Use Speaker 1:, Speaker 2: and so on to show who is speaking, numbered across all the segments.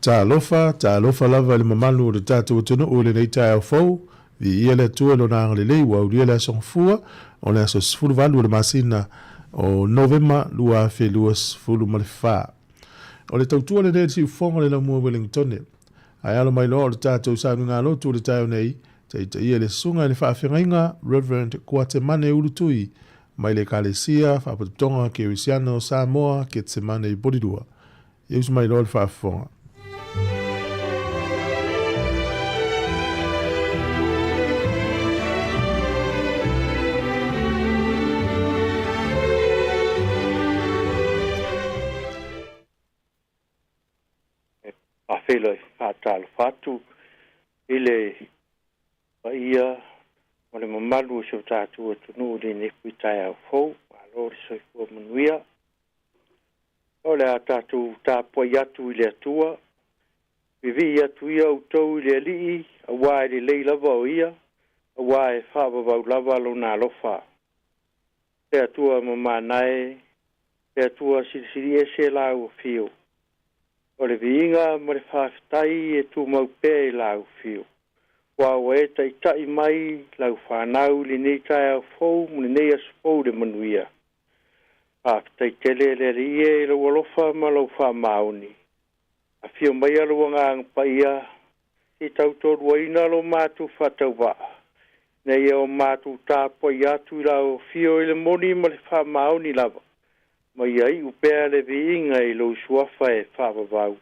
Speaker 1: Ta alofa lava le mamalu o le tātou tunu o le nei tai au fau, vi ia le tua lo na le lei wa ulia le songfua, o le aso sifuru valu o le masina o novema lua fe lua sifuru ma le wha. O le tautua le nei si ufonga le la mua Wellington. Ai alo mai lo o le tātou sa ngā lotu o le tai o nei, te ia le sunga le whaafengainga Reverend Kuatemane Urutui, mai le kalesia, whaapatonga ke Wisiano Sāmoa ke Tsemane i Borirua. Ius mai lo le whaafonga.
Speaker 2: Felo fatal fatu ile ia ole mamalu so tatu tunu de ne kuitaya fo alo so ko muia ole tatu ta poiatu ile tua vivi ya tuia utou ile li awa ile leila vo ia awa fa ba lava lo na lo fa te tua mama nai te tua siri ese la o fio o le vinga mo le whaafitai e tu mau pē i lau fio. Wa e tai tai mai lau whanau li nei tai au fau mo le nei asupou le manuia. Whaafitai tele le rie i lau alofa ma lau whamaoni. A fio mai alo ngang paia i tau tōru aina lo mātu whatau wa. Nei o mātu tāpo i atu i lau fio i le moni ma le whamaoni lava. Mai ai upea le viinga i lo suafa e whaavavau.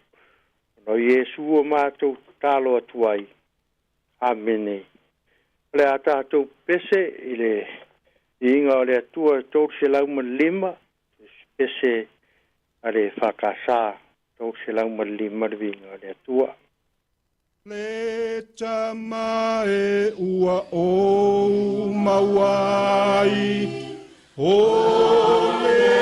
Speaker 2: No Yesu o mātou tālo atuai. Amene. Le a tātou pese i le viinga o le atua tōru se lauma lima. Pese a le whakasā tōru se lauma lima le viinga o le atua.
Speaker 3: Le tama e ua o mawai o le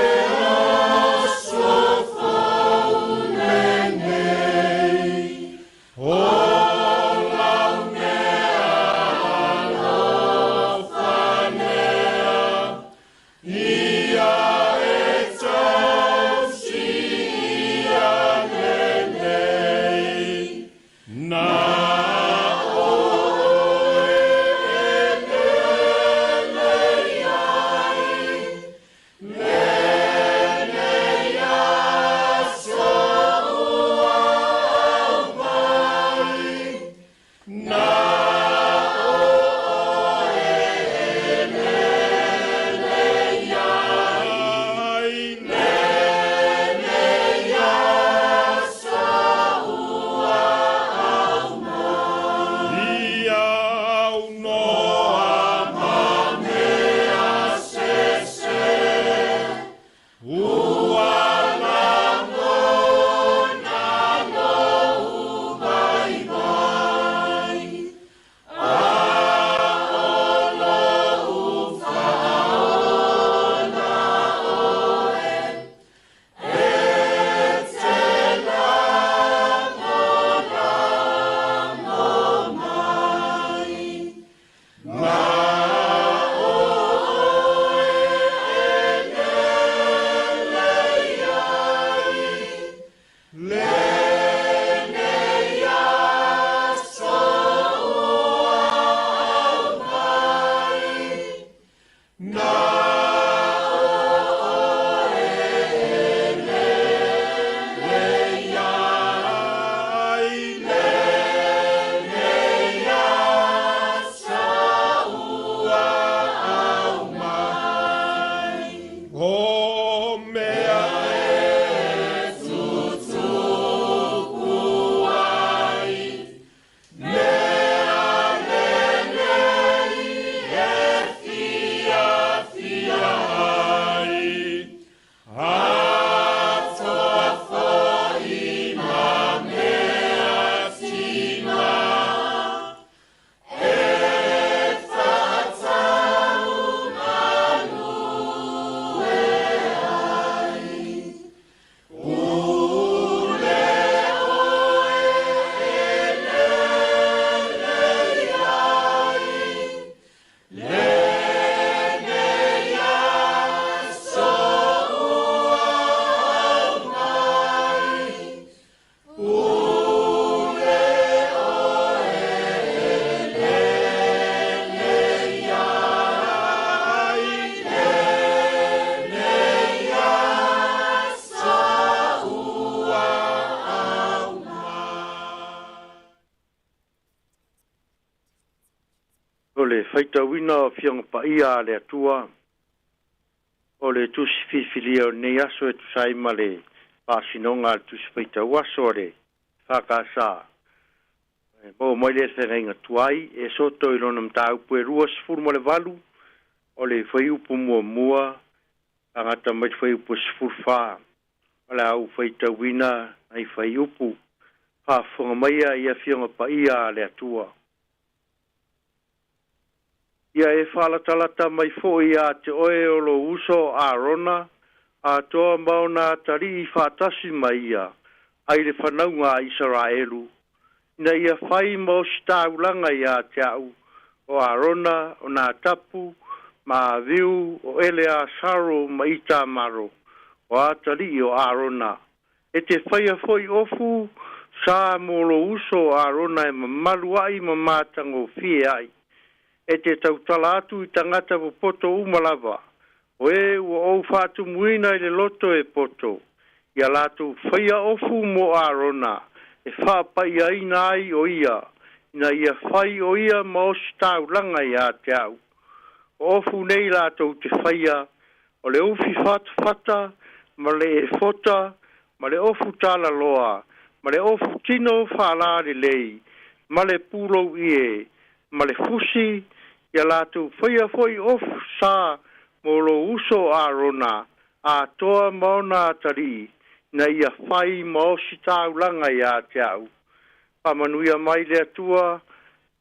Speaker 4: Yeah.
Speaker 2: le faitauina o fianga paia le atua. O le tusi fifilia o nei aso e tusai ma le pasinonga tusi faitau aso le whakasa. Mo mai le whenga tuai e soto i lona mtau pue rua sifuru mo le valu o le whaiupu mua angata mai whaiupu sifuru wha. O le au faitauina ai whaiupu whafunga maia ia fianga paia le atua. Ia e whalatalata mai fo ia te oe o lo uso a rona, a toa mauna tari i whatasi mai ia, ai le whanaunga a Israelu. Ina ia whai mo staulanga ia te au, o a rona, o nā tapu, ma viu, o ele a saro ma ita maro, o a tari o a rona. E te whaia foi ofu, sa mo lo uso a rona e mamalu ai ma mātango fie ai. E te tautala atu i tangata po poto umalawa. O e ua ou whātu muina i le loto e poto. Ia lātu whaia ofu mo a rona. E whāpai aina ai o ia. Ina ia whai o ia ma o stau langa i a te au. O ofu nei lātu te whaia. O le ufi whata, ma le e fota, ma le ofu tala loa, ma le ofu tino whalare lei, ma le pūlo ie, ma le fusi, ia lātu whaia foi of sa mo lo uso a rona a toa mauna tari na ia whai mo si taulanga ia te au. Pamanuia mai le atua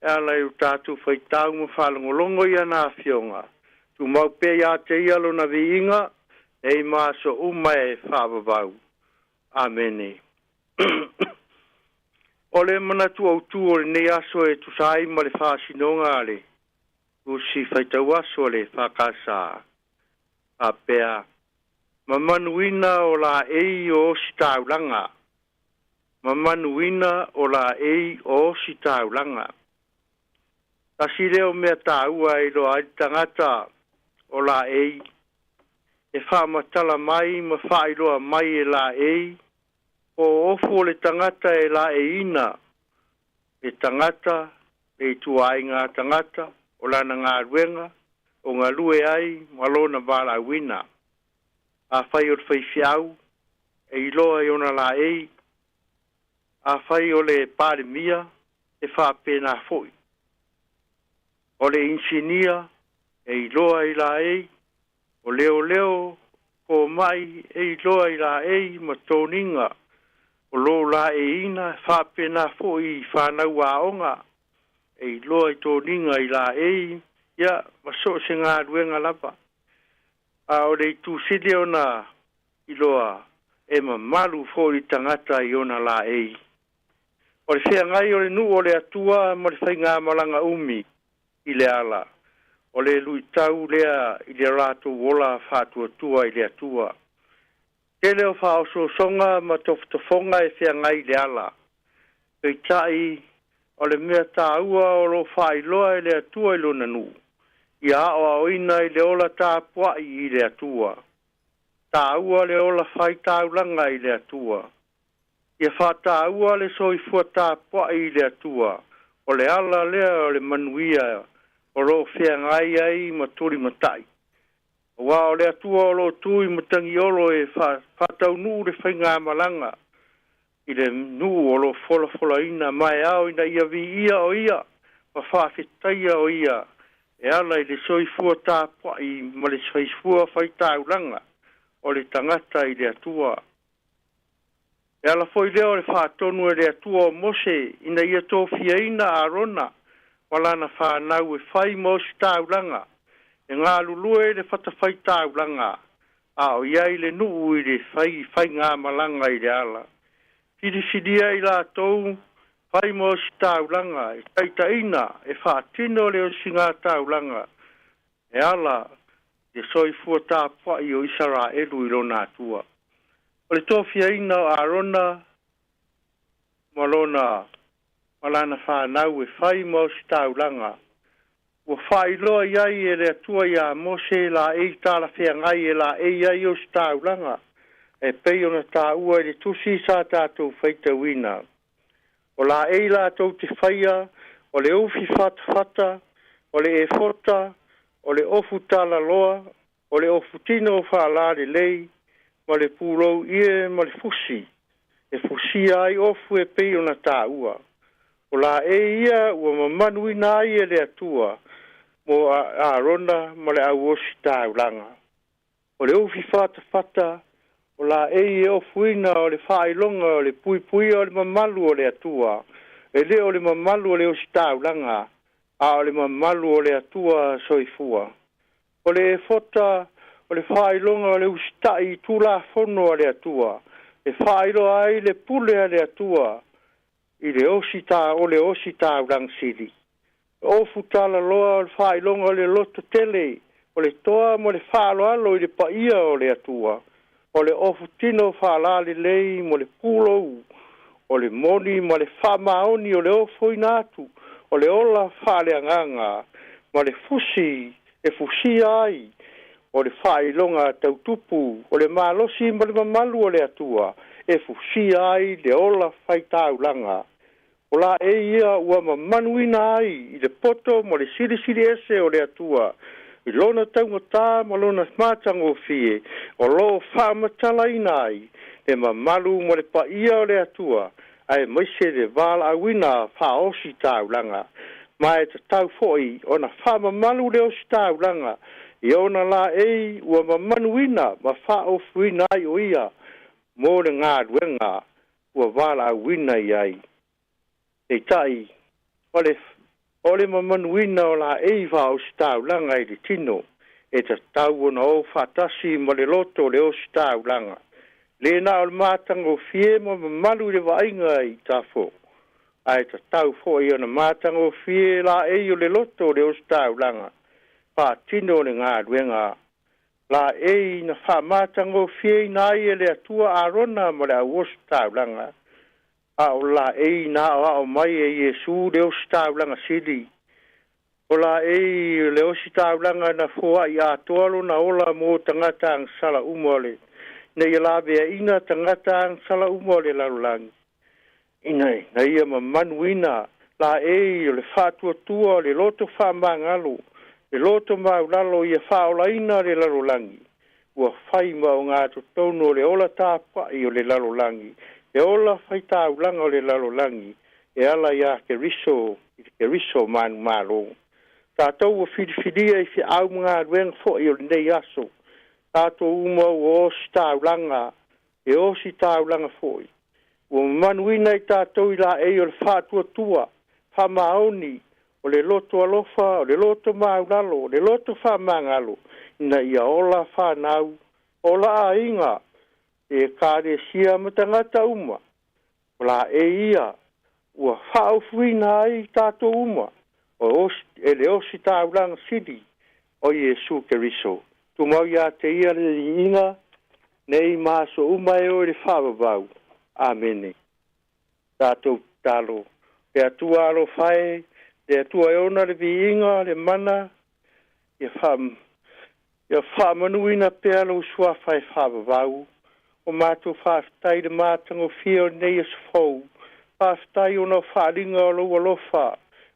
Speaker 2: e lai o tātu whai tau mo whalangolongo ia nā fionga. Tu mau pe ia te ialo na vi inga e maso umae whababau. Amene. Ole manatu au tu o le nei aso e tu sai ma le whasinonga ale. Usi whaitau aso le whakasa a pea. Mamanuina o la ei o si taulanga. Mamanuina o la ei o si taulanga. Tasi leo mea tāua i lo ai tangata o la ei. E whamatala mai ma whailoa mai e la ei. O ofo le tangata e la eina. E tangata, e tuainga tangata. O lana ngā ruenga, o ngā lue ai, malona wala wina. A whai o whai fiau, e iloa i ona la ei. A whai o le pāre mia, e whapena foi. O le insinia, e iloa i la ei. O leo, ko mai, e iloa i la ei, ma tōninga. O lo la eina, whapena foi, whanau a onga. E loa i tō ninga i la ei, ia, maso se ngā ruenga lapa. A o rei tū sidi ona i loa, e malu fō i tangata i ona la ei. O le whea ngai o le nu o le atua, ma le whai ngā malanga umi i le ala. O le lui tau lea i le rato wola whātua tua i le atua. Te leo whaoso songa ma tofonga e whea ngai le ala. Pei tai, o le mea tāua o lo whailoa i le atua i lona nu. Ia o aoina i le ola tāpuai i le atua. Tāua le ola whai tāulanga i le atua. Ia whātāua le soifua tāpuai i le atua. O le ala lea o le manuia o lo whea ngai ai maturi matai. Wa o le atua o lo tui matangi olo e whātau nu le whainga malanga. I le nu o lo fola ina mai au ina ia vi ia o ia, ma whawhetaia o ia, e ala i le soifua tāpua i ma le soifua whaitaulanga o le tangata i le atua. E ala foi leo le whātonu e le atua o Mose, ina ia tōwhia ina a rona, walana whanau e whai Mose taulanga, e ngā lulue le whatawhaitaulanga, a o ia i le nuu i le whai ngā malanga i le ala. Fidia i la tau, whai mo si taulanga, e taitaina, e whaatino leo si ngā taulanga. E ala, e soifua tāpua i o Israelu i rona atua. O le tōwhia ina o Arona, malana whanau e whai mo si taulanga. Ua whailoa iai e le atua i a Mose la ei tāla whea ngai e la ei ai o si taulanga. E pei ona tāua i le tusi sa tātou whaitauina. O la ei la tau te whaia, o le uwhi whata, o le e fota, o le ofu tala loa, o le ofu tino whaala le lei, ma le pūrou ie, ma le fusi. E fusi ai ofu e pei o na tā ua. O la e ia ua mamanu ina ai e le atua, mo a rona ma le au osi tā ulanga. O le ufi fata, o la e ofu ina o le whailonga o le pui o le mamalu o le atua, e le o le mamalu o le osi tā ulanga, a o le mamalu o le atua soifua. O le fota, o le whailonga o le ustai tula fono o le atua, e whailo ai le pule a le atua, i le osita o le osita urang siri. O futala loa o le whailonga o le loto tele, o le toa mo le whaalo alo i le paia o le atua, o le ofu tino whaalali lei mo le pulou, o le moni mo le whamaoni o le ofo inatu, o le ola whaale anganga, mo le fusi, e fusi ai, o le whailonga tautupu, o le malosi mo le mamalu o le atua, e fusi ai le ola whaitaulanga. O la e ia ua mamanuina ai, i le poto mo le siri ese o le atua, i lona taungatā mo lona mātango fie, o lo whamatala ina ai, le mamalu mo le paia o le atua, ai maise le vala awina whaosi taulanga, mai te tau foi, o na whamamalu le osi taulanga, i ona la e ua mamanuina, ma whaofuina ai o ia, mo le ngā ruenga, ua vala awina i ai. E tai, o le mamanuina o la e whaosi taulanga i le tino, e te tau ona o whatasi mo le loto le osi taulanga. Le na o le mātango fie mo mamalu le wainga i tafo. Ai te tau fo i ona mātango fie la e o le loto le osi taulanga. Pa tino le ngā ruenga. La e na wha mātango fie na e le atua arona mo le au osi taulanga. A o la e na o mai e Yesu le osi taulanga sili. O la e le osi taulanga na fua i atoalo na ola mo tangata ang sala umole. Nei la bea ina tangata ang sala umole larulangi. Inai, na ia mamanuina, la e le whatua tua, le loto whamangalo, le loto maulalo ia whaolaina le larulangi. Ua whai ma o ngā totono le ola tāpai o le larulangi. E ola whai tāulanga o le larulangi. E ala ia ke riso manu malo. Tātou ua whiriwhiria i whi au ngā ruenga fo i o le nei aso. Tātou uma o osi tāulanga, e osi tāulanga foi. Ua manuina i tātou i la e o le whātua tua, whamaoni, o le loto alofa, o le loto maulalo, o le loto whamangalo, ina ia ola whanau, ola a inga, e kāre sia matangata uma. O la e ia, ua whaofuina ai tātou uma, e le osi tāulanga siri, o Yesu Keriso. Tu mau ia te ia le inga, nei maso umai o le whawawau. Amene. Tātou talo. Te atua alo whae, te atua e ona le vi inga, le mana, ia whamanuina pe alo sua whae whawawau. O mātou whawhtai le mātango fia o nei as fau. Whawhtai o na whalinga o lo alofa.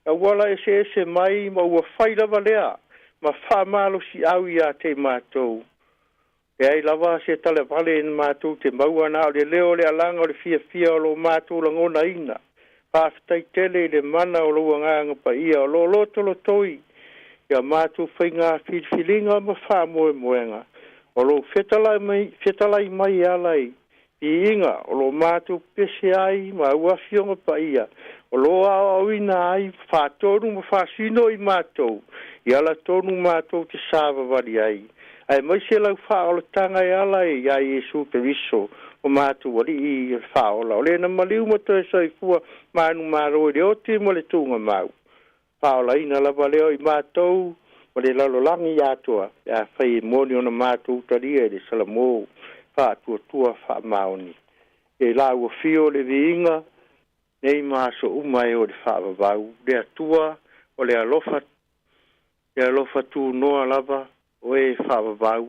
Speaker 2: A wala ese mai ma ua whairawa lea. Ma whamalo si au ia te mātou. E ai lava se tale vale in mātou te maua na o le leo le alanga o le fia o lo mātou langona ina. Pāwhitai tele le mana o lo nganga pa ia o lo loto lo toi. Ia mātou whainga whiriwhiringa ma whamoe moenga. O lo whetalai mai alai. I inga o lo mātou pese ai ma uafionga pa ia. O lo awina ai whātoru ma whāsino i mātou. I ala tonu mātou te sāwa wari ai. Ai mai se lau whaola tanga e ala e ia Yesu Keriso o mātou wari i whaola. O le na maliu mato e saifua manu maro e o te mo le tunga mau. Whaola ina lava leo i mātou o le lalolangi atua. Ia whai e moni o na mātou taria e le salamo whātua tua wha maoni. E lau o fio le viinga nei māso umai o le whaavavau. Le atua o le alofa tu noa lava o e whaavavau.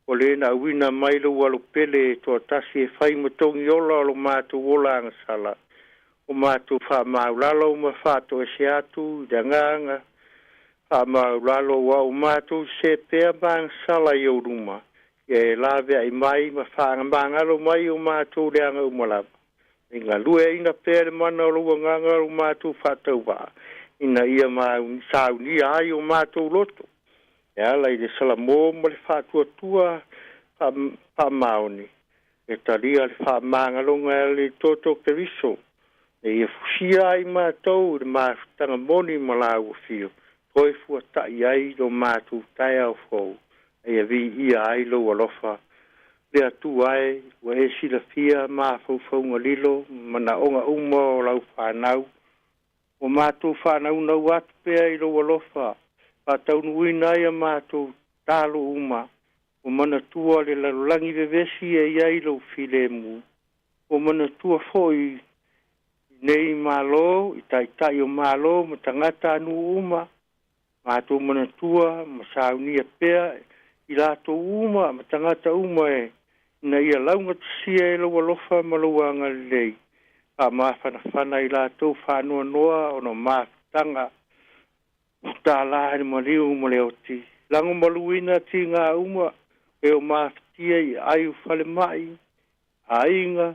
Speaker 2: O le na uina mailo walo pele to tasi e whai matongi ola o lo mātou ola angasala. O mātou wha maulalo ma whātou e se atu, i nganga. Lalo wa umatu se pea bang sala yoruma. Ye lave ai mai ma whanga mangalo mai umatu reanga umalapa. Inga lue ina pere mana lua nganga umatu whatau wa. Ina ia ma sau ni ai umatu loto. Ya lai de sala mo mo le whatua tua pa maoni. E taria le wha mangalo ngai le toto ke viso. E ia fusia ai mātou, le mātanga moni malau fio. Toi fua tai ai lo mātou tai au fau. E ia vi ia ai lo alofa. Le atu ai, wa e sila fia mā fau fau ngalilo, mana onga umo o lau whanau. O mātou whanau nau atu pia i lo alofa. Pātau nuina ia mātou tālo uma. O mana tua le lalulangi vevesi e iai lo file mu. O mana tua foi nei malo, i tai o malo, ma tangata anu uma, mātou mana tua, ma saunia pea, i lato uma, ma tangata uma e, na ia launga tusia e lo alofa ma lo anga lei. A mawhana i lato whanua noa, o no mawhtanga, ta lahe ma liu ma leo ti. Lango maluina ti ngā uma, e o mawhtia i aiu whale mai, a inga,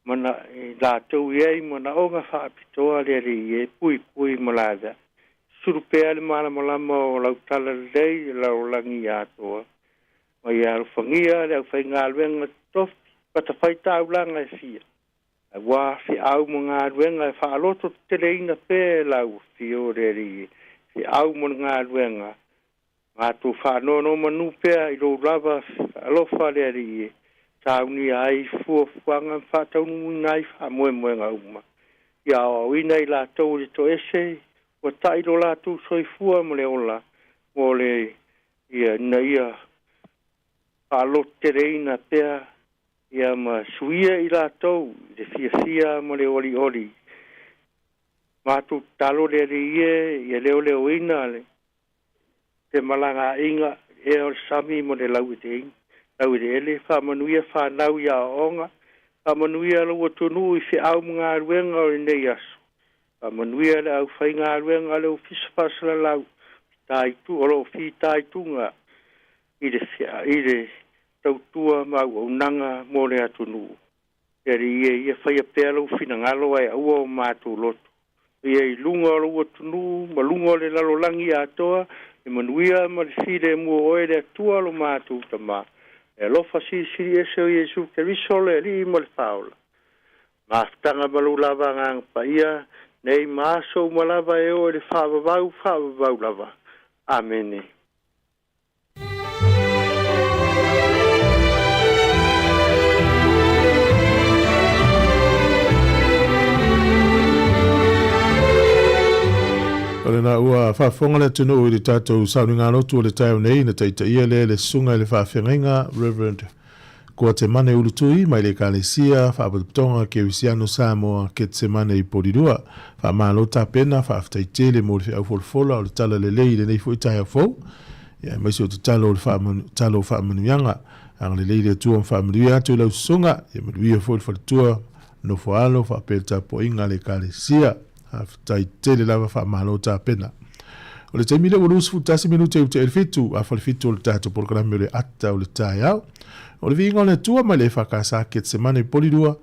Speaker 2: mana la tau iei mana onga whaapitoa lere i e pui malada. Suru pea le mana malama o lau tala lei lau langi atoa. Mai alu whangia le au whai ngā luenga tofi pata whai tau langa e fia. A wafi au mo ngā luenga e whaaloto te reina pē lau fio lere i. Fi au mo ngā luenga. Mātou whaanono manu pea i lo lava alofa lere i. Tauni ai fuanga whatau nai whamoe ngā uma. Ia o ina i la tau le to ese, o tai lo la tu soi fua mo le ola, mo le ia na ia palote reina pea, ia ma suia i la tau, le fia mo le oli. Mātou talo le ia leo ina le, te malanga inga, e o sami mo le lau te inga. Au ele whamanuia whanau ia onga, whamanuia lo watunu i whi au mga ruenga o nei asu. Whamanuia le au whai ngā ruenga le o fisapasala lau, taitu, olo whi taitunga, i le tautua mau au nanga mo le atunu. Eri ia whai a pēr lo whina ngalo ai aua o mātou loto. Ia i lunga lo watunu, ma lunga le lalolangi atoa, e manuia ma le whire mua oe le atua lo mātou tamā. E lofa si ese o Yesu ke risole li mo le faula. Maftanga malu lava ngang pa ia, nei maso malava e o le whavavau lava. Amene.
Speaker 1: Ole na ua whafonga le tunu i le tātou sauni ngā lotu o le tau nei na taita ia le sunga i le whawhenga Reverend Kua te mane ulutui mai le kālesia whapatonga ke wisiano Sāmoa ke te mane i porirua whamalo tā pena whaftaite le mo le au folfola o le tala le lei le nei fu i tai fou ia mai si o te talo whamanuianga ang le lei le tua whamanuia atu lau sunga ia manuia fu i whalatua no foalo whapelta po inga le kālesia tai tele lava fa malo ta pena o le temi le ulus futasi minuto te elfitu a falfitu le tato programme le atta o le taia o le vinga le tua ma le fa casa ke semana polidua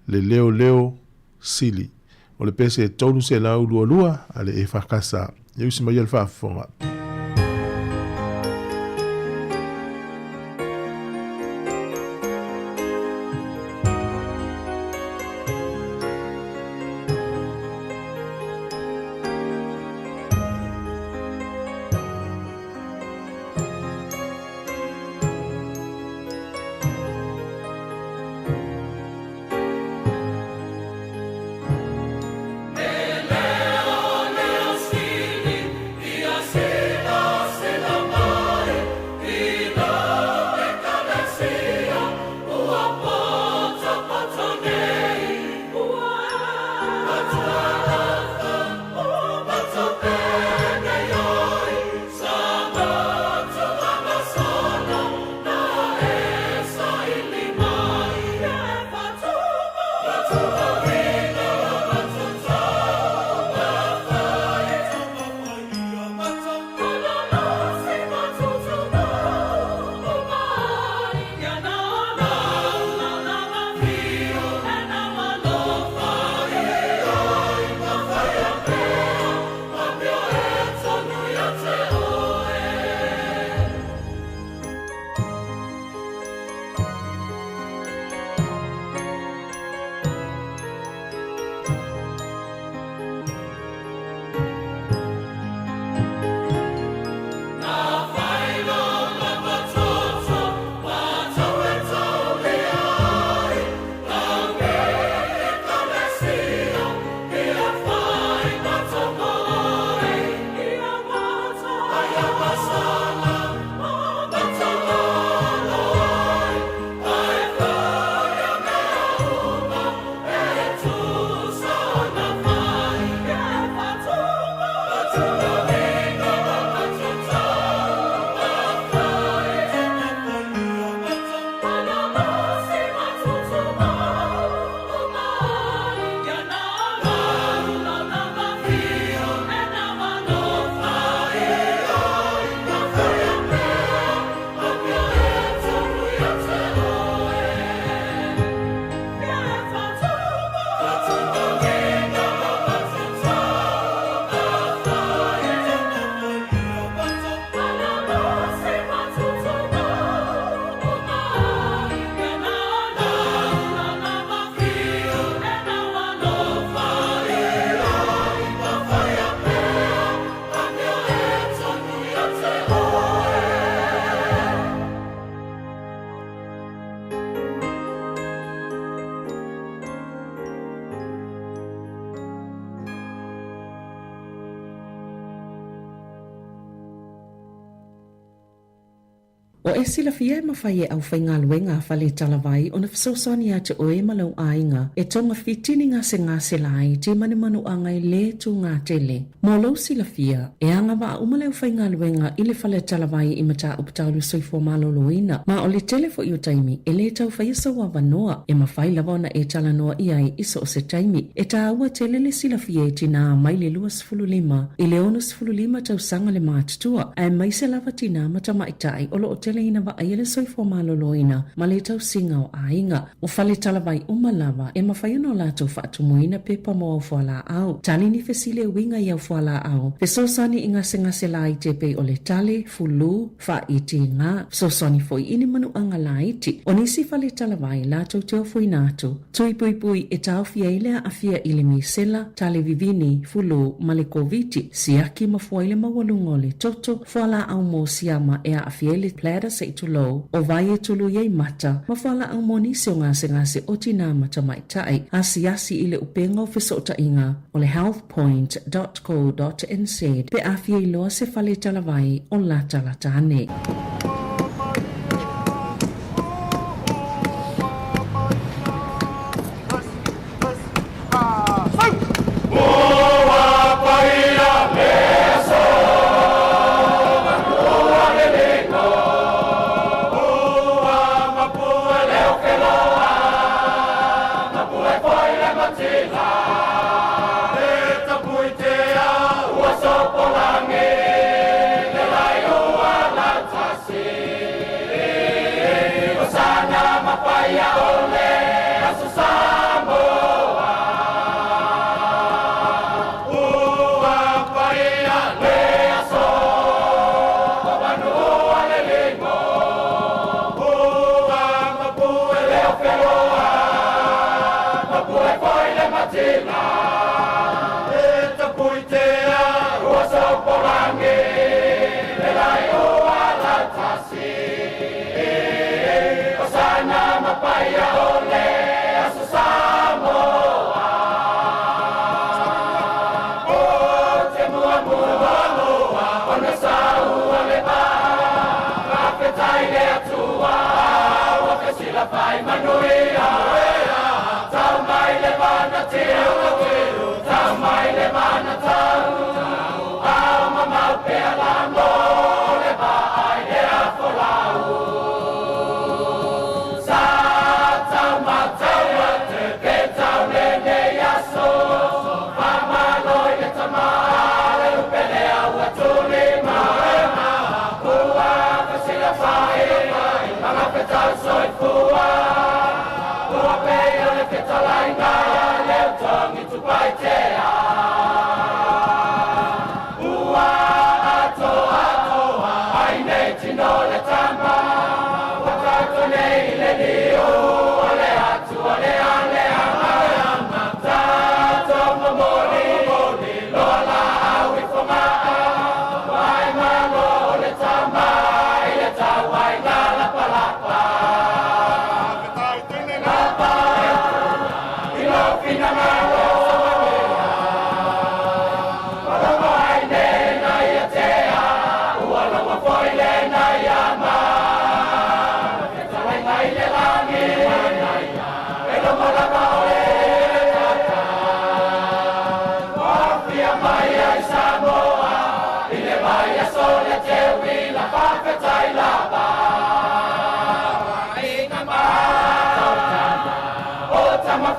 Speaker 1: le leo sili o le pese tonu se la lua ale e fa casa eu se mai el fa fonga
Speaker 4: Leo, Sili, ia se O e sila fia e mawhai e au whainga luenga whale talawai o na whasausani ate o e malau ainga e tonga fitini ngase lai te manu angai le tu ngā tele. Mō lau sila fia e anga wa umaleu whainga luenga i le whale talawai i mata upataulu soifo maloloina ma o le telefo i o taimi e le tau whaisa wa wanoa e mawhai lawana e talanoa i ai iso o se taimi e ta ua tele le sila fia e tina mai le 2.5 i le 1.5 tau sanga le mātutua a e mai se lava tina mata maitai o lo o tele ina wa ai le soifo maloloina ma le tau singa o ainga o whale talawai umalawa e mawhaiano lato whaatumuina pepa mo au whala au tali ni fesile winga i au whala au fesosani inga se la i te pe o le tale fulu wha iti ngā sosani foi ini manu anga la iti o nisi whale talawai lato teo fui natu tui pui e tau fia ilea a fia ili misela tale vivini fulu male koviti siaki mafuaile mawalungo le toto whala au mo siama e a fia ili plada se tulo o vai e tulu yei mata mawhala au mo nisi o ngase o tina mata maitai asi ile upenga o fesota inga o le healthpoint.co.nz pe a fia iloa se whale talawai o la talatane.
Speaker 5: Sāmoa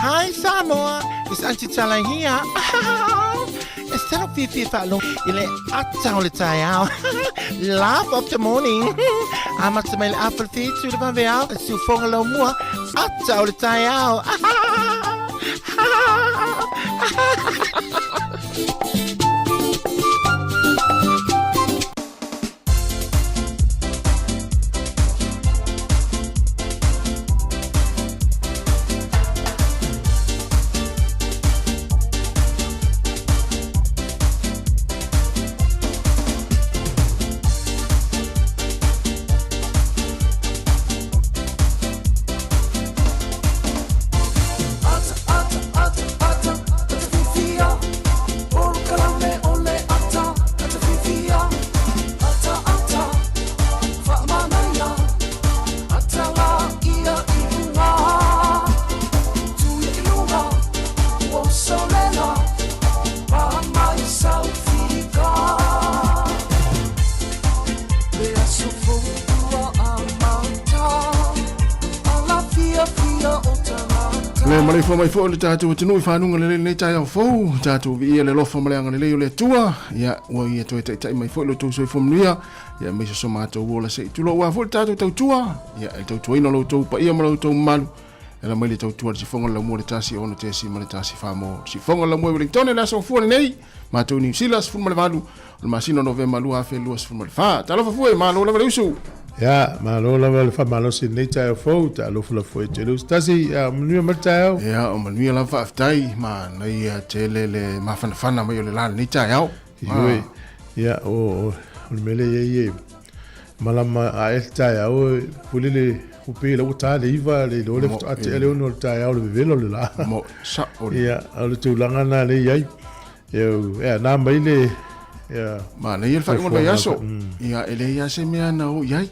Speaker 5: Hi Sāmoa, it's Auntie Talang here. Instead of Fifi Falong, ile atau le tayao. Laugh of the morning. Amat semel apple feet to the vanveal, su fongalo mua, atau le tayao.
Speaker 1: Mai fo le tatu tunu fanunga le tai au fo tatu vi le lofa maleanga le tua ya wo ia to tai mai fo le tu so fo mlia ya me so mato wo la se tu lo wa fo tatu tau tua ya tau tuina lo tu pa ia malo tu malu ela mai le tau tua si fonga la mo le tasi ono te si male tasi fa mo si fonga la mo Wellington la so fo nei mato ni silas fu male valu le masino November lu a fe lu fu male fa ta lo fu e malo la usu ya malo la fa malo si nei tai fo ta lo fu la fo te lu tasi ya mnu ma tai ya o mnu la fa tai ma nei ya tele le ma fana mai le la nei tai au ya o mele ye malama a el tai au pulile upe la uta le iva le lo le ate le no tai au le velo le la mo sa o ya au tu langa na le yai ya na mai le ya ma nei el fa mo ba yaso ya ele ya se me ana o yai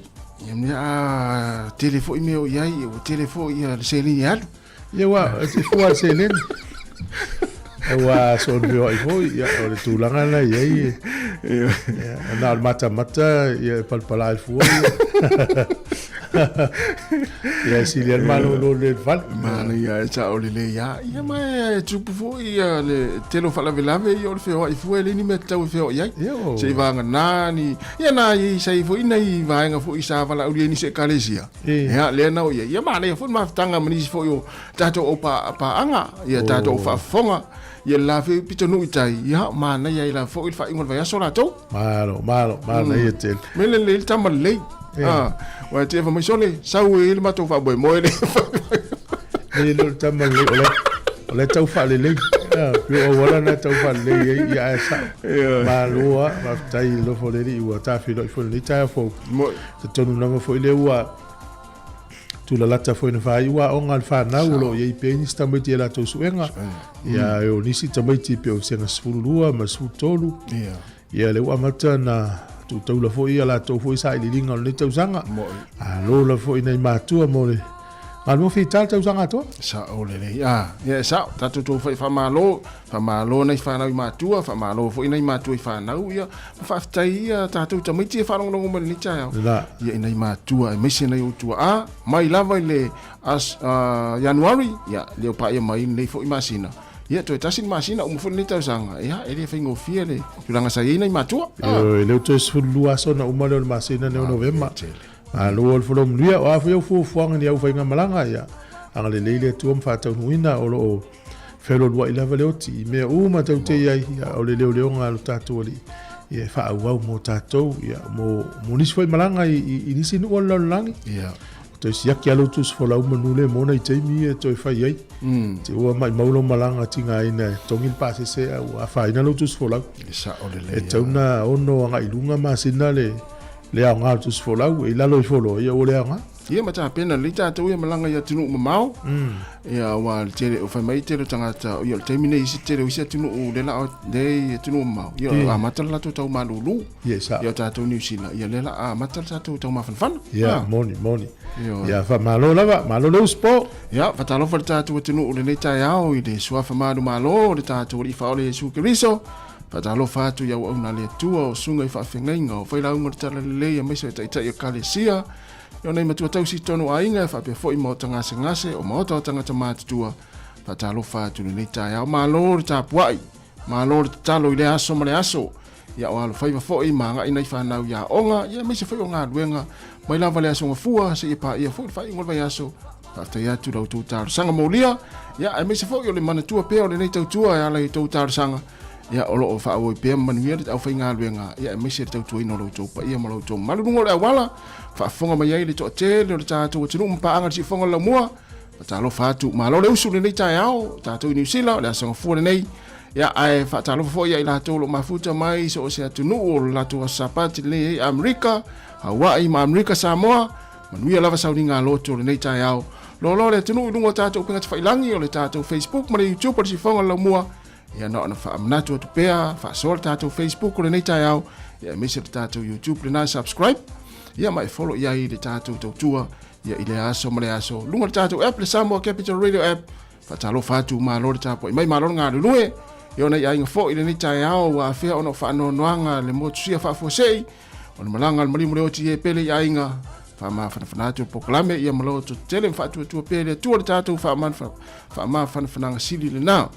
Speaker 1: ya me a telefone me o yai o telefone ya se li ya ya wa fo se le wa so vio i voi ya o tu langa na yai ya na mata ya palpala fu Ia silian malo le fal.
Speaker 3: Mana ia sa o le ia. Ia mai tupu fo ia le telo fala velave ia o feo i fu ele ni me tau feo ia. Se vanga nani. Ia na i sai fo ina i vaenga fo i sa fala uli ni se kalesia. Ia le na o ia mana ia fo ma tanga mani fo yo tato opa pa anga. Ia tato o fa fonga. Ia la fe pitonu itai. Ia mana ia la fo il fa ingol vai asola to.
Speaker 1: Malo ia tel.
Speaker 3: Mele le tama le. Wa te fa masole sau ele ma to fa boy mo ele.
Speaker 1: Ele tama le ole tau fa le. Yo wala na tau fa le ia sa. Malua va tai lo fo le ua ta fi lo fo le ta fo. Te tonu na fo le ua. Tu la lata fo na fa ua o ngal fa na ulo ye pe ni sta mai te la to suenga. Ya yo ni si tamai ti pe o senga sfulua ma sfutolu. Ya le ua mata na tu tau la fo ia la to fo sa ili linga le tau sanga. Lo la fo ina matua mo le. Al mo fi tal tau sanga to?
Speaker 3: Sa o le ya sa tatu to fa malo na fa na matua fa malo fo ina matua fa na ia fa tai ia tatu tamai ti fa no mo ni cha ya ina matua e mesi na yo tua mai lava le as January ya le pa ia mai le fo imasina. Ia to tasin masina o mo fo ni tau sanga ya ele fa ngo fia le tulanga sa ina matua.
Speaker 1: Le to su lua so na o mo le masina ne November. Alo ol fulom lia o afu fu fuanga ni au fainga malanga ya anga le leile tu am fata nuina o lo felo lua ila vale oti me o ma tau te ia o le leo nga lo tatu ali e fa au mo tatu ya mo nis foi malanga i nisi no lo langi ya to sia ki alo tu fola o manule mo na i te mi e to fa ia te o mai maulo malanga tinga ina tongil pase se o fa ina lo tu fola
Speaker 3: sa o le
Speaker 1: e tauna ono anga ilunga masina le nga tu folau e lalo i folo ia o le nga
Speaker 3: ia mata pena le tatu ia malanga ia tunu mamau ia wa tere o fa mai tere tangata ia termine isi tere isi tunu o le la de tunu mamau ia amata la to tau malulu ia tatu New Zealand ia le la amata tatu tau mafanfan
Speaker 1: ia moni ia fa malo lo spo
Speaker 3: ia fa talo fa tatu tunu o le tai au i de sua fa malo le tatu i fa le su kriso Patalo fatu ya una le tua o sunga I whawhengainga o whaila unga tala le ya meso e taitai o kalesia. Yo nei matua tausi tonu a inga e whapea fo I maota ngase o maota o tangata mātutua. Patalo fatu ni nei tai au mālori tā puai. Mālori talo I le aso ma le aso. Ya o alo whaiva fo I maanga ina I whanau ya onga. Ya meso whai o ngā duenga. Mai lava le aso ngā fua se I pa ia fo I whai ingol vai aso. Whaftai atu rau tau tāru sanga maulia. Ya e meso fo I o le mana tua pea o le nei tau tua e ala I tau tāru sanga. Ya olo o fa o pe manuia au fa nga luenga ya me se tau tu ino lo to pa ia mo to malu ngo le wala fa fonga mai ile to te le ta to tu mpa anga si fonga la mua ta lo fa tu malo le usu le ta yao ta to New Zealand la song fu nei ya ai fa ta lo fo ya ila to lo mafuta mai so se tu no la to sapati le America Hawaii ma America Sāmoa manuia lava sauninga lo to le ta yao lo le tu no ngo ta to pinga fa ilangi o le ta to Facebook ma le YouTube si fonga la mua ia no na fa amnatu tu pea fa sol tato Facebook le nei tai au ia mese tato YouTube le na subscribe ia mai follow ia I le tato tua ia ile aso male aso lunga tato app le Sāmoa Capital Radio app fa talo fatu ma lo tapo mai ma lo nga lue ia na ia inga fo ile nei tai au wa fe ono fa no noanga le mo tsia fa fo sei ona malanga le mali o tie pele ia inga fa ma fa tu poklame ia malo to tele fa tu pele tu le tato fa ma fa sili le na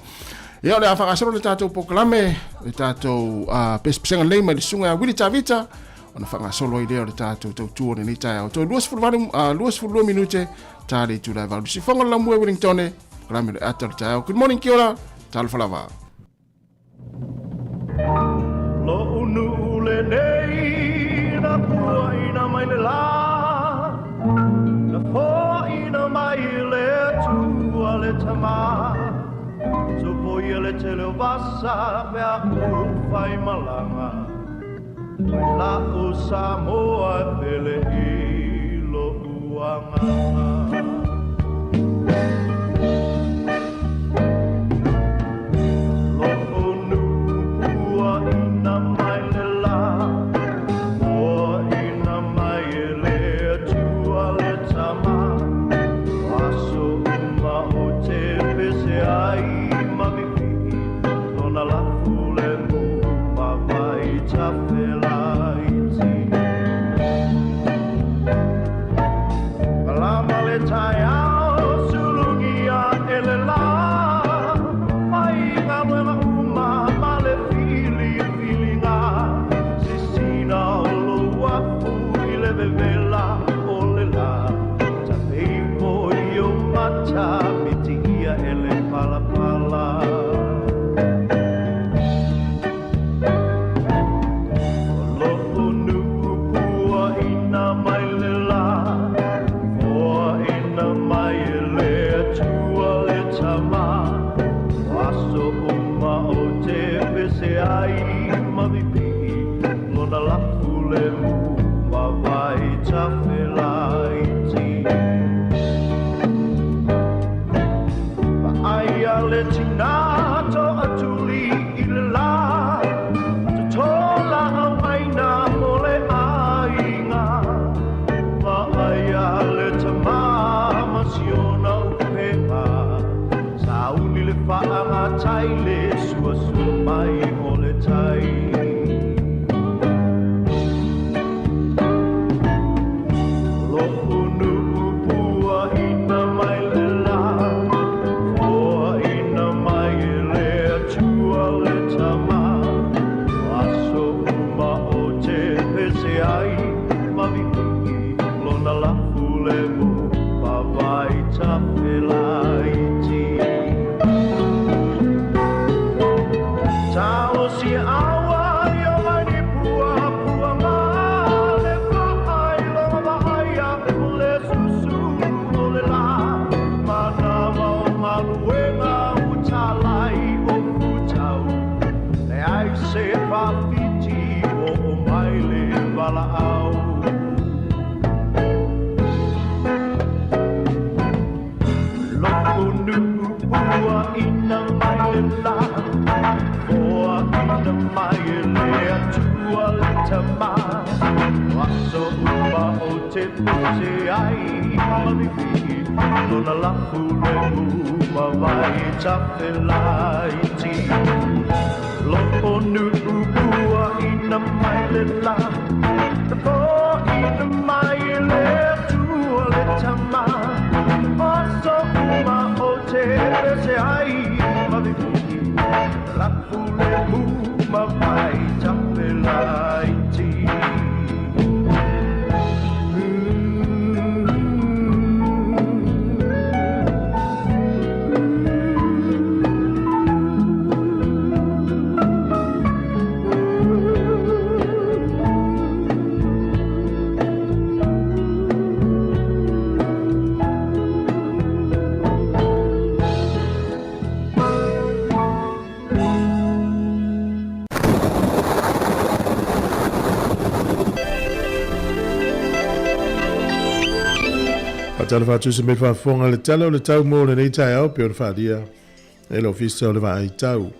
Speaker 3: ia le afa asoro le tatou poklame le tatou pespenga lei mai le sunga wili tavita ona fanga solo i le tatou tu le nita o to luas fulu minute tale tu la valu si fonga la mo Wellington klame le atal tao good morning kiora tal falava
Speaker 6: lo unu le nei na pua ina mai le la na fo ina mai le tu ale tama so poi le tele vasa me a fai malanga mai la o Sāmoa pele I lo uanga lo onu pua ina mai le la o ina mai le tua le tama aso uma o te pese ai Dona la fule ma vai ta felaiti tua le tama Aso uma o te pese ai mavipi Lona lafu le mu ma vai ta whelaiti Ma ai a le tina to atuli i le la To tola au aina mo le ainga Ma ai a le tama masiona upeha Sa uni le whaanga tai le sua sua mai o le tai Lo unu upua ina mai le la Oa ina mai le atua le tama Aso uma o te pese ai Maviki lona lafu le mu Pawai ta whelaiti Tao si awa yo mai ni pua pua ma Le whaai longa wahaya le susu o le la Mana wau maluenga utalai o futau Le ai se whawhiti o mai le wala au Loko nuku pua ina mai le la Oa ina mai le atua le tama Waso uma o te puse ai Mamipi Lona lafu le uma vai ta whelaiti Loko nuku pua ina mai le la Oa ina mai le atua le tama Waso uma o te puse ai Mamipi Lafu le uma vai ta whelaiti
Speaker 1: Tala whātu se me whaafonga le tala o le tau mō le nei tai au pe o le whaadia e le ofisa o le wha ai tau.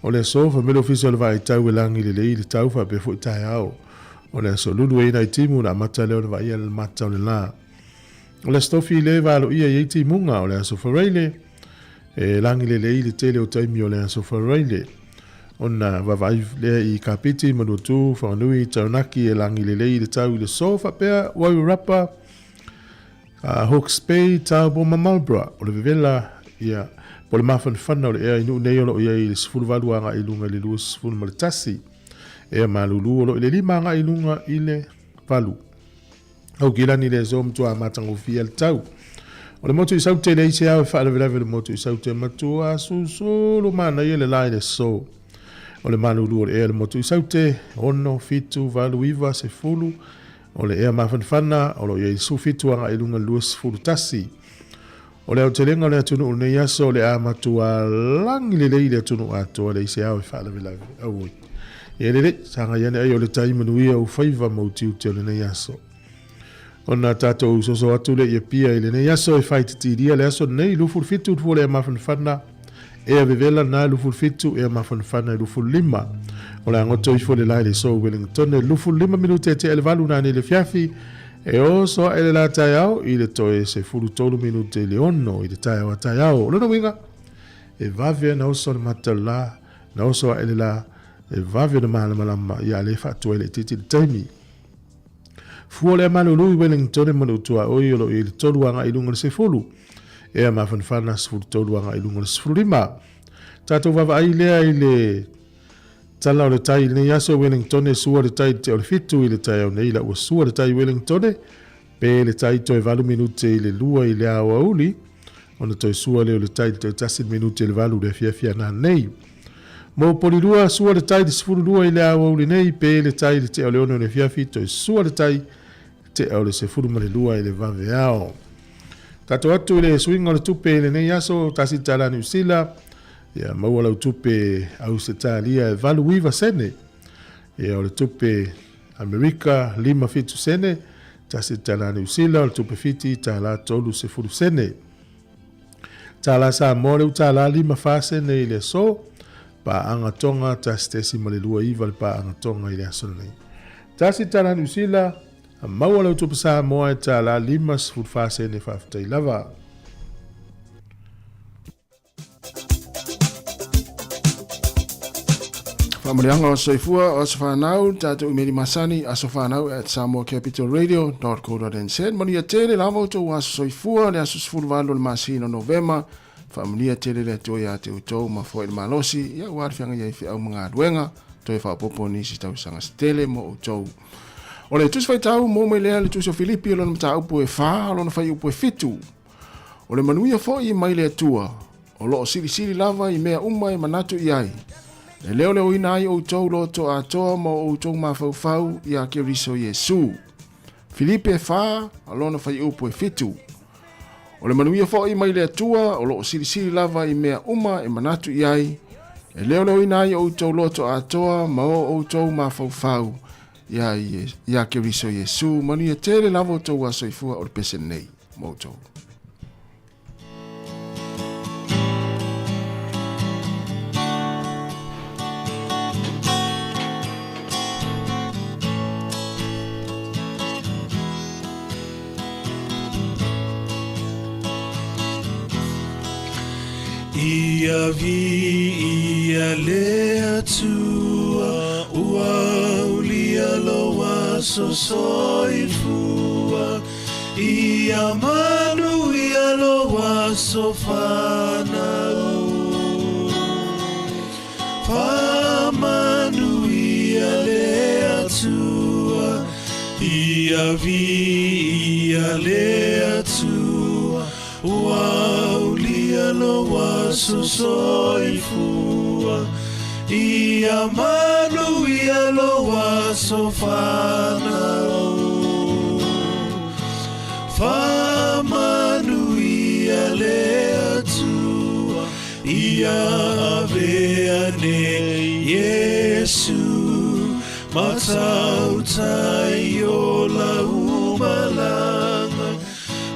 Speaker 1: O le sofa me le ofisa o le wha ai tau e langi le lei le tau wha pe fo i tai au. O le so lulu e nai timu na mata leo le wha ia le mata o le la. O le stofi le walo ia i eiti munga o le aso whareile e langi le lei le tele o taimi o le aso whareile. O na wawai lea i kapiti manutu whanui taunaki e langi le lei le tau i le sofa pea wau rapa Hawke's Bay tau bo Marlborough o le vevela ia po le mawhanwhana o le ea inu nei o lo ia i le sifuru walu anga i lunga le lua sifuru ma le tasi ea malulu o lo i le lima anga i lunga i le walu au gilani le zo mtua matango fia le tau o le motu i saute le ise au e wha leveleve le motu i saute matua susulu mana i le lai le so o le malulu o le ea le motu i saute ono fitu walu iwa se fulu o le ea mawhanwhana o lo iei sufitu anga i lunga luas furu tasi. O le au te lenga o le atunu o nei aso o le a matua langi le lei le atunu ato le ise au e whaala vilawe. Au e le sanga iane ai o le taimanuia o whaiva mauti ute o le nei aso. O na tato usoso atu le ia pia i le nei aso e whaititiria le aso nei lufur fitu fu le a mawhanwhana ea vivela na lufur fitu ea mawhanwhana i lufur lima. O le angoto i fo le lai le so Wellington e lufu 5 minute te ele valu na le fiafi e o so ele la tai au i le toe se fulu tolu minute le ono i le tai au a tai au. O lona winga e vavia na oso le matala na oso ele la e vavia na malamalama i ale fatu ele titi le taimi. Fua le malulu i Wellington e manu tua oi o lo i le tolu anga i lunga le se fulu e a mawhanwhana se fulu tolu anga i lunga le se fulu lima. Tato vava ai lea i le tala o le tai nei aso Wellington e sua le tai te o le fitu i le tai au nei la ua sua le tai Wellington pe le tai toe valu minute i le lua i le awa uli o na toe sua le o le tai te tasin minute i le valu le fia na nei. Mo poli lua sua le tai te sifuru lua i le awa uli nei pe le tai te o le ono le fiafi toe sua le tai te o le sifuru ma le lua i le vave ao. Tato atu le swing o le tupe le nei aso tasi tala New Zealand. Ia maua lau tupe au se talia e valu iwa sene. Ia o le tupe Amerika 5 fitu sene. Tasi tala New Zealand o le tupe fiti tala tolu se furu sene. Tala Sāmoa le tala 5 fa sene i le so. Pa anga tonga tasi tesi ma le lua iwa le pa anga tonga i le aso nei. Tasi tala New Zealand maua lau tupe Sāmoa e tala 5 se furu fa sene fa fitai lava.
Speaker 3: Whamarianga o soifua o Sāwhanau, tātou imeri masani a Sāwhanau at samoacapitalradio.co.nz. Mania tele la moto wa soifua le aso sfulvalo le masino Novema. Whamania tele le toi a te utou ma foi le malosi. Ia warfianga iai fi au mga aduenga. Toi whapopo ni si tau sanga stele mo utou. O le tusi tau mo me lea le tusi o Filipi o lona mta upo e wha, o lona whai upo e fitu. O le manuia fo i mai le atua. O loo siri lava i mea umai manatu iai. Le leo ina ai o tau loto a toa mo o tau mawhau i a Keriso Yesu. Filipe e wha, alona whai upo e fitu. O le manuia fo i mai le atua, o loo siri lava i mea uma e manatu iai. Le leo ina ai o tau loto a toa mo o tau mawhau i a Keriso Yesu. Manuia tele lava o tau a soifua o le pese nei, mo tau.
Speaker 7: Ia vi ia lea tua ua ulia loa so soifua ia manu ia loa so whanau whamanu ia lea tua ia vi ia lea tua ua ulia loa so soifua ia manu ia loa so whanau whamanu ia lea tua ia avea ne Yesu matau tai o la umalanga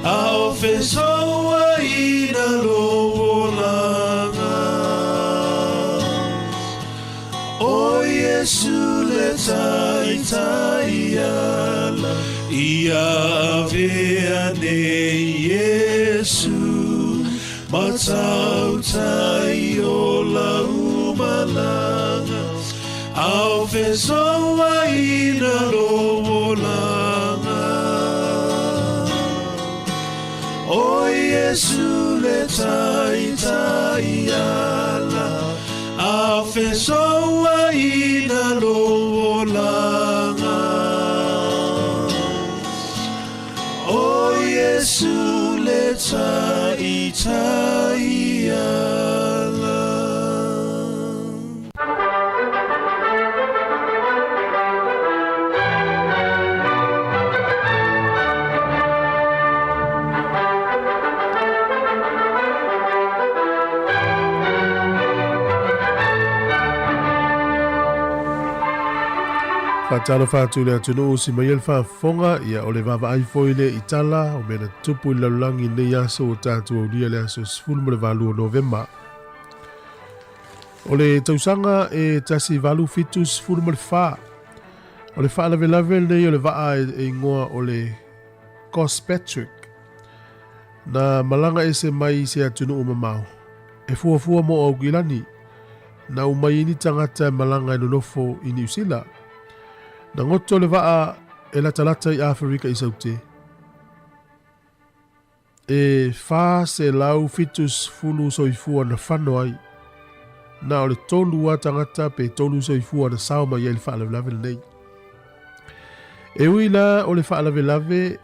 Speaker 7: ao fesoa ina loolanga o Yesu le tai ala ia avea ne Yesu matau tai o la umalanga ao fesoa ina loolanga o Yesu le tai ala a fesoa ina loolanga o Yesu le tai ala.
Speaker 1: Fatalo fatu le atunu si mayel fa fonga ia o le vava ai foile itala o mena tupu le langi le yaso o tatu o dia le aso sfulu mo le valu o Novemba. O le tausanga e tasi valu fitu sfulu mo le fa. O le fa lave lave le o le vaa e ngoa o le Cospatrick. Na malanga e se mai se atunu o mamau. E fuafua mo au gilani. Na umai ini tangata malanga e nonofo i New Zealand. Na ngoto le vaa e la talata i Afrika i saute. E fa se lau fitus fulu soifua na whano ai. Na o le tolu wa tangata pe tolu soifua na sauma i ele wha lave nei. E ui la o le wha lave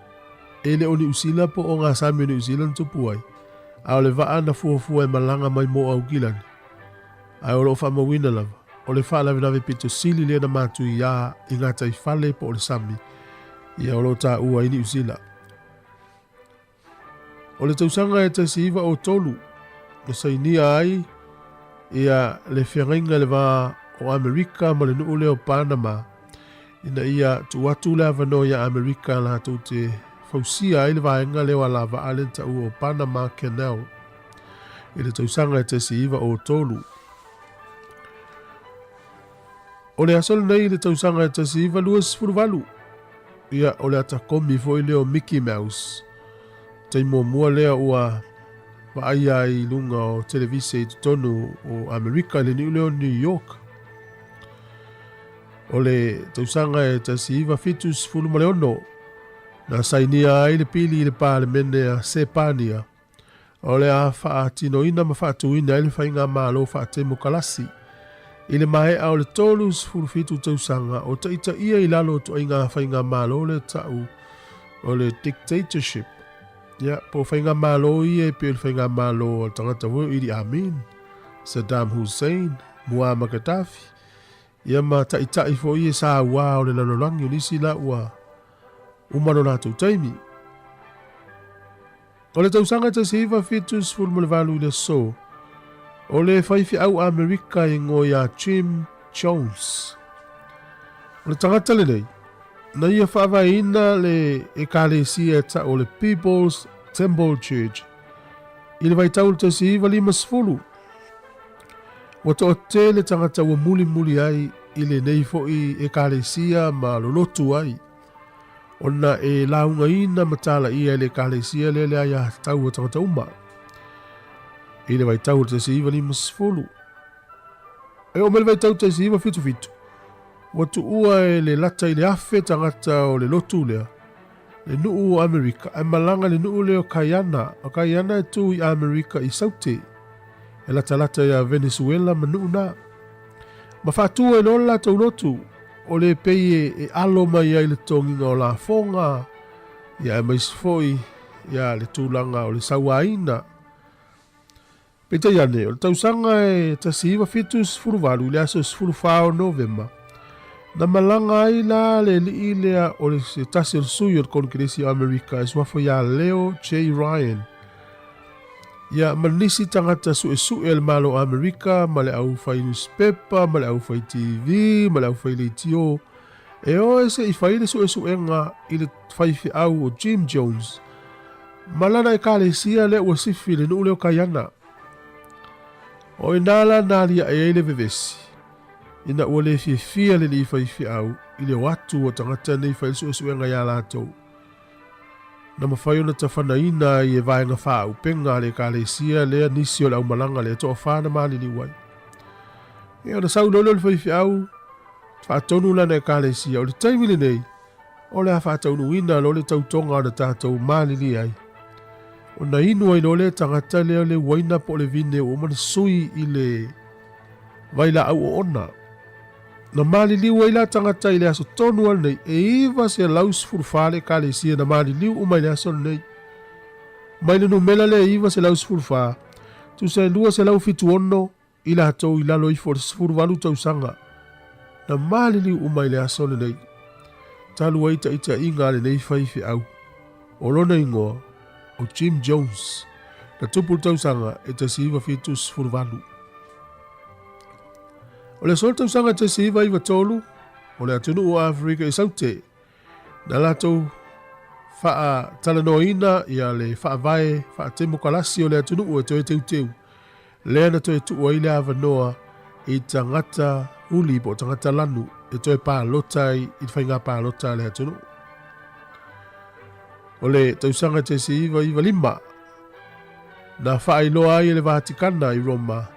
Speaker 1: e le o ni usila po o ngā sami o ni usila tupu ai. A o le vaa na fuafua e malanga mai mo au gilani. A o lo wha mawina lava. O le wha lave pito sili le na matu i a i ngata i whale po o le sami. Ia o lo ta ua ini usila. O le tausanga e tasiva o tolu. O sainia ai ia le whiangainga le wā o Amerika ma le nuu leo Panama. Ina ia tuatu le avano ia Amerika la tau te fausia ai le vaenga leo ala va alen tau o Panama Canal. I le tausanga e tasiva o tolu. O le asol nei le tausanga e tasiva luas furuvalu. Ia o le atakomi foi leo Mickey Mouse. Taimo mua lea ua Vaia I lunga o televise I tonu o Amerika le niu leo New York. O le tausanga e tasiva fitus fulu ma leono. Na sainia ai le pili I le pāle mene a Sepania. O le a faa tino ina ma faa tuina I le whainga malo faa temo kalasi. I le mae au le tolus fulu fitu tausanga o taita ia I lalo to inga whainga malo le tau o le dictatorship. Ya, po whainga malo I e pe whainga malo o tangata wo Idi Amin, Saddam Hussein, Muammar Gaddafi. Ia ma taitai fo I e sa ua o le lalolangi o nisi la ua umano nātou taimi. O le tausanga ta siiva fitus fulmo le valu le so. O le whaifi au Amerika I ngō ia Jim Jones. O le tangata le nei. Na ia whaavaina le e kālesia ta o le People's Temple Church. I le vaitau le tasiva 5. Wata o te le tangata ua muli ai I le nei fo I e kālesia ma lolotu ai. Ona e launga ina matala ia le kālesia le le aia tau o tangata uma. I le vaitau le tasiva 5. E o me le vaitau tasiva fitu. Watu ua e le lata I le afe tangata o le lotu lea. Le nuu o Amerika. E malanga le nuu leo Kaiana. O Kaiana e tu I Amerika I saute. E lata ia Venezuela ma nuu na. Ma whatua e lola tau lotu. O le pei e alo mai ai le tonginga o la fonga. Ia e maisfoi. Ia le tūlanga o le sawaina. Peta iane. O le tausanga e tasiva fitus furuvalu. Le aso furufao November. Na malanga ai la le li lea o le se tasi o sui o le Kongresi o Amerika e swafo ia Leo J. Ryan. Ia manisi tangata su e le malo o Amerika, ma le au fai newspaper, ma le au fai TV, ma le au fai le tio. E o e se I fai le su e nga I le fai fi au o Jim Jones. Malana e ka le sia le ua sifi le nuu leo Kaiana. O inala nalia e le vevesi. Ina ua le fia le li fai au I le watu o tangata nei fai su nga ia lātou. Na mawhai ona ta whanaina I e vaenga wha upenga le ka le sia lea nisi o le au malanga le toa whana mali ni wai. E ona sau lolo le fai au, whaatonu lana e ka le sia o le taimile nei, o le a whaataunu ina lo le tautonga o le tātou mali ni ai. Ona inu ai lo le tangata lea le waina po le vine o mana sui I le vaila au o ona. Na mali liu ai la tangata I le aso tonu al nei, e iwa se laus furufale ka le sia na mali liu umai le aso nei. Mai le numela le iwa se laus furufa, tu se lua se lau fitu ono, I la hatou I lalo I furuvalu tausanga. Na mali liu umai le aso nei. Talu aita ita inga le nei faifi au. Olona ingoa, o Jim Jones, na tupul tausanga e tasiva fitus furuvalu. O le sol tausanga te siva I watolu, o le atunu o Afrika I saute, na latou faa talanoina ia le faa vae, faa temo kalasi o le atunu o toe teuteu. Lea na toe tu o ile avanoa I tangata uli po tangata lanu, e toe pā lotai I whainga pā lotai le atunu. O le tausanga te siva I walima, na faa iloa ai le Vatikana I Roma,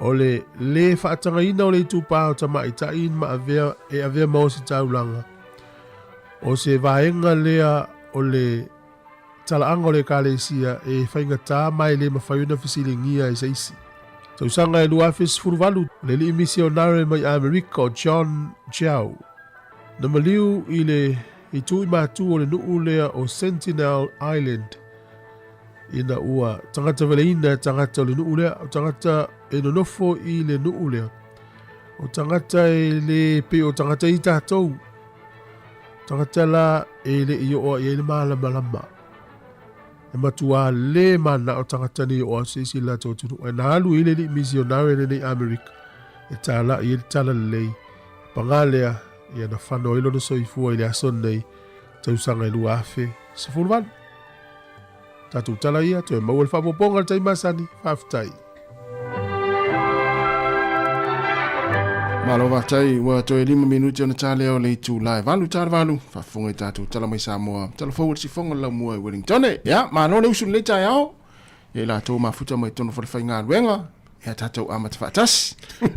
Speaker 1: o le whaatanga ina o le tūpā o tamai ta in ma avea mao si taulanga. O se vaenga lea o le talaanga o le kālesia e whainga tā mai le mawhaiuna fisilingia I seisi. Tausanga e luafis furuvalu le li misionare mai Amerika o John Jiao. Na maliu I le I tui mātu o le nuu lea o Sentinel Island. Ina ua tangata veleina tangata o le nuu lea, o tangata e nonofo I le nuu lea. O tangata e le pe o tangata I tātou. Tangata la e le I o e le malama. e matua le mana o tangatani o sisi la tonu e na alu ile ni misionare le America e tala i tala le pangalea ia na fano ilo no soifua ile asonei tau sanga ilu afe sifurvan tatu tala ia to e mawel fa poponga tai masani faftai
Speaker 3: Malo vatai wa to 5 minuti ona tale o le tu live valu tar valu fa funga tatu tala mai Sāmoa tala forward si fonga la mua i Wellington ya malo le usun le tai ao e la to mafuta mai tono for fainga wenga e tatu amat fatas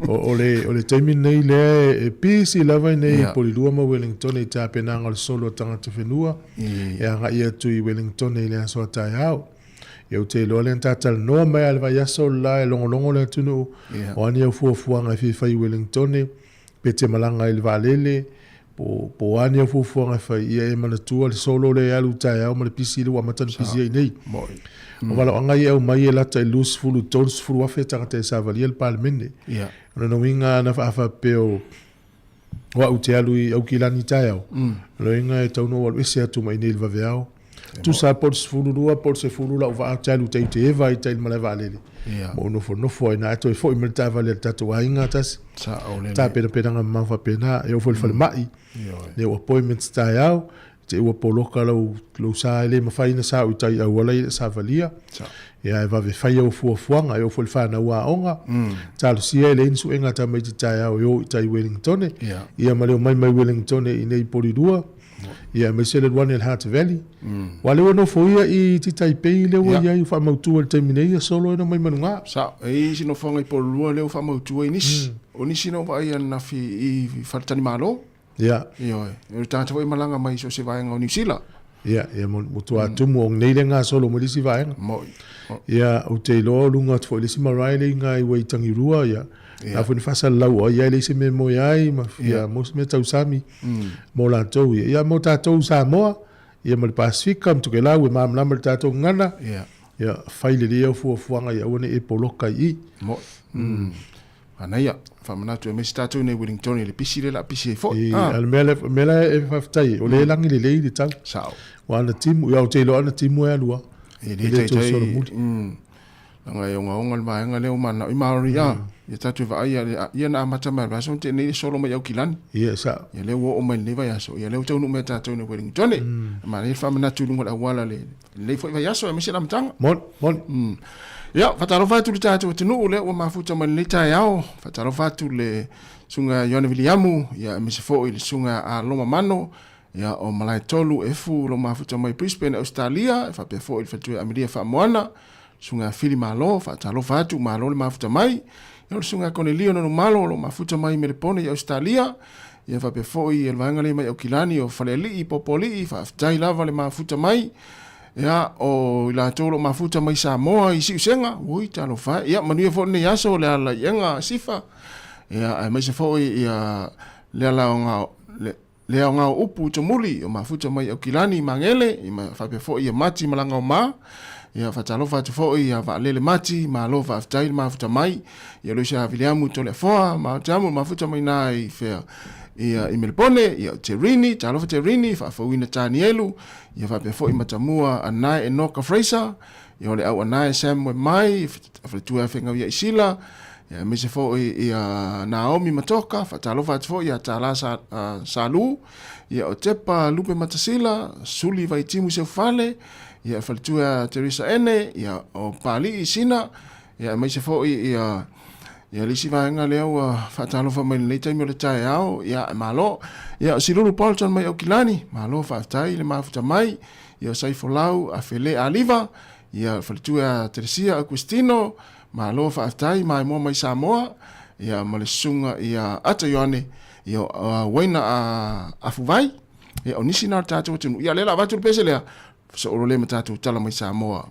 Speaker 1: ole taimi nei le e pisi lava nei polilua ma Wellington e tapena ngal solo tanga te whenua e anga ia tu i Wellington e le aso tai ao eu te lo le tatal no mai al vai aso la e longo le tunu o ani au fuafuanga fi fai Wellington pe te malanga il valele po ani au fuafuanga fai ia e mana tua le solo le alu tai au ma le pisi le wa matan pisi nei o wala anga ia mai e lata e lus fulu tons fulu afe tanga te sa vali el palmene no winga na fa peo wa ute alu i au kilani tai au lo inga e tau no wal ese atu mai nei vaveao tu sa por fulu por se fulu la va talu te eva i tai mala valele mo no fo na to fo i meta valele tatu wa inga tas
Speaker 3: sa ole
Speaker 1: ta pena ma fa pena e o fo fal mai le appointments tai au te ua poloka lau sa ele mawhaina sa utai au walai sa valia ia e vawe whai au fuafuanga e o fo whana ua onga talo sia ele insu enga ta mai te tai au i tai Wellington ia maleo mai Wellington i nei porirua ia me sele one el Heart Valley wale wono foia i ti Taipei le wa ia i fa mautua terminate solo no mai manunga
Speaker 3: sa e sino fonga i polua le fa mautua inis oni sino va ia na fi i fartani malo
Speaker 1: ia
Speaker 3: e tata foi malanga mai so se vai ngau New Zealand
Speaker 1: ia mo tua tumu ong nei lenga solo mo disi vai
Speaker 3: mo
Speaker 1: ia o te lo lunga fo le sima raile ngai wei tangi rua ia a fo ni fasa lau ia le se me mo ai ma ia mo se me tau sami mo la tau ia mo ta tau Sāmoa ia mo le Pacific kam tu ke la we mam la mo ta tau ngana ia faile le fu fuanga ia one e poloka i
Speaker 3: mo anaia fa mana tu me sta tu ne Wellington le pisi le la pisi fo
Speaker 1: al mele e faftai o le langi le tau
Speaker 3: sao
Speaker 1: wana timu ia o te lo ana timu e alua
Speaker 3: e le te solo muti nga yo nga ongal ba nga le o mana i maori ia tatu va ia na mata ma ba so te ne solo ma yau kilani
Speaker 1: ia sa
Speaker 3: ia le o mai le va ya so ia le tau no me tatu ne Wellington ma le fa mana tu ngol awala le fo va ya so me se lam tang
Speaker 1: mon
Speaker 3: ia fatalo fatu le tatu tunu le o mafuta man le tai ao fatalo fatu le sunga Yone Viliamu ia me se fo ile sunga a Loma Mano ia o malai tolu e fu lo mafuta mai Brisbane Australia fa pe fo ile fatu Ameria fa moana sunga fili malo fatalo fatu malo le mafuta mai ia sunga Cornelio no malo lo mafuta mai Melbourne Australia ia fa pe fo ile vanga le mai o kilani o faleli i popoli fa tai lava le mafuta mai ia o ila tolo mafuta mai Sāmoa i siusenga oi talo fa ia manu fo ne yaso le ala yenga sifa ia mai se fo ia le ala nga le nga upu tomuli o mafuta mai o kilani mangele i ma fa pe fo ia mati malanga ma ia fa talo fa fo ia va le mati ma lo fa tai mafuta mai ia lo sha Viliamu tole fo ma tamu mafuta mai nai fe ia i Melbourne ia Terini talo fa Terini fa fo ina Tanielu ia fa pe fo i matamua anai Enoka Fraser ia le au anai Sam mai fa tu fa nga ia Isila ia me se fo ia Naomi Matoka fa talo fa fo ia tala salu ia o tepa Lupe Matasila suli vai timu se fale ia fa tu Teresa Ene ia o pali sina ia me se fo ia lisi vaenga leo fatalo fa mai le taimi le tai ao ia malo ia silulu Paulson mai o kilani malo fa tai le mafuta mai ia sai folau a fele aliva ia faltua Teresia Agustino malo fa tai mai mo mai Sāmoa ia malesunga ia ata Yone ia waina a fuvai ia onisi na tatu tunu ia lela vatu pese lea so le matatu tala mai Sāmoa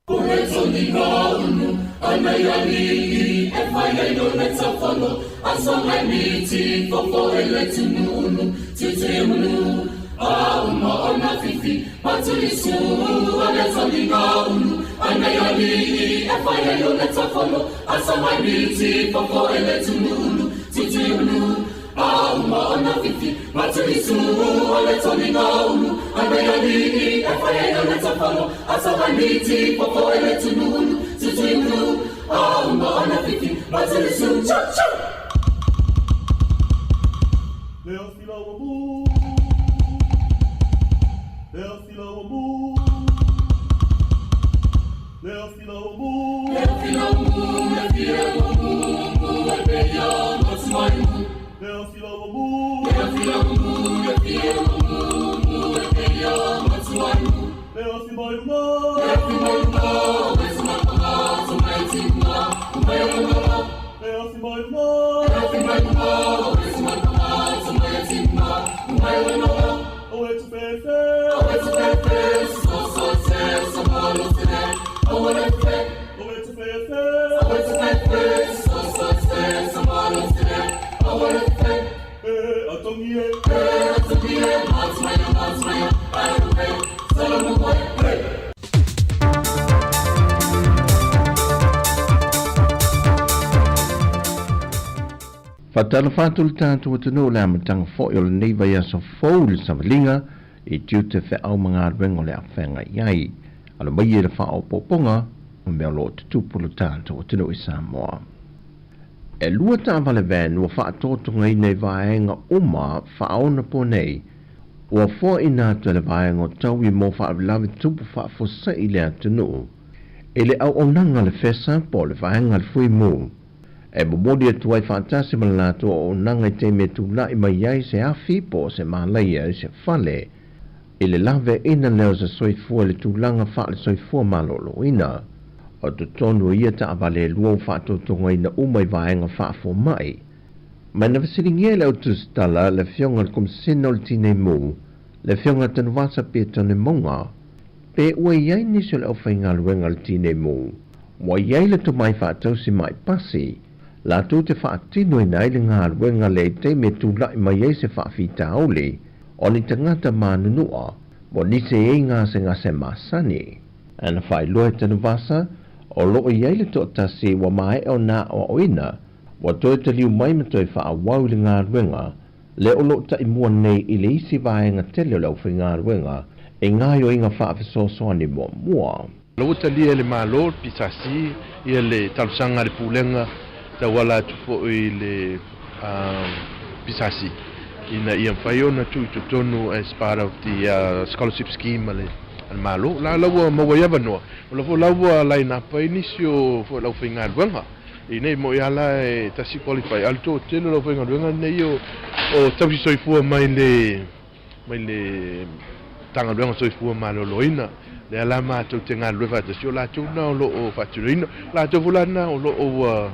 Speaker 8: Unezoninga unu, anayani, efayeno netsafono, asonga miti, fofo eletunu unu, titemunu, auma ona fifi, matulisu, unezoninga unu, anayani, efayeno netsafono, asonga miti, fofo eletunu unu, titemunu, Ona fifi, matilisu, ole toninga ulu, abayani, efaye ole tafalo, asawaniti, popo ele tunulu, tutuinu, ona fifi, matilisu, chop chop.
Speaker 6: Leo fila wabu, leo fila wabu, leo fila wabu,
Speaker 8: leo fila wabu, leo wabu, ebeya, matsumaimu.
Speaker 6: leo fila wabu,
Speaker 8: leo fila wabu, ebeya, matsumaimu.
Speaker 6: leo fimayuma,
Speaker 8: leo fimayuma, wezumakama, tumaitima, umayalama.
Speaker 6: leo fimayuma,
Speaker 8: leo fimayuma, wezumakama, tumaitima, umayalama.
Speaker 6: owe tupese,
Speaker 8: sosote, samolotene, owenefe,
Speaker 6: owe tupese,
Speaker 8: sosote, samolotene, owenefe.
Speaker 6: atongie,
Speaker 8: matsmaya, arupe, salamuwe,
Speaker 9: Fatala fatul tātou tunu le amatanga fo i o le neiva ia so fau le savalinga i tiu te wha au mga arwengo le awhenga iai. Ala mai e le wha au poponga o mea lo te tupulu tātou tunu i Sāmoa. E lua tāwale vēn ua wha atotonga i nei vaenga oma wha au na po nei. Ua fo i nātua le vaenga o tau i mo wha avilawe tupu wha fosa i le atunu. E le au onanga le fesa po le vaenga le fui mū. E momodi e tuai whaatasi malanato o nanga i te me tūla i mai ai se afi po se malaia i se fale. I le lave ina leo se soifua le tūlanga wha le soifua malolo ina. O tu tonu ia ta avale lua whaatotonga ina umai vaenga whaafo mai. Mai na visiringia le utustala le fionga le kumsina o le tine mu, le fionga tanu wasa pia tane monga. Pe ua iai nisi o le au whainga luenga le tine mu. Wa iai le tu mai whaatausi mai pasi. La tu te whaatino i nai le ngā ruenga le te me tūla i mai ei se whaafita aule, o ni tangata mānunua, mo ni se ei ngā se māsani. Ana whai loe tanu vasa, o loo i eile to tasi wa mai o nā o oina, wa toi te liu mai ma toi whaawau le ngā ruenga, le o loo ta i mua nei i le isi vaenga tele o lau whi ngā ruenga, e ngā yo inga whaafisosoani mua mua.
Speaker 1: Lo ta li ele malo pisasi ele talsanga le pulenga ta wala tu i le pisasi ina ia faio na tu tonu as part of the scholarship scheme ale al malo la mo wa no lo fo la line up inisio fo la finga wenga ine mo ya la ta si qualify alto telo lo finga wenga ne io o tabi soi fu mai le tanga wenga soi fu malo loina le alama tu tenga le fa de la tu no lo o faturino la tu volana o lo o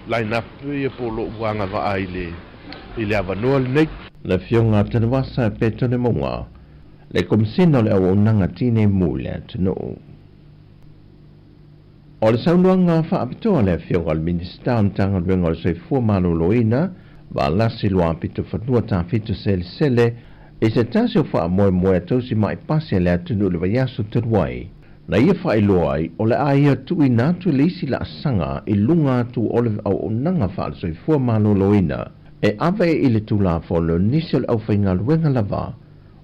Speaker 1: line up e po lo wanga va ai le avano le
Speaker 9: la fionga tana wasa petone monga le komsino le o nanga tine mule tno o le saunga fa apito le fionga le minister tanga wenga se fu malo loina va la silwa pito fa ta fito sele e se tasio fa mo tosi mai pasi le tno le va su tuai na ia fa iloi o le aia tu ina tu lisi la sanga i lunga tu olive au nanga fa so fu malo loina e ave i le tu la fo lo nisel au fainga luenga lava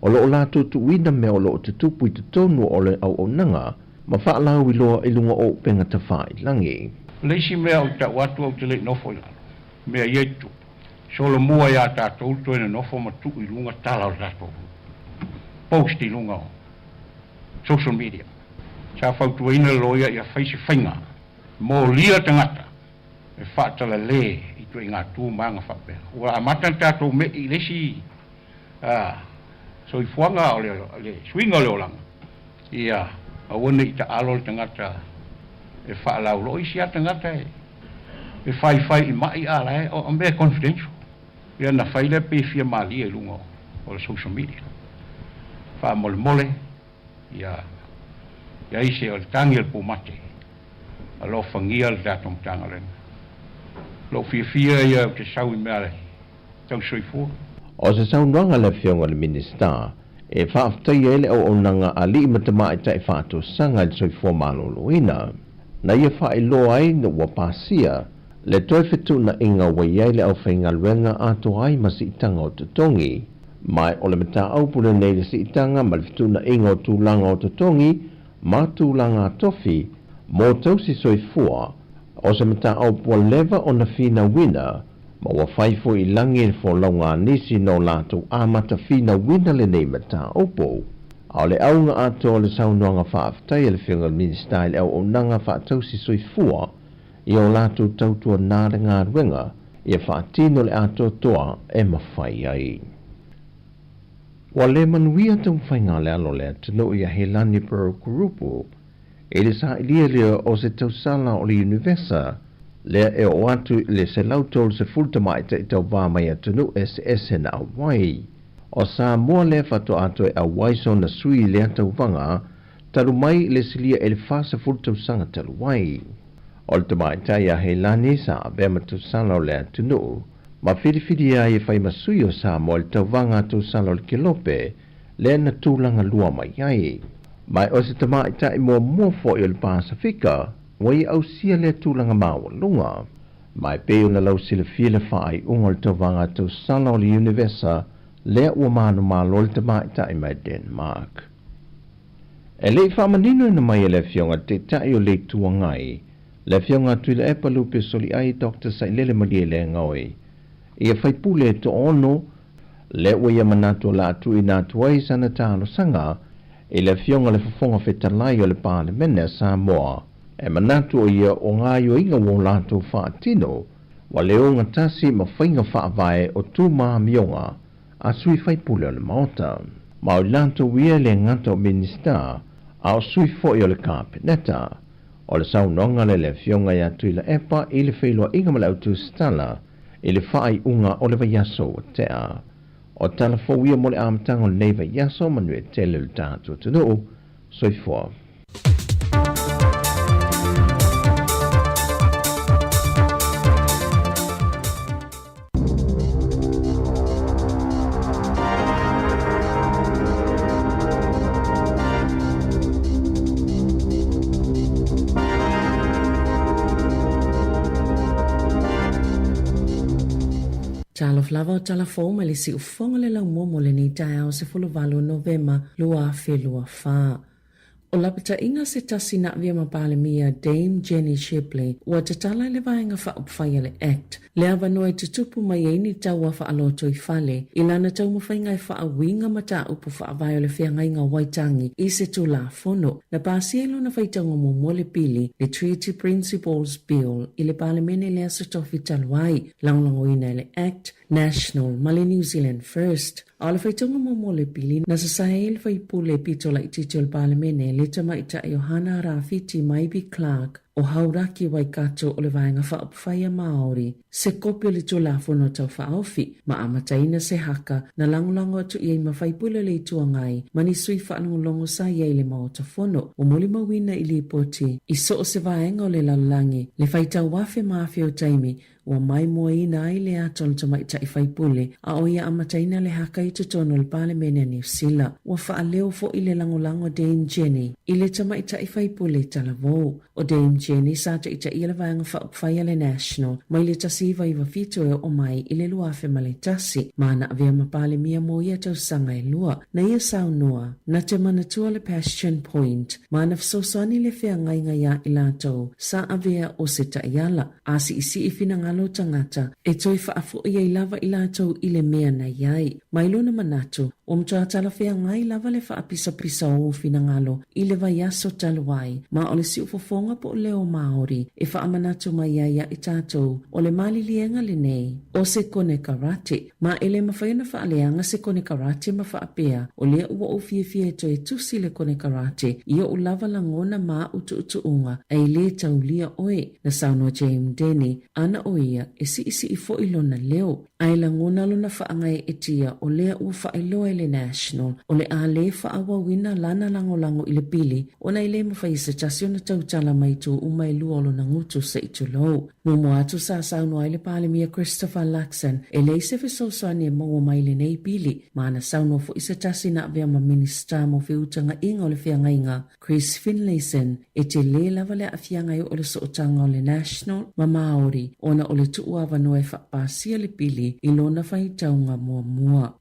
Speaker 9: o lo la tu ina me o lo te tupu i te tonu o le au nanga ma fa la wi lo i lunga o penga te fai langi
Speaker 10: lisi me au ta watu au te le nofo la me yetu so lo mua ya ta tu to ina nofo ma tu i lunga tala o ta post i lunga social media sa fautu ina loia ia faisi fainga mo lia tangata e fata la le i tu inga tu manga fape ua amata tato me i lesi so i fuanga o le swinga le olanga ia awane i ta alo tangata e fa la lo i sia tangata e fai i mai ala o ambe confidential ia na fai le pe fia mali e lungo o social media fa mole ia ya ise o tangil pu mate alo fangia le datum tangalen lo fia ya ke sau mele tau soifu
Speaker 9: o se saunanga le fionga le minister e whaafta ele o onanga ali matama i tai whaato sanga i soifu malo loina na ia wha ilo ai na wapasia Le toi fetu na inga waiai le au whainga luenga ato ai ma si itanga o tutongi. Mai o le mata au pule nei le si itanga ma le fetu na inga o tūlanga o tutongi, ma tūlanga tofi, mo tausi soifua, o se mata au pua leva o na fina wina, ma wa whaifo I langi le wholaunga nisi no lato a mata fina wina le nei mata opo. Au le aunga ato le saunoanga whaaftai le whiunga ministai au o nanga whaatausi soifua, I o lato tautua nāre ngā ruenga, I whaatino le ato toa e mawhai ai. Wa le manuia tau whainga le alo le tino I a helani per kurupu, e le sa ilia lea o se tausala o le univesa, lea e o atu le se lautol se fultamaita I tau wāmai atunu SS na awai. O Sāmoa le whato ato e awai so na sui lea tau wanga, taru mai le silia e le whasa fultausanga taru wai. O le tamaita I a helani sa avea matusala o le atunu, ma whiriwhiri ai e whai masui o Sāmoa le tau wanga tausala o le kilope, lea na tūlanga lua mai ai. Mai o se tamaita I mua fo I o le Pasifika, wai au sia le tūlanga maua lunga. Mai peo na lau sila fila whai unga le tau wanga tausala o le univesa, lea ua manu malo le tamaita I mai Denmark. E le whamanino ina mai e le fionga te tai o le tuangai, le fionga tuila e palupe soli ai Dr. Sailele Malie le ngaoi. Ia whaipule to ono, le ua ia manatu la atu I natu ai sana tālo sanga, e le fionga le fafonga whetalai o le pāne mene Sāmoa, e manatu o ia o ngāio inga wong lato whaatino, wa le o ngatasi ma whainga whaavae o tū maa mionga, a sui whaipule o le maota. Ma o lato wia le ngata o minister, a o sui fo I o le kāpeneta, o le saunonga le fionga ia tuila epa I le whailua inga mala utu stala, I le whaai unga o le vaiaso o tea. O tala fōwia mo le amtanga o le nei vaiaso manu e tele le tātua tunu, soifua.
Speaker 4: Talo flava o tala fōma le si ufonga le lau momo le ni tai au se fuluvalu Novema lua whelua wha. O lapita inga se tasi na via mapale mia Dame Jenny Shipley ua te tala le vaenga wha upwhaya le act. Le awa noe te tupu mai eini taua wha aloto I whale. Ilana tau mawhainga I wha awinga mata upu wha avai o le whianga inga waitangi I se tu la fono. Na pasielo na whaitanga mo le pili le Treaty Principles Bill I le pale mene le asatofi talwai. Langlango ina le act National Mali New Zealand First. Ala whaitonga mo le pili na sa sael whaipule pito la ititi o le pale mene le tamaita Johanna Rafiti Maibi Clark o hauraki waikato o le vaenga whaapwhaia Māori. Se kopi o le tulafono tau whaofi, ma amataina se haka na langolango atu iei mawhaipule le ituangai, mani sui whaanongolongo sa iei le maotafono, o moli mawina I li poti, I so o se vaenga o le lalangi, le whaitau wafe maafia o taimi, ua mai mua ina ai le atol tamaita I whaipule, a o ia amataina le haka I tutono le pale mene New Zealand, ua whaaleo fo I le langolango Dame Jenny, I le tamaita I whaipule talavou, o Dame Jenny sa ta ita I le vaenga whaapwhaia le National, mai le tasi I wafito e o mai I le luafe ma le tasi, ma na avea mapale mia mo ia tau sanga e lua, na ia saunoa, na te manatua le Passion Point, ma na fsosani le whea ngainga ia I latou, sa avea o se ta iala, asi isi I fina ngalo tangata, e toi whaafu ia I lava I latou I le mea na iai, mai luna manatu, o mtua tala whea ngai lava le whaapisa-pisa o fina ngalo, I le vaiaso taluai, ma o le si ufofonga po leo Māori, e whaamanatu mai ia I tātou, o le mali lienga le nei, o se kone karate, ma ele mawhaina whaaleanga se kone karate ma whaapea, o lea ua o fie to e tusi le kone karate, ia o lava langona ma utu unga, ai le taulia oe, na sauno James Denny, ana o ia, e si I fo ilona leo, ai langona lona whaangai e tia o lea ua whaailoa i le National o le a le whaawawina lana lango i le pili o nei le mawhaisa tasi o na tautala mai tu umai luolo na ngutu sa itulou. Mumo atu sa saunua i le palemia Christopher Luxon e le se fesosani e maua mai le nei pili maana saunua fo isa tasi na avea ma minista mo whiutanga inga o le whiangainga Chris Finlayson e te le lava le awhiangai o le sootanga o le National ma Māori ona o le tuuava noe whaapasia le pili i lona whaitaunga mua.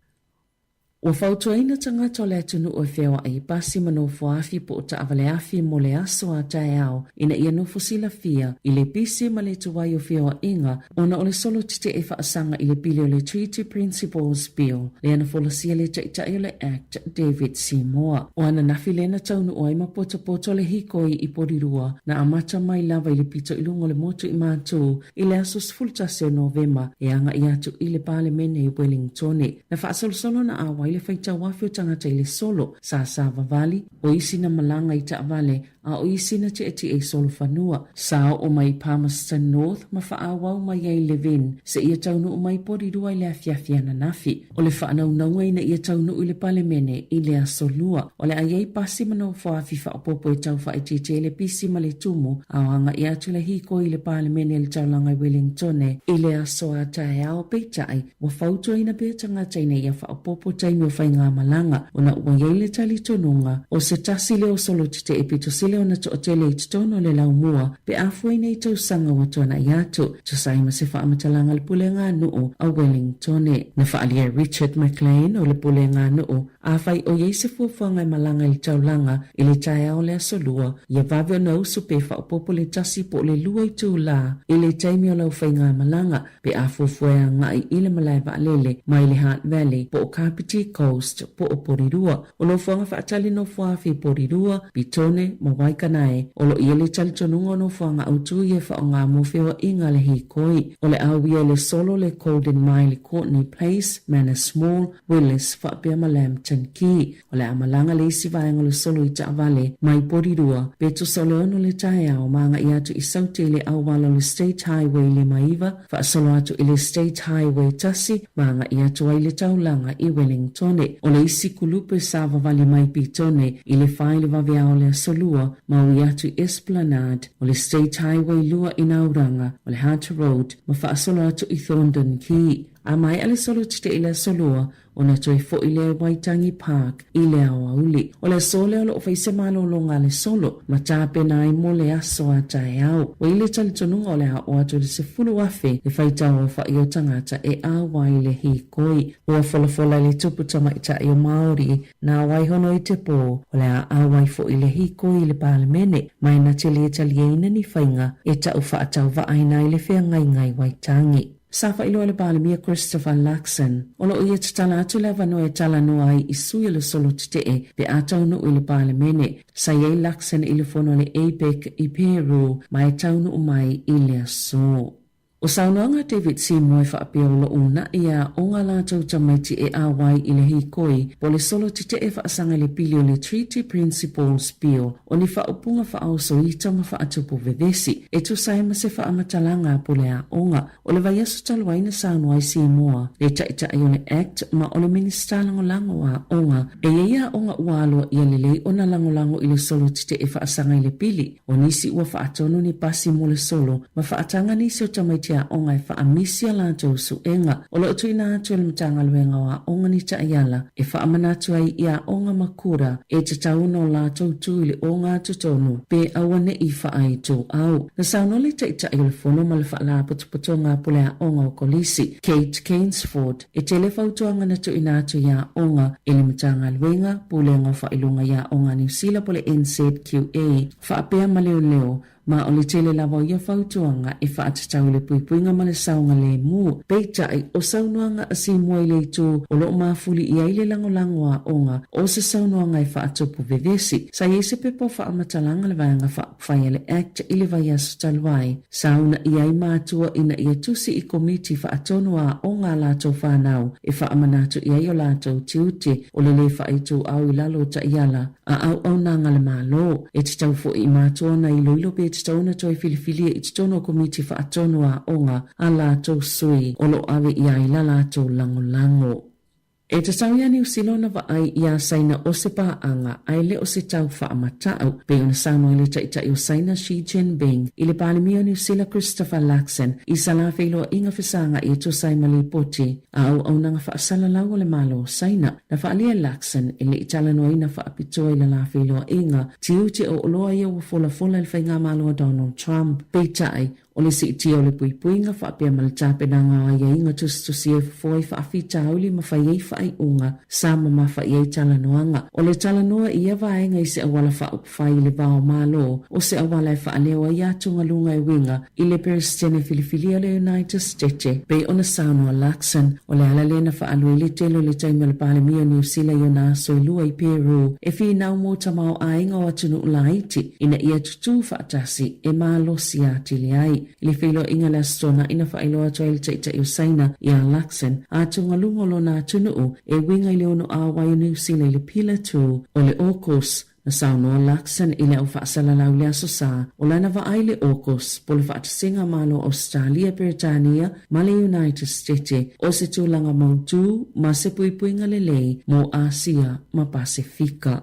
Speaker 4: Ua whautuaina tangata o le atunu o whewa ai pasi mano fuafi po o taawale afi mo le aso a tae au ina ia no fusila fia i le pisi ma le tuwai o whewa inga ona o le solo tite e whaasanga i le pili o le Treaty Principles Bill le ana folasia le taitai o le Act David Sāmoa. O ana nafi le na taunu o ai mapoto le hikoi i porirua na amata mai lava i le pito ilungo le motu i mātu i le aso sfultase o Novemba e anga i atu i le pale mene i Wellington. Na whaasolo na awa le faita wafi o tangata i le solo sa vavali o isi na malanga i taavale a o isi na te eti e solo whanua sa o mai Palmerston North ma whaawau mai ai Levin se ia taunu o mai porirua i le afiafia na nafi o le whaanaunanga ina ia taunu i le palemene i le asolua o le aiei pasi mano whaafi whaapopo e tau whaitete le pisi ma le tumu a anga i atu le hiko i le palemene le taulanga i Wellington i le aso a tae ao peitai wa whautua ina bea tangata ina ia whaapopo taimi o whainga malanga o na ua iei le tali tonunga o se tasi le o solo tite e pito sile o na to otele i tono le laumua pe afua ina i tau sanga wa tona i atu to saima se whaamatalanga le pulenga nuu a Wellington na whaalia Richard McLean o le pulenga nuu a whai o iei se fuafuanga i malanga i taulanga i le tae o le asolua ia vave o na usu pe whaapopo le tasi po le lua i tu la i le taimi o lau whainga malanga pe afuafuea ngai i le malai vaalele mai le Heart Valley po o Kapiti Coast po o porirua o lo fuanga whaatali no fuafi porirua pitone ma waikanae o lo ia le tali tonunga no fuanga autu ia whaonga mowhewa inga le hikoi o le awia le solo le Golden Mile Courtney Place Manor Small Willis whaapea ma Lambton Key o le amalanga le isi vaenga le solo i taavale mai porirua peto solo anu le tae au maanga i atu i saute le awala le State Highway le maiva whaasolo atu i le State Highway tasi maanga i atu ai le taulanga i Wellington o le isi kulupe sa vavali mai pitone i le whaile vaveao le asolua mau i atu i Esplanade o le State Highway lua i Nauranga o le Hunter Road ma whaasolo atu i Thorndon Key a mai ale solo tite i le asolua o na toi fo i le Waitangi Park i le awauli. O le sole o lo whaise malo longa le solo, ma tāpe na i mo le aso a tae au. O i le talitonunga o le o atu le se fulu wafe le whaitau o whai o tangata e awa i le hikoi. O a whalafola le tuputama i tae o Māori na waihono i te pō o le a awai fo i le hikoi i le palemene, mai na te le talieina ni whainga e tau whaatau vaaina i le whea ngai Waitangi. Safa ilo le palemia Christopher Luxon. Olo ia tatala atu le vano e tala no ai i sui le solo titee pe atau no i le palemene. Sa iei Luxon i le fono le APEC i Peru mai tau no mai i le aso. O saunoanga David Sāmoa whaapea o una ia o ngā lātou tamaiti e awai i le hikoi po le solo tite e whaasanga le pili o le Treaty Principles Bill o ni whaupunga whaoso i tama whaatupu vevesi e tu saima se whaamatalanga po le a onga o le vaiaso talwaina saunoa i Sāmoa le taitai o le Act ma o le Minister langolango a onga e ia onga ualo ia lelei o na langolango i le solo tite e whaasanga i le pili o nisi ua whaatono ni pasi mo le solo ma whaatanga nisi o tamaiti a onga e whaamisia lātou suenga. O lo tuina atu le matanga luenga wa onga ni taayala e whaamanatu ai ia onga makura e te tauna o lātou tu ili onga tutonu pe awane i whaai tō au. Na saunole te ita i le fono ma le whaala putuputonga pule a onga o kolisi Kate Keynesford e te le whautuanga na tuina atu ia onga e le matanga luenga pulenga whailunga ia onga New Zealand pule NZQA whaapea ma leo ma o le tele lava ia whautuanga e whaatatau le puipuinga ma le saunga le mu. Peitai o saunuanga a Sāmoa i le tu o lo mafuli i aile langolango a onga o se saunuanga e whaatupu vevesi. Sa iese pepo whaamatalanga le vaianga whaapwhai le Act i le vaiaso talwai. Sauna i ai mātua ina ia tusi i komiti whaatono a onga lātou whanau e whaamanatu i ai o lātou tiuti o le whaaitu au i lalo ta iala a au nanga le malo e te tau fo i mātua na i loilo pe te tauna toi filifilia i te tono komiti wha atono a onga a la tau sui o lo awe ia i la la tau lango. E te tau ia New Zealand wa ai ia saina o se paanga ai le o se tau wha amatau pe ona Sāmoa le tai o saina Xi Jinping i le palimia New Zealand Christopher Luxon i sala whailo inga whisanga i to sai mali poti a au nanga wha asala lau le malo saina na wha alia Luxon i le itala no ina wha apitoa i la whailo inga tiu te o loa ia wa fola le whainga malo Donald Trump pe tai o le si tio le puipuinga wha apia malitape na ngā ia inga tustusi e fwoi wha awhita auli ma whai ei whai unga sama ma whai ei talanoanga. O le talanoa ia vaenga i se awala wha upwhai le vao malo o se awala e wha alewa i atunga lunga e winga i le Perisitene Filifilia le United States pe ona Sāmoa Luxon o le ala lena wha alue le telo le taima le palemia New Zealand i ona soilua i Peru e fi nau mo tamao ainga o atunu ula Haiti ina ia tutu wha atasi e malo si atili ai. Ili whilo inga la stona ina whailoa toa ili teita i usaina i a Luxon a tunga lungolo na tunuu e winga i leono a wai New Zealand ili pila tu o le AUKUS na Sāmoa Luxon i le au whaasala lau le aso sā o lana wa ai le AUKUS po le whaatasinga malo Australia, Britania ma le United States o se tūlanga mautu ma se puipuinga le lei mo Asia ma Pasifika.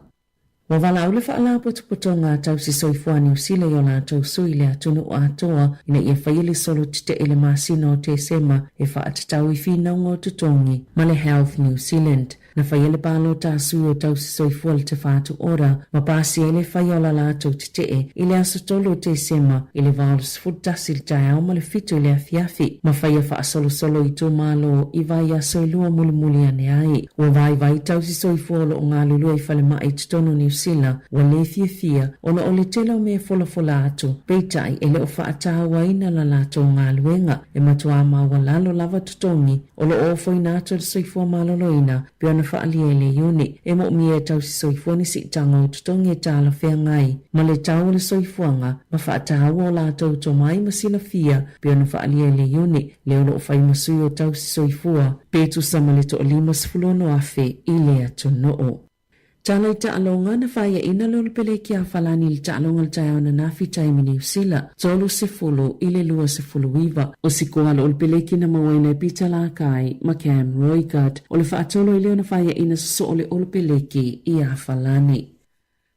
Speaker 4: Wa wala au le whaala potopotonga tau si soifua New Zealand o la tau sui le atunu o atoa ina ia whaile solo tite ele masino te sema e whaatatau i whinaunga o tutongi ma le Health New Zealand. Na whaiele palo ta sui o tau si soifua le te whātu ora ma pāsi ele whaiola la tau tite i le aso tolo te sema i le vaolus futasi le tai au ma le fitu le afiafi ma whaia whaasolo solo i tō malo i vai a soilua muli ane ai. Wa vai tau si soifua lo o ngā lulua i whale mai tutono New Zealand wa le fia ona o le telo me fola atu peitai ele o whaatawa ina la lato ngā luenga e matua ma wa lalo lava tutongi o lo ofo ina atu le soifua maloloina pe ona whaaliele yuni e mo mie tau si soifua ni si tanga o tutongi e tala whea ngai ma le tau le soifuanga ma whaatawa o lato to mai ma sila fia pe ona whaaliele yuni le o lo whai masui o tau si soifua pe tu sama le to o lima sifulono afe i le atu noo. Tala i taalonga na whaia ina lolo pele ki a whalani li taalonga li tai ona na whitaimi New Zealand. Tolu se fulu ile lua se fulu wiva. O si koa lo pele ki na mawaina e pita la kai ma Cam Roigard. O le whaatolo i leo na whaia ina so ole olo pele ki i a whalani.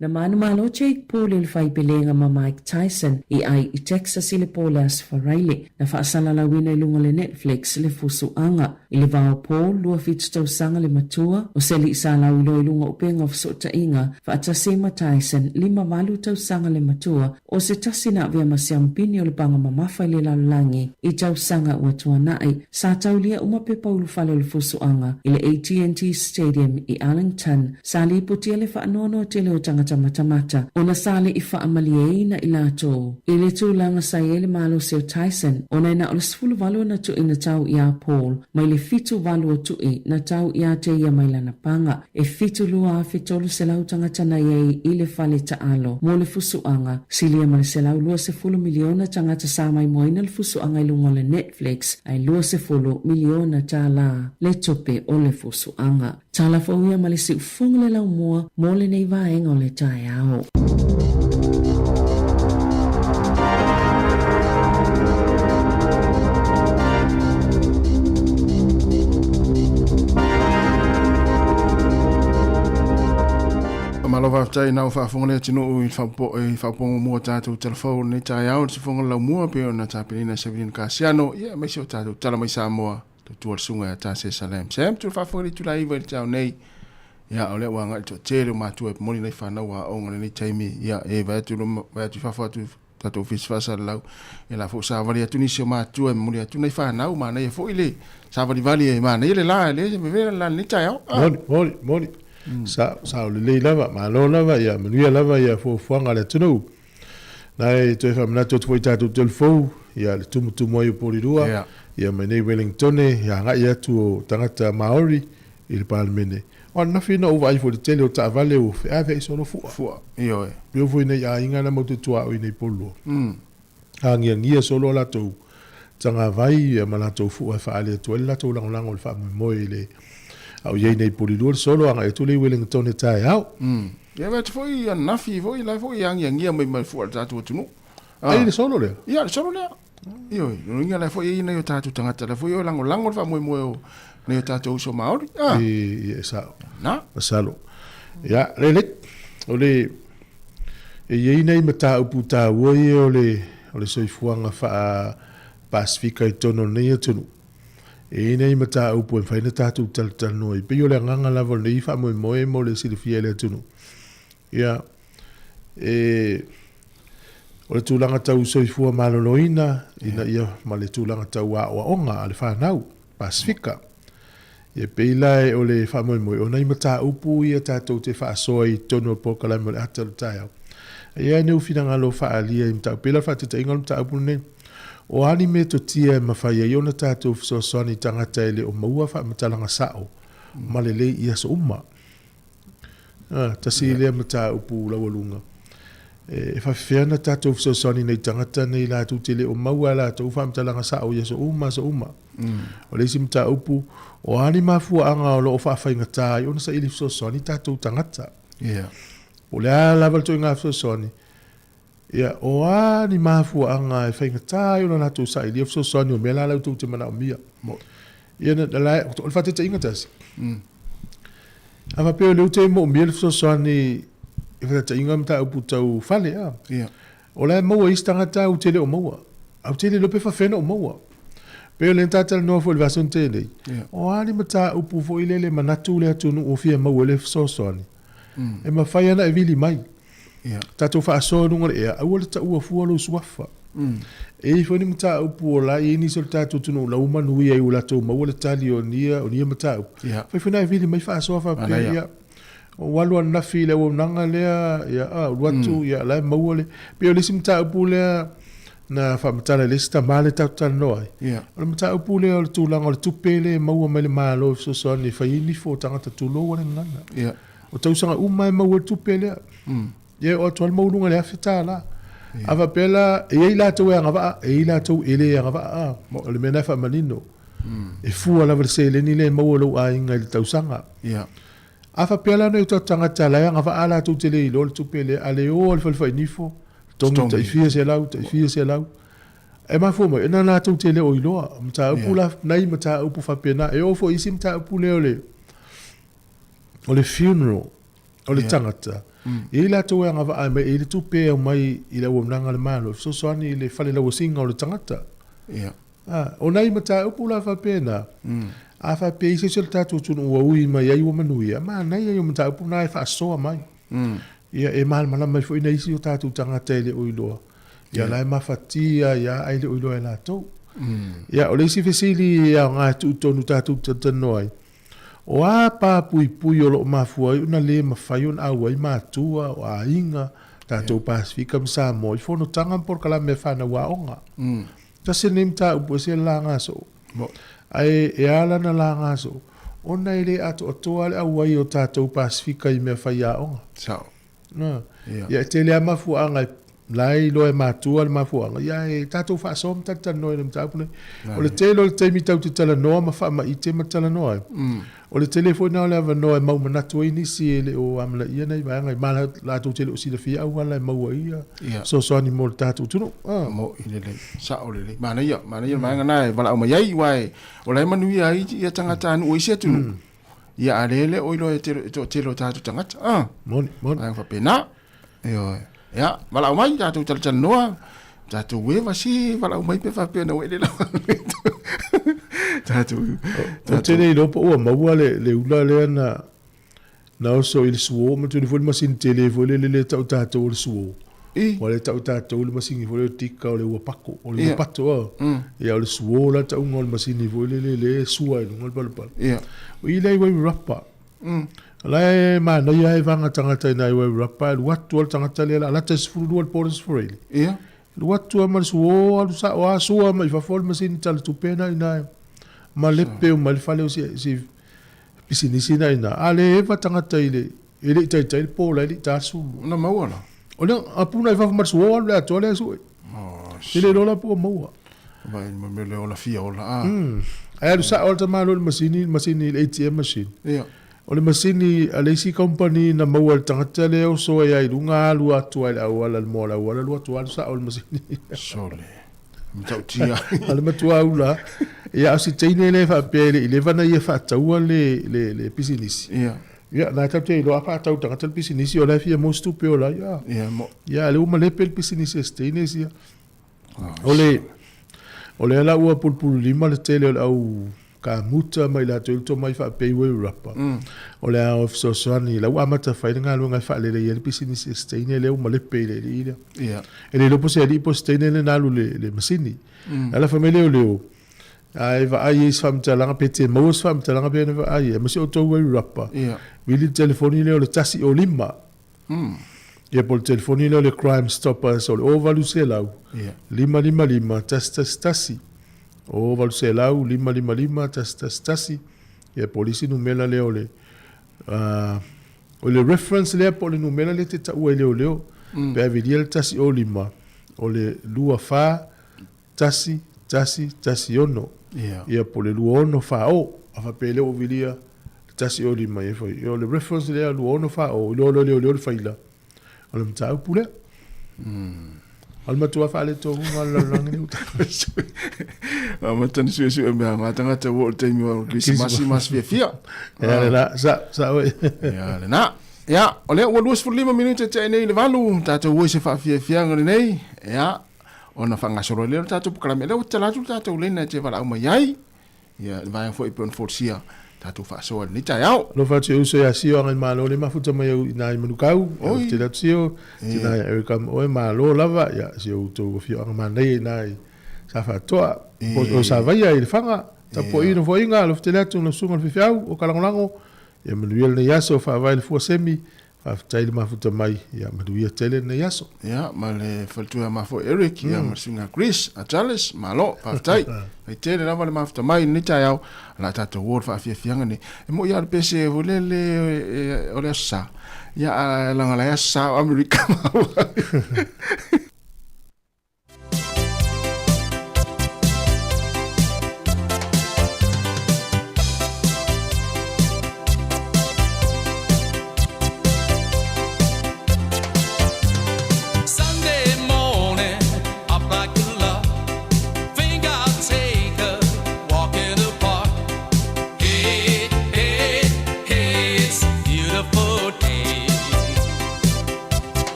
Speaker 4: Na manu malo Jake Paul il fai pelenga ma Mike Tyson i ai i Texas i le polas wharaile na whaasala la wina i lunga le Netflix le fusu anga i le vao Paul lua fitutau sanga le matua o seli i sa lau ilo i lunga upenga fsota inga whaatasema Tyson lima malu tau sanga le matua o se tasina via masiampini o le panga mamafa i le lalulangi i tau sanga ua tuanai sa tau lia umape paulu falo le fusu anga i le AT&T Stadium i Arlington sa li putia le whaanono tele o tangata mata ona sale i whaamaliena i lato. I le tūlanga sai ele malo seo Tyson ona ina o le sifulu valu na tu ina tau i a Paul mai le fitu valu o tui na tau i a te ia mai lana panga e fitu lua a fitolu se lau tangatana iei i le fale taalo mo le fusuanga silia ma le se lau lua se fulu miliona tangata sa mai moina le fusuanga i lunga le Netflix ai lua se fulu miliona ta la le tope o le fusuanga. Tala fauia ma le si ufunga le lau mua mo le nei vaenga o le tai ao.
Speaker 3: Malova tai na fa fonga le tino i fa pongo mo tatu telefone ni tai ao se fonga la mua pe ona tapina Sevin Casiano ia mai so tatu tala mai Sāmoa tu sunga ta se Salem sem tu fa fonga tu lai vai tau nei ia ole wanga to tele ma tu e moni nei fa na wa onga ni taimi ia e va tu fa tu tatu fis fa sa lau e la fo sa varia tu ni se ma tu e moni tu nei fa na ma nei fo ile sa vali e ma nei le la le me vera la ni tai ao
Speaker 1: moni sa le lava ma lo lava ia menu lava ia fo fuanga le tunu nai to fa mna to foi tatu telefo ia le tumu mo yo polirua ia me nei Wellington ia nga ia tu tangata Maori il palmene on na fina o vai fo le tele o ta vale o fe ave solo fu
Speaker 3: io
Speaker 1: yo fo nei ia inga na mo tu tua o nei polo ngia solo la to tanga vai ia mana to fu fa ale to la to lang o fa mo ile au ye nei polidor solo anga e tuli Wellington e tai au
Speaker 3: ya va foi na fi foi la foi yang ngia mai fu ta tu no
Speaker 1: Ai le solo le.
Speaker 3: Ia le solo le. Io, inga le fo ina yo tatu tangata le fo yo lango fa mo ne yo tatu so maori.
Speaker 1: Sa.
Speaker 3: Na.
Speaker 1: Salo. Ya, le. Ole e nei mata upu ta woi ole soifuanga fa Pasifika i tono nei atunu. E nei mata upu e whaina tatu tal noi. Pe yo le nganga lava nei fa mo le silifia le atunu. Ia, o le tūlanga tau soifua maloloina, ina ia ma le tūlanga tau a onga a le whanau, Pasifika. Ia peilai o le whamoimoe, o nei mata upu ia tātou te whaasoa i tono o pokalai mo le ata le tai au. Ia neu whina lo whaalia i mtau, pela whaatita inga le mta upu nei. O ani me to tia e mawhaia i ona tātou fisosoani tangata ele o maua wha matalanga sao, ma le lei ia so uma. Tasi lea mata upu lawalunga. E whawhiana tātou fisosoani nei tangata nei la tu tele o maua la tau wha matalanga sao ia so uma. O leisi mta upu, o ani mafua anga o lo o whawhainga tā, i ona sa ili fisosoani tātou tangata. O lea laval to inga fisosoani. Ia, o ani mafua anga e whainga tā, i ona natu sa ili fisosoani o mea la lau tau te mana o mia. Ia na lai, o le whateta inga tasi. Awa peo leu te mo mia le fisosoani e whateta inga mta upu tau whale, o lai maua istangata au tele o maua. Au tele lope whawhena o maua. Peo le ntatala noa fo le vason tele. O ani mata upu fo ilele manatu le atunu o fia maua le fisosoani. E mawhai ana e vili mai. Tatou whaasoa nunga le ea, au le ta ua fua lo suafa. E i whani mata upu o la i ni sol tatou tunu la umanu ia i ulatou maua le tali o nia mata upu. Whai whana e vili mai whaasoa whapea ia. O walu an nafi le o nanga lea, ia uatu, ia lai maua le. Peo lisi mata upu lea na whamatala le sita male tautala noa. O le mata upu lea o le tūlanga o le tupele maua mai le malo fisosoani whai ini fo tangata tūlo wane ngana. O tausanga umai maua le tupele. Ia o tual maulunga le awhita la. Awa pela, e ei la tau e angawaa, e ei la tau ele e angawaa. O le mena wha manino. E fua la vare le ni le maua lau a inga le tausanga. Awa pela no i tau tangata la e angawaa la tau tele i lo le tupele, a le o le whalwhai nifo. Tongi ta i fia se lau. E ma fua mai, ena la tau tele o iloa. Mta upu la, nai mta upu whapena. E ofo isi mta upu le o le funeral, o le tangata. I la tau e angawaa mai, i le tupe au mai i le uamnanga le malo. So soani i le whale lau singa o le tangata. O nai mta upu la whapena. A whape i se se le tatu tunu ua ui mai ai ua manuia. Ma nai ai o mta upu na e whaasoa mai. Ia e mahala mai fo ina isi o tatu tangata i le uiloa. Ia lai mawhatia, ia ai le uiloa e la tau. Ia o le isi fesili ia ngā tu tonu tatu tatanoai. O a pa pui o lo mafua i una le mawhai on aua i mātua o a inga tātou Pasifika mi Sāmoa i whono tanga por kala me whana wa onga. Ta se nem ta upo se la ngā so. Ai e ala na la ngā so. Ona i le ato atoa le aua i o tātou Pasifika i me whai a onga.
Speaker 3: Sao.
Speaker 1: Ia te lea mafua anga lai lo e mātua le mafua anga. Ia e tātou whaasom tata noi le mtaupune. O le telo le teimi tau te tala noa ma wha ma i te ma tala noa. O le telefoni o le ava noa e mau manatu e nisi e le o amla ia nei vai anga i mala lātou tele o sila fia au ala e maua ia. So soani mo le tātou tunu.
Speaker 3: Mo i le le. Sa o le le. Mana ia maanga nai wala au mai ai wai. O lai manu ia i tangata anu o isi atunu. Ia arele o ilo e telo tātou tangata.
Speaker 1: Moni.
Speaker 3: Ai fa pena. Ya, wala au mai tātou tala noa. Tātou we wasi, wala au mai pe fa pena o ele la.
Speaker 1: O tene i lopo ua maua le ula lea na oso i le suo, ma tuni foli masini tele foli le tau tātou le suo. O le tau tātou le masini foli o tika o le ua pako, o le ua pato ia o le suo la tau ngol masini foli le sua i ngol palapala. O i lei wai rapa. Lai ma na ia e vanga tangata i nai wai rapa, lu watu al tangata le la lata sifuru al poras fureli. Lu watu ama le suo, alu sa o a sua ma i fafoli masini tala tupena i nai. Ma lepe o ma le fale o si pisinisi na ina. A le eva tangata i le tai pola i le tasu.
Speaker 3: Na maua la.
Speaker 1: O le apuna i fafa marsuo le ato le asue. I le lola po maua.
Speaker 3: Vai me le ola fia ola.
Speaker 1: Ai alu sa olta malo le masini le ATM machine.
Speaker 3: Ia.
Speaker 1: O o le masini a le isi company na maua le tangata le o so e ai lunga alu atu ai au ala le mola wala lu atu alu sa o le masini.
Speaker 3: Sole. Mtau tia.
Speaker 1: Ale matua ula. Ia asi teine le fa pele i le vana ia fa taua le pisinisi.
Speaker 3: Ia.
Speaker 1: Ia na tau te ilo apa tau tangata le pisinisi o la fia mo stupe o la ia.
Speaker 3: Ia mo.
Speaker 1: Ia le uma le pel pisinisi e steine sia. Ole ala ua pulpulu lima le tele o au ka muta mai la tō to mai fa pei we rapa. Ole a ofso soani la ua mata fa nga lu nga fa le le pisini se steine le uma le pei le ile.
Speaker 3: Ia.
Speaker 1: Ele lo pose ali po steine le na lu le masini. Ala famile o leo. Ai va ai is fam talanga pete mo fam talanga pe ne va ai ma se o to we rapa.
Speaker 3: Ia.
Speaker 1: Vili telefoni le o le tasi o lima. Ia pol telefoni le crime stoppers o le overlu se lau.
Speaker 3: Ia.
Speaker 1: Lima tasi. O valu se lau, lima, tasi. Ia polisi numela leo le. O le reference lea po le numela le te taua leo. Pe avidia le tasi o lima. O le lua fa, tasi ono. Ia po le lua ono fa o. Afa pe leo vilia tasi o lima. Ia o le reference lea lua ono fa o. Leo le faila. O le mtau pule. Alma tua fale to ngala langi uta.
Speaker 3: Matan su e mea matanga te wo te mi o Christmas fia.
Speaker 1: Ya la sa we.
Speaker 3: Ya na. Ya, ole o 25 minutos te nei le valu tata wo se fa fia ngani nei. Ya. Ona fanga soro le tata pukala me le o tala tu tata le na te vala o mai. Ya, vai fo ipon forcia. Tatu fa so ni ta yao.
Speaker 1: Lo fa te uso ya sio ngai malo le mafuta mai na manukau. Te la sio. Te na e kam o malo lava ya sio to fio ang manai na sa fa toa. O sa vai ai fanga. Ta po ino fo inga lo te la tu no sunga fiau o kalango. Ya manuel ne yaso fa vai le fu semi. Fa tai le mafuta mai ya maduia tele ne yaso.
Speaker 3: Ya ma le faltu ya mafo Eric ya masinga Chris a Charles malo fa tai. Ai tele lava le mafuta mai ni ta yao. La tata wor fa fia ngani. E mo ya pese volele o le sa. Ya la ngala ya sa America.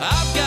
Speaker 11: I've got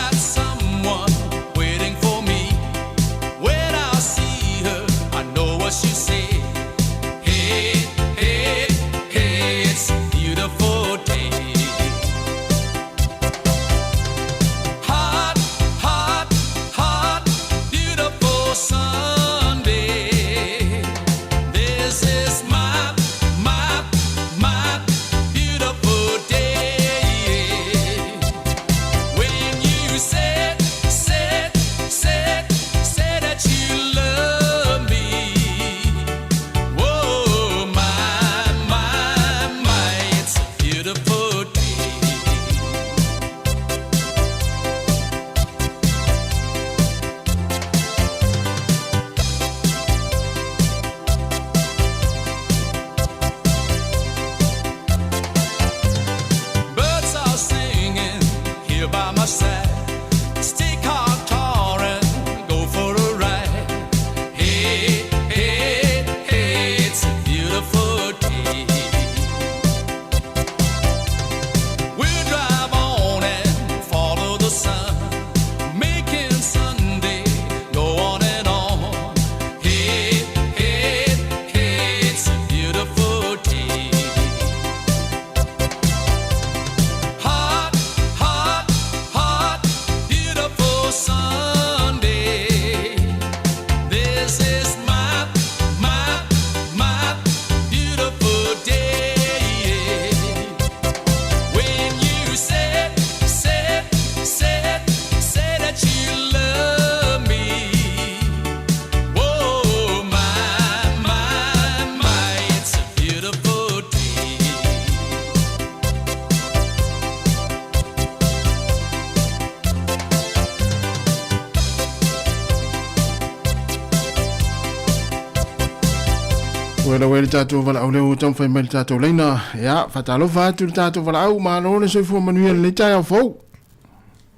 Speaker 3: wela wela tātou wala au leo tam whai mai tātou leina. Ia, whatalo whātu tātou wala au mālo le soifua manuia le tai au fau.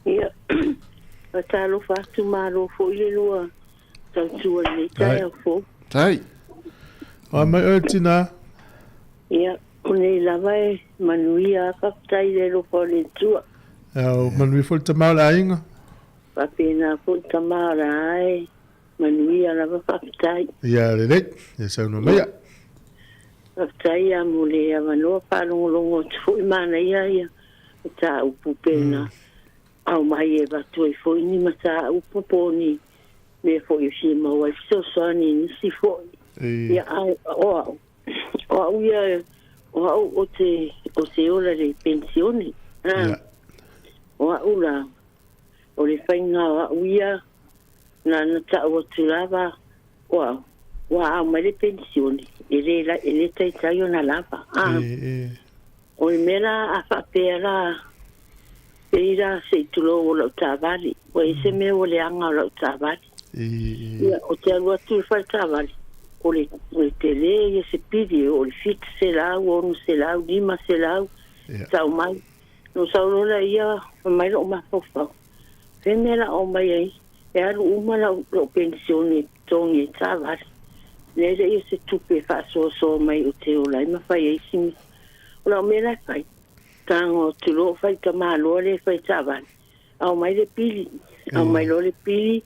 Speaker 11: Ia, whatalo whātu mālo fo i le lua tautua le tai au fau.
Speaker 3: Tai.
Speaker 1: O mai o tina.
Speaker 11: Ia, one lava e manuia whaktai le ropo le tua.
Speaker 1: O manuia fo te maula inga.
Speaker 11: Whapena fo te maula ai. Manuia lava whaktai.
Speaker 1: Ia le, ia sauna mea.
Speaker 11: Whaktai a mule a manoa whanongolongo tu i mana ia. Ta upu pena. Au mai e watu e fo ini mata upu poni. Me fo i si maua so soani nisi fo. Ia au ia o te ola le pensione. O au la o le whainga au ia na ta o tulava wa au mai le pensione. Ele tai o na lava. O le mera a whapera peira se tulo o lau tāwari. O e se me o le anga o lau tāwari. Ia o te alua tu whai tāwari. O le tele e se pidi o le fit se lau, onu se lau, lima se lau. Tau mai. No saurola ia mai lo mafofau. Whenera o mai ai. E alu umala o pensione tongi e tāwari. Nere ia se tupe whaasoa mai o te olai. Mawhai ai simi. O lau mera whai. Tango tulo whai ka māloa le whai tāwari. Au mai le pili. Au mai lo le pili.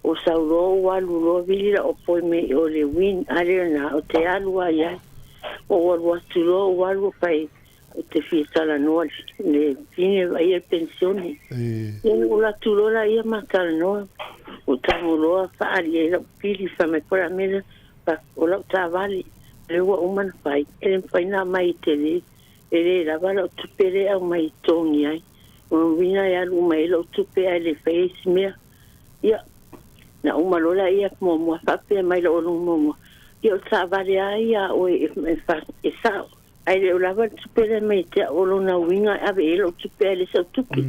Speaker 11: O sauro walu lo vili o poi me o le win. Ale na o te alu ai ai. O walu tulo walu whai. O te fietala noa le fine vai e pensione. O la tulo la ia matala noa. O tango loa whaari e la pili whame kora mena. O lau tāwali. Le ua umana whai. Ele mwhaina mai te le. Ele la wala o tupere au mai tongi ai. O wina e alu mai lau tupe ai le whaisi mea. Ia. Na umalola ia mua whape mai la olu mua. Ia o tāwali ai a o e sao. Ai le o lava tupere mai te olo na winga ave e lau tupe ai le sau tupe.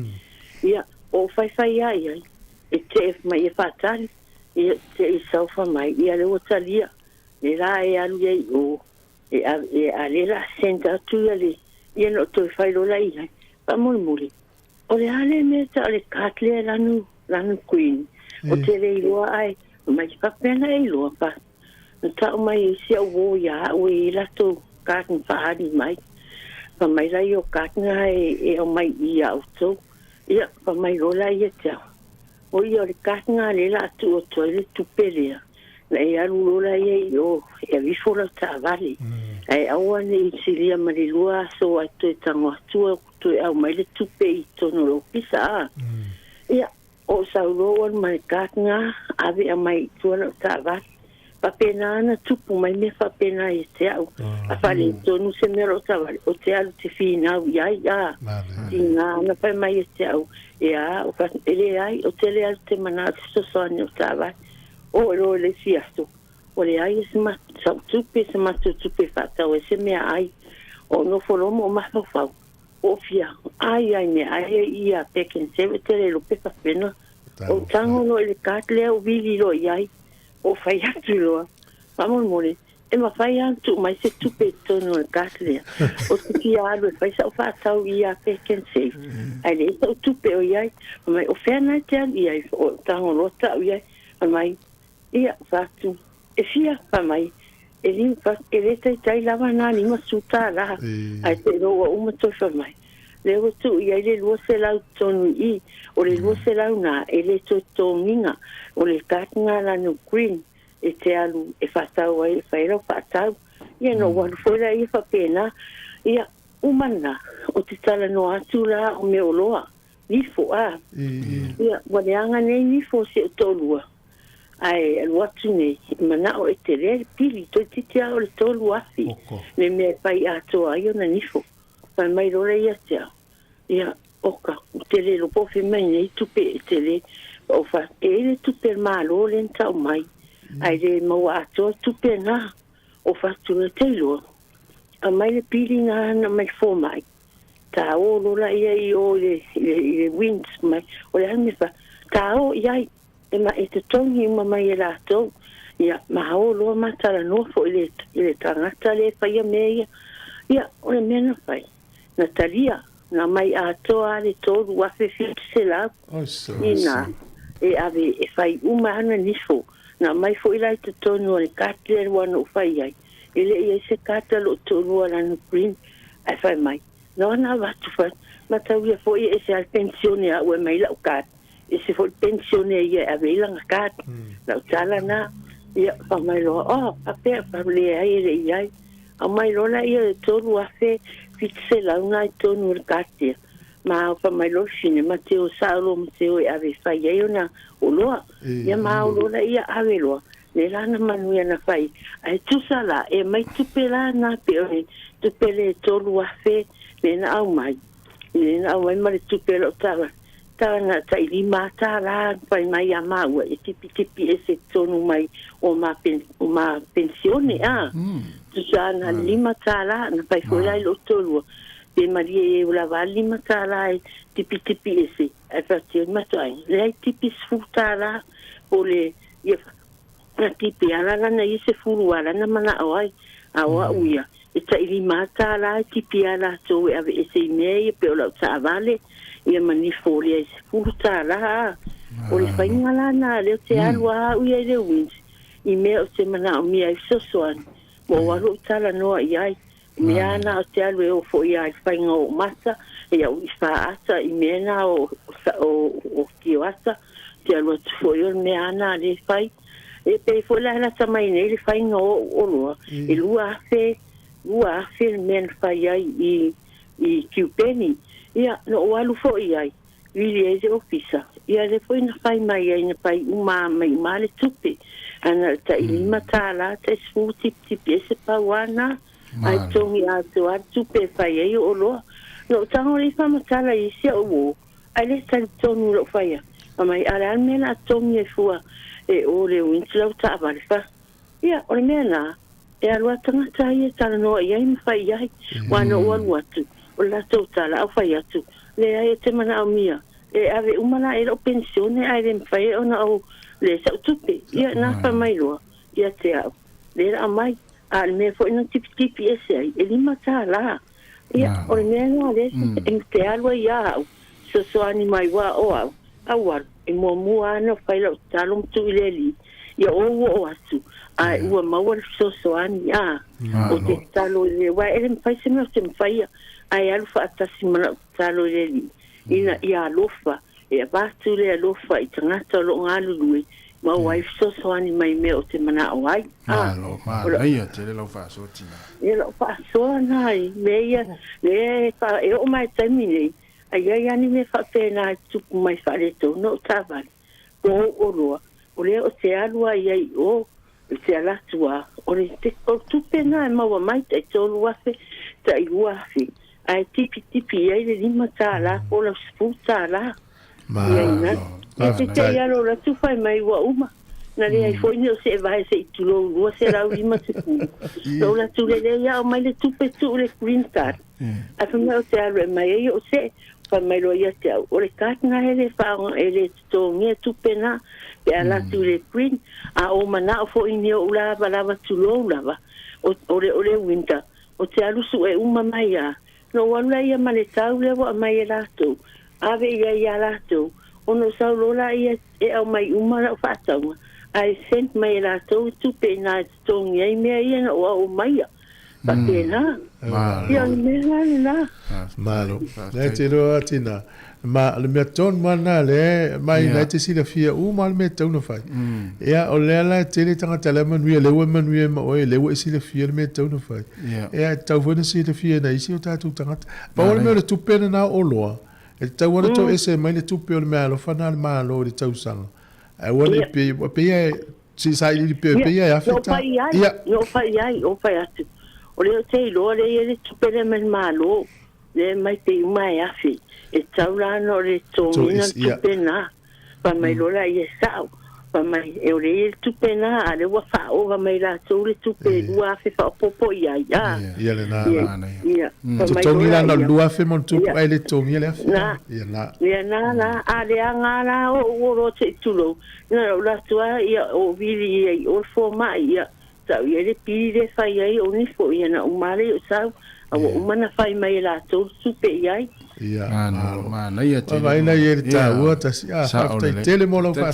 Speaker 11: Ia. O whai ai ai. E te mai e whatari. Ia te i saufa mai. Ia le o talia. Le la e alu ai o. E a le la senta atu ia le. Ia no toi whai rola i ai. Pa muli. O le ale me ta o le katle lanu queen. O te le iloa ai. O mai pa pena e iloa pa. Na ta o mai si au wo ia. O e lato katen whaari mai. Pa mai lai o katena e o mai i auto. Ia pa mai rola i e tau. O i o le katena le la atu o toi le tupelea. Na e alu rola i o e vifola ta vale. Ai aua ne i siria marilua so ai toi tango atua toi au mai le tupe i tono lo pisa. Ia o sauroa mai katena ave a mai tuana ta vale. Pa pena ana tupu mai me fa pena i te au. A fale tonu se mero ta vale. O te alu te fina au iai a. Tina ana pa mai i te au. Ia o ka ele ai o te le alu te mana te sosoani o ta vale. O lo le fiasto. O le ai se ma tupe se ma tupe fatau e se mea ai. O no folomo o mafafau. O fia. Ai me ai ia peken se vetere lo pepa pena. O tango no le katle o vili lo iai. O fai atu loa. Vamos mole. E ma fai atu mai se tupe tono le katle. O tuki alu e fai sa o fatau ia peken se. Ai le o tupe o iai. Mai o fena te ali iai. O tango lo tau iai. Mai ia fatu. E fia pa mai. E li fa e le tai lava na ni masuta la. Ai te roa uma tofa mai. Le o tu ia le lo se lau tonu i. O le lo se lau na e le to toninga. O le katinga la no green. E te alu e fatau ai e whaero fatau. Ia no waru fora i fa pena. Ia umana. O te tala no atu la o me oloa. Nifo a. Ia waneanga nei nifo se o tolua. Ai watu nei mana o te re pili to te o le tolu afi me me pai ato ai ona nifo pa mai rore ia te ia oka te le lo pofe mai nei tupe te le o fa e le tupe malo le tau mai ai le mau ato tupe na o fa tu te lo a mai le pili na mai fo mai ta o lo la ia i o le winds mai o le alme fa ta o ia e ma e te tongi uma mai e lato ia mahao loa matala no fo ile tangata le fai me ia o le mena fai na talia na mai atoa le tolu wa fe se la ina e ave e fai uma ana niso na mai fo ile te tonu le katle wa no fai ai ile ia se kata lo tonu ala no green ai fai mai no na va tu fai mata ua fo e se al pensione a mai la kat e se fo pensione ia ave la kat la tala na ia fa mai lo a pe fa le ai le ai a mai lo la ia tonu a fe fitse la una tonu le katia ma fa mai lo sine Mateo Salo Mateo e ave fai ai ona o loa ia ma o loa ia ave loa le lana manuia na fai ai tu sala e mai tu pela na pe o tu pele tolu a fe le na au mai mare tu pela tala na tai lima tala fai mai a maua e tipi e se tonu mai o ma pensione tu sana lima tala na fai fuera lo tolu pe maria e la vali matala tipi ese e fatti matai lei tipi sfutala o le na tipi ala na ise furu ala na mana ai awa uia e tai matala tipi ala so e ave ese me pe o sa vale e mani folia ese furtala o le fai ngala na le te alwa uia le wins i me o se mana o mi ai sosoan mo walo tala no ai Miana o te alu o fo ia fai ngau masa e au ifa asa i mena o kio asa te alu atu fo ia meana le fai e pe fo la la tamai ne le fai ngau o loa e lua afe men fai ai i kiupeni ia no o alu fo ia ili e ze ofisa ia le fo ina fai mai ai na fai uma mai male tupe ana ta ilima tala te sfu tipi ese pawana ai tongi atu pe fai ai o loa no tango li fa matala i se o ai le tan tonu lo fai mai ala mena tongi e fua e o le winchlau ta vale fa ia o mena e alua tanga tai tala no ai me fai ai wano o atu o la to tala o fai atu le ai te mana o mia e ave umana e lo pensione ai le fai ona o le sa tupe ia na fa mai lo ia te au le a mai al me fo no tipi ese ai e lima tala ia o me no le en te alwa ia so ani mai wa o au e mo no fai lo talum tu ileli ia o asu ai ua mau so ani o te talo le wa ele fai se me fai ai alfa atasima talo ileli ina ia lofa e batu le lofa i tangata lo ngalu lui ma wai so ani mai me o te mana o ai
Speaker 3: ai te le lo fa so tina
Speaker 11: e lo fa so nai me le fa e o mai termine ai ani me fa pena tu mai fa le to no tava o lo o le o te alua ai o te ala tua o le te o tu pena ma wa mai te to lua fe te ua fe ai tipi ai le lima tala o la sputa la te ia lo la tu fai mai wa uma na le ai foi no se vai se tu lo se la lima se pu lo la tu le ia mai le tu pe tu le green card a fa mai o te alua mai o se fa mai lo ia te o le card na ele fa ele to nge tu pena pe ala tu le green a o mana fo ini o la va tu lo la o le winter o te alu su e uma mai a no wala ia male tau le wa mai la tu ave ia la tu ono sa lola ia e au mai uma la fa tau ai sent mai la tu pena to nge me ia o mai pa pena ia me la
Speaker 1: malo le te ro atina ma le me ton mana le mai na te sila fia mal me tau no fai ia o le la te le tanga tala manu le wa manu ma o le wa sila fia me tau no fai ia tau fona sila fia na isi o tatu tanga pa o me le tu pena na o loa e tau wana to ese mai le tu pe o me alo fana ma lo le tau sanga ai wa le pe ia si sai le pe ia afeta
Speaker 11: ia no fai ai o fai atu o le te lo le tu pena ma lo le mai te mai afi e taula no le tōmina tupena pa mai lola i e sao pa mai e ore tupe na ale wa fa o mai la tole tupe lua fe fa popo ia
Speaker 1: ia le na
Speaker 11: ia
Speaker 1: to tongi la na lua fe mon tupu ai le tongi le
Speaker 11: ia na ale anga la o ro te tulo na la tua ia o vili ia o fo mai ia sa ia le pili fa ia o ni fo ia na o male o sa o mana fa mai la to tupe ia
Speaker 1: ia
Speaker 3: mana ia te
Speaker 1: vai na ia ta o ta sia after tele mo lo fa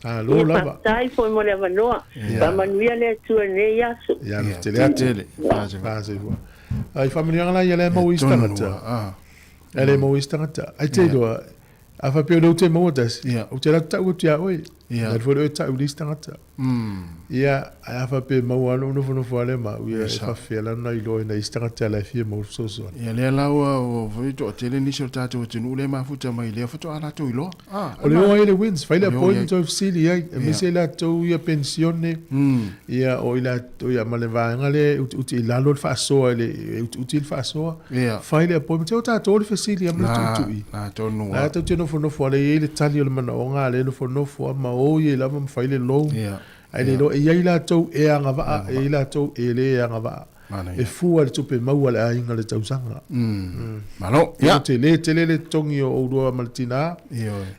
Speaker 1: Alo lava.
Speaker 11: Tai foi mo le vanoa. Pa manuia le tu ne ya.
Speaker 1: Ya tele. Fase. Ai familia ngala ia le mo istangata. Ele mo istangata. Ai te do. Afa pe do te mo das. O te la ta o te oi. Ya fo do ta o istangata. Ya afa pe mo alo no fo ale ma. Ya fa fe la na ilo na istangata la fie mo so.
Speaker 3: Ya le la o foi to tele ni so ta to tinu le ma futa mai le foto ala to ilo.
Speaker 1: O le o ele wins. Fa le point of city ai. Me se la to ya pensione. Ya o ila to ya maleva ngale uti la lo fa so ele uti fa so. Fa le point to ta to le facility am tu.
Speaker 3: Na to no.
Speaker 1: Na to no fo le ele tali le mana o ngale le fo ma o ye la ma fa le lo. Ai le lo e ia la to e anga va e la to e le anga va. E fu al tupe mau al ainga le tausanga.
Speaker 3: Malo,
Speaker 1: ya. Te le tongi o uro maltina.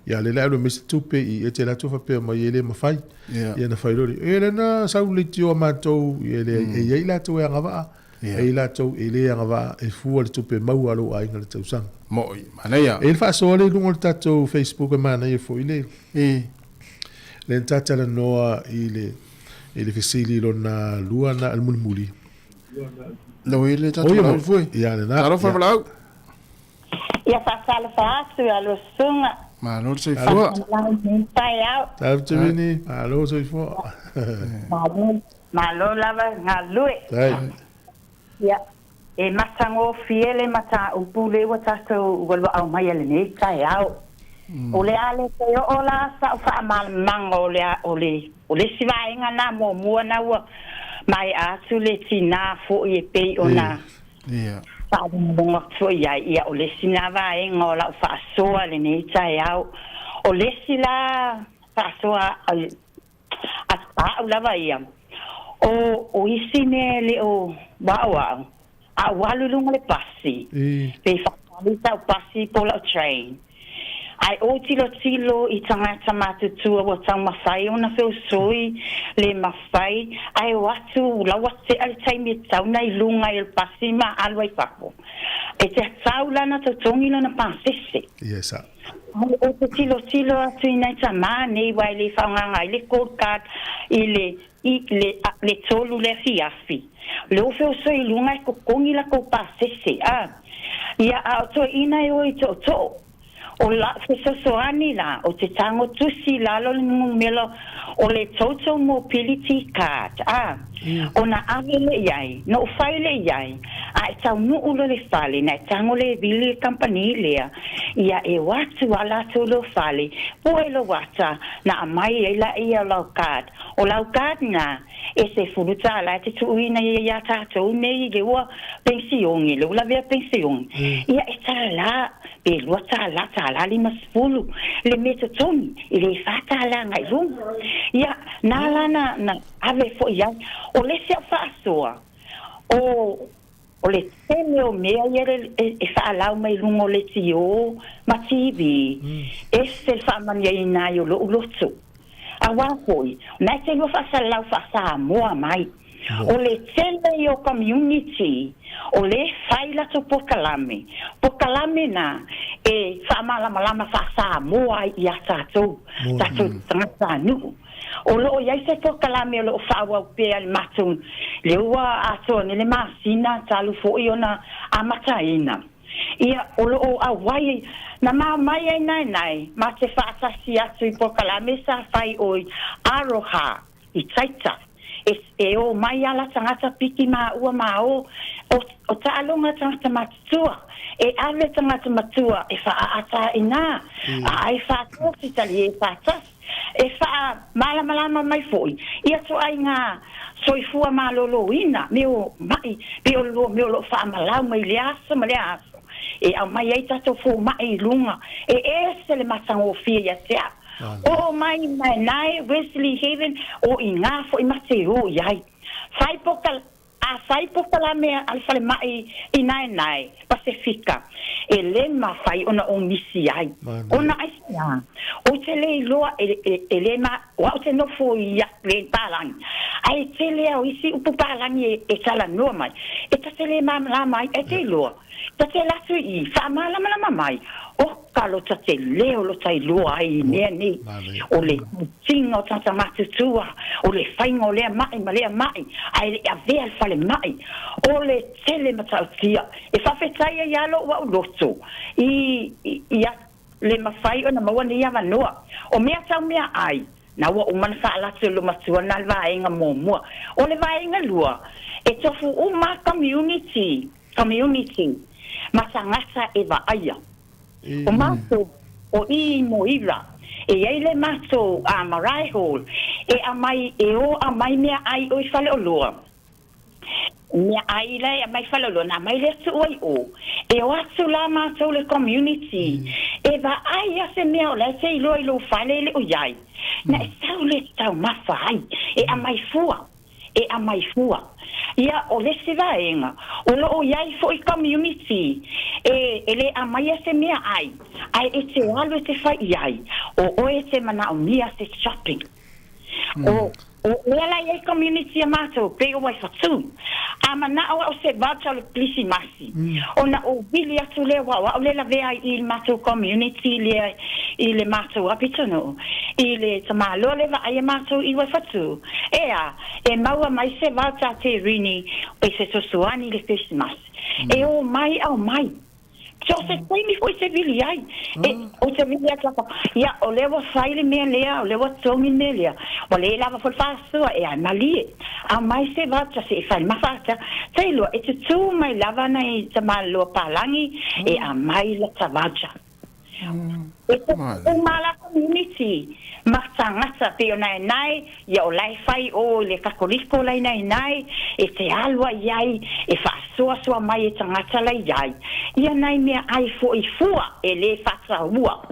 Speaker 1: Ya le la me tupe i e te la tufa pe ma ye le ma fai. Ya na fai lori. E le na sa le tio ma to ye le e ia la to e anga va. E la to e le anga va e fu al tupe mau al ainga le tausanga.
Speaker 3: Mo mana ya.
Speaker 1: E fa so le lungo tato Facebook mana ye fo ile. Le tata la noa ile fesili lona luana al mulmuli.
Speaker 3: Lo ile tata la foi.
Speaker 1: Ya le na.
Speaker 3: Taro fa blau.
Speaker 12: Ia fa sala fa tu alo sunga.
Speaker 3: Ma no se fo.
Speaker 12: Tai out.
Speaker 1: Tau te vini. Alo se fo.
Speaker 12: Malo lava ngalui.
Speaker 1: Tai.
Speaker 12: Ya. E matango fiele mata upule watato walwa au mai le nei tai out. Ole ale te ola sa fa mal mango ole sivainga na mo na wa mai atu le tina fo e pe ona fa mo fo ia ole sinava e ngola fa so le nei tai au ole sila fa so a lava ia o isine le o wa a walu le passi pe fa ta passi pola train ai o tilo I tangata matutua wa tang mawhai o na whio soi le mawhai ai watu la wate al taimi tau nei lunga il pasi ma alwai whapo e te tau lana to tongi lana pasese
Speaker 1: yes
Speaker 12: ai o te tilo atu I nei tama nei wai le whaunganga I le cold card le tolu le fiafi le o whio soi lunga I kokongi la ko pasese ia a to ina e o I to o la fesosoani la o te tango tusi lalo le ngumelo o le toto mobility card o na avele iai no faile iai a tau nu ulo le fale na tango le vili company lea ia e watu ala tolo fale po e lo wata na mai e la ia lau card o lau card na e se furuta la te tuina ia tato nei ge wa pensioni lo la via pensioni ia e tala pe lua tala li masfulu le meto toni ile fata la ngai rum ia na ave fo ia o le se fasoa o le tele o mea e fa lau mai lungo le tio ma TV e se fa mania ina yo lo lotu awa hoi na te lo fa lau fa Sāmoa mai o le tele yo community o le faila to pokalame na e fa malama fa Sāmoa ia tato tangata nu o lo ia se pokalame lo fa wa pe al matun le wa aso ne le masina talu fo iona amataina ia o lo awai na mai nai ma te fa si atu pokalame sa fai oi aroha I taita e o mai ala tangata piki ma ua ma o ta'alonga tangata matua e ave tangata matua e fa ata ina ai fa tosi tali e fa tas e fa malama mai foi ia to ai nga soifua malolo ina meu mai pe o lo fa malau mai liasa e a mai ai tato fu mai lunga e se le masango fia ia tea O mai nai Wesley Haven o inga fo imate o yai. Fai pokala me al fale mai inai Pacifica. Ele ma fai ona o misi ai. Ona asia. O tele loa ele ma wa o te no fo ia le palang. Ai tele o isi upu palang e tala no mai. E ta tele ma la mai e te loa. Ta te la tu I fa ma la mai. O kalo ta te leo lo tai loa ai ni. O le tingo tanta matutua. O le faingo le mai ma le mai. Ai le ave al fale mai. O le tele matautia. E fa fetai ia lo wa loto. Ia le mafai ona mawani ia manoa. O mea tau mea ai. Na wa umana sa ala te lo matua na vaenga momua. O le vaenga lua. E tofu uma community. Masangasa e vaaya. O mato o I moira. E ele mato a Marai Hall. E amai e o amai mea ai o I fale o loa. Mea ai lai a mai fale o loa. Na mai le tu oi o. E o atu la mato le community. E vaaya se mea o lai se ilo ilo fale le o iai. Na e tau le tau mawhai. E amai fua. Ia o le se vaenga. O lo o iai fo I community. E le amai se mea ai. Ai e te alu e te whai iai. O e te mana o mia se shopping. O ela iai community a mato. Pe o wai fatu. A mana o se voucha le plisi masi. O na o bili atu le wawa. O le la vea I mato community le I le mato apitono. I le tamalo le va ai mato I wai fatu. E maua mai se voucha te rini. E se sosuani le plisi masi. E o mai au mai. So se taimi foi se vili ai. O se vili ata. Ia o lewa faile me lea, o lewa tongi me lea. O le lava foi faso e ai mali. A mai se vata se fai mafata. Tailo e te tu mai lava nei tamalo palangi e a mai la tavaja. O mala community. Matangata pe o nai ia o lai fai o le kakoliko lai nai e te alwa iai e whaasoa mai e tangata lai iai ia nai mea ai fo I fua e le whaatawua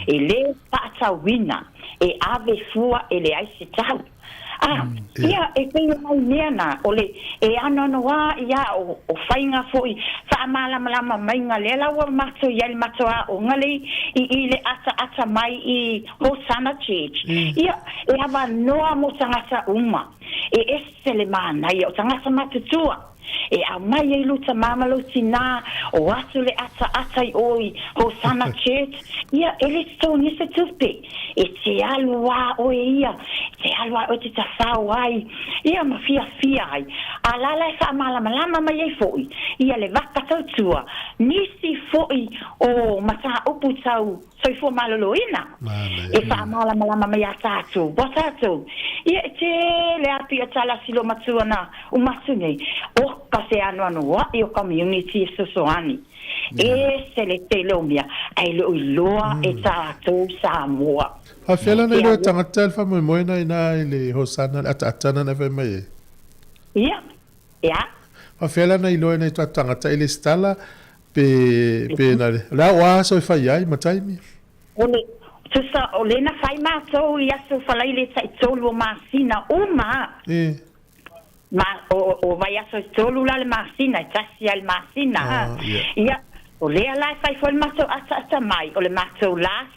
Speaker 12: e le whaatawina e ave fua e le aisi tau ia e kei mai mea na o le e anono wā ia o whainga fo I whaamalama mainga le lawa mato iai mato a o ngale I le ata mai I Hosanna Church ia e hawa noa mo tangata uma e ese le mana ia o tangata matutua e a mai e luta mamalo tina o atu le ata I oi Hosanna Church ia e le stone se tupe e te alua o ia te alua o te tawhau ai ia ma fia ai a lala e whaamalama mai e foi ia le waka tautua nisi foi o mata upu tau soifo malolo ina e whaamalama mai a tātou botatou ia te le api a tala silo matuana umatu nei o kase anu wa I o community sosoani e se le te lomia ai lo iloa e tātou Sāmoa
Speaker 1: Hafela nei loa tangata el whamui moina ina le Hosanna atana na whai mai
Speaker 12: ia
Speaker 1: Hafela nei loa nei tua tangata ele stala pe na le la wa so whai ai mataimi
Speaker 12: Tusa o lena whai mātou I aso whalai le tai tolu o māsina uma ma o vai aso tolu la le māsina tasi al māsina ia o lea lai whai whai mātou ata mai o le mātou las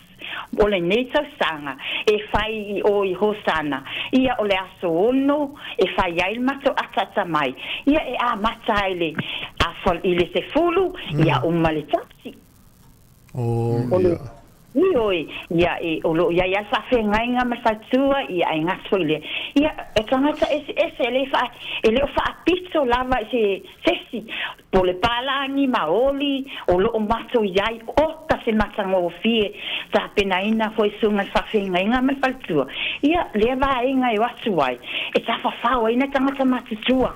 Speaker 12: o le neitau sanga e whai o I Hosanna ia o le aso ono e whai ai le mātou ata mai ia e a mata ele a whal I le se fulu ia uma le tasi Ioi, ia e o lo ia ia sa fengainga ma sa tua ia ai ngasole. Ia e tangata ese ele fa pizzo lava se sesi pole palangi maoli o lo mato iai o ta se matango fie ta penaina foi sunga sa fengainga ma sa tua. Ia leva inga e watuai. E ta fa ina tangata matua.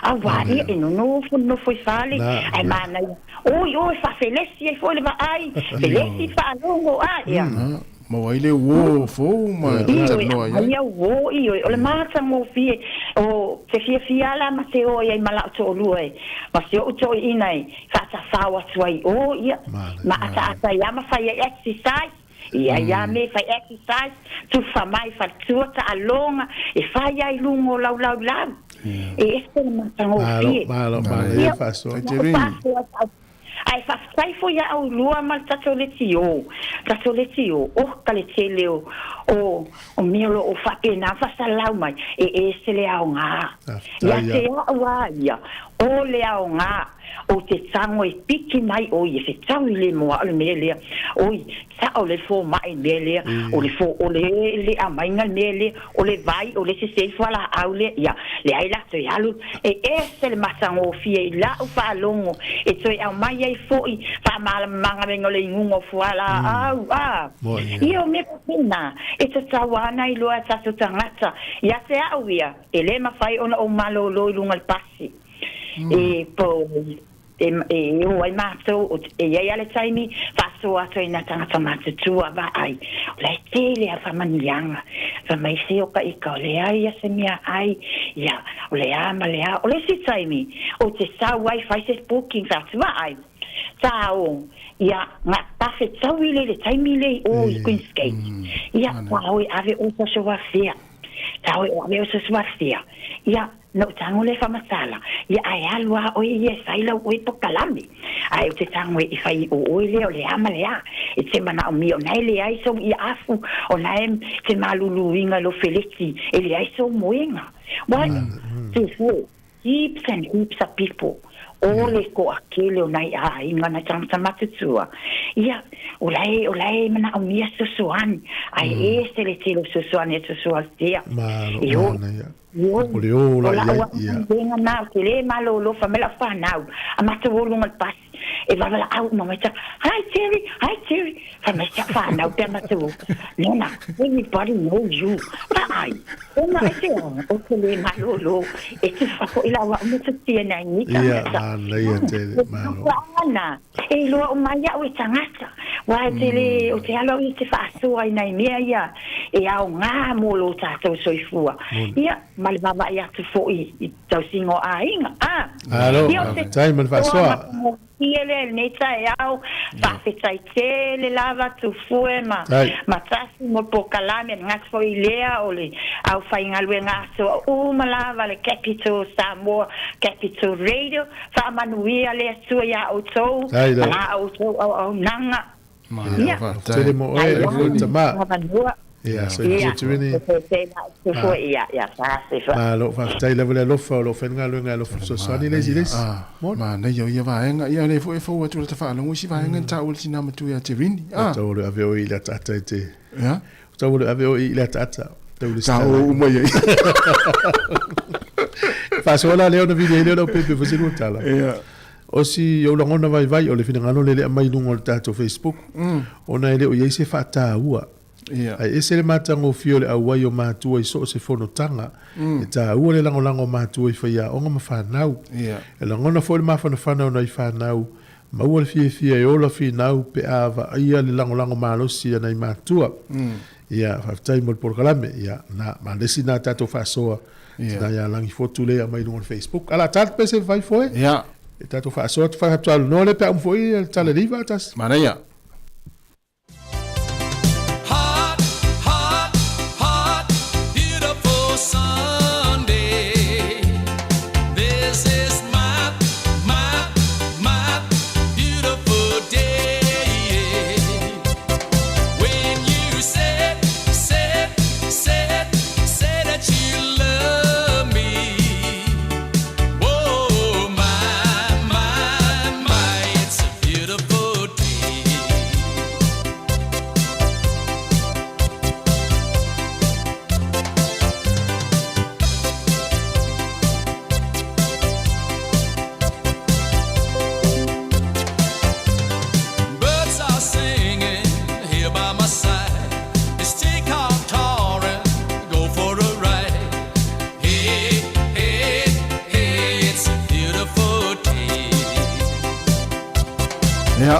Speaker 12: Awari e no foi fale ai mana oi fa felesi e foi leva ai felesi fa longo ia
Speaker 3: ma wai le wo fo ma no
Speaker 12: ia wo o le mata mo fie o se fia la ma te o ia mala to lue ma se o to inai fa ta fa wa tuai o ia ma ata ia ma fa exercise ia me fai exercise tu fa mai fa tua ta alonga e fai ai lungo lau e este matango fie
Speaker 1: malo fa so
Speaker 12: ai fa sai foi au lua mal tatoletio o kaletio o miolo o fa pena fa salau mai e se le au nga ia se wa ia o le au nga o te tango e piki mai o i se tau le mo al mele o sa o le fo mai mele o le fo o le a mai ngal mele o le vai o le se fala au le ia le ai la to yalu e se le masango fie la o fa longo e to au mai ai fo i fa mal manga vengo le ngungo fala au io me pena e te tawana i lo ata to tangata ia se au ia e le ma fai ona o malo lo lunga pasi e po o ai mato e ia ale taimi faso ato ina tanga mate tua va ai le tele a famanianga fa mai se o ka i ka le ai se mia ai ia o le ama le o le si taimi o te sa wifi se booking fa va ai tao ia nga tafe tau le taimi le o i Queen's Gate ia tao ave o so wa fia tao ave o so wa fia ia no tango le fa masala ia ai alwa o ia sai la o po kalami ai te tango i fai o le ama le a e te mana o mio nai le ai so i afu o naem te malulu inga lo feliti e le ai so moenga what to for heaps and heaps of people ole ko akele o nai a inga na tanga matutua ia olai mana o mia sosoan ai se le tilo sosoan e sosoan tia Dengan nak kile malu lo famela fanau amata wolung pas e va la au no meta hi Terry famela fanau pe mata wo nona everybody knows you ai ona ese o kile malu lo e tu fa ko ila wa mo tia na ni ana e lo o maya o tangata wa tele o te alo i te fa so ai nei mea ia e au nga mo lo tato soifua ia malvava ia tu foi tau singo ainga
Speaker 1: alo tai man fa so
Speaker 12: ele ne tai au fa fetai tele lava tu fuema matasi mo pokalame nga foi lea ole au fainga luenga so o malava le capital Sāmoa capital radio fa manuia le su ya o to la o to o nanga
Speaker 1: ia tele mo e tama ia so tu ni lo fa tai level lo fa lo fenga lo so so ni les idées
Speaker 3: ma na yo ia va enga ia le fo tu te fa lo si va enga ta ul sina matu ya te vini
Speaker 1: ta o aveo i la tata te
Speaker 3: ya
Speaker 1: ta o aveo i la tata ta
Speaker 3: o mo ye
Speaker 1: fa so la leo no video lo pepe fo se lo tala o si yo lo ngona vai o le fina ngano le mai lungo tato Facebook ona ele o ye se fa ta ua ai ese le matango fiole a wai o matua i so se fono tanga e ta ua le lango matua i whaia onga mawhanau e langona fo le mawhanau na i whanau ma ua le fia e ola whinau pe awa ia le lango malosi ana i matua ia whaftai mo le porokalame ia na ma lesi na tato whasoa na ia langi fotu le a mai lungo Facebook ala tato pese vai foe e tato whasoa tu whakatu alu no le pe am foi tala riva tas
Speaker 3: mana ia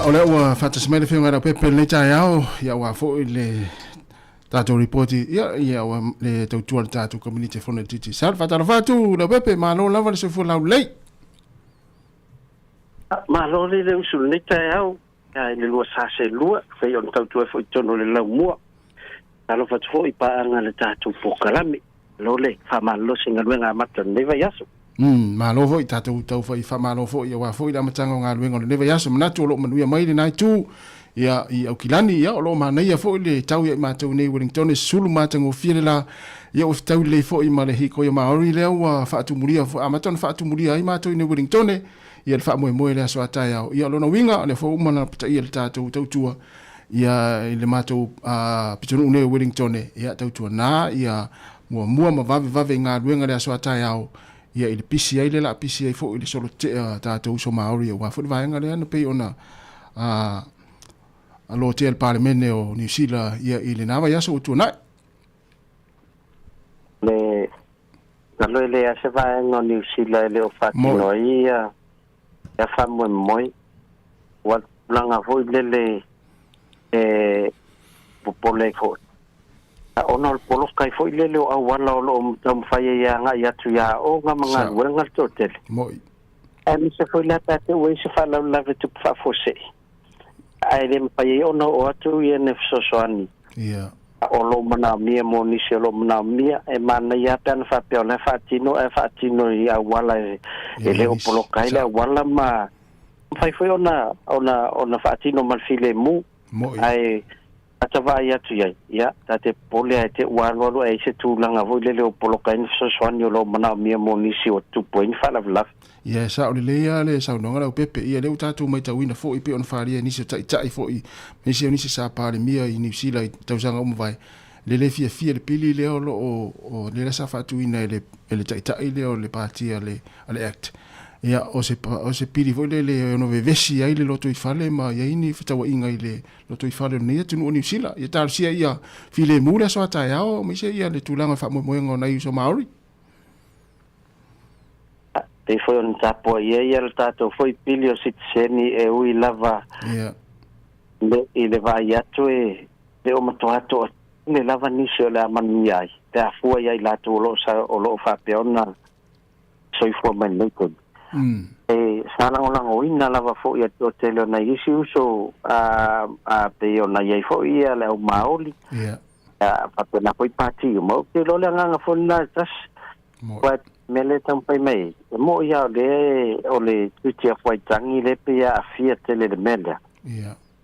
Speaker 3: ole ua fatas mele fiunga ra pepe le tai au ia wa fo le tato reporti ia wa le tautua le tato community fona titi sal fatala fatu le pepe ma lo lava le se fu lau lei
Speaker 2: ma lo le usul le tai au ai le lua sa se lua fe on tau tu fo tono le lau mua alo fa fo ipa anga le tatu pokalami lo le fa malo singa luenga mata ne vai aso
Speaker 3: malo fo tatu tau fa fa malo fo ia wa fo ida matanga nga luenga le vai aso manatu lo manuia mai le nai tu ia I au kilani ia lo ma nei fo le tau ia matau nei Wellington sulu matango fiele la ia o tau le fo I ma le hiko ia maori le wa fa tu muria fo amaton fa tu muria I matau nei Wellington ia fa mo le aso ata ia lo no winga le fo mana pata ia le tatu tau tua ia le matou pitonu nei Wellington ia tau tua na ia mua ma vave nga luenga le aso ata ia I le pisi ai le la pisi ai fo I le solo te tatu so maori wa fo vai nga le ana pe ona alo te el parlemene o New Zealand ia I le nava ia so tu na
Speaker 2: le alo le ase vai no New Zealand le o fatino ia ya fa moi wa langa foi le popole fo ona o polo kai foi le o wala o tam fai ya nga ya tu ya o nga manga wenga totel
Speaker 3: moi
Speaker 2: mi se foi la tate we se fa la tu fa fose ai le pai ona o atu ye ne so soani
Speaker 3: ia
Speaker 2: o lo mana mia mo ni se lo mana mia e mana ya tan fa pe ona fa tino ya wala le o polo kai le wala ma fai foi ona fa tino mal file mu ai atava ia tu ia tate pole ai te walo ai se tu langa vo le o polo kai so soani lo mana mia mo ni se o tu point fa la
Speaker 3: ia sa o le sa no ngala pepe ia le utatu mai tawina fo I pe on faria ni se tai fo I me se ni se sa pare mia I New Zealand tausanga o vai le fia le pili le o le sa fatu ina ele tai le o le partia le act ia o se pili fo le no vevesi ai le loto I fale ma ia ini fitawa inga I le loto I fale nei tu no New Zealand ia tal sia ia file mura so ata ia o me se ia le tulanga fa mo ngo nei so maori
Speaker 2: pe foi on tapo ia le tato foi pili o sitseni e ui lava le vai atu le o matoato le lava nisi o le amani ai te afua ia la tu o lo fa peona soi fua mai neko sana ona ngoina lava fo ia to tele na isi uso a pe ona ia fo ia le o maoli pa pena foi pati mo te lo le nga fo na tas wat mele tampai mai mo ia le o le tuti a foi tangi le pe a fia tele de mele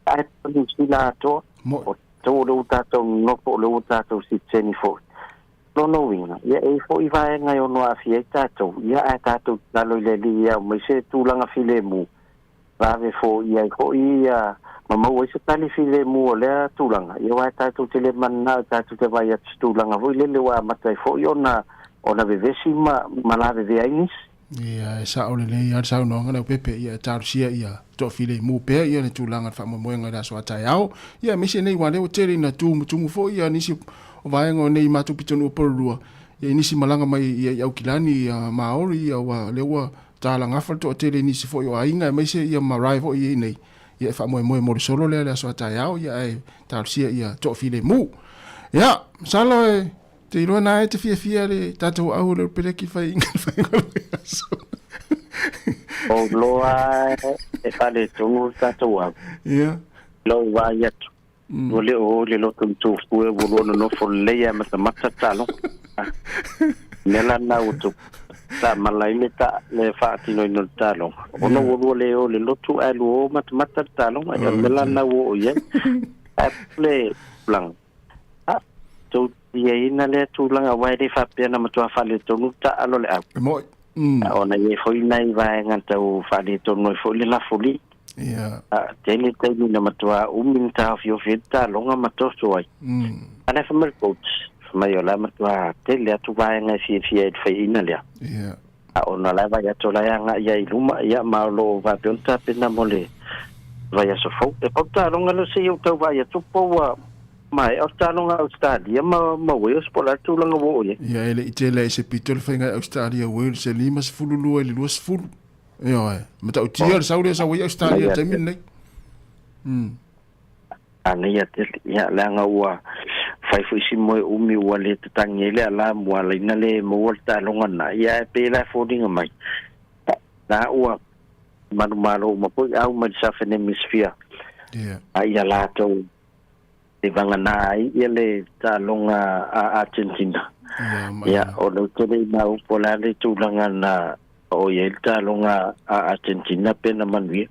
Speaker 2: ai ni sila to mo to lo tato no po lo tato si teni fo no winga ia e fo I vai ngai ono a fia tato ia a tato na lo le ia mo se tu langa file mu va ve fo ia mama o se tali file mu le tu langa ia wa tato tele manna tato te vai tu langa vo le wa matai fo ona vevesi ma la ve ainis
Speaker 3: ia sa o le ia sa no ngala pepe ia tarsia ia to file mu pe ia le tu langa fa mo ngala so atai au ia me se nei wa le o tele na tu fo ia nisi o vai ngo nei matu pitonu porua ia nisi malanga mai ia au kilani maori ia wa lewa tala ngafa to tele nisi fo ia inga mai se ia marai fo ia nei ia fa mo solo le so ata ia ia tarsia ia to file mu ia salo te ro na te fia le tatu au le peleki fa inga so
Speaker 2: o loa e fa le tu tatu au
Speaker 3: ia
Speaker 2: lo va ia Ole o le lo tu fu e volo no fo le ya mata talo nela na utu ta malai le ta le fa tino no talo ono wo le o le lo tu alu o mata talo ya nela na wo ye aple blanc to ye ina le tu langa wa de fa pena matua fa le tonu ta alo le a
Speaker 3: mo
Speaker 2: ona ye fo ina va ngata o fa le tonu fo le la foli
Speaker 3: ia
Speaker 2: tele na matua minta fio fita longa matoso ai ana fa mer coach mai ola matua tele atu va nga fi fa ina le
Speaker 3: ia
Speaker 2: ona la va ya tola nga ya iluma ya ma lo va pionta pena mole va ya so fo e porta longa lo se eu tau va ya tupo wa mai Australia Australia ma Wales pola tu langa wo ye
Speaker 3: ia ele itele se pitol fenga Australia Wales se limas fululu ele luas fulu ia mata utia sa ule sa wo Australia te min nei
Speaker 2: ana ya te ya langa wa fai fu si mo umi wa le tangele ala mo la ina le mo volta longa na ya pe la foding mai na wa manu malo mo po au ma sa fene misfia Ia lātou te vangana ia le tālonga a Argentina. Ia, o lau tere na upola le tūlanga na o ia le tālonga a Argentina pena manuia.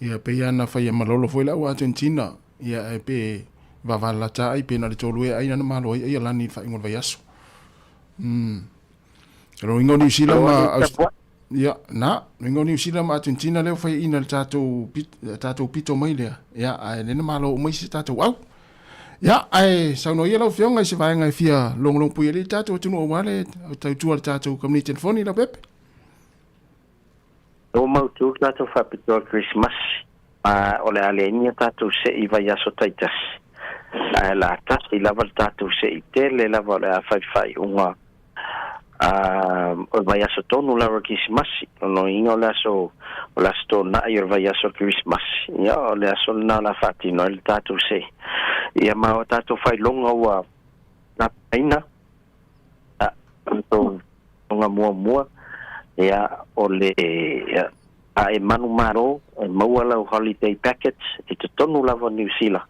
Speaker 3: Ia, pe ia na whai malolo foi lau Argentina. Ia, e pe vavala ta ai pena le tolu e aina na malo ai ia lani whai ngol vai aso. Ro ingo New Zealand ma... Ia, na, ingo New Zealand ma Argentina leo whai ina le tātou pito mai lea. Ia, ai nena malo umai se tātou au. Ia, ai, sauno ia lau whionga i se vaenga i fia long pui ele tātou tunu o wale, au tau tua le tātou kamni telefoni la pepe.
Speaker 2: O mautu tātou whapitoa Christmas, o le alenia tātou se i vai aso taitas. La tas i lava tātou se i tele, lava le a whai unga. O vai aso tonu lava Christmas, no inga o le aso tona i o vai aso Christmas. Ia, o le aso na la whatino le tātou se. Ia mau tātou whai longa ua na paina. Tātou longa mua. Ia o le a e manu maro, e maua lau holiday packets, e te tonu lava New Zealand.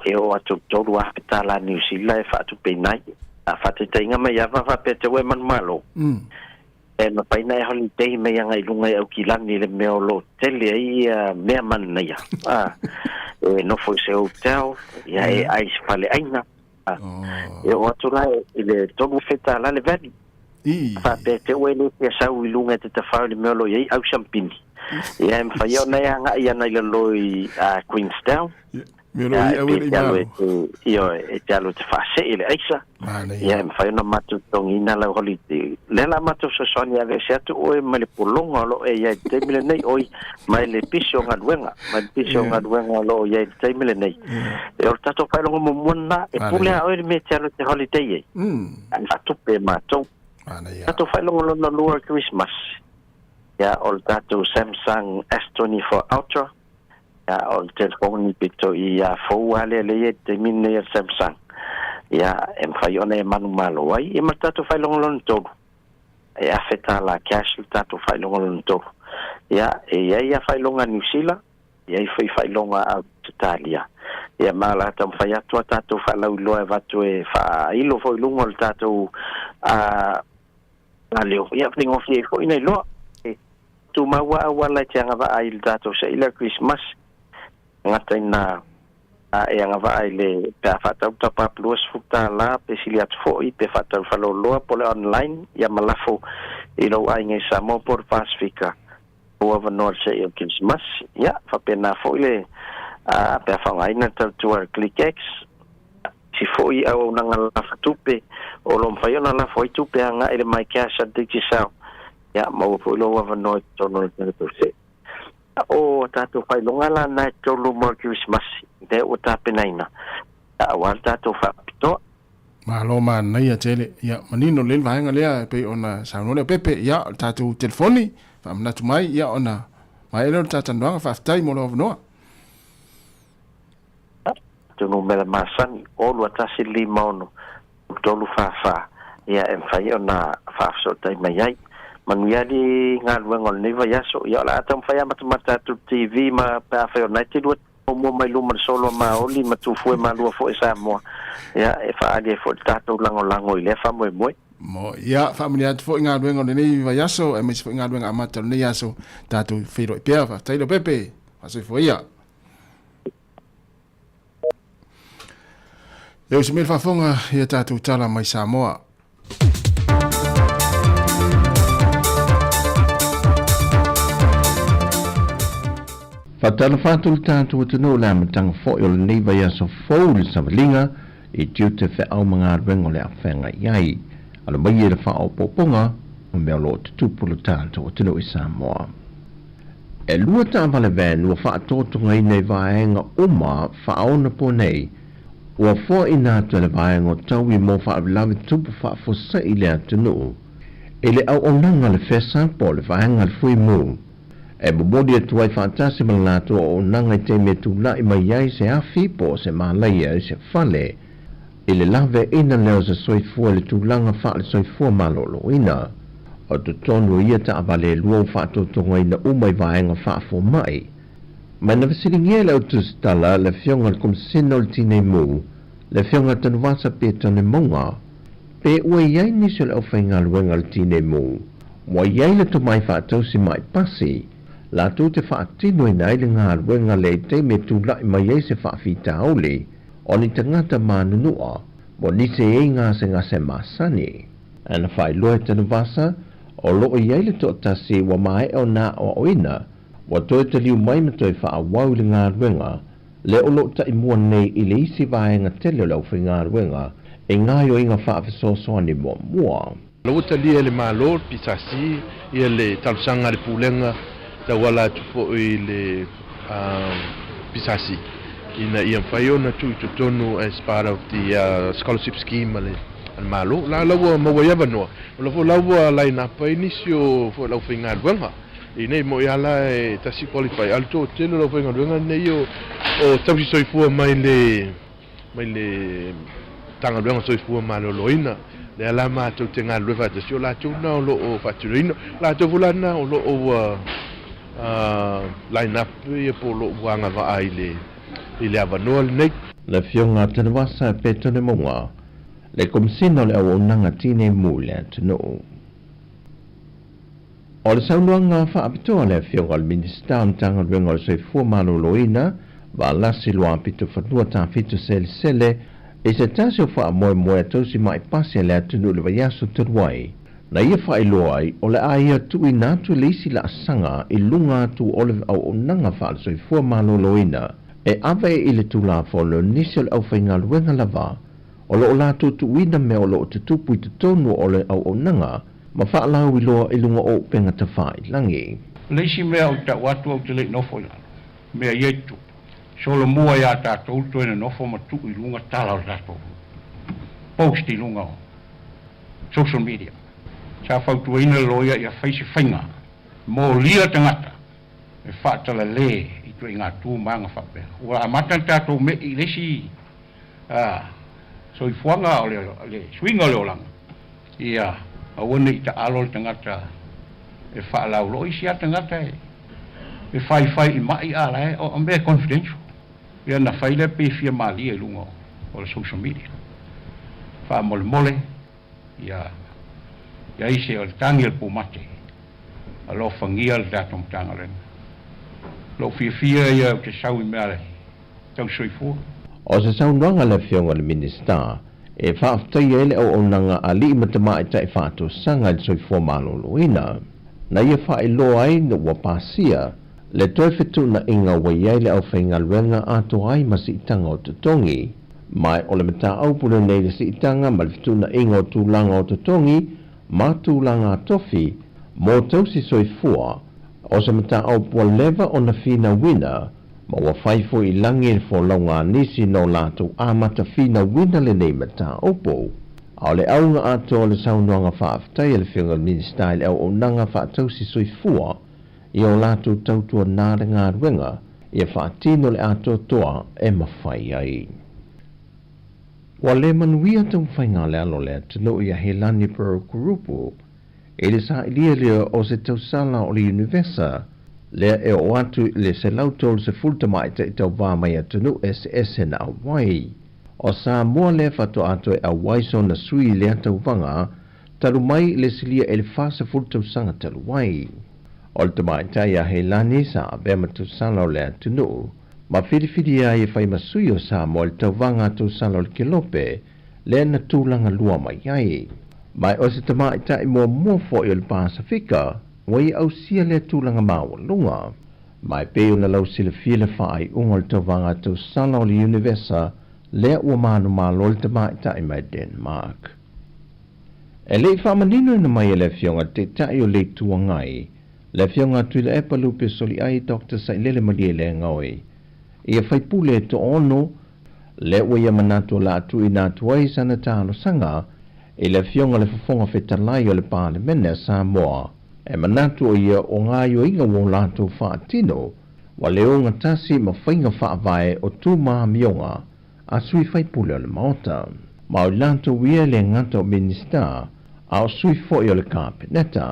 Speaker 2: E o atu toru a petala New Zealand e whaatu peinai. A whaate tainga mai awa whapete ue manu maro. E ma paina e holiday mei anga i lunga e au kilani le mea o lo tele ai mea mana ia. E no foi se hotel, ia e ais pale aina. E o atu la e le tonu fetala le veni. Whapete ue le pia sau i lunga te tawhau le mea o lo iei au champini. Ia e mwhaiau nei anga ia nei le loi Queenstown.
Speaker 3: Me lo ia ue le mau.
Speaker 2: Io e te alo te whase i le aisa. Ia e mwhaiau na matu tongina lau holiday. Le la matu sa sonia le se atu oe mai le polonga lo e ia te mile nei oi mai le piso ngaduenga. Mai le piso ngaduenga lo ia te mile nei. E o tato whailonga mo muana e pulea oe me te alo te holiday e. Atu pe matou. Tato whailonga lo na lua Christmas. Ia o tato Samsung S24 Ultra. Ia o telefoni pito i a fau ale le te mine i Samsung. Ia e mwhai ona e manu malo ai. E ma tato whailonga lo na tolu. E a feta la cash le tato whailonga lo na tolu. Ia e ia whailonga New Zealand. Ia i whailonga a Italia. Ia mala ta mwhai atua tato whalau loa e vatu e wha ilo whailunga le tato a leo. Ia whingo fie ko ina i loa. Tu maua awala te anga wa ai le tato sa ila Christmas. Ngata ina e anga wa ai le pe a whatau tapapulua sfuta la pe sili atu fo i pe whatau whaloloa pole online. Ia malafo i lau ai ngai Sāmoa por Pasifika. Ua wanoa se i o Christmas. Ia whapena fo i le pe a whangaina tau tua ClickX. Si fo i au nanga lafa tupe o lo mwhaiona lafa i tupe anga ele mai kiasa diki sao. Ia mau fo i lo wa wanoa i tono le tau se. O tātou whailonga la nai tolu mo Christmas. Te o tāpenaina. Awal tātou whapitoa.
Speaker 3: Malo nei a tele. Ia, manino le vaenga lea pe ona sauno le pepe. Ia, tātou telefoni. Whamnatu mai. Ia, ona. Mai elo tātanuanga whaftai mo lo wanoa.
Speaker 2: Tunu mele masani. Olu atasi lima ono. Tolu whawha. Ia, e mwhai ona whafsotai mai ai. Manuiali ngaluenga ni vai aso ia la ata mfaya mata tu TV ma pa fa United wat mo mai luma solo ma oli ma tu foi ma lua foi Sāmoa ia e fa ali fo tato lango ile fa mo
Speaker 3: ia familia fo ngaluenga ni vai aso e mes fo ngaluenga mata ni aso tato firo pia fa tailo pepe aso foi ia eu se me fa fonga ia tato tala mai Sāmoa.
Speaker 9: Fatala fatu le tātou tunu la matanga fo i o le nei vai aso fau le samalinga i tiu te wha au mga rengo le awhenga iai. Ala mai e le wha au poponga o mea lo te tupu le tātou tunu i Sāmoa. E lua tā vale vēn ua wha atotonga i nei vaenga oma wha au na po nei. Ua fo i nātu le vaenga o tau i mo wha avilawe tupu wha fosa i le atunu. E le au onanga le whesa po le vaenga le fui mū. E bobodi e tuai whaatasi malanato o nanga i te me tūla i mai ai se afi po se mālaia i se whale. I le lawe ina leo se soifua le tūlanga wha le soifua malolo ina. O tu tonu ia ta avale lua whaatotonga ina umai vaenga whaafo mai. Ma na visilingia le utustala le fionga kum sinol tine mu, le fionga tanwasa pe tane monga, pe ua iai nisi le aufenga luenga le tine mu, wa iai le tomai whaatausi mai pasi, la tu te whaatino i nai le ngā luenga le te me tu lai mai iai se whaafita auli, o ni tangata manunua, mo nise e ngā se masani. Ana whai loe tanwasa, o loo iai le tōtasi wa mai o nā o oina, wa toi te liu mai ma toi wha wau le ngā ruenga, le o lo ta imua nei i le isi vaenga tele lau whi ngā ruenga, e ngā yo inga wha awhisosoani mua.
Speaker 1: Lo ta lia le malo pisasi, ia le talusanga le pulenga, ta wala tufo i le pisasi. Ina ia whai ona tu tonu as part of the scholarship scheme le malo. La lawa mawaiawa noa. La fo lawa lai na pa inisio fo lau whi ngā ruenga. Nei mo ala e tasi qualify alto telo lo venga venga nei o tasi soifua mai le tanga venga soifua mai lo loina le ala ma to tenga lo fa tasi la tu na lo o faturino la to volana o lo o line up e po lo wanga va ai le avano nei
Speaker 9: la fionga tanwasa petone monga le komsino le o nanga tine mule no. O le saunuanga whaapitoa le fionga le minister tanga ruenga o le soifua malo loina, wa lasi loa pito whanua ta fito sele, e se tasi o wha moe tausi mai pasi le atunu le vaiasu turuai. Na ia wha iloa ai, o le aia tu i nātu le isi la asanga i lunga tu o le au nanga wha le soifua malo loina, e awe i le tula folo nisi o le au whainga luenga lava, o lo o lātu tu ina me o lo o tutupu i tutonu o le au nanga, ma whaalau i loa i lunga o penga ta whai langi.
Speaker 10: Leisi mea o ta watu au te le nofo ia. Mea ietu. Solo mua ia tātou tuena nofo ma tu i lunga tala o tātou. Post i lunga o. Social media. Sa whautua ina loia ia whaisi whainga. Mō lia tangata. E whaatala le i tu i ngā tū maanga whapea. Ua amatan tātou me i leisi. So i fuanga o le swinga o le olanga. Ia. Awane i ta alo tangata e whaalau lo isi a tangata e whai i mai ala o ambe confidential ia na whai le pe fia mali e lungo o le social media wha mole ia ise o le tangi al pumate a lo whangia le datum tanga len lo fia ia te sau i mea le tau soifua
Speaker 9: o se sau nuanga le fionga le minister e whaaftai ele o onanga a li matama e tai whaato sanga le soifua malo loina. Na ia wha loa ai na wapasia, le toi whetu na inga waiai le au whainga luenga ato ai ma si itanga o tutongi. Mai o le mata aupule nei le si itanga ma le whetu na inga o tūlanga o tutongi, ma tūlanga tofi, mō tausi soifua, o se mata aupua leva o na whina wina, ma wa whaifo i langi e wholaunga nisi no lātou āmata whina wina le nei mata opo. Ao le aunga ato le saunoanga whaaftai le whiunga ministai au o nanga whaatausi soifua i o lātou tautua nāre ngā ruenga i a whaatino le ato toa e mawhai ai. Wa le manuia tau whainga le alo le atino i a helani pro kurupu e le sa ilia leo o se tausala o le universa lea e o atu le se lautol se fulta mai te tau wā mai atunu SS na Hawaii. O Sāmoa le whato atu e Hawaii so na sui le atau wanga, taru mai le silia e le whasa fulta usanga taru wai. O le tamai tai a heilani sa abea matu sala o le atunu, ma whiriwhiri a e whai masui o Sāmoa le tau wanga atu sala o le kilope, le na tūlanga lua mai ai. Mai o se tamai tai mua fo i o le Pasifika, wai au sia le tūlanga maua lunga. Mai peo na lau sila fila whai unga le tawanga tau sala o le universa lea ua manu malo le tamaitai mai Denmark. E le whamanino na mai le fionga te tai o le tuangai, le fionga tui le epalupe soli ai Dr. Sailele Marie le ngaoi. Ia whaipule to ono, le ua ia manatu la atu i natu ai sana tālo sanga, e le fionga le fafonga whetalai o le pāle mene Sāmoa, e manatu o ia o ngā yo inga wō lātou whaatino, wa leo ngā tasi ma whainga whaavae o tū maa mionga, a sui whaipule o le maota. Ma o lātou ia le ngata o minister, a o sui fo i o le kāpeneta,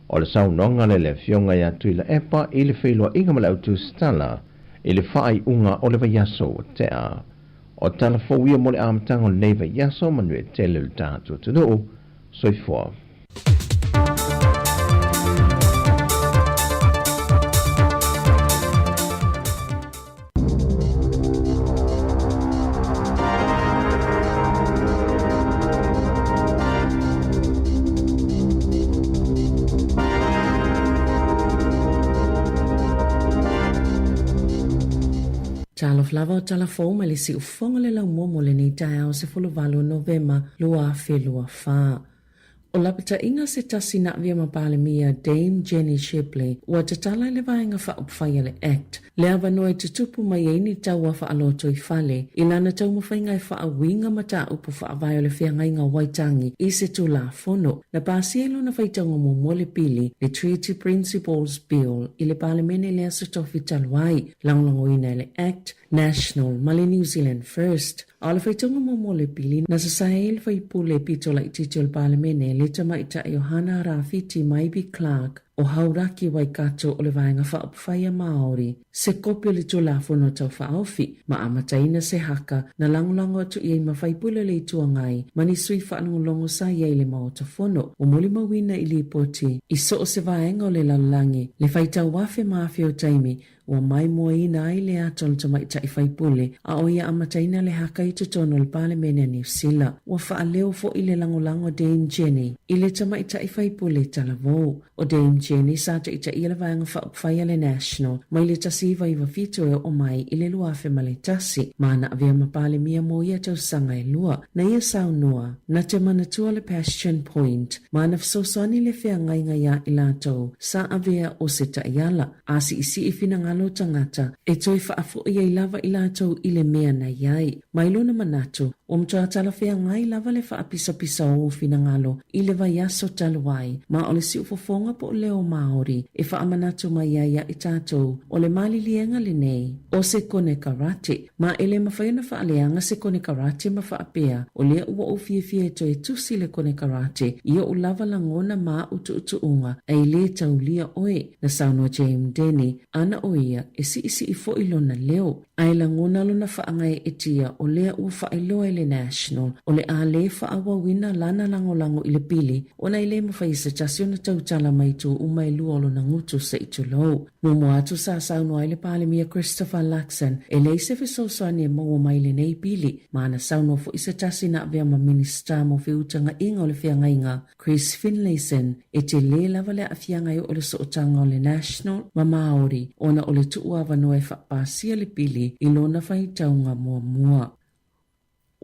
Speaker 9: o le saunonga le fionga ia tui la epa i le whailua inga mala utu stala, Ele whaai unga o le vaiaso te a. O tala fōia mo le amatanga o le nei vaiaso manue te le tātou tunu soifua.
Speaker 4: Talo flava o tala fōu ma le si ufonga le lau momo le nei tai au se fuluvalo Novema lua whelua wha. O lapita inga se tasi na via mapale mia Dame Jenny Shipley ua te tala le vaenga wha upwhaya le act. Le awa noe te tupu mai eini taua wha aloto I whale. Ilana tau mawhainga I wha awinga mata upu wha avai o le whiangai ngā waitangi I se tu la fono. Na pasielo na whaitanga mo mole pili le Treaty Principles Bill I le pale mene le aso tofi taluai. Langlango ina le act National Mali New Zealand First. Ala whaitonga mo mole pili na sa sael whaipule pito la ititi o le pale mene le tama ita Johanna Rafiti Maibi Clark o hauraki waikato o le vaenga whaapwhaia Māori. Se kopi o le tulafono tau whaofi, ma amataina se haka na langolango atu iei mawhaipule le itua ngai, mani sui whaanongolongo sa iei le maotafono, o moli mawina I li poti, I so o se vaenga o le lalangi, le whaitau wafe maafio taimi, ua mai mua ina ai le atol tama ita I whaipule, a oia amataina le haka I tutono le pale mene New Zealand, ua whaaleo fo I le langolango Dame Jenny, I le tama ita I whaipule talavou, o Dame Jenny sa te ita I le vaenga whaapwhaia le National, mai le tasi I vafito e o mai I le luafe ma le tasi, mana avea mapale mia mo ia tau sanga e lua, na ia sau noa, na te manatua le Passion Point, mana fsosani le whea ngainga ia I latou, sa avea o se taiala, asi isi I fina ngalo tangata, e toi whaafu ia I lava I latou I le mea na iai, mai luna manatu, o mtua tala whea ngai lava le whaapisa-pisa o fina ngalo, I le vaiaso taluai, ma o le si ufofonga po leo Māori, e whaamanatu mai ia I tātou, o le mali lienga le nei, o se kone karate, ma ele mawhaina whaaleanga se kone karate ma whaapea, o lea ua o fie to e tusi le kone karate, ia o lava langona ma utu unga, e le taulia oe, na sauno James Denny, ana o ia, e si isi I fo ilona leo, ai langona lona whaangai e tia, o lea ua whaeloa le National, o le a le whaawa wina lana lango I le pili, o na ile mawhaisa tasio na tautala mai tu umai luolo na ngutu sa itulou. Mumo atu sa sauno ai le pale mia Christopher Luxon, e le se fesosani e maua mai le nei pili, maana sauno fo isa tasi na vea ma minister mo whiutanga inga o le whiangainga, Chris Finlayson, e te le lava le a whiangai o le sootanga o le National, ma Māori, ona o le tuuava noe whaapasia le pili, I lona whaitaunga mua.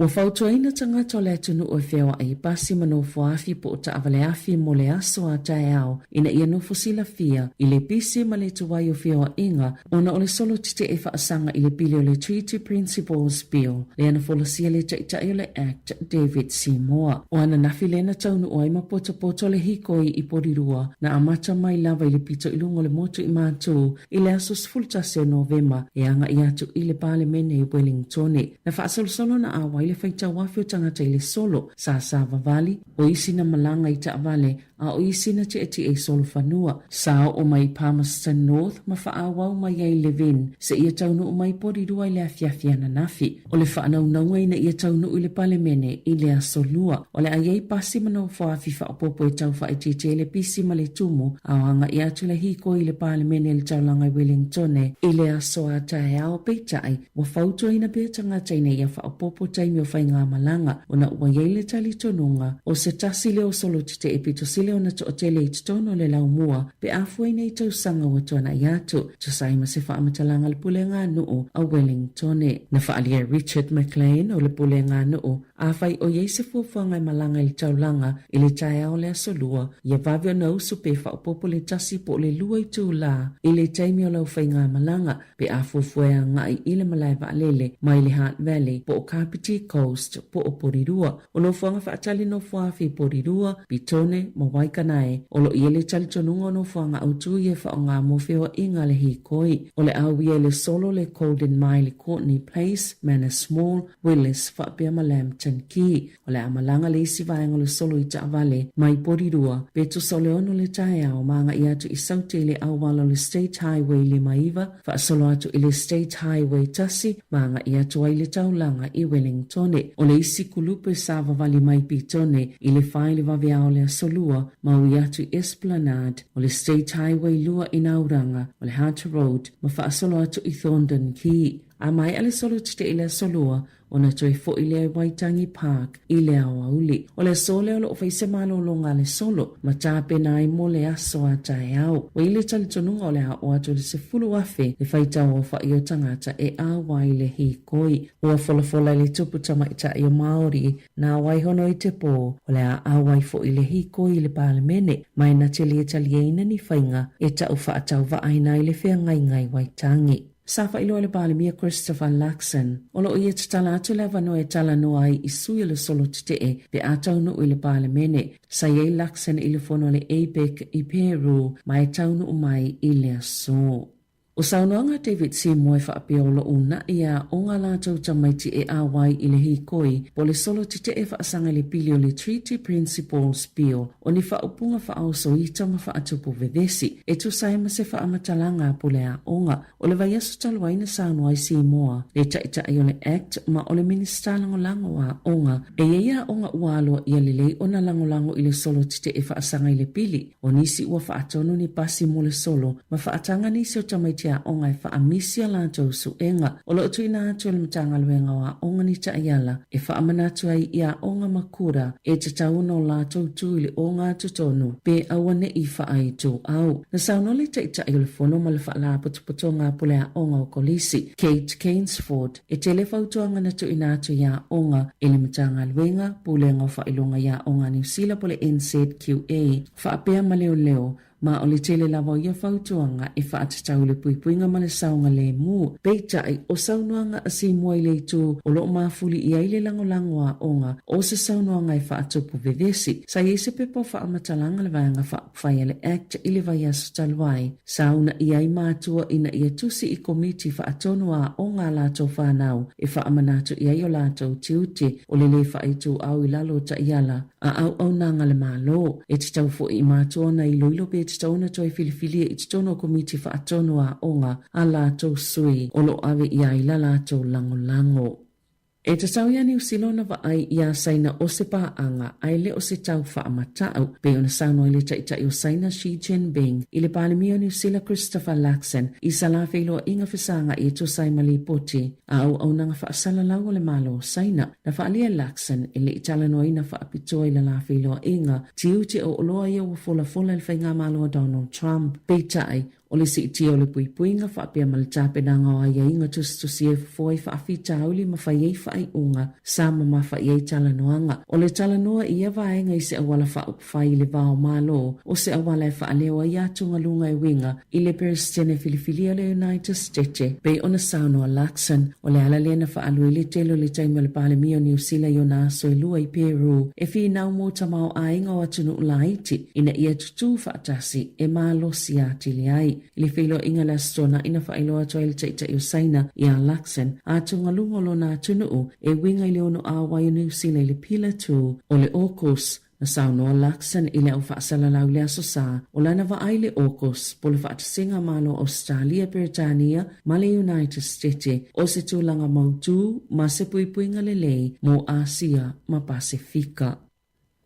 Speaker 4: Ua whautuaina tangata o le atunu o whewa ai pasi mano fuafi po o taawale afi mo le aso a tae au ina ia no fusila fia I le pisi ma le tuwai o whewa inga ona o le solo tite e whaasanga I le pili o le Treaty Principles Bill le ana folasia le taitai o le Act David Sāmoa. O ana nafi lena taunu o ai mapoto le hikoi I porirua na amata mai lava I le pito ilungo le motu I mātou I le aso sfultase o Novema e anga I atu I le pale mene I Wellington. Na whaasolo na awa le whaita wafio tangata I le solo sa vavali o isi na malanga I taavale a o isi na te eti e solo whanua sa o mai Palmerston North ma whaawau mai ai Levin se ia taunu o mai porirua I le afiafia na nafi o le whaanau naunga ina ia taunu I le palemene I le asolua o le aiei pasi manau whaafi whaapopo e tau whaitite le pisi ma le tumu a anga I atu le hiko I le palemene le taulanga I Wellington I le aso a tae ao peitai wa whautua ina bea tangata ina ia whaapopo taimi o whainga malanga o na ua yeile tali tonunga o se tasi leo solo tite e pito sile o na to otele I tono le laumua pe afue nei tau sanga o tuana iatu to saima se whaamatalanga le pulenga nuu a Wellington na whaalia Richard McLean o le pulenga nuu a whai o yeise fuafuanga I malanga I taulanga I le tae ao le asolua ia vavio na usu pe whaapopo le tasi po le lua I tu la I le taimi o lau whainga malanga pe afufuea ngai I le malai vaalele mai le Hutt Valley po o Kapiti Coast po o porirua o no fuanga whaatali no fuafi porirua pitone ma waikanae o lo ia le talitonunga no fuanga au tui e wha o ngā mowheo inga le hikoi o le au ia le solo le Golden Mile Courtney Place, Manor Small, Willis, whaapea ma Lambton Key o le amalanga le isi vaenga le solo i Taavale mai porirua pe tu sole ono le tae au manga i atu i saute le au walo le State Highway le maiva wha solo atu i le State Highway tasi manga i atu ai le taulanga i Wellington o le isi kulupe sava vali mai pitone i le whai le vaveao le asolua mau i atu Esplanade o le State Highway lua i Nauranga o le Hunter Road ma wha solo atu i Thorndon Key a mai ale solo tite i le asolua o na toi fo i le Waitangi Park i le awauli. O le sole o lo faise malo longa le solo, ma tape na i mo le aso a tae au. O i le talitonunga o le a o atu le se fulu afe, le faita o fa i o tangata e a wai le hi koi. O a fola le tupu tamaita i o Māori, na wai hono i te pō, o le a wai fo i le hi koi le palemene, mai na te le talieina ni whainga, e tau fa atau va aina i le whea ngai Waitangi. Safa ilo le palemia Christopher Luxon. Olo ia te tala atu le vano e tala no ai i sui le solo te pe atau no i le palemene. Sa iei Luxon i le fono le APEC i Peru, mai tau no mai i le aso. O saunoanga David Sīmoa e whaapeolo una ia o ngā lātou tamaiti e awai i le hikoi po le solo te e whaasanga le pili o le Treaty Principles Bill o ni whaupunga whaauso i tama whaatupu vedesi e tu saima se whaamatalanga po le a onga o le vaiaso taluaina saunoa i Sīmoa le taitai o le Act ma o le Minister langolango a onga e ia onga ualo ia le lei o na langolango i le solo te e whaasanga i le pili o nisi ua whaatonu ni pasi mo le solo ma whaatanga nisi o tamaiti a onga e whaamisia lātou suenga. O lo tui nā atu le matanga luenga wa onga ni ta'iala e whaamanatu ai ia onga makura e te tauna o lātou tuile o ngā tutonu pe awane i whaai tō au. Na saunole te itai le fono ma le whaala putuputo ngā pule a onga o kolisi. Kate Keynesford e te le whautuanga na tui nā atu ia onga e le matanga luenga pulenga o whailonga ia onga New Zealand pole NZQA whaapea ma leo ma o le tele lava ia whautuanga e whaatatau le puipuinga ma le saunga le mū. Peitai o saunuanga a Sīmoa i le tū o lo mafuli i aile langolango a onga o se saunuanga i whaatupu vevesi. Sa i se pepo whaamatalanga le vanga whaapwhai le Act i le vai aso taluai. Sauna i ai mātua ina i atusi i komiti whaatonu a onga lātou whanau e whaamanatu i ai o lātou tiuti o le le whaitu au i lalo ta iala a au nanga le malo. E te tau fo i mātua na i loilo pe te tauna toi filifilia i te tono komiti whaatonu a onga a lātou sui o lo awe i ai la lātou lango. E te tau ia New Zealand wa ai ia saina o se paanga ai le o se tau whaamatau pe ona sauno i le taitai o saina Xi Jinping i le palemia New Zealand Christopher Luxon i sala whailo inga whisanga i tu saimali poti a au nanga whaasala lau o le malo o saina na whaalia Luxon i le italano ina whaapitoa i la whailo inga tiuti o oloa ia wa fola le whainga malo o Donald Trump peitai o le si iti o le puipuinga whaapea ma le tāpenanga o aia inga tustusi e fwoi whaafita auli ma whaiei whai unga sama ma whaiei talanoanga. O le talanoa ia vaenga i se awala whaupwhai le vao malo o se awala e whaalewa i atunga lunga e winga i le Presidente Filifilia le United States pe ona saunoa Luxon o le ala lena whaalui le telo le taima le palemio New Zealand i ona aso i lua i Peru e fi nau mo tamao ainga o atunu ulaiti ina ia tutu whaatasi e malo si ati le ai. I le whilo inga la stona ina whailoa toa le taitai o saina i a Luxon a tunga lungolo nā tunuu e winga i leono a wai o New Zealand le pila tū o le AUKUS na saunoa Luxon i le au whaasala lau le aso sā o lana wa ai le AUKUS po le whaatesinga malo Australia, Britania ma le United States o se tūlanga mautū ma se puipuinga le lei mo Asia ma Pasifika.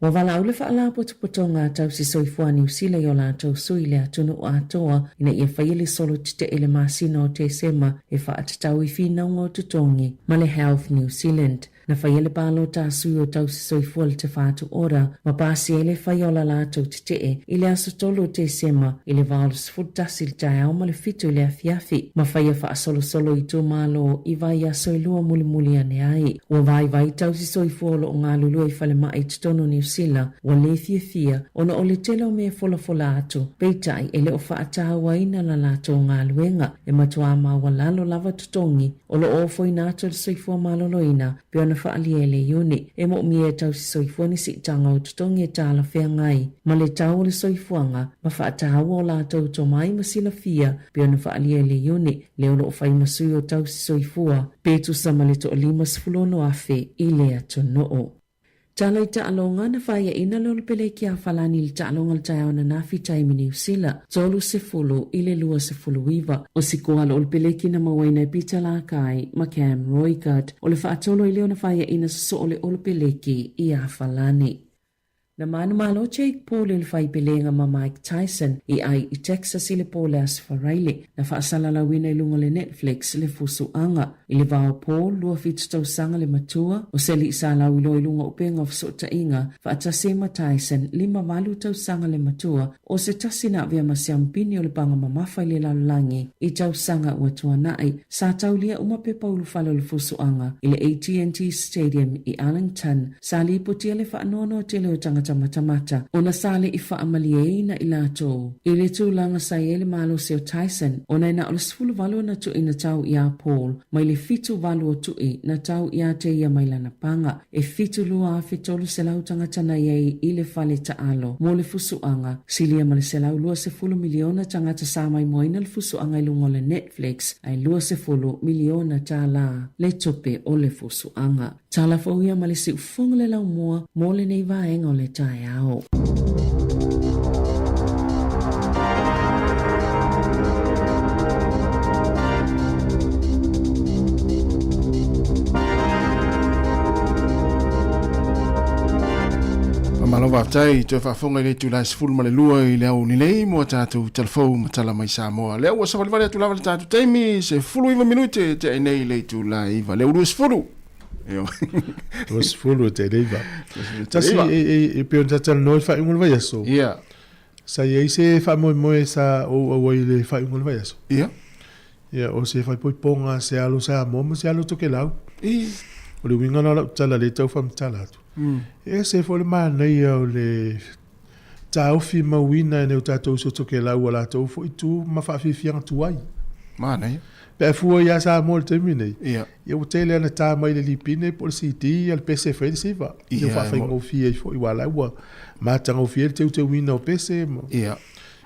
Speaker 4: Wa wala au le whaala potopoto ngā tau si soifua New Zealand o lātou sui le atunu o atoa ina ia whaiele solo tite ele māsina o te sema e whaatatau i whinaunga o tutongi ma le Health New Zealand. Na whaiele pālo tā sui o tau si soifua le te whātu ora ma pāsi ele whaiola lātou tite i le aso tolo te sema i le vālus futasi le tae au ma le fitu i le afiafi ma whaia whaasolo solo i tō mālo i vai aso i lua muli ane ai. Wa vai tau si soifua lo o ngā lulu i whale mai tutono New Zealand wa le fia ona o le telo me fola atu peitai ele o whaatawa ina la lātou ngā luenga e matua ma wa lalo lava tutongi o lo ofo i nātou le soifua maloloina pe ona le whaalia le ione e mo mia tau si soifuani si tanga o tutongi e tala whea ngai ma le tau le soifuanga ma whaatahawa o la tau to mai ma sila fia pe ona whaalia le ione le olo o whai masui o tau si soifua pe tu sama le to o lima sifulono afe i le ato noo. Tala i taalonga na whaia ina lolo pele ki a whalani li taalonga le tae ona nafi taimi ni usila. Tolu se fulu i le lua se fulu iwa. O si koa lo pele ki na mawaina i pita la kai ma Cam Roygard. O le whaatolo i leo na whaia ina so o le olo pele ki i a whalani. Na manu malo Jake Paul il fai pelenga ma Mike Tyson i ai i Texas i le pole as wharaile na whaasala la wina i lunga le Netflix le fusu anga i le vao Paul lua fitu tau sanga le matua o seli i sa lau ilo i lunga upenga of sota inga whaatase ma Tyson 5 tau sanga le matua o se tasina via masiampini o le panga mamafa i le lalulangi i tau sanga ua tuanai sa tau lia umape paulu falo le fusu anga i le AT&T Stadium i Arlington sa li putia le whaanono tele o tanga mata ona sale i whaamaliena i lato. I le tūlanga sai ele malo seo Tyson, ona ina o le sifulu valu na tui na tau ia Paul, mai le fitu valu o tui na tau ia te ia mailana panga, e fitu lua a fitolu se lau tangatana iei i le fale taalo, mo le fusuanga, silia ma le se lau lua se fulu miliona tangata sa mai moina le fusuanga i lungo le Netflix, ai lua se fulu miliona ta la, le tope o le fusuanga. Tala fauia ma le si ufonga le lau mua, mo le nei vaenga o le tae ao.
Speaker 3: Malova tai te whafonga i le tu lai sifuru ma le lua i le au ni lei mo tātou telefou ma tala mai Sāmoa. Leo wa sawali vale tu lava le tātou teimi se fulu iwa minute te nei le tu lai iwa. Leo uru sifuru.
Speaker 1: Uru sifuru te reiva. Tasi e peon tatala noi wha ingol vai aso.
Speaker 3: Ia.
Speaker 1: Sa iei se wha moe sa o i le wha ingol vai aso.
Speaker 3: Ia.
Speaker 1: Ia o se whai poiponga se alo Sāmoa ma se alo toke lau.
Speaker 3: Ia.
Speaker 1: O le winga na lau tala le tau wha mtala atu. E se fo le mana ia o le taufi mawina e neu tātou so toke lau ala tau fo i tu ma whawhiwhianga tuai.
Speaker 3: Mana ia.
Speaker 1: Pe fua ia sa mo le temi nei.
Speaker 3: Ia.
Speaker 1: Ia o tele ana tā mai le lipine po le CD al PC fai le siva. Ia whawhinga o fia i fo i wala ua. Mātanga o fia le teu te wina o PC.
Speaker 3: Ia.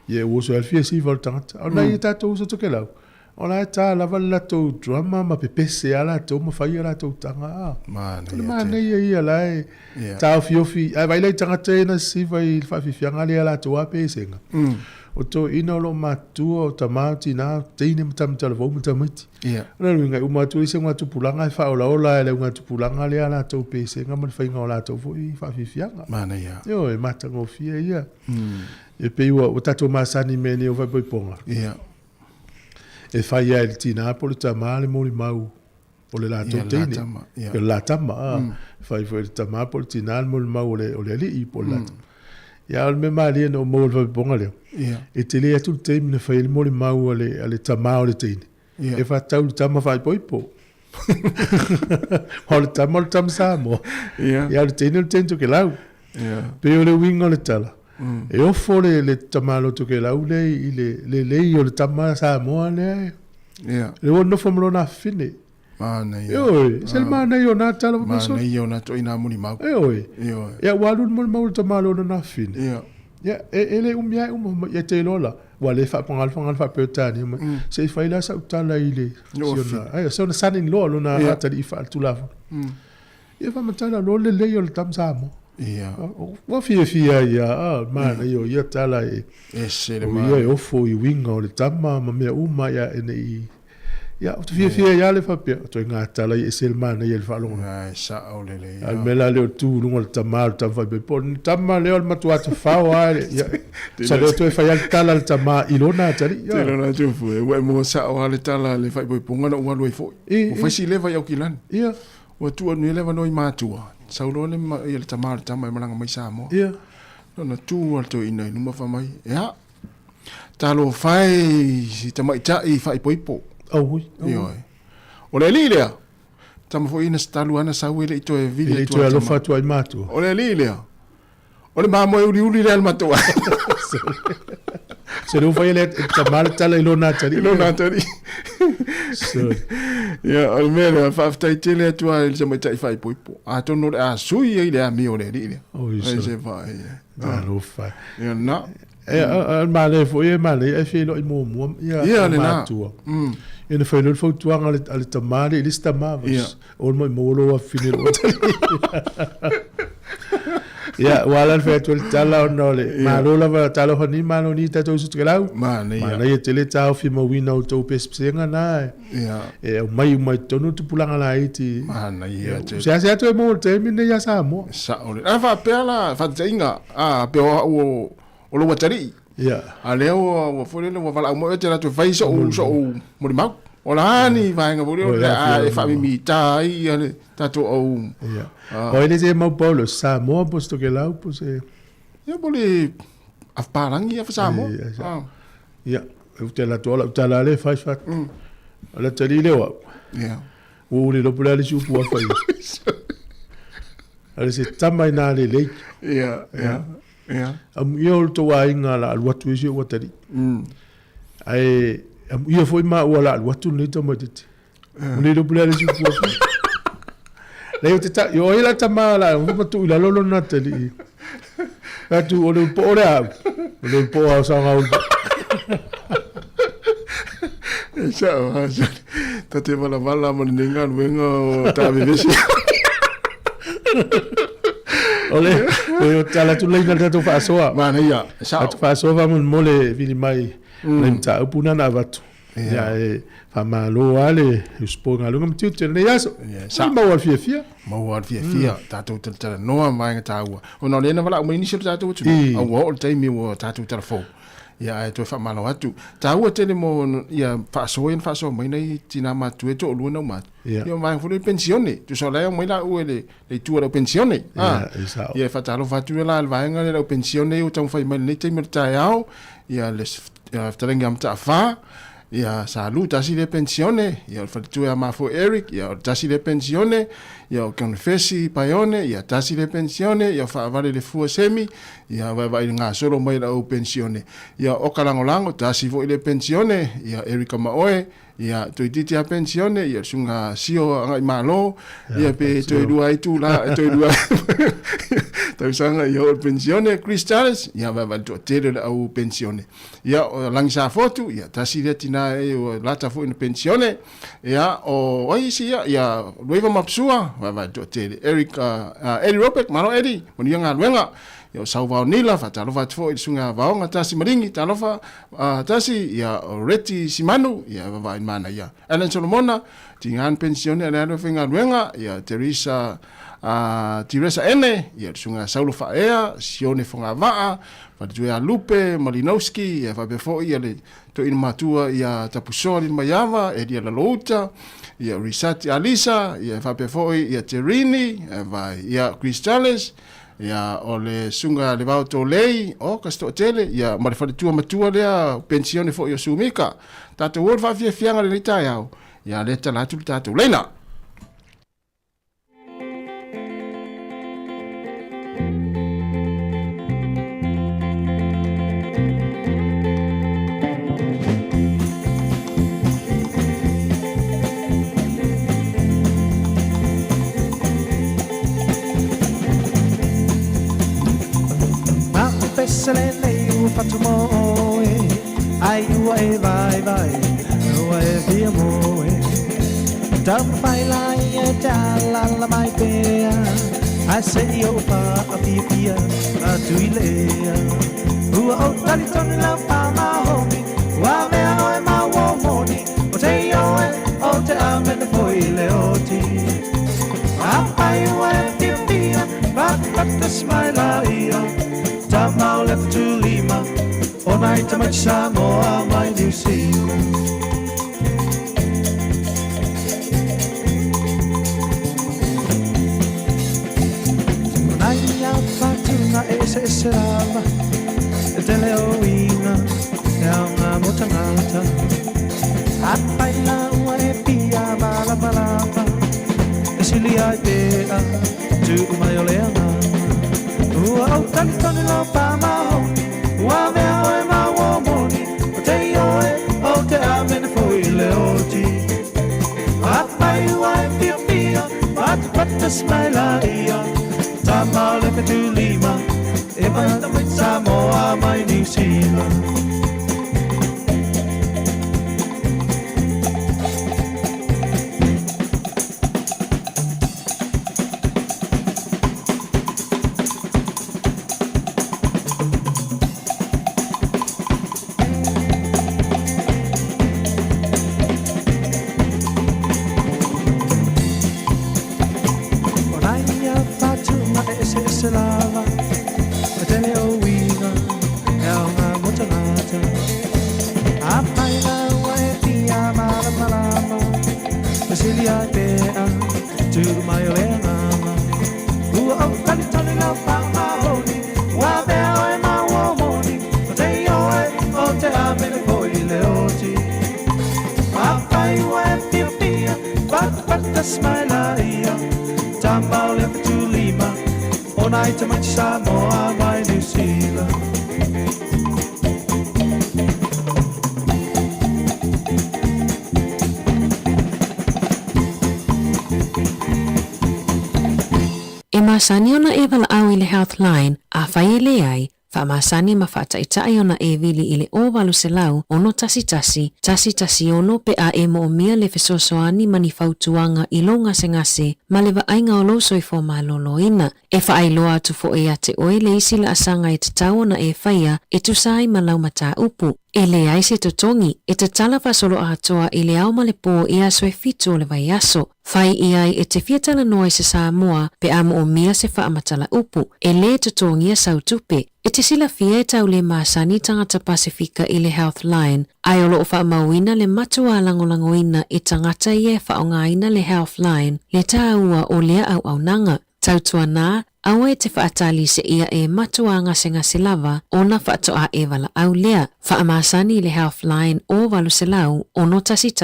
Speaker 1: Ia uoso al fia siva o tangata. Au nei tātou so toke lau. Ona tā lava la tau drama ma pepese ala tau ma whai ala tau tanga. Mana ia lai. Tau fiofi. Ai vai lai tanga tēna siva i whawhiwhianga le ala tau apesenga. O tō ina o lo matua o tamauti nā teine matamita la vau matamiti. Ona luinga u matua i se ngā tupulanga i whaola ola e le ngā tupulanga le ala tau pesenga ma le whainga o la tau fo i whawhiwhianga.
Speaker 3: Mana ia.
Speaker 1: Yo e matanga o fia ia. E peiwa o tato masani mene o vai poiponga.
Speaker 3: Ia.
Speaker 1: E fai ai le tina po le tama le moli mau o le lato teine. Ke la tama. Fai foi le tama po le tina le moli mau o le ali i po le lato. Ia o le me mali e no mo le ponga leo. E te le atu le teime ne fai le moli mau o le tama o le teine. E fa tau le tama fai poipo. O le tama Sāmoa. Ia le teine le teine toke lau. Pe o le winga o le tala. E ofo le tamalo toke lau le i le o le tama Sāmoa le. Le o nofo mlo na fine.
Speaker 3: Mana ia.
Speaker 1: Oi, se le mana i o nā tala maso.
Speaker 3: Mana ia o nā toi nā muni mau.
Speaker 1: Oi. Ia walun muli mau le tamalo na fine. Ia, e le umia ia te lola. Wa le whapangal whapeotani. Se i whaila sa utala i le. Ia, se ona sanin loa luna atari i whaatulafu. Ia whamatala lo le o le tam Sāmoa.
Speaker 3: Ia.
Speaker 1: Wa fia ia mana ia tala e
Speaker 3: se le mana.
Speaker 1: Ia ofo i winga o le tama ma mea uma ia ene i. Ia o fia ia le fapia to ngā tala i se le mana ia le whalonga.
Speaker 3: Ai sa o le le.
Speaker 1: Al mela le o tu lunga le tama o tama fai po tama leo le matua te whao ai. Sa leo to e whai al tala le tama i lona tari.
Speaker 3: Te lona tufu e ue mo sa o le tala le fai po punga na ua loi fo. O fai si leva iau kilan.
Speaker 1: Ia.
Speaker 3: O tu anu leva noi mātua. Saulo le ia le tama e malanga mai Sāmoa.
Speaker 1: Ia.
Speaker 3: Nona tu al to ina numa fa mai. Ia. Talo fai si tama ita i fai poipo.
Speaker 1: Oi.
Speaker 3: Ia. O le lilea. Tama fo ina stalu ana sa wele ito e vile
Speaker 1: ito e lo fatu ai matu.
Speaker 3: O le lilea. O le mamo e uri le matua.
Speaker 1: Se lo fai le tama tala i lona tari.
Speaker 3: I lona tari. Ya, al mera faftai tele tua il sama tai fai poipo. A tono a sui ile a mio le ile.
Speaker 1: Oh, isso.
Speaker 3: Se vai.
Speaker 1: Não faz.
Speaker 3: Ya na.
Speaker 1: Al male foi male e filo i mo.
Speaker 3: Ya na.
Speaker 1: Ina foi no foi tuang al tamale il stamavos. Ol mo lo a finir. Ya, wala fe tu tala no le. Malo la va tala honi malo ni ta tu sutklau.
Speaker 3: Mana
Speaker 1: ya tele tau fi mo wina o to pespenga na.
Speaker 3: Ya.
Speaker 1: E mai tonu tu pulanga la iti.
Speaker 3: Mana ya.
Speaker 1: Se tu mo te mine ya Sāmoa.
Speaker 3: Ole. A fa pela, fa tinga. Pe o lo watari.
Speaker 1: Ya.
Speaker 3: Ale o foi le vala mo te la tu fai so mo mau. Ola ni vai nga bolo e fa mi tai ale tato o.
Speaker 1: Ya. O ele se mau Paulo Sāmoa posto que lá pues
Speaker 3: ya boli afparangi fa Sāmoa.
Speaker 1: Ya. Eu te la tola, te la le faz fat. Ala te le wa.
Speaker 3: Ya.
Speaker 1: O le lo pula le su pu fa. Ala se tamai na le le.
Speaker 3: Ya, ya. Ya.
Speaker 1: Yo to wa inga la watu isi watari. Ai ia foi ma wala watu le to modit. Le lo pula le su pu fa. Le te ta yo ila tamala, mo tu ila lolo na teli. Atu o le po ora. O le po a sa nga.
Speaker 3: Sa tate vala mo ningan wenga ta vivesi.
Speaker 1: Ole, eu tala tu leina tu fa soa.
Speaker 3: Mana ia.
Speaker 1: Sa tu fa soa mo mole vini mai. Nem ta upuna na vatu. Ya fa malo ale, usponga lunga mtiu te ne yaso. Sa ma wal fia.
Speaker 3: Ma wal fia. Tatu tala no mai ta ua. Ona lena vala mo initial tatu tu. A wo te mi wo tatu tala fo. Ya to fa malo atu. Ta ua tele mo ya fa so mai nei tina ma tu to lu no ma. Yo mai fu pensione. Tu so la mo la u le tu la pensione. Ya fa talo fa tu la va nga le pensione u tong fa mai nei te mi ta yao. Ya les talenga mta fa. Ya salud así de pensione, ya el tu ama fo Eric, ya así de pensione, ya confessi paione, ya así de pensione, ya fa vale le fu semi, ya va nga solo mai la pensione. Ya okalangolango así fo ile pensione, ya Eric maoe, ya to titi a pensione, ya sunga sio ngai malo, ya pe to dua itu la to dua. Tau sanga ya pensione cristales, ya va to tele au pensione. Ya langsa foto, ya así de tina e lata fu in pensione ya o isi ya lueva mapsua va do te Eric Eddie Robert malo Eddie moni nga luenga yo sauva nila fa talo fa fo sunga va nga tasi maringi talo fa tasi ya Reti Simanu ya va in mana ya Alan Solomona tingan pensione ana finga luenga ya Teresa Ene ya sunga saulo fa ea sione fonga va Fatuia Lupe Malinowski ya fabefo ia le to in matua ia tapusoli mayava e dia la lota ia Risati Alisa ia fabefo ia Terini ia Cristales ia ole sunga le vauto lei o casto tele ia marfatua matua le pensione fo ia sumika tato wol fa fianga le taya ia le tala tu tato lena
Speaker 13: Selene u fatumo ai u e vai u e via mo tam fai la e la mai pe I say yo pa a pia a tu ile u o tali ton la pa ma ho wa me no e ma wo mo ni o te yo o te ame de foi le o ti a pai u e pia but the smile I Tamau left to Lima, all night I'm at Sāmoa, my New Zealand. Naya Fatuna ese serava, te leoina, e una motangata. At baila e pia bala balapa, e si li ai pea, tu maioleana. Ua talitoni lo pa maho, ua mea e ma uomoni, o te ioe, o te amene foi le oti. A smaila ia Tama le petu lima E mai Samoa mai New Zealand Sāmoa mai New Zealand
Speaker 14: E masani ona e wala au i le Healthline a whai e le ai Wha masani ma whaataitai ona e vili i le owalu se lau ono tasi ono pe a e mo o mia le fesosoani mani fautuanga i lo ngase ma le waainga o lo soifo ma lolo ina. E whaailoa atu fo e ate oe le isi la asanga e te tau ona e whaia e tusai ma lau mata upu. E le ai se totongi e te tala fasolo a atoa i le au ma le po i aso e fitu o le vai aso. Whai i ai e te fiatala noa i se Sāmoa pe amo o mia se whaamatala upu. E le totongi a sautupe. E te sila fia e tau le masani tangata Pasifika i le Healthline. Ai olo o whaamauina le matua langolangoina i tangata i e whaongaina le Healthline. Le tāua o lea au nanga. Tautua nā, aua e te whaatali se ia e matua ngase lava o na whaatoa e wala au lea. Whaamasani le Healthline o walu se lau ono tasi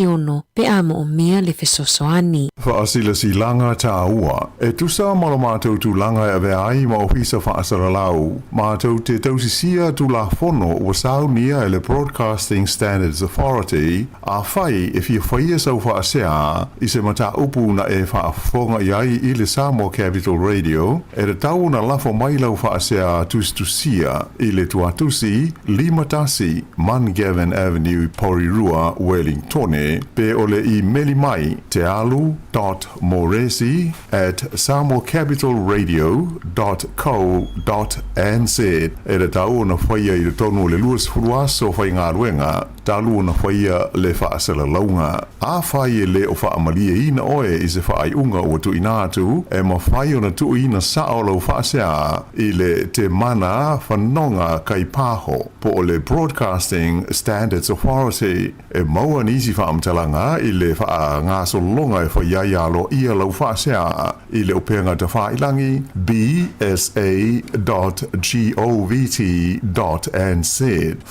Speaker 14: ono pe amo o mia le fesosoani.
Speaker 15: Whaasila si langa tā ua. E tusa malo mātou tu langa e ave ai ma ofisa whaasara lau. Mātou te tausisia tu la fono o sau nia e le Broadcasting Standards Authority a whai e fia whaia sau whaasea i se mata upu na e whaafonga iai i le Sāmoa Capital Radio e re tau na lafo mai lau whaasea tustusia i le tuatusi Limatasi, Mangavin Avenue, Porirua, Wellingtone, pe ole i meli mai te alu.moresi@samoacapitalradio.co.nz e re tau na whaia i le tonu le luas furuaso whai ngā ruenga, talu na whaia le whaasala launga. A whai e le o whaamalia ina oe i se whaai unga o tu inatu e ma whai o na tu ina sao lau whaasea i le te mana whanonga kai paho po o le Broadcasting Standards Authority e maua nisi whaamtalanga i le wha ngā solonga e whaiaialo ia lau whaasea i le upenga te whailangi bsa.govt.nz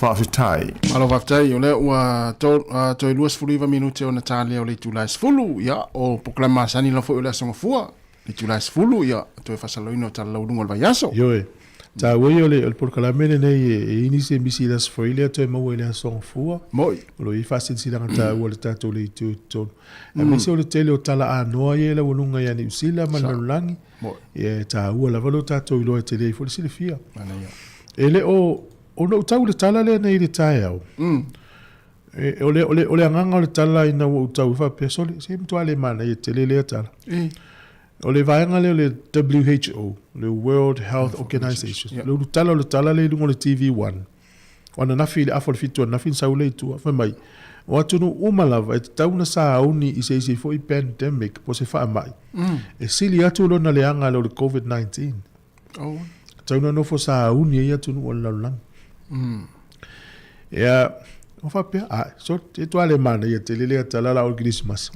Speaker 15: whawhitai.
Speaker 3: Malo whawhitai o le ua toi luas fuliva minute o na tāle o le tulais fulu ia o poklama sani la fo o le asongafua le tulais fulu ia toi whasaloino tala laurunga o le vaiaso.
Speaker 1: Yoe. Ta wei ole porkalamene nei e ini se misi las foilia to mo ele son fua.
Speaker 3: Moi.
Speaker 1: Lo I fasil silanga ta ole tato le tu ton. E misi ole tele o tala a noa ye la wolunga ya ni usila malalangi.
Speaker 3: Moi.
Speaker 1: E ta ua la valo tato I lo tele fo le fia.
Speaker 3: Ana ia.
Speaker 1: Ele o no tau le tala le nei le tai au. E ole anganga le tala ina o tau fa pesole se mto ale mana ye tele le tala. O le vaenga le WHO, le World Health Organization. Le tala le lungo le TV1. Wana nafi le afol fitu, nafi saule tu, afa mai. O atunu umalava, e tauna sa auni I se fo I pandemic, po se faa mai. E sili atu lo na le anga le COVID-19.
Speaker 3: Oh.
Speaker 1: Tauna no fo sa auni e atunu o laulang. Ea, o fa pe so te to ale mana ye te lele tala la organismas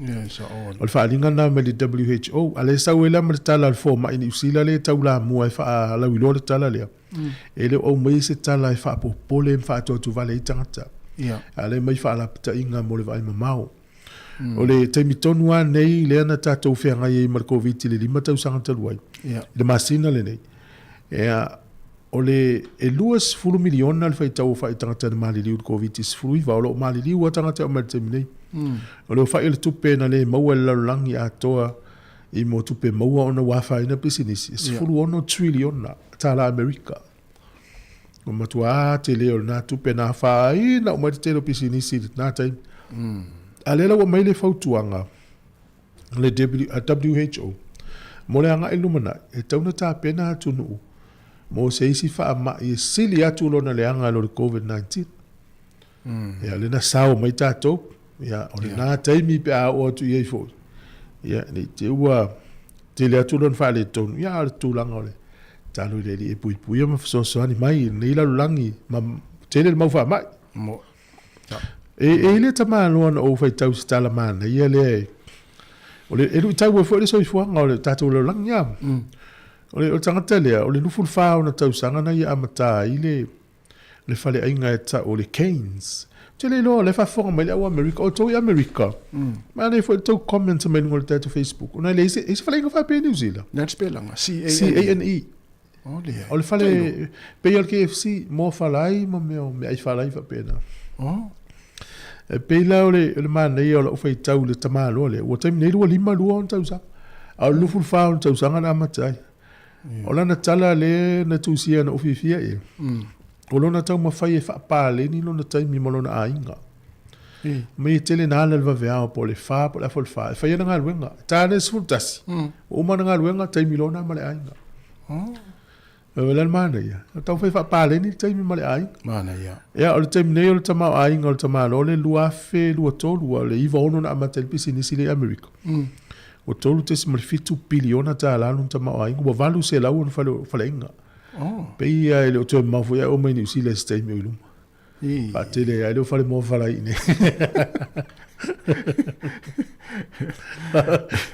Speaker 1: o fa linga na me WHO ale sa wela me tala al forma in usila le taula mo fa la wilo le tala le ele o me se tala fa po pole fa to vale tangata ale me fa la pta inga mo le vai mamao o le te mitonu nei le na tato fe nga ye mar covid le lima tau sanga talwai le masina le nei ole e luas fulu miliona al faitau fa tangata na mali liu covid is fulu va lo mali liu tangata o mal temine ole fa il tupe na le mawel langi atoa I mo tupe maua ona wafaina pisinisi. Sifuru ono triliona tala Amerika. O matua te leo na tupe na faina o matitelo pisinisi na time. Alela wa maile fautuanga. Le WHO. Mo le anga ilumana. E tauna ta pena atunu. Mo se isi fa ama i sili atu lona le anga lo COVID-19. Ya le na sao mai tato. Ya o le na taimi pe a o tu ye fo. Ya ni te ua te le atu lona fa le tonu. Ya le tu langa ole. Talo le li e pui pui ma so ani mai ni la langi ma te le mau fa mai.
Speaker 3: Mo.
Speaker 1: E le tama lona o fa tau stala mana. Ya le ole e lu tau fo le so fo nga ole tato lo lang ya. Ole o tangata le ole lu ful fa ona tau sanga na ya amata ile le fale ainga e ta ole Keynes. Te le lo le fa fo ma le o America o to America. Ma le fo to comment me ngol tato Facebook. Ona le se fale nga fa pe New Zealand.
Speaker 3: Na spelanga
Speaker 1: CANE.
Speaker 3: Ole.
Speaker 1: Ole fale pe al KFC mo falai mo me ai falai fa pena.
Speaker 3: Oh.
Speaker 1: E peila ole le mana ia o fai tau le tamalo le o taimi nei lua lima lua on tau sa a lufu fa on tau sanga na matai ola na tala le na tu sia na ofifia e o lona tau mafai e fa pa le ni lona taimi mo lona ainga me tele na le vavea po le fa po la fol fa fa ia nga luenga ta le sultasi o mana nga luenga taimi lona ma le ainga le mana ia tau fai fa pa le ni taimi ma le ainga
Speaker 3: mana ia
Speaker 1: ya o le taimi nei o le tama o ainga o le tama lo le lua fe lua tolu o le iwa ono na amatel pisi nisi le Amerika o tolu te si malifitu biliona ta alanu tama o ainga wa valu se lau on fale inga pe ia ele o tue mafu ya o mai ni usi le se taimi o iluma pa tele ya ele o fale mo fala ine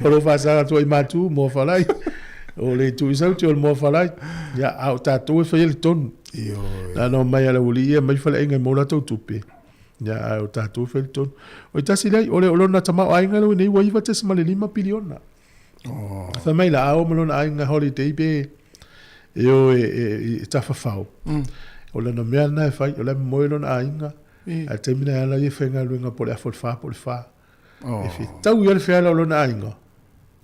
Speaker 1: o lo fasara tu i matu mo fala o le tu isau te o mo fala ya au tatou e fai le tonu na no mai ala uli ia mai fale inga mo la tau tupe ya au tatou fai le tonu o tasi lai o le olona tama o ainga lo nei wa iwa te smale 5 biliona fa mai la au malona ainga holiday be eu e tafafau o le no mea na e fai o le mo lona ainga a termina ala ia fenga luenga po le fa e fi tau ia le fela lona ainga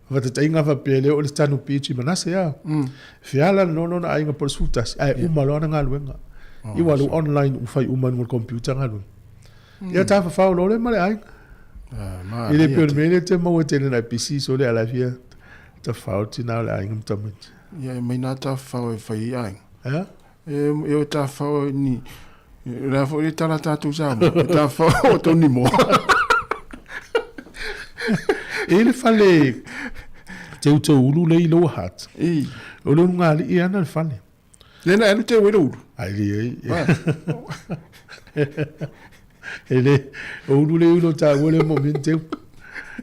Speaker 1: vata tainga fa pele o le tanu pichi manase ya fiala no na ainga por sutas ai uma lona nga luenga i walu online u fai uma no computer nga lu ia ta fa lo le male ainga ile pe mele te mo te na PC so le ala via ta fa ti na le ainga tamit
Speaker 3: ia mai na ta fa e fai ainga eu ta fa ni la fo le tala ta tu sa ta fa o to ni mo
Speaker 1: ele fale te ulu le ilo hat o lo nga li ia na fale
Speaker 3: le na te ulu
Speaker 1: ai li ele ulu le ilo ta wole momento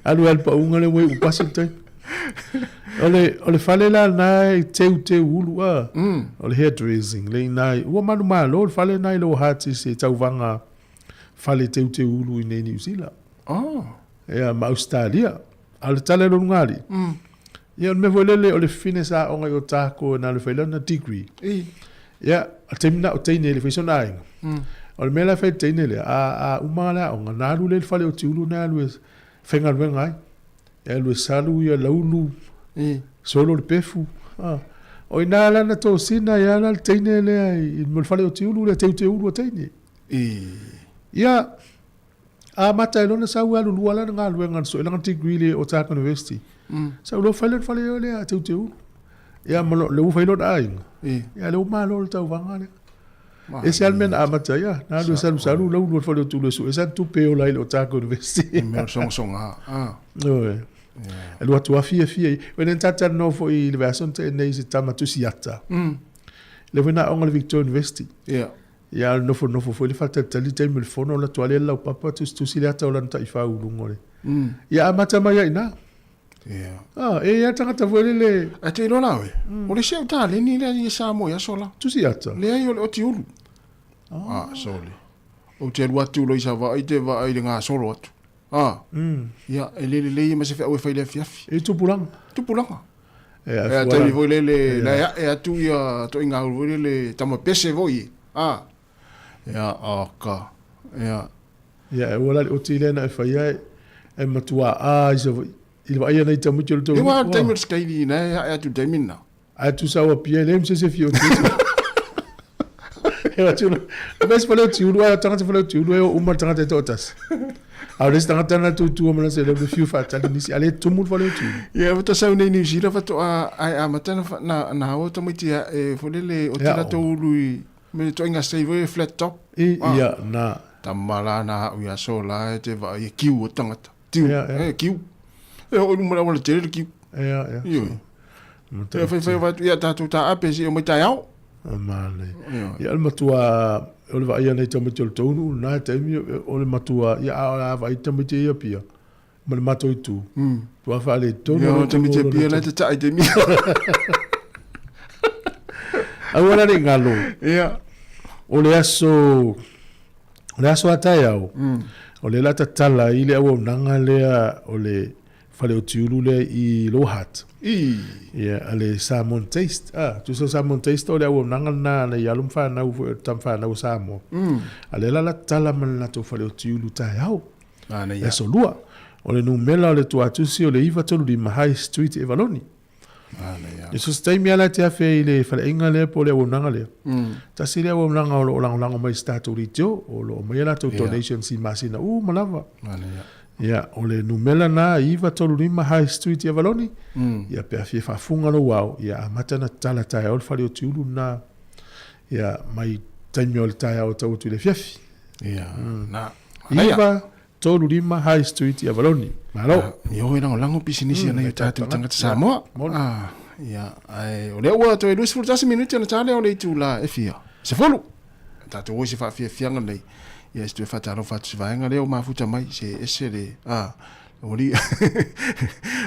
Speaker 1: alu al pa unga le we Washington ole fale la na te ulu ole hairdressing le na o manu malo fale na ilo hat se tau vanga fale te ulu i New Zealand ma Australia al tale lo ngari ia me volele o le fine sa o ngai o tako na le fele na degree ia atemna o teine le fishona ai o le mela fe teine le a umala o na lu le fale o tiulu na lu fenga lu ngai e lu salu ia laulu solo le pefu o ina la na to sina ia la teine le ai mo fale o tiulu le te ulu teine ia a mata lona sa wa lu ala nga lu nga so lang degree le o ta university sa lo fale le a te ya mo le fale lo ai ya le ma lo ta vanga le ese almen a mata ya na lu sa lu lo fale tu le so esa tu pe o la o ta university
Speaker 3: me son
Speaker 1: no e lo tu afia when tata no fo I le version te nei se tama tu siata le vena on le Victoria University ya no fo fo le falta tali time le fono la toile la papa tu silata la ta ifa ulungole ya amata maya ina e ya tanga ta vole le
Speaker 3: ate lo lawe o le se ta le ni le Sāmoa ya sola
Speaker 1: tu silata
Speaker 3: le ai o ti ulu sole o te lua tu lo isa va ite va ai nga solo atu ya le ma se fa o fa le fiafi
Speaker 1: e tu pulang
Speaker 3: e te vole le la e tu ya to inga vole le tamo pese voi ya aka
Speaker 1: ya wala o tile na fa ya e matua so Il va ia nei tamu tolu tolu.
Speaker 3: Ewa taimir skaili na ya tu taimina.
Speaker 1: A tu sawa pia lem se fio. Ewa tu. Mas falou tu do tanga te falou tu do uma tanga te totas. A res tanga tana tu mana se le fio fata nisi ale tu mu falou tu.
Speaker 3: Ya vata sa nei ni jira fato a matana na o tamu tia e folele o tira to lui me to inga save flat top.
Speaker 1: Ia na
Speaker 3: tamala na uia sola te va ia kiu o tangata. Tiu, kiu. E o numera wala tere kiu.
Speaker 1: Ja.
Speaker 3: E fai wat ia tatu ta apesi o mai tai au.
Speaker 1: Male. Ia al matua o le va ia nei tamu tolu tonu na te mi o le matua ia a va tamu te ia pia. Ma le mato tu. Tu a fa le tonu.
Speaker 3: Ia tamu te pia la te tai te mi.
Speaker 1: Agora ni ngalo.
Speaker 3: Ia.
Speaker 1: O le aso atai au. O le lata tala i le au nanga lea o le fale o tiulu le i Lohat. Ia, ale Salmon Taste. Tu so Salmon Taste o le au nanga na i alum whanau tam whanau Samoa. Ale la tala man la to fale o tiulu tai au. E so lua. O le numela o le tuatusi o le iwa tolu di Mahai Street e Valoni. E so stai mea la te afe i le fale inga le po le au nanga le. Ta si le au nanga o lango mai statu ritio o lo mai la to donation si masina. Malava. Ia, o le numela na iwa tolu di Mahai Street e Valoni. Ia pe afe fafunga lo wau. Ia matana tala tai au fale o tiulu na. Ia mai taimi o le tai au tau tu le fiafi.
Speaker 3: Ia, na.
Speaker 1: Iwa tolu di Mahai Street e Valoni. Malo.
Speaker 3: Yo era lango pisinisi na yo tatu tangata Samoa. Ia, ai o le ua to e luis fultasi minuti na tale o le tu la e fia. Se folu. Tatu o se fa fia fianga nei. Ia stu fa taro fa tsvaenga le o mafuta mai se esere. O li.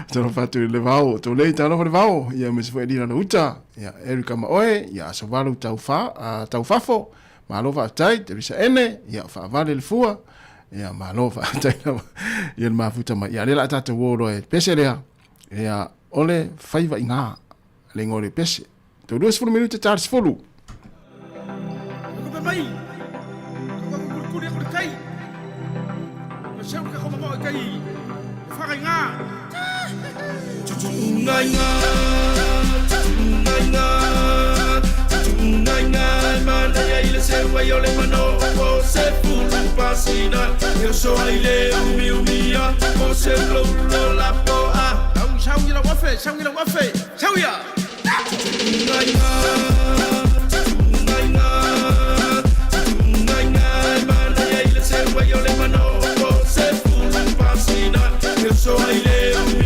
Speaker 3: Taro fa tu le vao, to le taro le vao. Ia me se foi dina na uta. Ia Erika ma oe, ia so valu tau fafo. Malo va tai, te bisa ene, ia fa vale le fua. Ia malova taina ia mafuta mai ia lela tata woro e pese lea ia ole faiva inga le ngore pese to 2 minutos tarde folu
Speaker 16: ko mai ko ko kai ko seu ka ko mo kai fa nga yo le mano o se pulu pasina yo soy le umia o se lo la poa chau ya wafe chau ya yo le mano o se pulu pasina yo soy le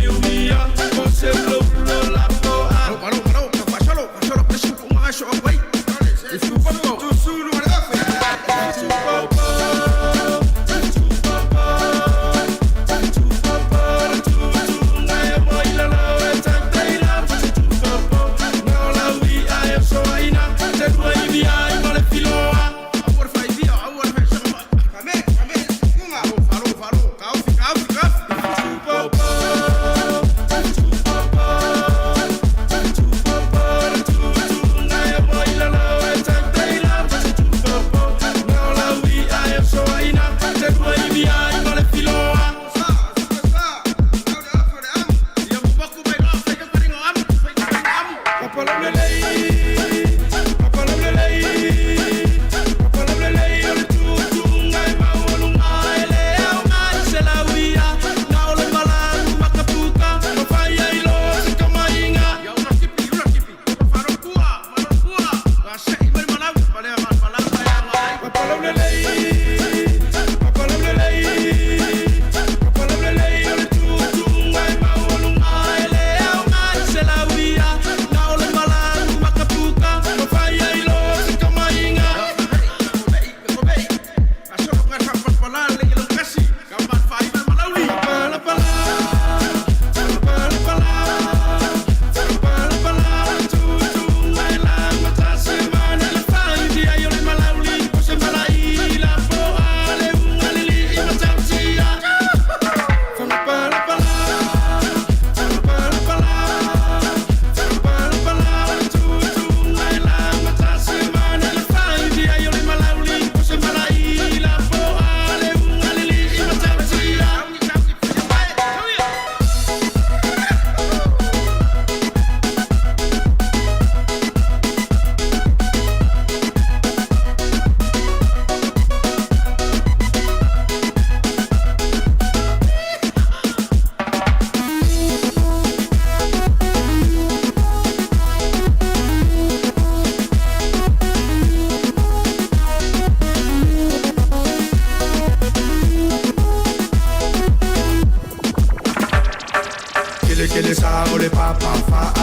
Speaker 16: umia o se lo la poa paro presu con aso away if you follow to sulu so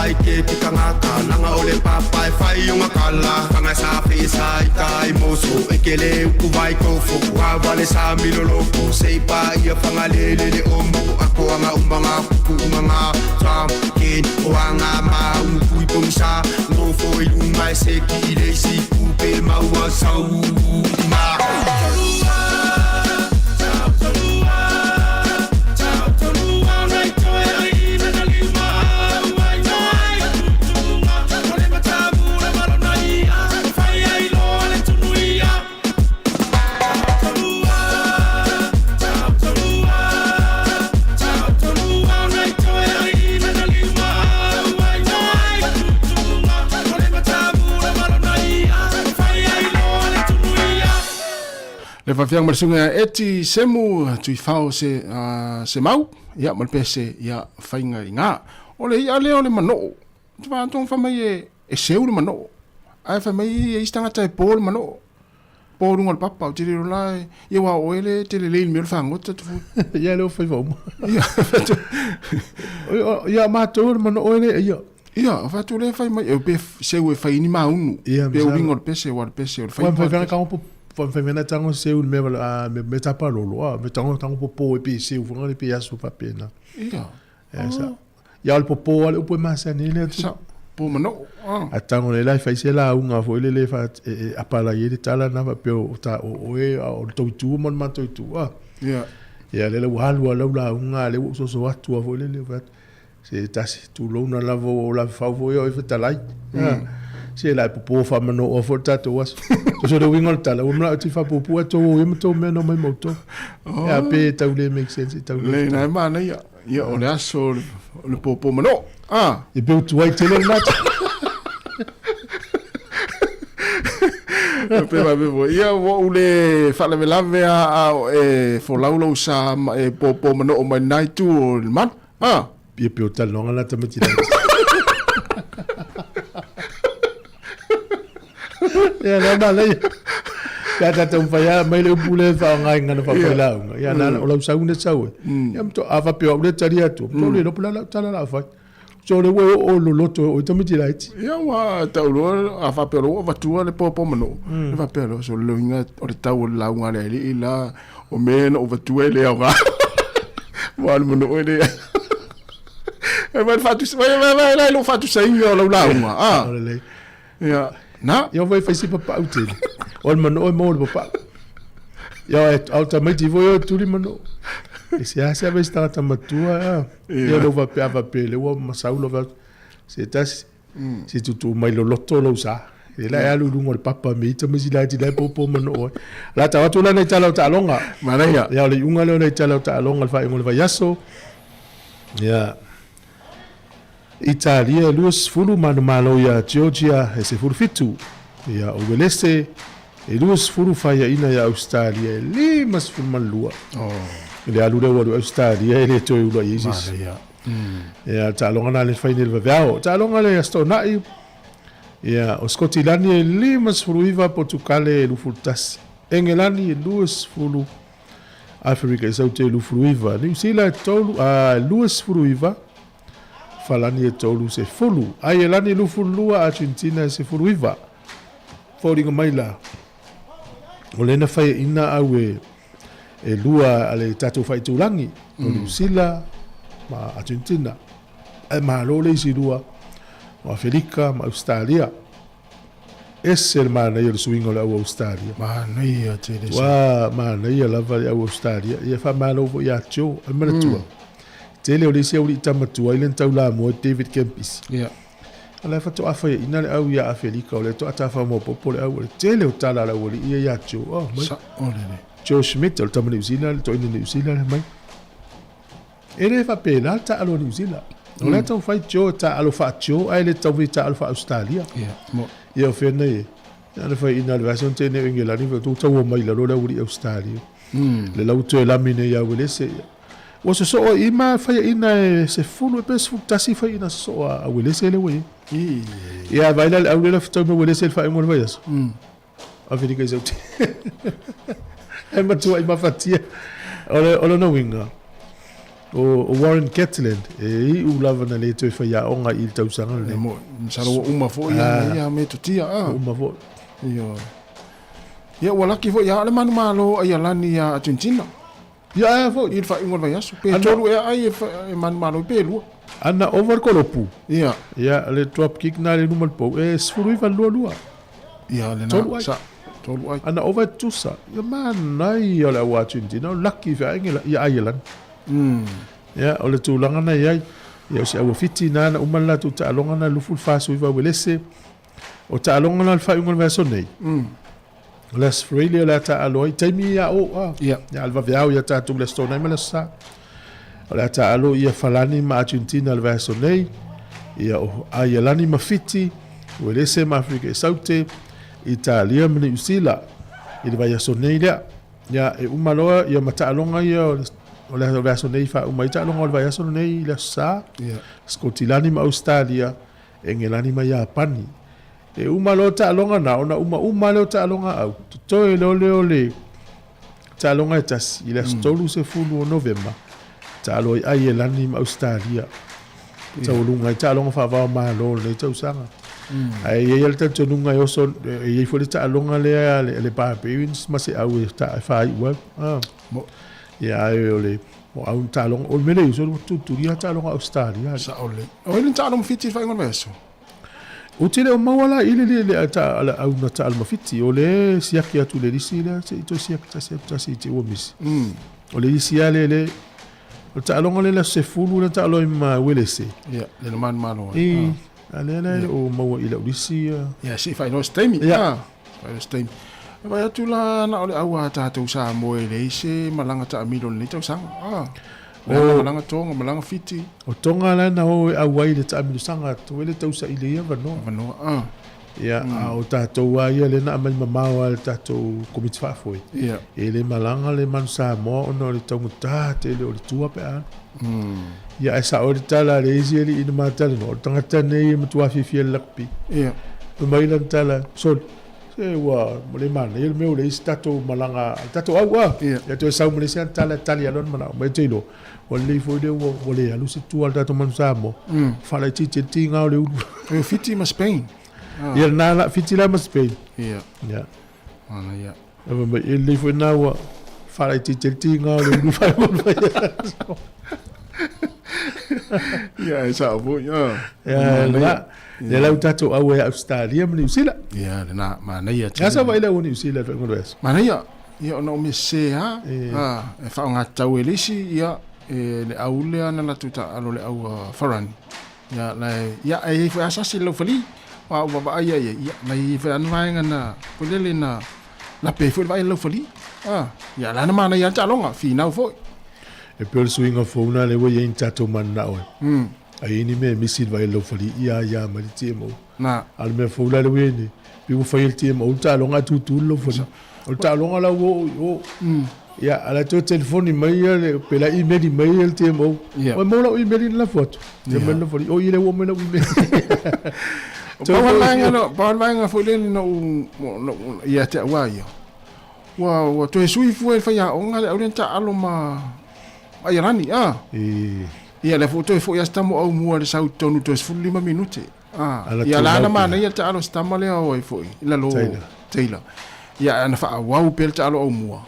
Speaker 16: ai ke tika ngaka Nanga ole papa e whai o ngakala Whanga sa whesa i kai moso E ke le uku vai kofo Wa wale sa miloloko Sei pa ia whanga lelele omo Ako anga umanga kuku umanga Tam ken o anga maa Umukui pomisa Ngofo i lunga e se ki le si kupe Maua sau maa
Speaker 3: Le fafiang marsunga eti semu tui fao se mau ia malpese ia fainga inga ole ia le ole mano tu va ton famai e seu le mano ai famai e istanga tai pol mano por un papa o tiri lai ia wa ole tele le mi fango tu
Speaker 1: ia le foi vom ia ma to mano ole
Speaker 3: ia fa tu le fai mai e pe seu e fai ni maunu pe o ringo pese o pese o fai
Speaker 1: fa ka Fai mena tango seu me tapa lolo me tango popo e pi seu funga pi asu pa pena esa ya el popo ale upo masa ni le
Speaker 3: po mano
Speaker 1: a tango le lai fai se la unga foi le fa apala ye tala na pe o ta o to tu mon man to tu ya le walu la unga le so atu foi le fa se tasi tu lo na lavo la fa foi o fa talai se la popo fa mano o for tato was so do wingol tala o mla ti fa popo to o me to me no mai moto ya pe ta le make sense ta
Speaker 3: le na mana ya o le aso le popo mano
Speaker 1: e pe tu ai tele na
Speaker 3: pe va bevo ia o le fa le lave a e fo laulo sa e popo mano o mai nai tu man
Speaker 1: pe pe o tal no la tamati ya na na le ya ta tong fa ya mai le pule fa ngai ngana fa fa la ya na o la sa un sa we ya mto ava pe o le tari atu to le no pula la tala la fa so le we o lo loto o to miti right
Speaker 3: ya wa ta lo ava pe lo va tu le popo mano le va pe lo so lo inga o le tau la unga le ila o men o va tu le ava wa mano o le e va fa tu vai lo fa tu sai yo lo la unga ya na
Speaker 1: eu vou fazer para o tele olha mano o molo para eu automaticamente vou tudo mano esse é a vez tá matua eu não vou pele o masaulo vai se tá se tu mai lo loto lo sa ela é alu ngol papa me também se lá de lá popo mano lá tá tu lá na tala tá longa mana ya le unga le na tala tá longa vai yaso ya Italia luas fulu malo ya Georgia e se fulu fitu ya Uvelese e luas fulu faya ina ya Australia limas fulu malua le alu le wa Australia le to ula isis ya talonga na le final vavao talonga le astona ya o Scotland limas fulu iva Portugal e lufultas Engelani luas fulu Africa e South lu fulu iva New Zealand tolu luas fulu iva falani e tolu se fulu ai elani lu fulua Argentina se fulu iva fodinga maila olena fai ina au e lua ale tatu fai tulangi New Zealand ma Argentina e ma lo le si lua ma Afrika ma Australia esse il mana io swingo la Australia
Speaker 3: ma nei a te
Speaker 1: wa ma nei la va Australia e fa malo vo ya cho al mana tua tele o le sia uli tamatua i le taula mo David Kempis ala fa to afa ina le au ya Afrika o le to atafa mo popole au le tele o tala la uli ia ya cho mai Joe Schmidt o tamu New Zealand to in New Zealand mai ere fa pena ta alo New Zealand o le to fai cho ta alo fa cho ai le to vita alfa Australia ia fe nei ana fa ina le version tene England ni to to mai la lo uli Australia le lau to la mine ya wele se o se so ima fai ina se fulu pe se tasi fai ina so a wele se le we ia vai la au le fto me wele se fai mo vai eso a vedi che esauti e ma tu ima fatia o no winga o Warren Gatland e u lava na le toi fai aonga i tausanga le
Speaker 3: mo saro uma fo ia me tutia
Speaker 1: uma fo
Speaker 3: ia wala ki fo ia le manu malo ia lani ia Argentina
Speaker 1: ia fo
Speaker 3: il fa ingol vai aso pe tolu ai e manu malo pe lu
Speaker 1: ana over kolopu
Speaker 3: ia
Speaker 1: le drop kick na le numar po sfuru va lua
Speaker 3: ia le na sa tolu ai
Speaker 1: ana over tusa ia man nai ia le Argentina lucky fa ingela ia Ireland ya o le tūlanga na iai ia o se aua fiti na umala tu ta'alonga na lufu fasu iwa welese o ta'alonga na alwhaiunga na so nei o le Australia le ta'alo i taimi ia o ia alwa veau ia ta'atu le stona ima le sa o le ta'alo ia falani ma Argentina le vaso nei ia o aialani ma fiti welese ma Afrika e saute Italia ma New Zealand i le vaso nei lea ia e umaloa ia ma ta'alonga ia o le vaso nei fa umai ta'alonga o le vaso nei le sa Skotilani ma Australia e ngelani ma Japani e umaloa ta'alonga na ona umaloa ta'alonga au toe le ta'alonga e tasi i le stolu se fulu o November ta'alo ai e lani ma Australia ta'olunga i ta'alonga fa vao malo le tausanga ai e el tantunga yo son e foi ta'alonga le Barbarians ma se au ta fa ua ia ole o au talong o mele uso tu dia talong Australia
Speaker 3: sa ole o ile talong fiti fa ngon meso
Speaker 1: o tele o mawala ile le ta au na tal mafiti ole siaki atu le disile se to siaki ta se te o mis o le disiale le o talong le la se fulu le talong ma welese
Speaker 3: ia le man malo
Speaker 1: ale o mawa ile udisia
Speaker 3: ia si fa no stemi fa stemi vai atu la na ole aua tātou Sāmoa le se malanga ta amilo le tau sang malanga tonga malanga fiti
Speaker 1: o tonga la na o awai le ta amilo sanga to le tau sa ile ia vano ia o tātou ia le na amal mamawa le tātou komiti whafoi e le malanga le man Sāmoa ono le tonga tāte le o le tua pe an ia e sa o le tala le isi ele ina mātala no o tangata nei matua fifia lakpi
Speaker 3: ia
Speaker 1: mailan tala sol e wa mole man ele meu le stato malanga tato awa ya to sa mole se tala italiano mana mai telo wali foi de wole alu se tu alta to man samo fala ti nga le
Speaker 3: fiti ma Spain
Speaker 1: ia na la fiti la ma Spain
Speaker 3: ia
Speaker 1: ana ia e ele foi na wa fala ti nga le fa
Speaker 3: ia sa bo ia
Speaker 1: le lau tato au e Australia ma New Zealand
Speaker 3: ia le na mana ia
Speaker 1: asa vai le New Zealand fa ngores
Speaker 3: mana ia ona me se e fa nga tau elisi ia le au le ana la tuta alo le au farani ia le ia e fa asasi lo fali wa ia na i fa an vai ngana pulele na la pe foi vai lo fali ia la na mana ia talonga final foi
Speaker 1: e pel swinga fona le we in tato man na o ai ni me misil vai lo fali ia ma li temo
Speaker 3: na
Speaker 1: al me fola le we ni pi u fa il temo o talonga tu lo fali o talonga la o ia ala to telefoni mai le pela email mai el temo o mo la email la foto te me lo fali o ile o me la email
Speaker 3: Paul Wanga foi le no ia te wa to sui foi fa ya onga le orienta aloma ai rani ia le foto e foi sta mo au mua le sau tonu to 5 minuti ia la na mana ia te alo sta male o e foi la lo Taylor ia ana fa wow pel te alo au mua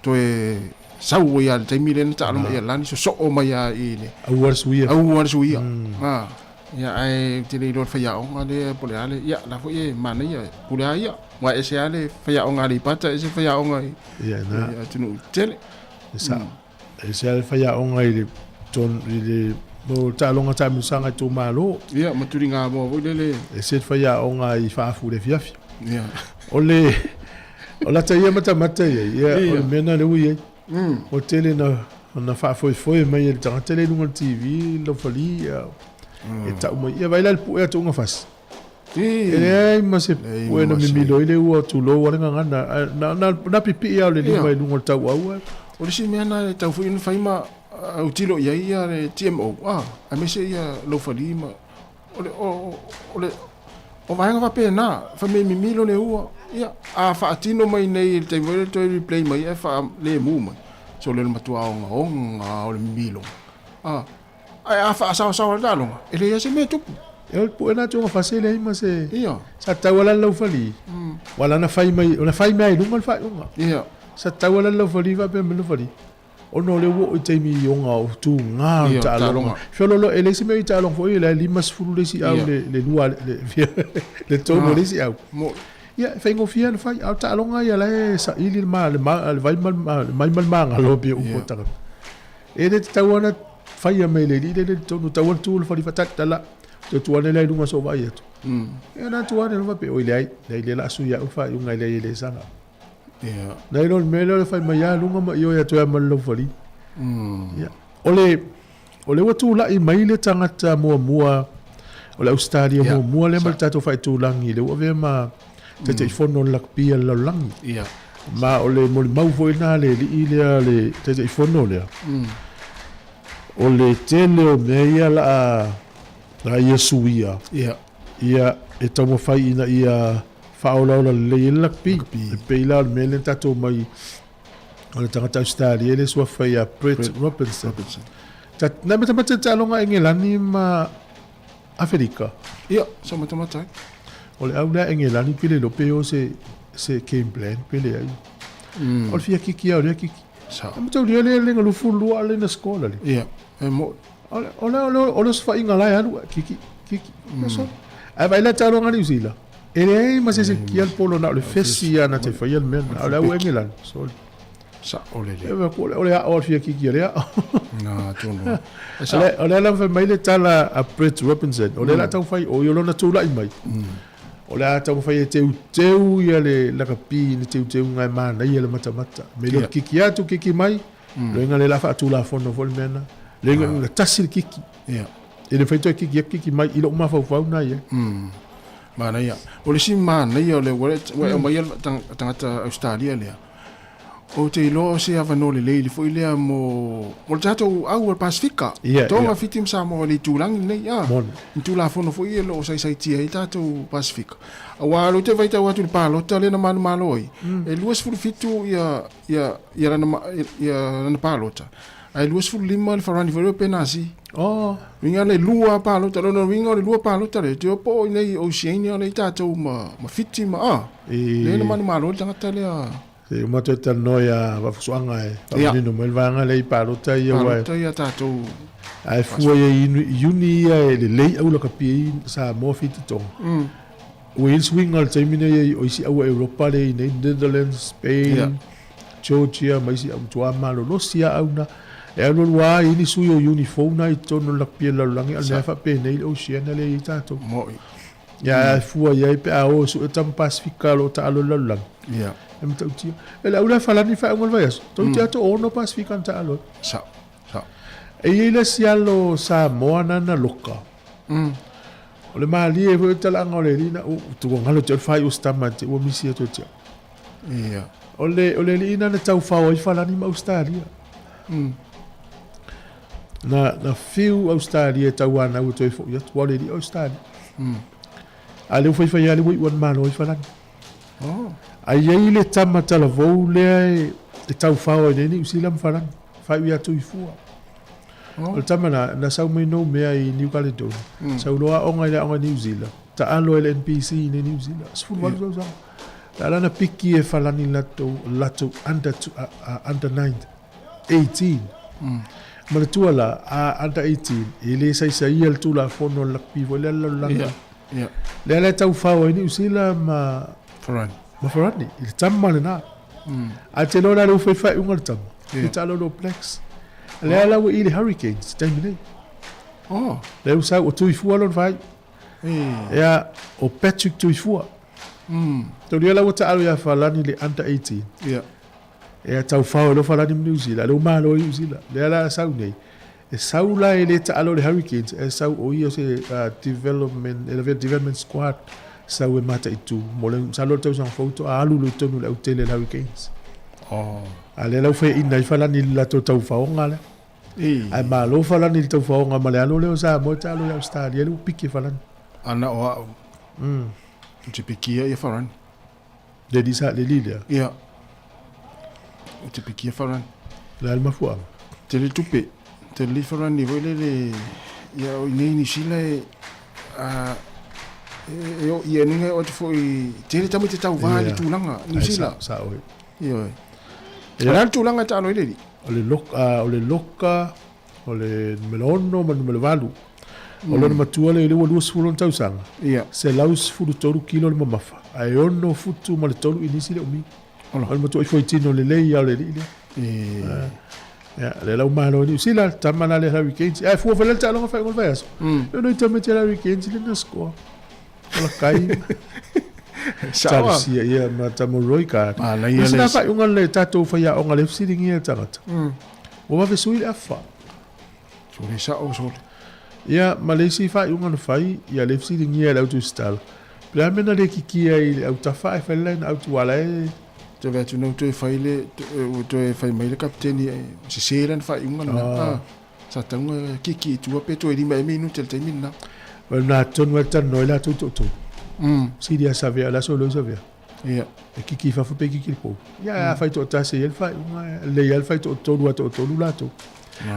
Speaker 3: to e sau ia te milen te alo ia lani so o mai ia ile
Speaker 1: au suia
Speaker 3: ia ai te le lo fa ya onga le pole ale ia la foi mana ia pole ia wa ese ale fa ya onga le pata ese fa ya onga
Speaker 1: ia na
Speaker 3: tunu tele
Speaker 1: sa ese ale fa ya onga ile ton ile mo talonga ta musanga to malo
Speaker 3: ia maturinga mo le
Speaker 1: ese fa ya onga I fa fu le fiafi
Speaker 3: ia
Speaker 1: ole ola ta ia mata ia o mena le ui o tele na fa foi mai ele tanga tele no TV lo fali e ta mo ia vai la pu e tunga fas e ma se bueno mi lo ile o tu lo wala na pipi ia le mai no ta wa
Speaker 3: o si me na ta fu in faima o tilo ia le TMO a me se ia lo fali ma ole o vai nga pe na fa me mi lo le u ia a fa tino mai nei te voi to replay mai e fa le mu mai so le matua onga o le milo Ai afa sa la longa. Ele ia se me tupu.
Speaker 1: E po na tunga fasele ai ma se.
Speaker 3: Ia.
Speaker 1: Sa tawala lau fali. Wala na fai mai lunga fai lunga.
Speaker 3: Ia.
Speaker 1: Sa tawala lau fali va pe me fali. Ono le wo te mi yonga o tu nga ta longa. Fiolo ele se me ta longa foi le limas fulu le si au le lua le tono le si au. Ia fai ngo fia fai au ta longa ia le sa ili ma le vai mai manga lo pe u kota. E de tawana fai me le le tono tawana tu le fali fatata la. Tu ane lai lunga so vai atu. E na tu ane lunga pe o ile ai le la su ya u fai unga le sanga.
Speaker 3: Yeah.
Speaker 1: Nei lo mele fai mai ya lunga ma yo ya tu ma lo fali. Ya. Ole watu la I mai le tangata mua ole Australia mua le mal tato fai tu langi le o ve ma te fono lakpia lo langi.
Speaker 3: Yeah.
Speaker 1: Ma ole mo mau foi na le le te fono le. Ole tele o meia la Yesuia.
Speaker 3: Yeah.
Speaker 1: Ia e tamo fai ina ia faola le lakpi. Pe la mele tato mai ole tangata Australia le so fai a Brett Robinson. Tat na meta meta longa Engelani ma Afrika.
Speaker 3: Ia, so mata.
Speaker 1: Ole au la Engelani pile lo peo se game plan pile ai. Ole fia kiki au kiki.
Speaker 3: Sa.
Speaker 1: Meta le lu fulu ale na skola le.
Speaker 3: Ia. E mo
Speaker 1: ole so fa inga la alu kiki. So. Ai vai la talo ngani usila. Ele ma se kial polo na le fesia na te fa yel men. Ole au Engelan. So.
Speaker 3: Sa ole le.
Speaker 1: Ole a fia kiki le.
Speaker 3: Na tonu.
Speaker 1: Ole la fa mai le tala a Brett Robinson. Ole la tau fai o yolo na tula mai. Ole a tau fai teu ia le la kapi ni teu ngai mana ia le mata. Me lo kiki atu kiki mai. Le ngale la fa tula fono fol mena. Le ngale tasil kiki.
Speaker 3: Ia.
Speaker 1: Ele fai to kiki mai ilo ma fa na ia.
Speaker 3: Mana ia. Ole si mana ia le wale mai tangata Australia le. O te ilo se avano le foi le mo tato au Pasifika. Tonga fitim Sāmoa le tulang nei ya. Tula fono foi lo sai tia tato Pasifika. Awa lo te vai ta watu palo ta le na manu maloi. E luas fu fitu ya na palota. Ai luas fu lima le farani foi penasi. Winga le lua palota no winga le lua palota le te po nei Oceania le tato ma fitima le na manu maloi tanga le
Speaker 1: e mato ta noia va fuanga e no mel vanga le palo ta ia wa
Speaker 3: ta ia tato
Speaker 1: ai fu e uni e le au la kapi sa mo fitito Wales wing al termine o isi au Europa le Netherlands Spain Georgia mai si au tua malo lo sia au na e lo wa ini su yo uniform na to no la pie la langi al nefa pe nei ocean le tato
Speaker 3: mo
Speaker 1: ya fu ia pe au su tam Pacifica lo ta lo lang
Speaker 3: ya
Speaker 1: em tau tia ele au la falani fa ngol vai to tia to ono Pacifica ta alo
Speaker 3: sa
Speaker 1: e ile sialo Sāmoa na loka o le mali e vo tala ngole lina o tu ngalo te fai o stamante o misi to tia
Speaker 3: ia
Speaker 1: ole lina na tau fa o falani ma Australia na fiu Australia tau ana o to fo yat wale di Australia ale foi fai ale wan malo falani ai le tamata la vole e tau fa o ni usilam falani fai ya tu ifua o tamana na sau mai no me ai New Caledonia sau loa onga New Zealand ta alo le NPC ni New Zealand sfu wal zo ta lana piki e falani lato under 18 ma tu ala under 18 ele sai el tu la fono la pivo le la le tau fa o New Zealand ma farani il tamma na a te lona lo fa un altam il talo lo plex le ala wo ile hurricanes tamine le usa o tu fu alon vai ya o Patrick tu fu to le ala wo ta alo ya falani le under 18 ya tau fa lo falani New Zealand lo malo New Zealand le ala saune e saula ele ta alo le hurricanes e sau o io se development squad sau e mata itu mole salo tau sang foto alu lo tonu le hotel le hurricanes ale la fe ina falani la to tau fa ngala ai ma lo falani tau fa ngala male alo le sa mo ta lo ya Australia lo piki falani
Speaker 3: ana o tu piki ya falani
Speaker 1: de disa le lilia
Speaker 3: tu piki ya falani
Speaker 1: la alma fua
Speaker 3: te le tupe te liferani le ia o ni sila o ia ninga o te foi te tamu te tau vale tulanga ni sila
Speaker 1: sa o
Speaker 3: ia ia tulanga ta no ile
Speaker 1: o le loka o le melono ma le valu o le matua le wa luas fulon tau sanga
Speaker 3: ia
Speaker 1: se laus fulu toru kilo le mamafa ai ono futu ma le toru inisi le omi o matua foi tino le ia le ile ya le lau malo ni sila tamana le hurricanes ai fu fa le talo fa ngol vas no i tamete le hurricanes le na score la kai
Speaker 3: Sāmoa
Speaker 1: ia ma tamo roika
Speaker 3: la ia
Speaker 1: le fa unga le tato fa ya onga le sitting ia tangata o va vesui le afa
Speaker 3: so le sa o so
Speaker 1: ia ma le si fa unga no fai ia le sitting ia le auto style pla mena le kiki ai au tafa fa le auto wala
Speaker 3: te ve tu no te fai le to fai mai le kapteni se seran fai unga na sa tanga kiki tu pe to di mai minuto te minna
Speaker 1: na ton wa tan no la tu si dia savia la solo savia
Speaker 3: ia
Speaker 1: e kiki fa pe kiki po ia fai to ta se el fai unga le el fai to lu la to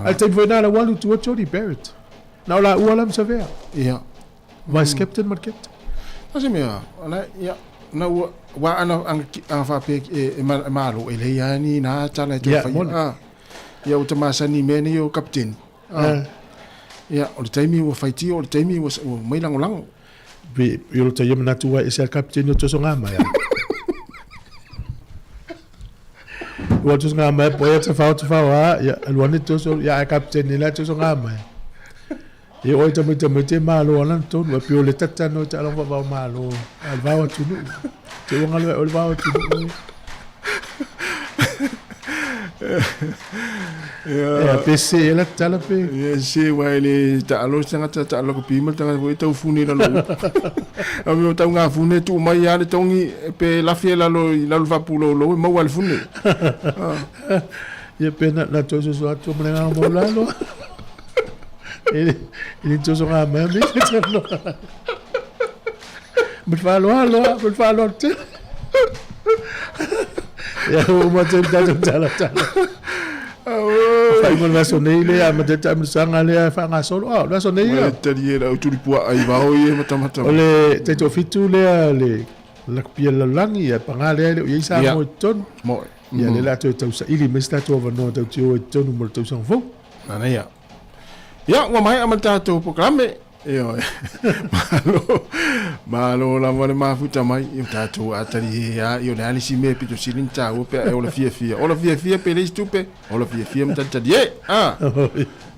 Speaker 1: al te foi na la walu tu to di Barrett na la ualam savia
Speaker 3: ia
Speaker 1: vice captain market
Speaker 3: asa mea ana ia na wa ana ang fa pe malo ele ya ni na tala to fa ya o tamasa ni meni o captain ya o taimi o faiti o taimi o mai lang
Speaker 1: be yo te yema na tua ese captain to so ngama ya o to so ngama po ya te fa ya alwane to so ya captain ni la to so ngama e o te malo lan to no pio le tata no ta long va malo al va tu no te wanga le al va tu ya pese la tala pe
Speaker 3: ya se wa le ta alo sanga ta alo ko pima ta wo ta funi la lo ave ta nga funi tu mai ya le tongi pe la fiela lo la va pulo lo mo wal funi
Speaker 1: ya pena la to so to me nga mo la lo ele to so nga me me fa lo te ya o mo te tala fai mo la sonile a mate tam sanga le fa nga solo la sonile
Speaker 3: te die la tu pu ai va o ye mata
Speaker 1: ole te to fitu le la pia la langi ya pangale le ye sa mo ton
Speaker 3: mo
Speaker 1: ya le la to sa ili mesta to va no to ton mo to sang fo
Speaker 3: ana ya wa mai amata to programe yo malo la vale mafuta mai eu tato atari ya yo le ali si me pito silin ta o pe o la fia pe le stupe o la fia mta die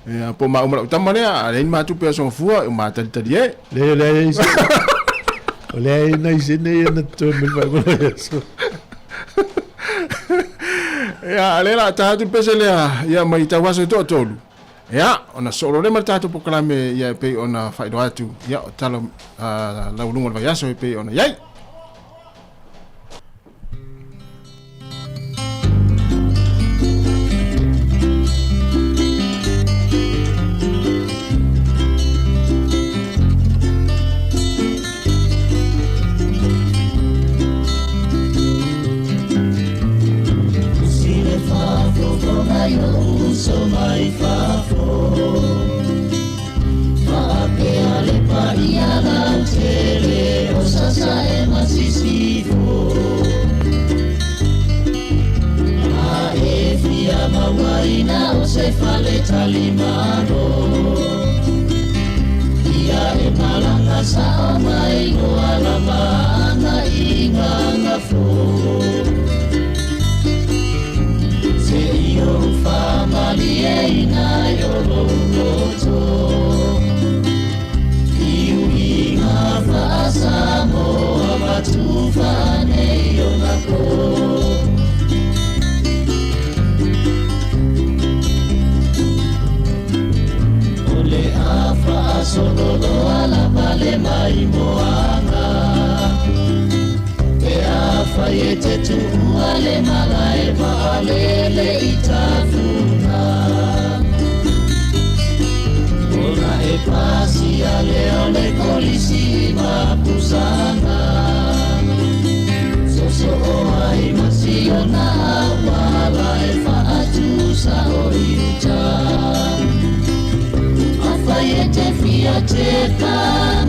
Speaker 3: ya po ma o ta mane ale ma tu pe son fua o ma ta die
Speaker 1: le nei sine na to me va go eso
Speaker 3: ya ale la ta tu pe se le ya mai ta waso to tolu ya ona solo le martato proclame ya pe ona faido atu ya talo la ulungo va yaso pe ona yai
Speaker 7: So mai fafo Fape ale paia la tele O sasa e masisifo A e fia mawaina o se fale talimano Ia e malanga sa mai o alamana inganga fo Malieina yolo loto Iuinga fa Sāmoa matufa ne yonako Ole afa sololo ala male mai moanga Pe afa yete tu ale malae maalele itafuna Ona e pasi ale kolisi mapusana Soso ai masiona wala e faatu sa oriuta te pa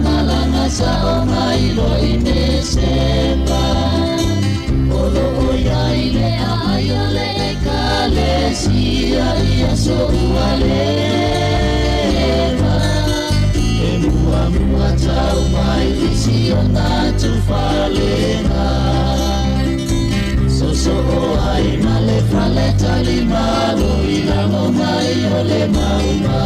Speaker 7: malanga sa o mai lo ine sepa olo o ia ile a ia le kale sia ia so uale e mua tau mai isi o na tu falenga so o ai male fale tali malo ilano mai o le mauma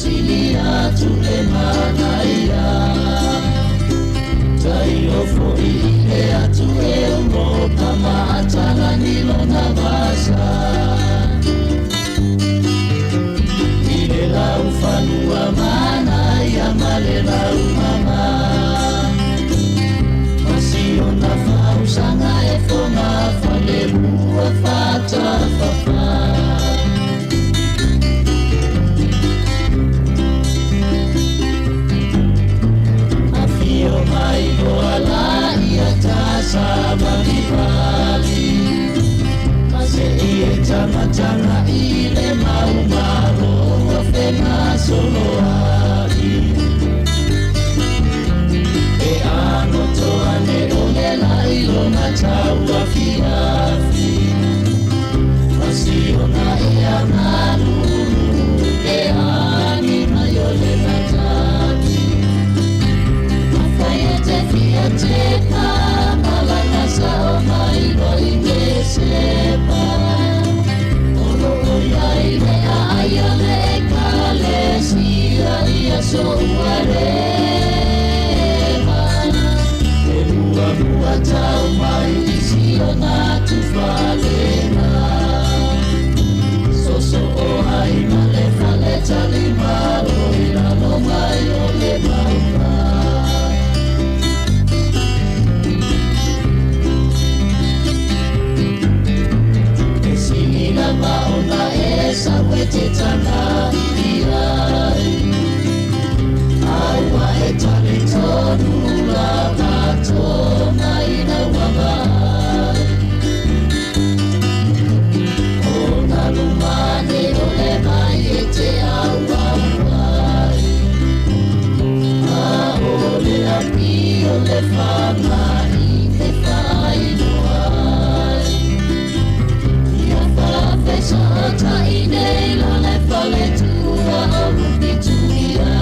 Speaker 7: Silia tu le manaia Tai ofo ile atu e mo pama atala nilo na vasa Ile la ufanua mana ya male la umama Masio na fausanga e fonga fale bua fata fafa Mai doala ia tasa bali Mase ie tanga ile mau maro Wafena solo ai E ano toane ole la ilo na taua fiafi Masio na ia nalulu E ani na yole na tafi te pa malanga sa o mai lo ine sepa olo o ia ile a ia le kale sia ia so uare e mua tau mai isi o na tu falena so o ai male fale tali malo ila no mai o le mauma Maona esa wete tana iai Awa e tale tonu la mato maina wamai Ona lumane ole mai e te awa wai A ole api ole whamai te whai noai Sota ine la le fale tua o rupi tuia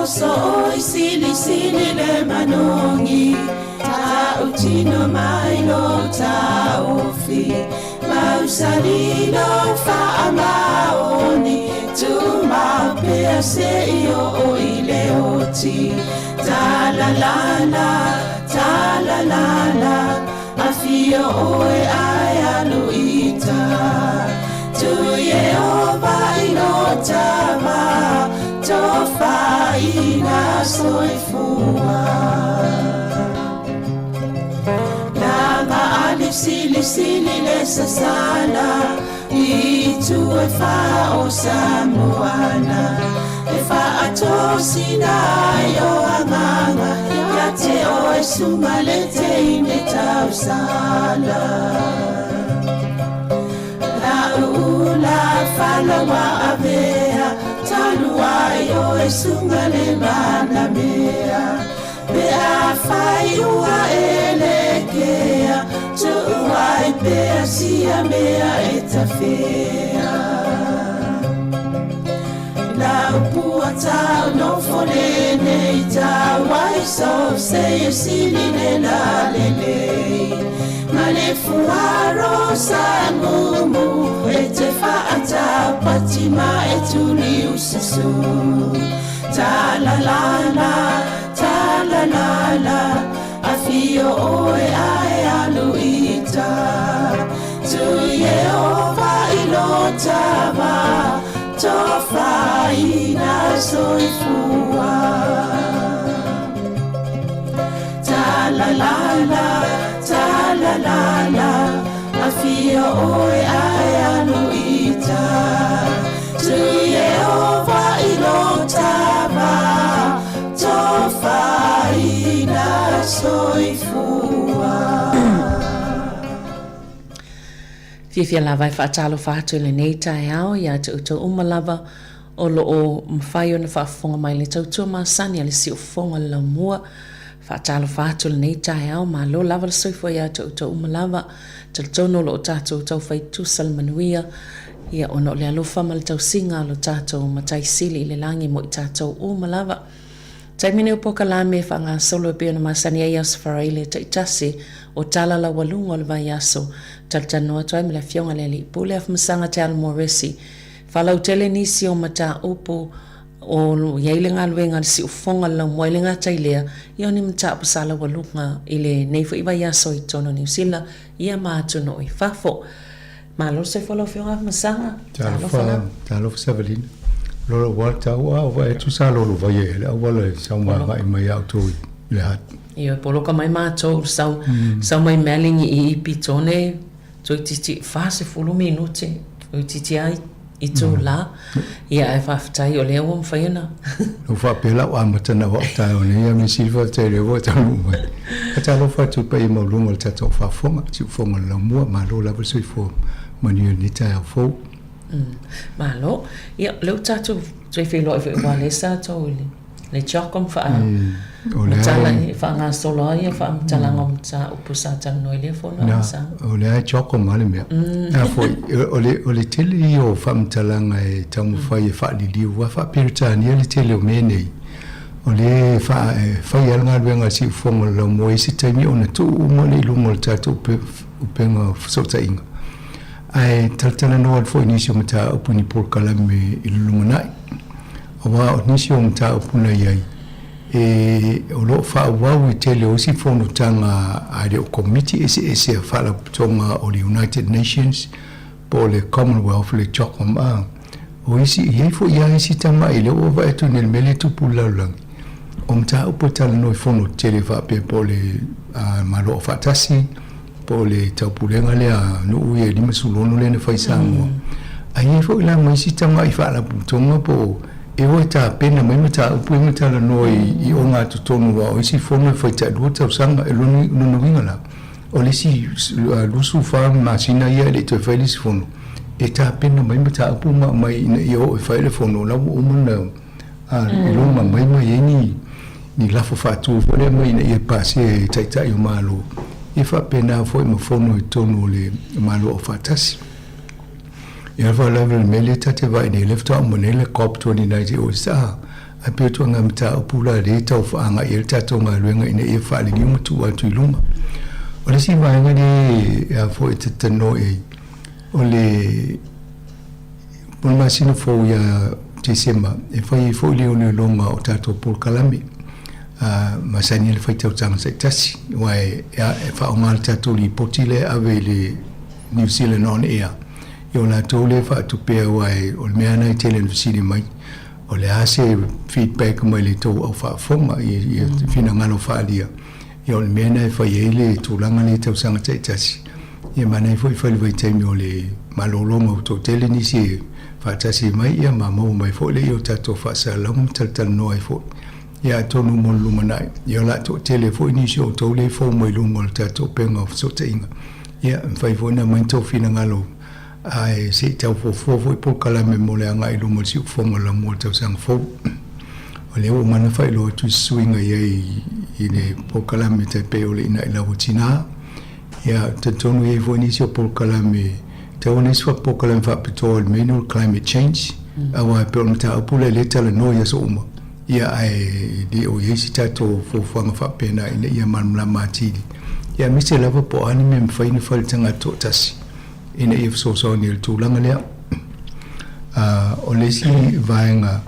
Speaker 17: so oi sili sili le manongi ta utino mai lo ta ofi mau salino fa amaoni tu ma pe se io o ile oti ta la la afio oe ai aluita tu ye oba inotama tofa ina soifua lama alif sili le sasana i tu e fa o Sāmoana e fa atosina yo anganga ya te o e suma le te ine tau sala la ula falawa avea talua yo e sunga le mana mea pe a fai ua elekea tu ai pe a sia mea e tafea la upua tau no folene i tau wai so se e sili ne la lelei ma le fuaro sa mumu e te whaata patima e tuli usisu ta la la a fio oe ai aluita tu ye ova ilotava tofa ina soifua ta la la a fio oe ai aluita tu ye ova ilotava tofa ina soifua
Speaker 4: Fia lava e whaatalo whaatu le nei tae ao ia te uto umalava o lo o mwhai o na whaafonga mai le tautua maasani a le si o fonga la mua whaatalo whaatu le nei tae ao ma lo lava le soifua ia te uto umalava te tono lo o tātou tau whaitu salmanuia ia ono le alofa ma le tau singa lo tātou matai sili le langi mo i tātou umalava taimine upoka la me whanga solo e pia na masani ai aso wharaile ta itasi o tala la walunga o le vai aso taltanoa toa me la fionga le li pule af masanga te almoresi whalau tele nisi o mata upo o yailenga luenga si ufonga la moilenga tailea i ni mta pasala walunga ile neifu i vai aso i tono New Zealand ia maatuno i fafo malo se folo fionga af masanga
Speaker 18: talo Savalina Lolo walta wa e tu sa lolo vai ele wala Sāmoa mai auto le hat
Speaker 4: Io poloka mai mātou sau mai melingi i pitone toi titi fase fulu minuti toi titi ai i tō la ia e whaftai o lea wam whaiana
Speaker 18: no whapela o amatana wa tai o nei a me silva te re wa tanu mai ka talo whatu pa i maulunga le tato whafonga si ufonga la mua ma lo la wasui fo mani ni tai au fo
Speaker 4: malo ia leo tatu toi whilo e wale sa tau le chokom wha
Speaker 18: o le
Speaker 4: tala i wha ngā solo ia wha tala ngom ta upusa tala noi le fono asa
Speaker 18: o le chokom male mea a foi o le tele i o wha mtalanga e tamu whai e wha li liu wa wha piritani le tele o menei o le whai alanga luenga si ufonga la moe si taimi o na tu umo le ilungo le tatu upenga sota inga ai taltala noa foi nisi o mata upuni porkala me ilunga nai o wa o nisi o mta upuna iai o lo fa wau i tele o si fono tanga a o committee ese fala tonga o the United Nations po le Commonwealth le chokom o isi iai fo ia isi tama ile o va etu nel mele tu pulalang o mta upotala no fono tele fa pe po le malo fatasi po le taupulenga le no uye lima sulono le ne faisango ai fo ila mai si tama i fala tonga po e o ta pena mai mata upu mata la noi i o nga tonu wa o si fono foi ta do ta sanga e no winga la o le si lusu fa masina ia le te felis fono e ta pena mai mata upu mai i o fa le fono la o mona e lo mai ni la fo fa tu fo le mai e passe ta i malo e fa pena foi mo fono i tonu le malo o fatasi e fa level mele tate vai ni lefta monele cop 29 o sa a pe to nga mta pula le tau fa nga il ta to nga luenga ina e fa le ngiu tu atu ilunga o le si vai nga ni a fo te tano e o le por ma sino fo ya December e fo le o longa o tato por kalami masani le faita utanga sai tasi wai e fa o mal tato li potile ave le New Zealand on air yo la tole fa tu pe wai o me ana tele no sini mai o le ase feedback mai le to o fa forma e fina ngalo fa dia yo le me ana fa yele tu langa le tau sanga sai tasi e mana foi foi vai te mi o le malolonga to tele ni si fa tasi mai ia mamo mai fo le yo tato fa sa long tal no ai fo ya tonu mo lumanai yo la to telefoni show to le fo mo lumol tato penga so tinga ya fai fo na mai to fina ngalo ai se tau fo po kala me mo le anga i lumol si fo ngala mo tau sang fo o le o mana fai lo tu swinga ye i le po kala me te pe o le ina ila utina ya te tonu ye fo ni so po kala me te oni so po kala me fa pitol manual climate change awa pe on ta pula le tala no ya so uma ia ai di o yesi tato fo fanga fa pena ina ia mamla matidi ia mise lava po anime mfaini fal tanga to tasi ina if so ni tu langa le o lesi vaenga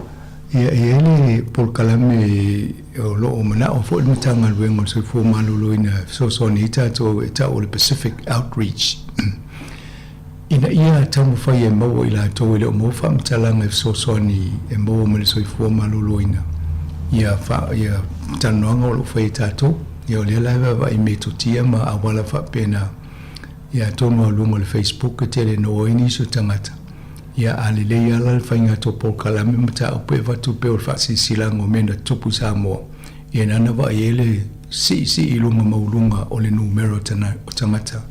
Speaker 18: ia ele por kalame o lo mana o fo tanga luengo so fo malolo ina so ni tato ta o Pacific Outreach ina ia tamu fai e mau ila to ile mo fam talanga so ni e mau mo so fo malolo ina ia tanonga o fai tato ia le lava vai me tutia ma awala fa pena ia tono lungo le Facebook tele no ini so tangata ia ale le ia la fainga to po kala me mata o pe va tu pe o fa si silango mena tupu Sāmoa ia nana va ele si ilunga maulunga o le numero tangata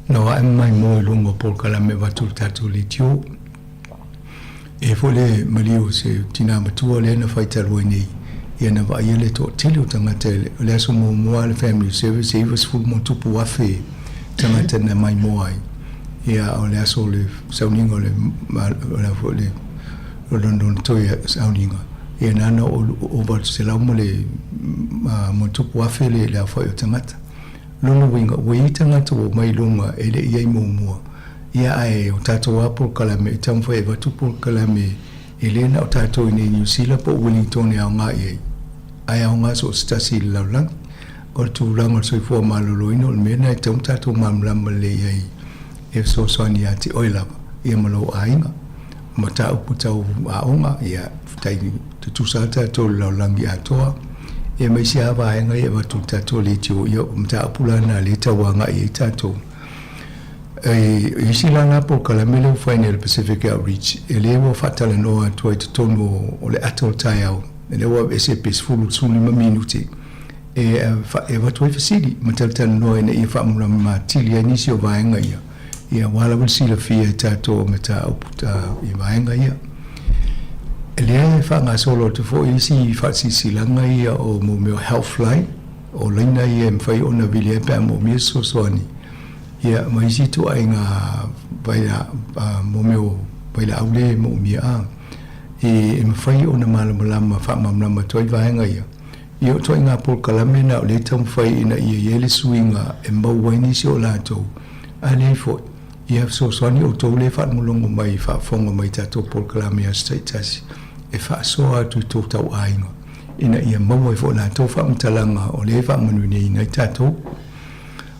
Speaker 18: no ai mai mo lungo po kala me va tu tato le tio e fole malio se tina matua le na fai talo nei ia na va ele to tilo tangata le so mo le family service e was full mo tupu wafe tangata na mai mo ai ia o le so le sauninga le la fole o london to ia sauninga ia nana o va se la mo le mo tupu wafe le la fo tangata lono winga we tangata o mai longa ele ia mo ia ai o tato wapo kala me tam fo eva tupu kala me elena o tato ni New Zealand po Wellington ya nga ai nga so stasi laulang o tu lang so fo malolo ino me na tam tato mamlam le ai e so sonia ti oila ia malo ainga mata uputa a onga ia tai tu sata to laulang ya toa e me sia va nga ia tu tato le tio ia mata pulana le tawanga ia tato isi langa po kalamelo final Pacific Outreach ele wo fatala no atu te tono o le atol taiao ele wo ese peaceful suli minuti e va tu fasidi matalta no ene e fa mula matili ani si o vaenga ia wala wil sila fia tato meta uputa i vaenga ia ele fa nga solo tu fo isi fa si langa ia o mo meu health line o lina ia mfai ona vile pa mo mi so soani ia mai si tu ai nga baila mo meu baila aule mo mia e mfai ona malama fa mamla toi vaenga ia io toi nga por kalamena le tam fai ina ia yele swinga e mo waini si o lato ale fo ia so soani o to le fa mulongo mai fa fonga mai tato por kalamea status e fa so atu to tau ainga ina ia mo fo lato fa mtalanga o le fa manuni ina tato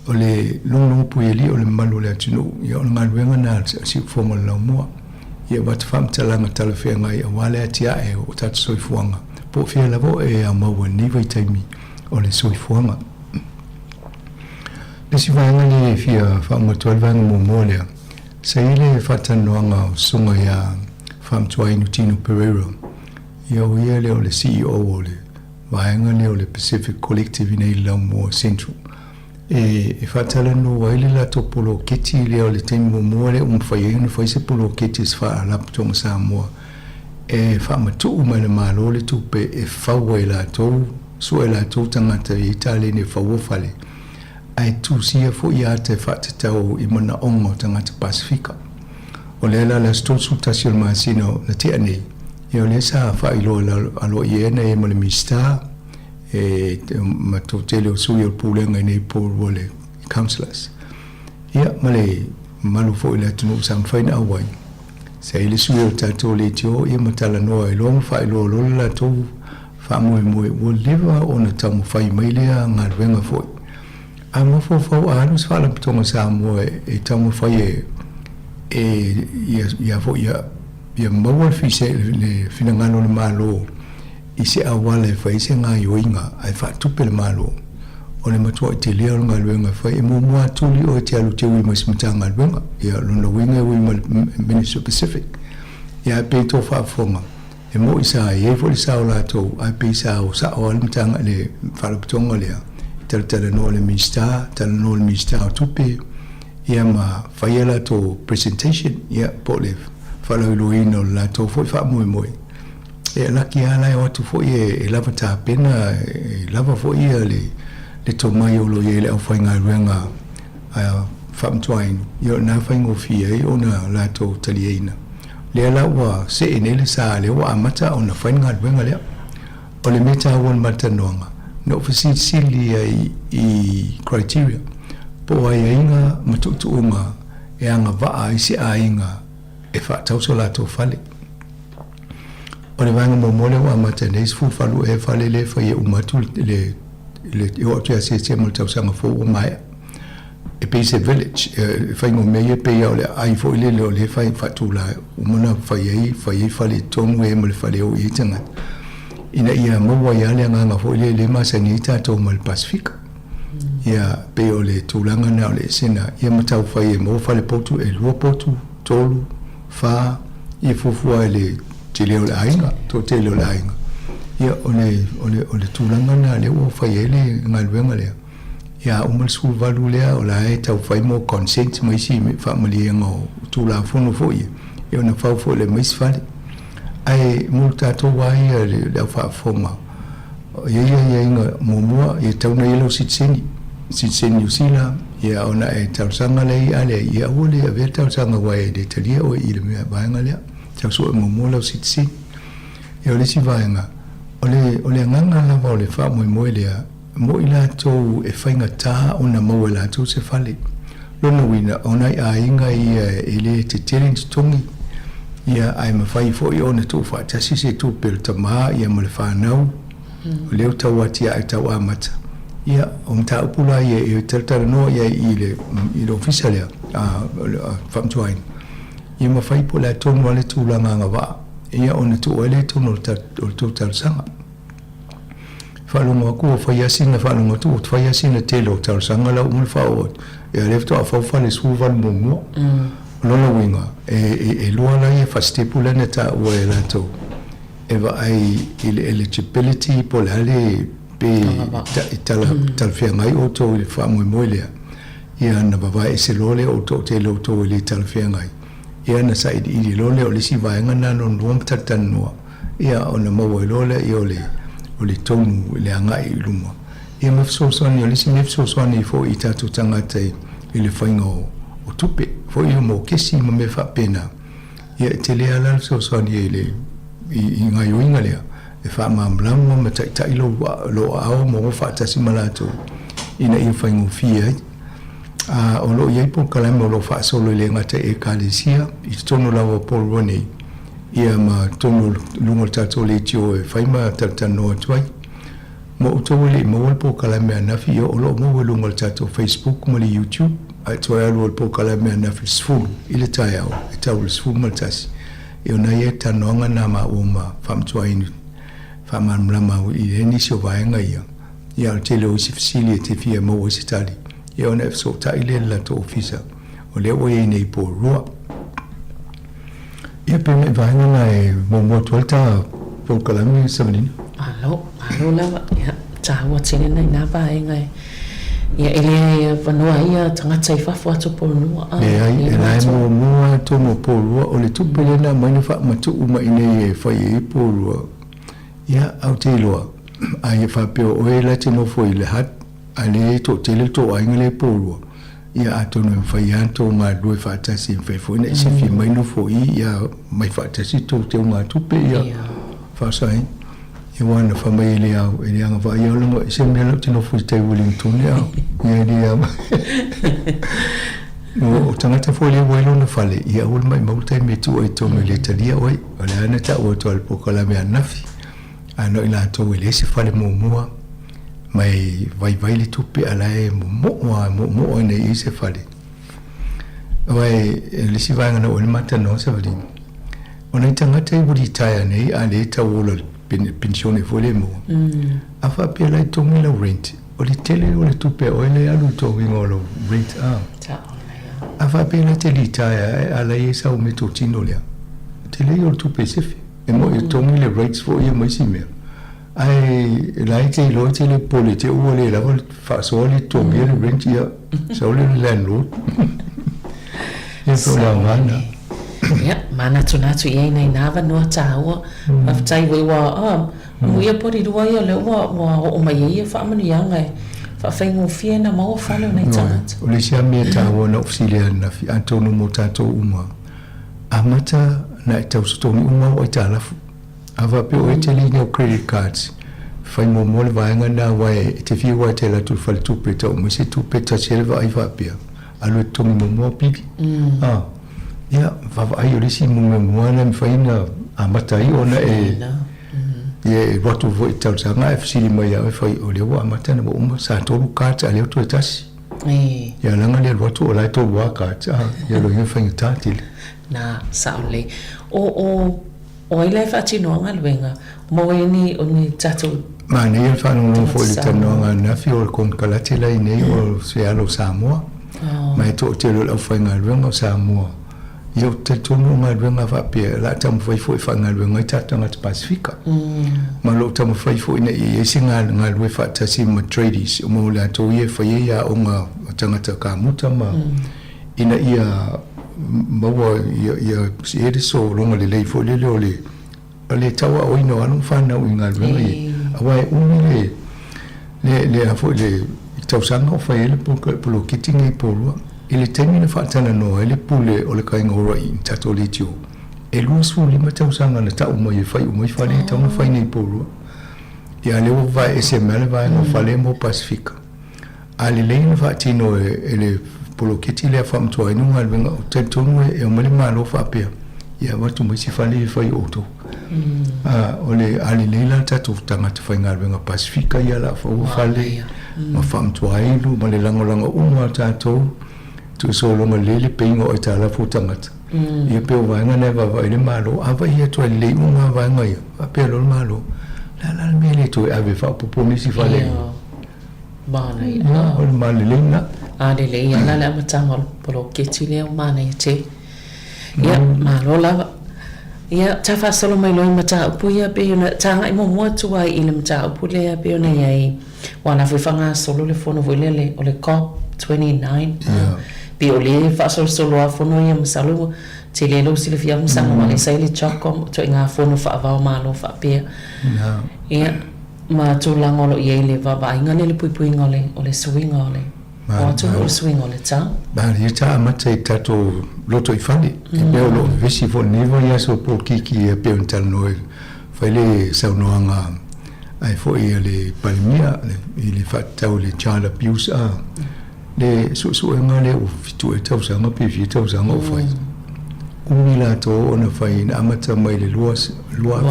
Speaker 18: o le longo pueli o le malu le tino ia o maluenga na si fonga la mo ia wat fam talanga talafenga ia wale atia e o tatu soifuanga po fia lavo e a maua ni vai taimi o le soifuanga le si vanga ni fia fam tolvanga mo molea sa ile fatanoanga sunga ya fam tuai nutino Pereira ia o ia le o le CEO o le vanga le o le Pacific Collective in Ila mo Central e fatala no waile la topolo keti le o le temo mo le fai no fai se polo keti fa la tong Sāmoa e fa matu ma le malo le tupe e fa waila to so ela to tangata Italy ne fa wo fale ai tu sia fo ia te fa te tau i mana ongo tangata Pasifika o le la sto sultasil masino na te ane Ia le sa fa ilo alo ye na e mo le mista ma to tele o sui o pule ngai nei po le counselors. Ia male malu fo ile tunu sam fain awai. Se ile sui o tato le tio ia matala no e long fa ilo lo la to fa mo wo leva ona tamu fai mai le nga venga fo. Amo fo alu fa la tonga Sāmoa e tamu fai ia fo ia mawal fi se le finangano le malo i se awale fai se nga yoinga ai fa tupe le malo o le matua i te leo nga luenga fai e mua tuli o te alu te ui masimita nga luenga ia luna winga ui Minister Pacific ia pe to fa fonga e mo isa e fo li sa o lato ai pe sa o sa o alimtanga le whalaputonga lea tala no le mista tala no le mista o tupe ia ma fai ala to presentation ia po le whalau iloina o lato fo i wha moe e laki ala e watu fo i e lava tā pena e lava fo i le tō mai o lo i le au whai ngā ruenga whamtuainu i nā whai ngofia i o na lato tali eina le ala ua se e nele sa le ua amata o na whai ngā ruenga lea o le meta awan mata noanga no fasili i criteria po ai inga matutuunga e anga waa i se a inga e fa tauso la to fale o le vanga mo mole wa mata nei fu falu e fale le fa ye umatu le o tia se mo tausa nga fo mai e pe se village fa ngo me ye pe ya le ai fo le fa tu la umona fa ye fale tom we mo le fale o itanga ina ia mo wa ya le nga fo le masanita to mo Pacific ia pe o le tulanga na le sena ia matau fa ye mo fale potu e lo potu tolu fa i fufua ele tele o ainga to tele o ainga ia ole tulanga na le o fa ele ngalwenga le ia umal su valu le o la e tau fai mo consent mai si me fa mali ngo tula fono fo ia e ona fa fo le mais fale ai multa to wai le fa foma ia inga mo e tau na yelo sitseni usila ia ona e tau sanga le ale ia ole a ver tau sanga wai de talia o ile me bainga le tau so mo lo sitsi e ole si vainga ole nganga la va ole fa mo le mo ila to e fainga ta ona mo la to se fale lo no wina ona a inga ia ele te challenge tongi ia ai ma fai fo i ona to fa tasi se to per tama ia mo le fa nau le tau atia e tau amata ia ta upula ia e tara no ia i le official famtuain ia ma fai po la tonu ale tūlanga nga wa ia ona tu ele tonu o total sanga whalunga kua whai asina whalunga tu whai asina telo o tau sanga lau mul whao ia lefto a whawhale suwal mumua lona winga e lua la ia whastepu lana ta ua e lato e wa ai ile eligibility po lale pe tal fia ngai o to le fa mo lea ia na bava e se lole o to te lo to le tal fia ngai ia na sai di lole o le si vai ngana no no tatan no ia ona mo lole i ole tonu le ngai luma ia me so so ni le si me so so ni fo ita tu tanga te ile faingo o tupe fo i mo kesi mo me fa pena ia te le ala so so ni ile i ngai o inga lea e fa mamlam ma tai lo ao mo fa tasi malato ina i faingo fia o lo ye po kala mo lo fa solo le ngata e kalesia i tono lava Paul Roney ia ma tono lungo tato le tio e faima tatano atwai mo to le mo po kala me na fi o lo mo lungo tato Facebook mo le YouTube atwai lo po kala me na fi sfu ile tai au e tau sfu maltasi e ona ye tanonga na ma uma fam twai fama mlama i ni so vaenga ia tele o sifsili te fia mo o sitali ia ona so ta ile la to ofisa o le o nei po ro ia pe me vaenga na e mo tolta po kalami sabini
Speaker 4: alo la ia ta wa tene na vaenga ia ele vanua ia tanga tai fa fo to po no
Speaker 18: ia mo to mo po ro o le tupele na mai fa matu uma ine e fa e po ro ia au te loa ai fa pe o e la tino foi le hat ale to tele to ai ngale polo ia atonu fai anto nga due fatasi fai fo ne se fi mai no fo ia mai fatasi to te nga tupe ia fa sai e wana fa mai le au e anga va ia lo se me lo tino fu te Wellington ia ia dia o tangata fo le welo na fale ia ul mai mautai me tu ai to me le talia oi ole ana ta o to al pokola me anafi ano ila to le se fale mo mai vai le tupe ala e mo ne i se fale vai le si vai ngana o le mata no se vali ona tangata i budi taia nei a le ta wolo pensione fole mo afa pe la to mi la rent o le tele o le tupe o le alu to ngolo rent afa pe la tele taia ala e sa o me to tino le tele o tupe se fi e mo i to mi le rates fo ia mai si me ai lai te lo te le pole te o le la fa so le to mi le rent ia so le landlord e so la mana
Speaker 4: ya mana tuna tu ia nei nava no taua aftai we wa mo ia pori do ia le wa o mai ia fa manu yanga fa fengo fiena mo fa le nei tangat
Speaker 18: o le sia me taua na ofisilia na fi antonu mo tato uma amata na tau sto mi uma o italafu ava pe o tele no credit cards fai mo mo vai ngana vai te fi wa tele tu fal tu peta mo se tu peta selva ai va pia alo to mo pipi ya va ai o si mo na fai na amata i ona ye rotu vo tau sanga e fisi mai ya fai o le wa amata na mo sa to lu cards ale to tasi ya langa le rotu o lai to wa cards ya lo ye fai tatil
Speaker 4: na saule o ile fa tino nga luenga mo ni oni tatu
Speaker 18: mane ia fa no fo le tano nga na fio con calatela nei o se alo Sāmoa mai to te lo fa nga luenga Sāmoa io te tono nga luenga fa pe la tam foi fa nga luenga tata nga Pasifika ma lo tam foi ne e singa nga lue fa tasi ma tradies mo la to ye fa ye ya o nga tangata ka muta ma ina ia mawa ia se so longa le fo le le tawa o ino anu fana o inga le awai umi le afo le tau sanga fa ele polo kitingi polo ele termina fa tana no ele pule o le kainga ora in tato le tio e lusu le tau sanga na tau mo fa le tau mo fa ni polo ia le va SML va no fa le mo Pasifika ale le fa tino ele polo kiti le fa mto inu ngal venga tento no e o mali malo fa pia ia watu mo si fa le fa auto ole ali leila tatu tanga te fa ngal venga Pasifika ia la fa fa le ma fa mto ailu ma le lango uma tatu tu so lo ma le pingo o tala fu tanga ia pe va nga ne va le malo ava ia to le uma va nga ia pe lo malo la me le to ave fa popo mi si fa le
Speaker 4: bana
Speaker 18: o ma le lina
Speaker 4: ale le ia la matanga polo kiti le mana te ia malo la ia tafa solo mai lo mata pu ia pe na tanga mo mo tu ai ile mata pu le pe na ia wana fu fanga solo le fono volele o le COP 29 pe o le fa solo a fono ia msalo te le lo sile fia msanga le sai le choko to nga fono fa va malo fa pe ia ma tu langolo ia le va ba inga le pui ngole o le swing ole o tu lo swing ole ta
Speaker 18: ba ri ta ma te tato loto I fani e pe lo visi fo nivo ia so po kiki e pe un tal no fa le sa no anga ai fo ia le palmia le fatta o le chala pius le su nga le o fitu e tau sa ma pe fitu sa ngo fai umila to ona fai na amata mai le lua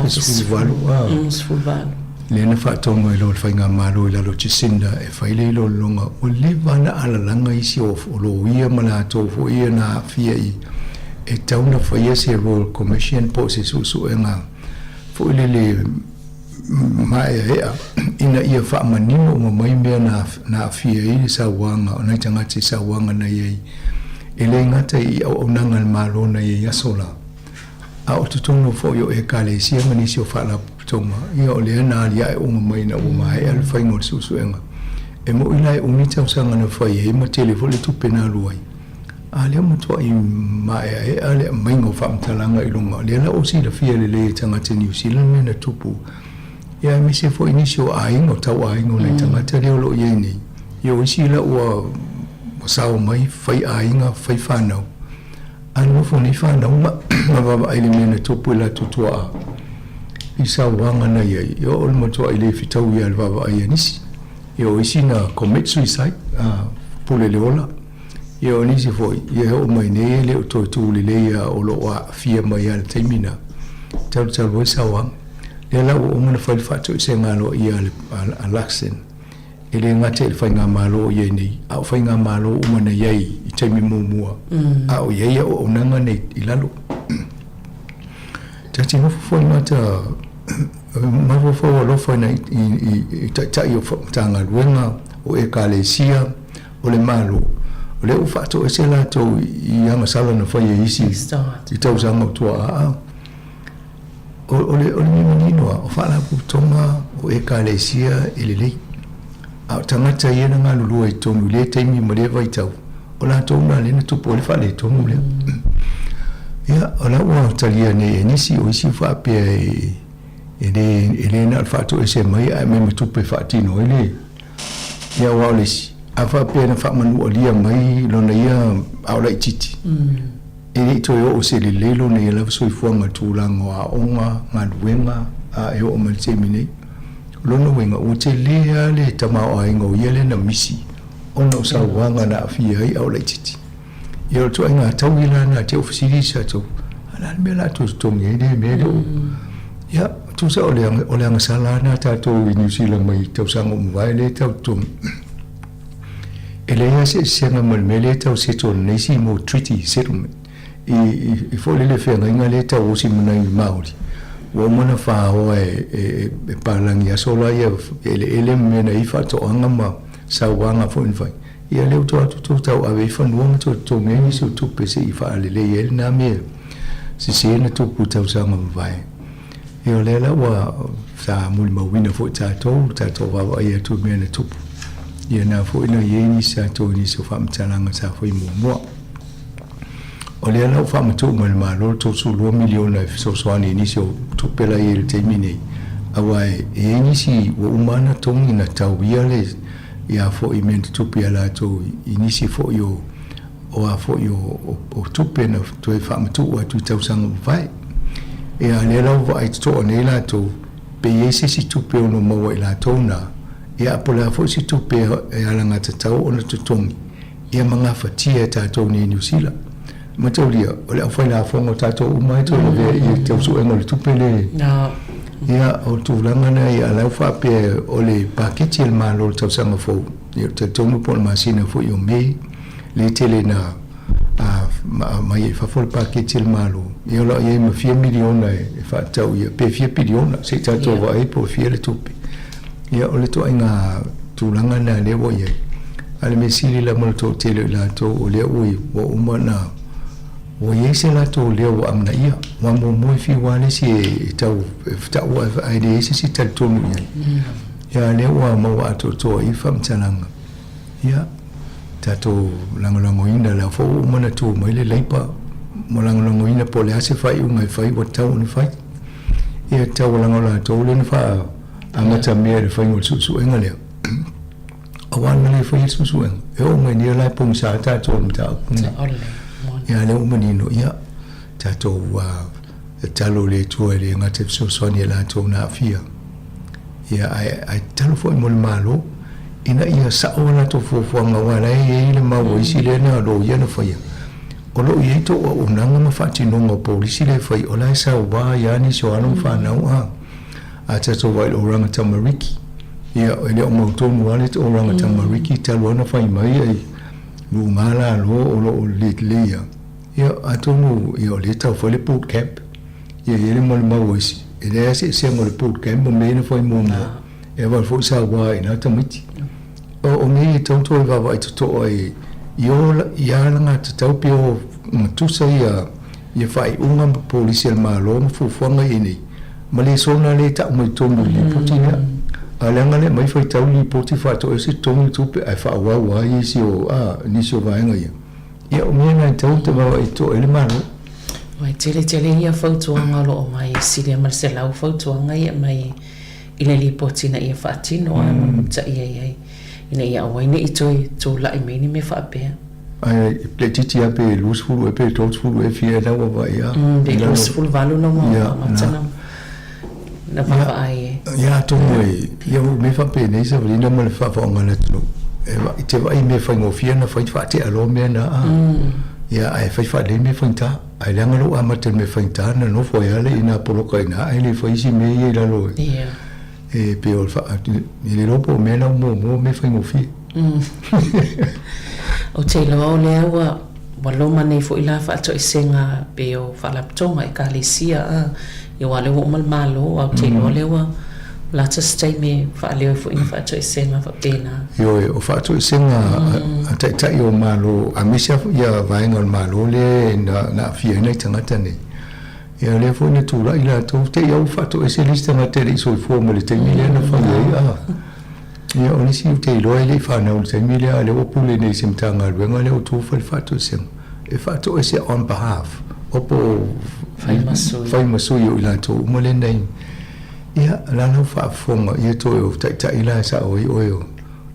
Speaker 18: festival le na fa to mai lo fai nga malo la lo chisinda e fai le lo longa o le vana ala langa isi o lo ia mana to fo ia na fia e tau na fai se royal commission po se su nga fo le mai ina ia fa manimo mo mai me na fia I sa wanga ona tanga ti sa wanga na ye ele ngata I o nanga malo na ye sola a o tutono fo yo e kale si mani si o fa la toma ia o le na ia o mai na o mai al fa ngol su nga e mo ina o mi tau sanga na fa ye ma telefone tu pena luai ale mo to I mai ale mai ngo fa mtalanga I lunga le na o si la fia le tanga te New Zealand me na tupu ia mi se fo inisio ai ngo tau ai ngo na tanga te lo ye ni yo si la o sao mai fai ainga fai whanau. Anu whoni whanau ma wawa aile mena topu la tutua. I sao wanga na iai, yo ol matua ile fitau ia le wawa aia nisi. Yo isi na commit suicide, pule le ola. Yo nisi foi, ia o mai ne le o toi tu le ia o lo wa fia mai al taimina. Tau wai sao wanga. Le la o mana fai fatu se ngalo ia al laksen. Ele ngate le fai ngā malo ia nei. Au fai ngā malo o mana iai i taimi mua. Au iai o nanga nei i lalo. Tati ngofo foi mata mawofo o lofo na i tai o tanga luenga o e kalesia o le malo. O le o fatu e se lato i anga sala na fai e isi. I tau sanga o tua a. O le mininoa o whala putonga o e kalesia e le lei. A tangata ia na ngā lulua i tonu le teimi ma le vai tau. O la tonu le na tupo o le whale tonu le. Ia, o la ua talia ne e nisi o isi whapea e le na alfato e se mai a me tupe whaatino e le. Ia wao lesi. A whapea na whamanu o lia mai lona ia aula i titi. E le toi o se le lelo ne la so fo nga tulango a onga nga luenga a e o mal semine lono wenga o te le le tama o ingo yele na misi ono sa wanga na fia ai au leiti yo to nga tawila na te ofisiri sa to ala mela to nge me do ya to sa ole nga sala na ta to New Zealand mai to sa ngo mai le to ele ya se nga mele to se to nesi mo treaty settlement i fo le fenga inga le ta o si mona i maori o mona fa o e palangi a sola ia ele mena i fa to anga ma sa wanga fo infai ia le to tau ave fa no to ngeni so to pese i fa le ele na me se na to puta usanga vai ia le la wa sa muli ma wina fo ta to wa ia to mena to ia na fo ina yeni sa to ni so fa mtalanga sa fo i mo o le ala fa matu mal malo to su 2 miliona so swani ni so to pela il termine awai e ni si wo umana tongi na tawia le ya fo imend to pela to inisi fo yo o a fo yo o to pena to fa matu wa tu tau sang vai e ale la vai to ne la to pe yesi si to pe no mo la to na ya pola fo si to pe e ala ngata tau ona to tongi e manga fatia ta to ni New Zealand Matolia, ole a whaina a whongo tātou umai tō le i te usu engole tupele. Ia o tūlanga na i a lau whapea o le paketi el malo tau sanga fōu. Ia te tonu pōna masina fōu i o mei, le tele na mai e whafole paketi el malo. Ia o la i e ma 4 miliona e whaatau ia, pe 4 miliona, se tātou wa e po 4 le tupe. Ia o le tō inga tūlanga na lewa ia. Ale me sili la mono tō tele la tō o le ui wa umana o yese la to leo amna ia wa mo fi wale si tau tau ai de si tal to mu ya le wa mo wa to I fam tananga ya tato lango ina la fo mo na to mo le leipa mo lango ina po le ase fai un fai wa tau ni fai ya tau lango la to le fa amata me le fai mo su engale awan me le fai su e o me ni la pom sa ta to mta ia le umanino ia tatou talo le tua le ngate so sonia la tau na fia ia ai talo foi mo le malo ina ia sa ona to fo nga wala e le mawo isi le na lo ia na fai o lo ia to o nanga ma fati no ngo polisi le fai o la sa wa ya ni so anu fa na a tatou vai o ranga tamariki ia ele o mo to mo ale o ranga tamariki talo na fai mai ai lu ngala lo o le ia atonu ia le tau foi le boot camp ia ele mo le mawisi ele se mo le boot camp mo me foi mo e va fo sa wa ina tamiti o me tonto va vai to ai io ia nga tau pio tu sa ia fai unga polisi el malo mo fu fonga ini ma le sona le ta mo tongu li putina alanga le mai foi tau li poti fa to ese tongu tu pe ai fa wa isi o ni so va nga ia o mena tau te mawa i tō ele maro.
Speaker 4: Wai tele ia whautuanga lo o mai sile mar se lau whautuanga ia mai i le lipotina ia whaatino a mamata ia i Ina ia wai ne itoi tu la imeni me fa pe.
Speaker 18: Ai le titi ape lus fulu ape tot fulu e fia da wa ia.
Speaker 4: De lus fulu valu no ma na pa ai.
Speaker 18: Ya to moi ia me fa pe nei sa vina mo le fa fa ngana tu. E te vai me fa ngo fia na fa te alo me na. Ya ai fa le me fa ta. Ai le ngalo amate me fa ta na no fo ia le ina polo ka ina ai le fa isi me ia la lo.
Speaker 4: Ia.
Speaker 18: E pe o fa le lopo me na mo me fa ngo fia.
Speaker 4: O te loa le awa waloma nei fo ila fa ato isenga pe o fa laptonga e kalesia i wale o malmalo au te loa le awa la ta stay me fa leo fo ina fa ato isenga fa pena
Speaker 18: yo o fa ato isenga ta yo malo a misia ya vainga malo le na fia nei tangata nei ya le fo ne tu la ila to te yo fa ato iselista materi so fo mo le te mile na fa ia oni si te loa le fa na o te mile ale o pule nei simtanga wenga le o tu fa to sem e fa to ese on behalf opo fai masu yo ila to mo le nei ia la no fa fonga ia to o ta ila sa o yo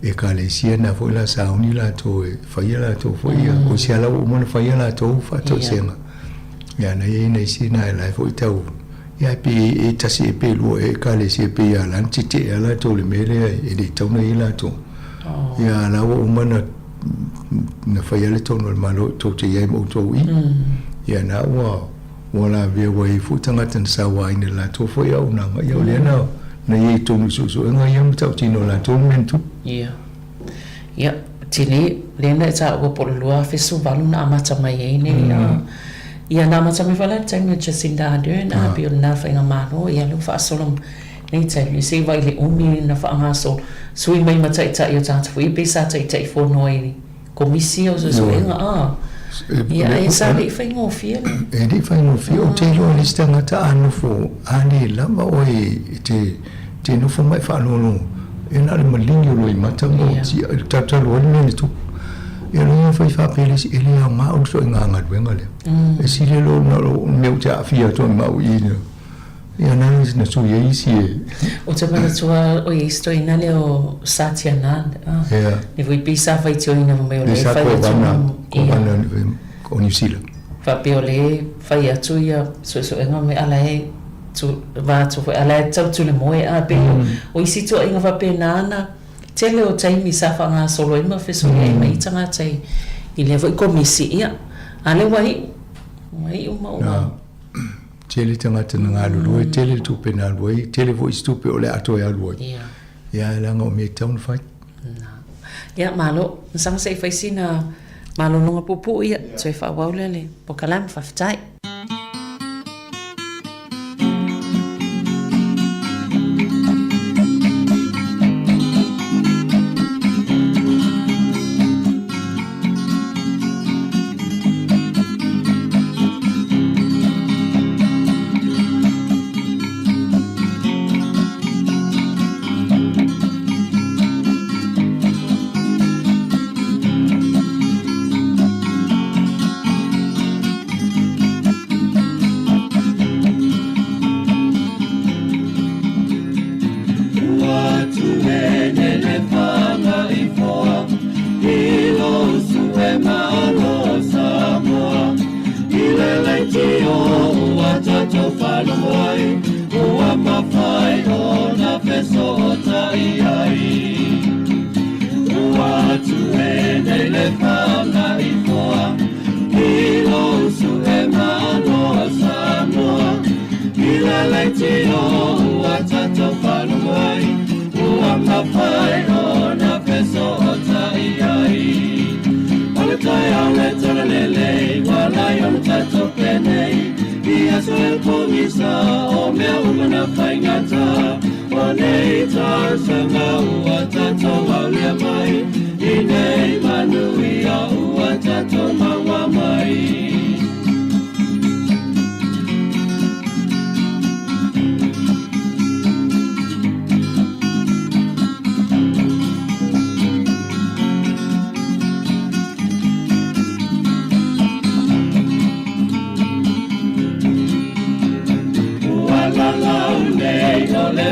Speaker 18: e ka le sia na fo ila sa oni la to e fa ila to fo ia o sia la o mo fa ila to fa to sem ia na ye nei si na la fo tau ia pe e tasi e pe lu e ka le si pe ia lan ti te ala to le mele e le tau na ila to ia la o mana na fa ia le to no malo to te ia mo to i ia na wa wala ve wa i fu tanga tan sa wa ina la to fo ia una ia le na ye to no so nga ia mo tau ti no la to mentu
Speaker 4: ia ia tini le na sa o po lua fe su valu na amata mai nei ia na mata me fala tanga Jacinda Ardern na bi na fa nga mano ia lu fa solom nei tai ni se vai le umi na fa nga so sui mai mata ita ia tata fu i pesa ta ita fo noi komisio so nga ia e sa le fa ngo fia
Speaker 18: e di fa ngo fia o te lo lista ngata anu fo ani lama o te no fo mai fa no e na le malinho lo i mata mo ti tata lo ni tu ia no fa fa peles ele a ma o so nga wenga le e si le lo no meu ja fia to ma o ina ia na na so ye isi
Speaker 4: o te mana tua o isto ina le o Satyanand ne voi pisa fa tio ina mo me o le fa
Speaker 18: o New Zealand
Speaker 4: fa pe o le fa ia tu ia so nga me ala e tu va tu fa ala tau tu le moe a pe o isi tu inga fa pe nana tele o taimi sa fa nga solo ima fe so ia mai tanga tai i le voi komisi ia ale wai o mau
Speaker 18: tele tanga tanga lu tele tu pena lu tele voi stupe o le ato ya lu ia la ngo me town fight
Speaker 4: ia malo sang sei fai sina malo longa pupu ia so fa wa le po kalam fa tai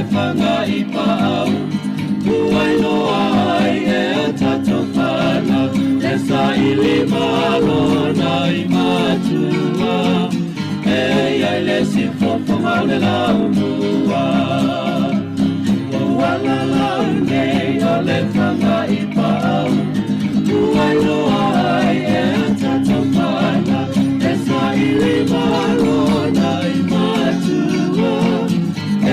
Speaker 6: Fanga i pau, uai no ai e
Speaker 8: matua ai le si fofo le laumua wala la nei ole fanga I pau tuai loai e tatopana esa ili marona I matua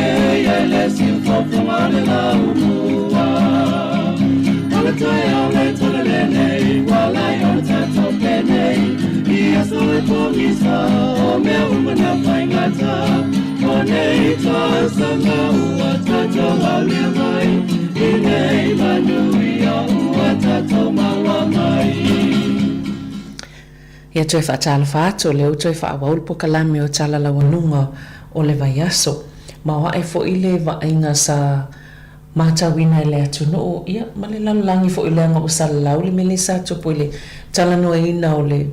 Speaker 8: ai le si fofo le laumua wala tai ole tole nei wala yo tatopene ia so e pomisa o me umana paingata o nei ta sanga ua tato ale mai I nei manuia ua tato maua mai
Speaker 4: Ia toi whaatala whaato leo toi whaawaul po kalame o tala lawanunga o le vaiaso. Ma wae fo ile wa inga sa matawina le atuno o ia ma le lalangi fo ile anga o salalau le mele sa topo ile tala no ina o le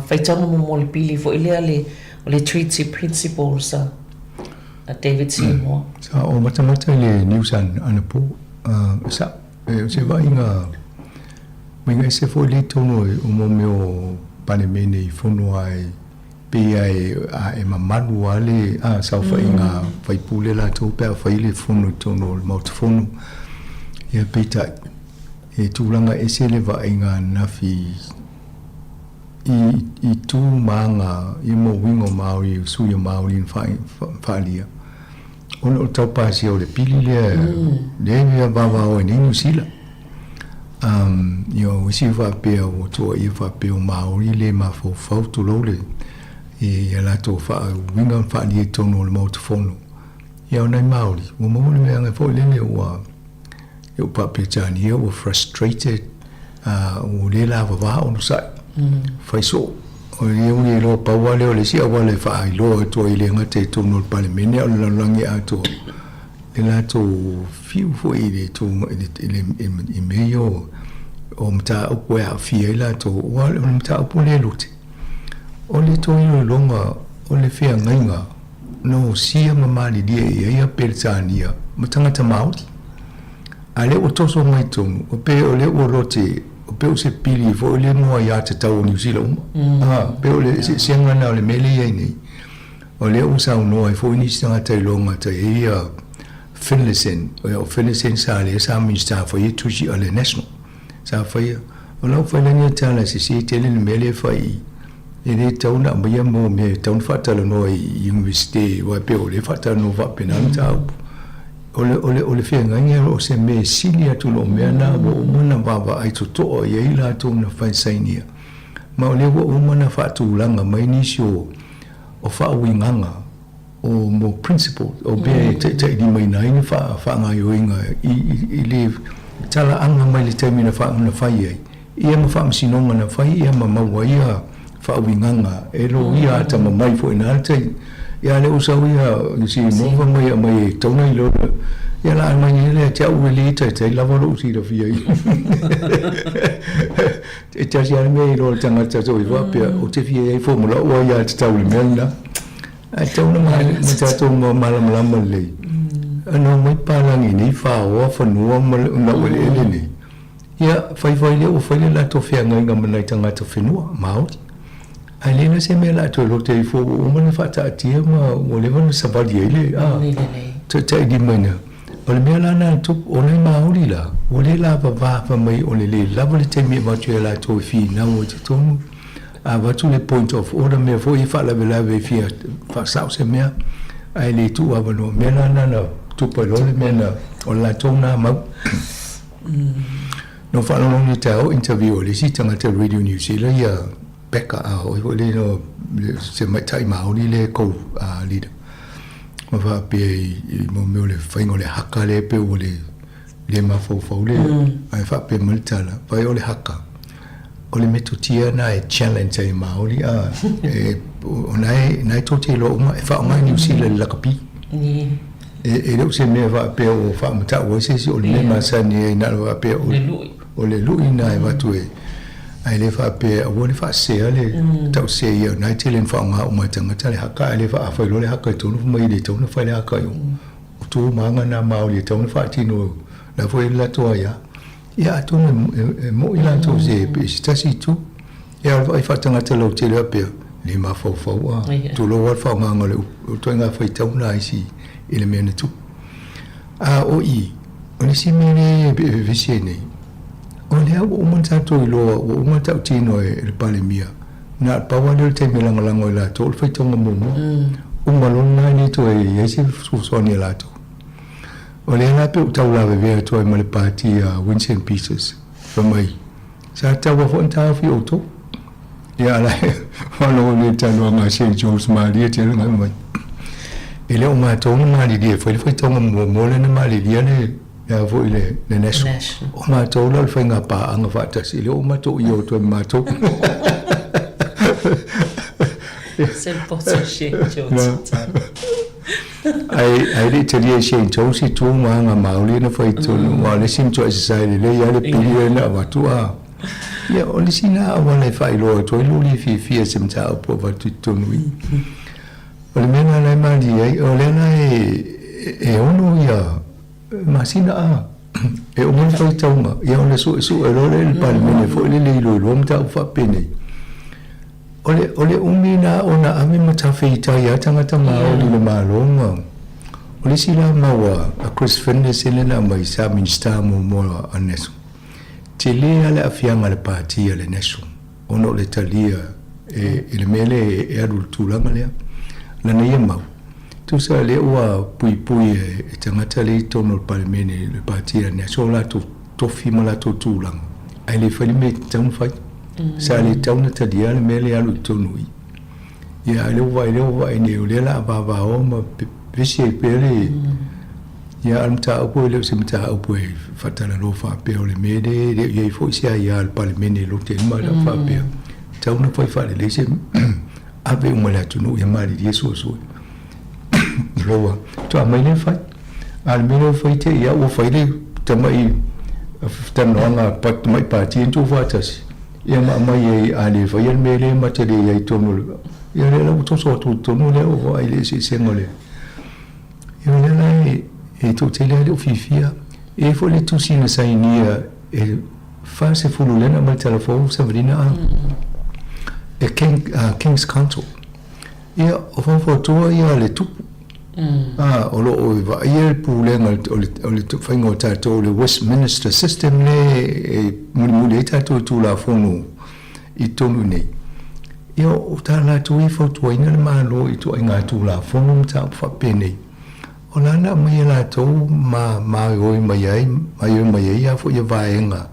Speaker 4: whaitanga mo le pili fo ile o le treaty principles David Sāmoa.
Speaker 18: Sa o mata le niusan ana po sa se va inga winga se fo le tono o mo meo pane mene fono ai pe ai e mamanu ale sa fa inga vai pule la to pe fa ile fono tono mo fono ia pita e tulanga ese le va inga na fi I tu manga I mo wingo maui su ya maui fa lia ono tau pasi o le pili le ya baba o ni Sila yo si fa pe o to I fa pe o maui le ma fo tu lo le e la to fa wingo fa lia tono le mo fono ya na maui mo mo le nga fo le wa yo pa pe tani yo frustrated o le la va o sa fai so o le lo pa wale o le si wale fa lo to ile ngate to no pa le mene o la langi ato le la to fiu fo ile to ile meio o mta o po a fi la to wale o mta o po le lute o le to ile longa o le fia ngainga no si mama li dia ia persania mtanga ta mauti ale o to so mai to o pe o le o rote pe o se pili fo le no ya te tau New Zealand pe o le se ngana o le mele ni o le o sa no ai fo ni sta te longa te ia Finlayson o Finlayson sa le sa mi sta fo ye tuji o le national sa fo ye o lo fo le ni tala si te le mele fo I ele tau na mai mo me tau fa tala no I university wa pe o le fa tala no va penanta ole fia ngai o se me sinia tu lo me na o mona baba ai to to ye ila to na fa sainia ma ole o mona fa tu langa mai ni sio o fa winganga o mo principle o be te di mai nai ni fa nga yo inga I live tala anga mai le termina fa na fa ye ia ma fa msinonga na fa ia ma wa ia fa winganga e lo ia ta mai fo ina te ya le usawia si mo mai tona I lo ya la mai le ta uli te la volo si do fia e ta ya me lo tanga ta so va pe o te fia fo mo lo ya ta uli mena a tona mai ta to mo malam le ano mai palangi ni fa o fa no mo na wele ni ya fai le o fai la to fia nga mai tanga to fenua mau Alena se me la to lo te fo o mo fa ta tia ma o le mo sa va ele te di mana o le me la na to o le ma o la o le la va mai o le la vo le te me ma tu la to fi na o te to va tu le point of order me fo I fa la ve fi fa sa se me ai le tu va no me la na tu pa lo le me na o la to na ma no fa lo ni ta o interview le si tanga te radio news le ya Becca o le no se mai tai mau ni le ko leader ma va pe mo me le faingo le haka le pe o le ma fo le ai fa pe multala va o le haka o le metu tia na e challenge ai mau li e nai to te lo ma fa ma ni si le la kapi e lo se me va pe o fa ma ta o se o le ma sa ni na va pe o le lu ina va tu ai le fa pe o le fa se ale tau se ia nai te len fa nga o mai tanga tale haka le fa fa lo le haka tu no mai le tu no fa le haka yo tu manga na mau le tu no fa ti no la fo la to ya tu mo ila to se pe sta si tu ia ai fa tanga te lo te le pe le ma fo fo tu lo wa fa nga ngole o to nga fa tau na isi ile mena tu o i oni si mene visene o le o mon sa to lo o mon ta tino e palemia na pa wa le te melanga lango la to fa tau mo o malon na ni to e yesi su so ni la to o le na pe tau la ve to e male party Vincent Pieces for mai sa ta wa fon ta fi o to ya la ono le tano nga se Jones ma dia te nga mai ele o ma to ma li dia foi to mo le na ma li dia le ya vo ile le neso o ma to lo fa nga pa anga fa ta si le o ma to io to ma to
Speaker 4: c'est le porte-chez Jones
Speaker 18: ai le te dia se to si tu ma nga ma le na fa to no le sim to sai le ya le pili na wa tu a ia o le sina wale fai loa toi luli fi sim tau po va tutto nui o le mena lai mali ai o le na e ono ia ma sina a e o mon fai taunga ia o le su e lo le pal mene fo le lo mo tau fa pene o le umina ona ame mata fei tai a tangata ma o le malonga o le sila maua a Chris Fendes elena mai sa min Sāmoa anesu te lea le afianga le pātia le nesu. Ono le talia le mele e aru tūlanga lea. Lana ia mau. Tu sa le ua pui e tangata le tono le palemene le pātia le nesu. O la tofi ma la to tūlanga. Ai le whali me taunu whai. Sa le tauna talia le mele aru tonui. Ia le ua ne o le la ababa o ma visi e pere ia almta upo le simta upo fatala lo fa pe o le mede le ye fo sia ia al palemene lo te ma la fa pe tau na foi fa le se ave uma la tunu ia mari ye so lo to a mai le fa al meno foi te ia o foi le tamai tam no nga pat mai pa ti tu fa tas ia ma mai ale foi el mele ma te le ia to no ia le lo to so to no le o ai le se ngole ia le lai e to te le fifia e fo le tu sina sainia e fa se fulu lena mal telefon sabrina e King's Council ia o fo to ia le tu o lo o va ia pu le o le tu fa ngo ta to le Westminster system le e mu le ta to la fono i tonu nei ia o ta la tu i fo to ina ma lo i to inga tu la fono ta fa pene o lana mai la to ma oi mai ai fo ia vaenga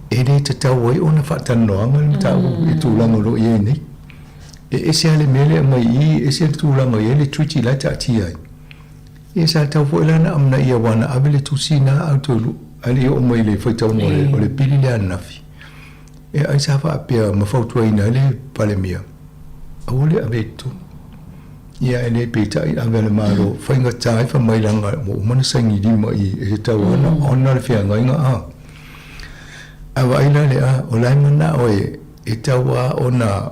Speaker 18: e le te tau oi ona fa tanoanga ta i tu la lo ye ni e se ale mele mai e se tu la mai le treaty la ta ti ai e sa tau fo lana amna ia wana abele tu sina auto ali o mai le fo tau no le pili le anafi e ai sa fa pe ma fo tu ina le palemia o le abeto ia ele pita i avele malo fainga tai fa mai langa mo mana sangi di mai e tau ona le fia ngainga ava ina le o lai mana o e tau ona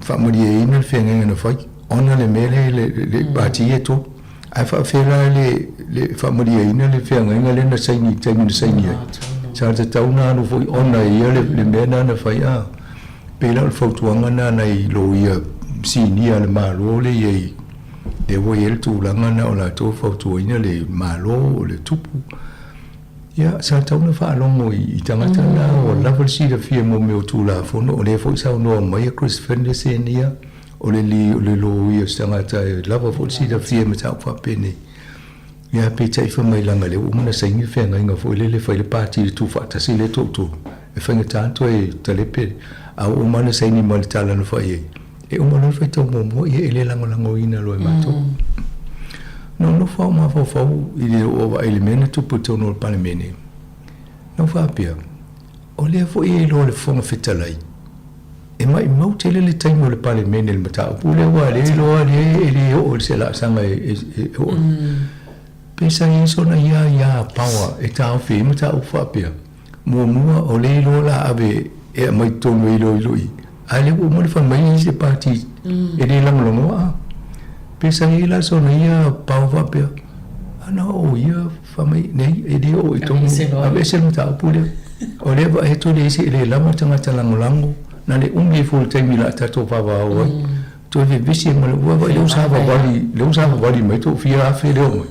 Speaker 18: fa mo di ina le fia ngainga no fai ona le mele le pati e to ai fa fela le fa mo di ina le fia ngainga le na sangi temi na sangi sa te tau na no foi ona ia le mena na fai pela le fotuanga na nei lo ia sinia le malo le ye e wo el tu langa na ola to fo tu ina le malo le tupu ya sa tau na fa longo i tangata na o level si de fie mo me tu la fo no le fo sa no mai Chris Fendes enia o le lo ia tangata level fo si de fie me ta fa pene ya pe tai fa mai langa le umana sangi fe nga fo le fa le party tu fa ta si le to e fa nga tanto e telepe a umana sangi mal tala no fa ye e o malo foi tão bom e ele lango ina lo mato no fa ma fa ele o elemento tu puto no palemene não fa pia o le fo e lo le fonga fetalai e mai mo tele le taimo le palemene le mata o le wa le lo ele o se la sanga o pensa isso na ia power e ta fi mata o fa pia mo o le lo la ave e mai tono ilo ale o mo fa mai se parti e le lango pesa ila so ia pau va pe ana o ia fa mai nei e de o to a vese no ta pule o le va e to le se le la mo tanga lango na le full time la tato fa va o to vi visi mo wa lo sa va bali mai to fia fe le o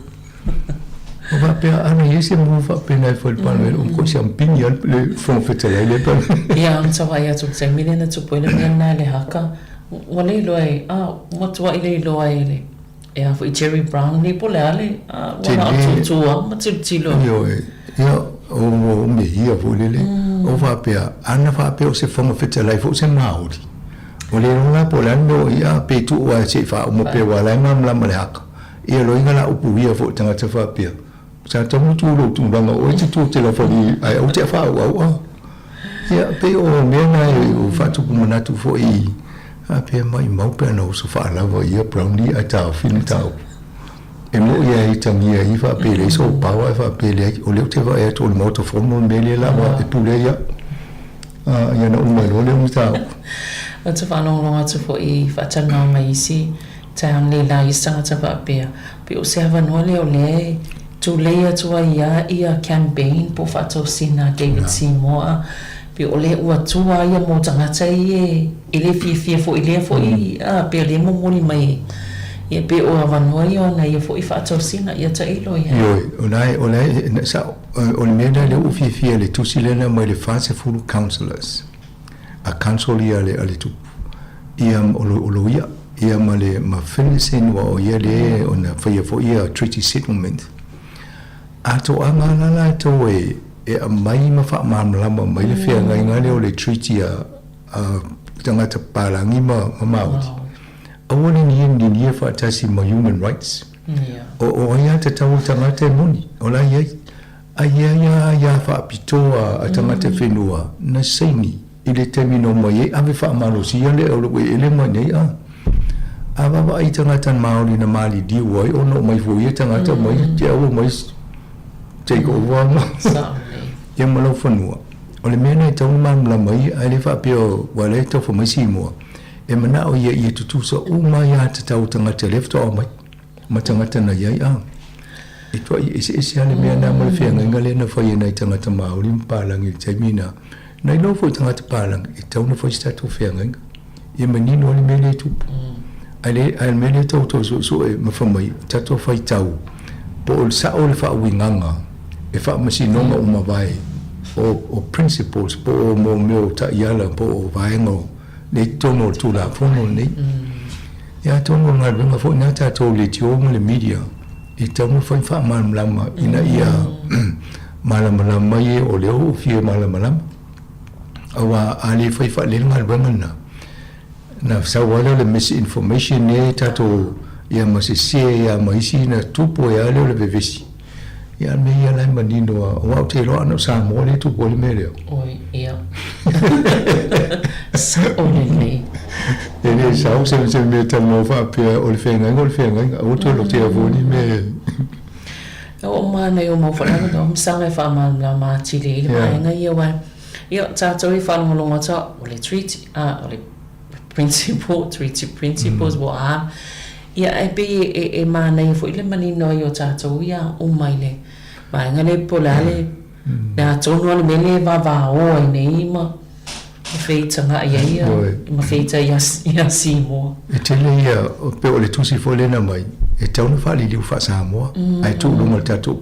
Speaker 18: o va pe ana yesi mo fa pe na fo pa no ko champagne le fon fete le pa
Speaker 4: ia sa va ia to se mi na to po le na le haka wale loai mo to ile loai le e a fo cherry brown ni po le ale wana tu ma tu lo
Speaker 18: yo o me ia fo le o va pe ana fa pe o se fon fete le fo se mauri o le ona po le no ia pe tu wa se fa mo pe wa la mam la le haka ia lo inga la upu ia fo tanga te fa pe sa tamu tu lo tu banga o tu telefoni ai o te fa wa ia pe o me na o fa tu mo na tu fo i a pe mai mau pe no so fa la va ia brownie a ta film ta e mo ia i tangia i fa pe le so pa wa fa pe le o le te va e to le moto fo mo me le la va e pu le ia ia no mo le mo ta
Speaker 4: o te fa no tu fo i fa tanga mai si tang le la i sa ta fa pe o se ava no le o le tu le tu ia campaign po fa to sina David Sāmoa pe ole ua tua ia mo tanga tai ele fia fo ile fo i pe le mo ni mai ia pe o avanoa ia na ia fo i fa to sina ia ta ilo ia
Speaker 18: yo olai sa o le mena le u fia le tu silena mai le fa se full counselors a counselia le tu ia o ia male ma finishing wa ia le ona fo ia treaty settlement ato amana la to e mai ma fa ma mai le fia ngai le o le treaty tanga te palangi ma awoni ni fa tasi ma human rights o ia te tau tanga te moni o la ia fa pitoa tanga te whenua na seini ile termino mai ave fa ma lo si le o le ele mai nei ava ai tanga tan maori na mali di woi o no mai fu ia tanga te mai te o mai take over ma ia mo lo fanua o le mena te un mam la mai ai le fa pio wale to fo mai simo e mana o ia tu so o mai ya te tau tanga te left o mai ma tanga te na ia e to isi ale mena mo le fia ngale na fa ia na tanga te maori mpalangi te mina na lo fo tanga te palang e tau na fo sta to fia ngai e menino le mele tu ale mele to so e ma fa mai tato fa tau po sa o le fa winganga e fa masinonga uma vai o principles po mo meu ta yala po vaengo le tono tu la fono ni ya tono nga venga fo na ta to le tio mo le media e tono fa mal lama ina ia malama ye o le o fie malama awa ali fa le nga venga na sa wala le misinformation ne ta to ia masisi ia maisi na tupo ya le vevesi ia me ia la manino o te lo ano Sāmoa le tupo le mele
Speaker 4: oi ia sa o le
Speaker 18: ele sa o se me ta mo fa pe o le fenga o to lo te avoni me
Speaker 4: o mana yo mo fa na o sa fa ma la ma ti le ma ia wa ia ta to fa mo lo ta o le treaty o le principles wo ia e pe e mana i fo ile mani no yo tato ia o mai le ma ngale polale na tono le mele va o nei ma feita nga ia ma feita ia Sāmoa
Speaker 18: e tele ia pe o le tusi fo le na mai e tau fa li fa Sāmoa ai tu lo tato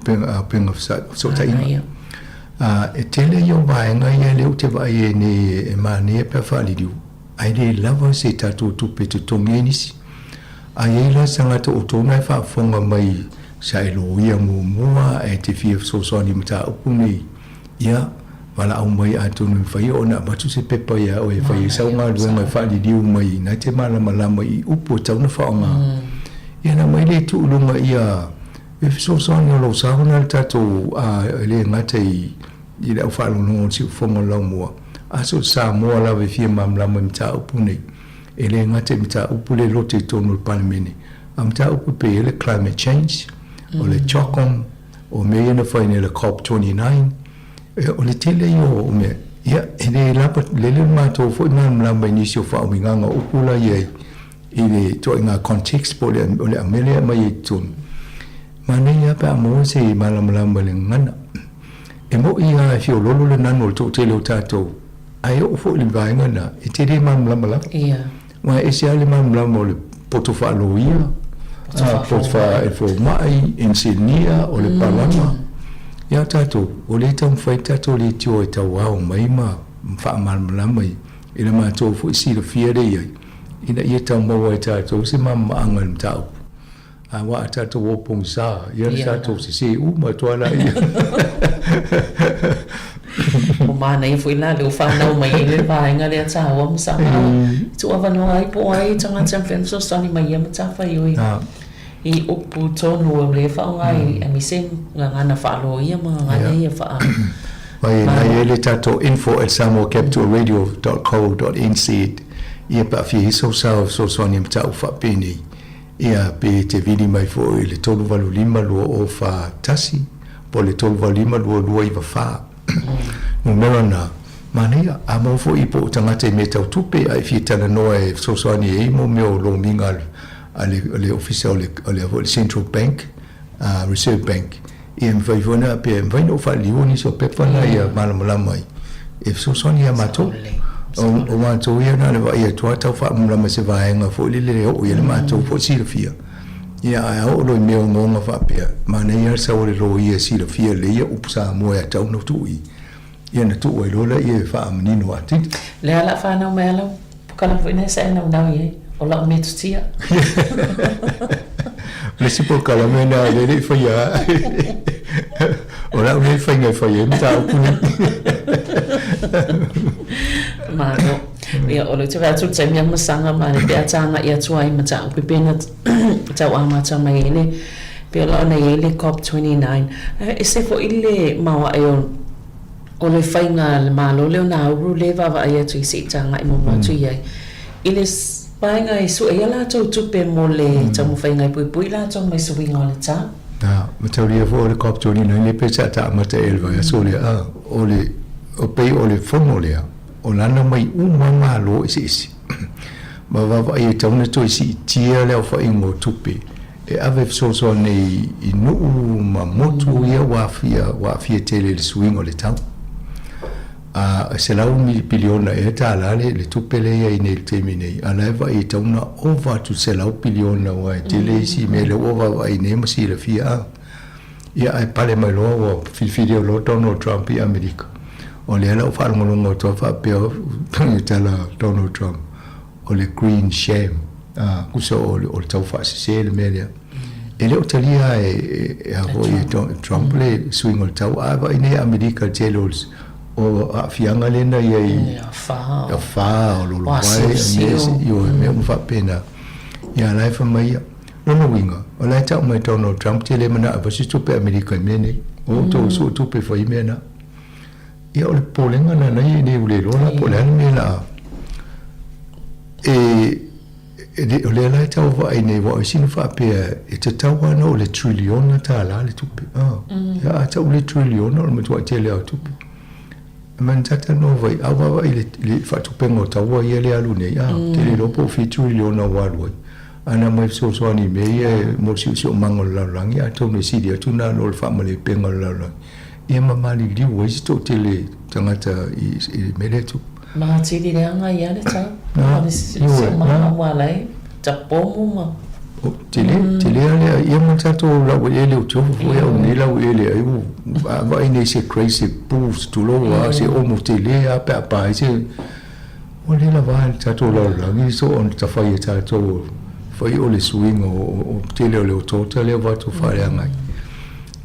Speaker 18: penga so ta ina e tele yo va nga ia le te va ia ni e mani pe fa li ai le lava se tato tu pe tu tongenisi ai la sanga to tona fa fonga mai sai lo ia mua e te fie so ni mata upuni ia wala au mai atu ni fai ona batu se pepa ia o e fai sa nga luenga fa di diu mai na te mala mai upo tau na fa nga ia na mai le tu lunga ia e so ni lo sa ona tato le ngate i le fa lo si fonga lo mua aso Sāmoa la ve fie mamla mai mata upuni ele ngate mita upule lote tonu parliament amta upe ele climate change o le chokom o me na fa le COP29 o le tele yo me ia ele la le ma to fo na mai ni so fa winga upula ye ile to nga context po le amelia mai tun mane ya pa mo se malam le ngana e mo ia fio lolo le nano to tele tato ai o fo le vai ngana e te re mam la
Speaker 4: ia
Speaker 18: ma e se ale mam la mo le poto fa lo ia poto fa e fo mai insignia o le palama ia tato o le tam fai tato le tio e tau au mai ma fa mam la mai ina ma to fo si le fia de ia ina ia tau mo e tato se mam angal tau wa tato wo pong sa ia tato se ma to la ia
Speaker 4: o mana i foi lá le fa na mai le vai nga le cha wa sa tu ava no ai po ai tanga champion so sani mai ia ta fa i i o pu to no le fa ngai a mi sen nga na fa lo ia ma nga ia fa
Speaker 18: vai na ele tato info@samoacapitalradio.co.nz ia pa fi so sani mta fa peni ia pe te vidi mai fo le tolu valu lima lo o fa tasi po le tolu valu lima lo i va fa no merana mania a mo fo i po tangata me tau tupe ai fi tana no e so ani e mo me o lo mingal ale official le central bank reserve bank e vai vona pe vai no fa lioni so pe fa la ia malama mai e so ani ma to o ma to ia na le vai to ta fa malama se vai nga fo le o ia ma to fo si fia ia a o lo me o nga fa pe mania sa o le ro ia si fia le ia upsa mo ya tau no tu ia na tu e lola ia fa menino ati
Speaker 4: le ala fa na me ala kala foi nessa na ia o la me tia
Speaker 18: le si por kala me na le fa ia o la me fa ngai fa ia ta ku
Speaker 4: ma no ia o le tu va tu tse mi masanga ma le pe tanga ia tuai ma ta ku pena ta wa ma ta mai le pe la na ile COP29 e se fo ile ma e o le whainga le malo leo nā uru le wawa ai atu i si tanga i mo matu iai. I le painga i su e ala tau tupe mo le tamu whainga i pui la tau mai su winga o le tā.
Speaker 18: Ma tau ria fo o le COP29 le pesa ta amata elva ya so le o le o pei o le whono lea o lana mai umama lo isi isi. Ma wawa ai tau na to isi tia leo whainga o tupe. E ave so nei i nuu ma motu ia wafia tele le swing o le tau. Se lau mi biliona e ta lale le tupele ia i nei temi nei. Ana eva i tauna ova tu se lau biliona wa tele isi me le ova wa i nema si le fia. Ia ai pale mai loa wa filfide o lo Donald Trump i Amerika. O le ala o whalongolongo toa wha peo tala Donald Trump. O le green shame. Kusa o le tau wha se le melea. E leo talia e havo i Trump le swing o le tau. Ava i nei Amerika telos. O a fianga lena i a fa o lo vai io me un fa pena ia lai fa mai no winga o lai ta mai Donald Trump tele mana a si tu pe America mene o to so tu pe fa imena ia o le polenga na nei ni ule lo la polenga mena e o le lai ta va ai nei va si no fa pe e te ta wa no le trillion ta la le tu pe ia ta le trillion o me tu tele o tu man tata no vai awa le fatu pengo tawa ia le alu nei te le lopo fitu le ona waloi ana mai so ani me mo si mangol la langi a to ne si dia tuna no le family pengo la la e mama li li wo sto tele tangata i meletu
Speaker 4: ma ti di anga ia le ta ma si ma walai tapomo ma
Speaker 18: tele ale ia mo tato la wo ele o tofu foi o ni la wo ele ai vai nei se crazy boost to lo wa se o mo tele a pa se o le la va tato la ni so on ta fai tato fai o le swing o tele o le total le va to fare ngai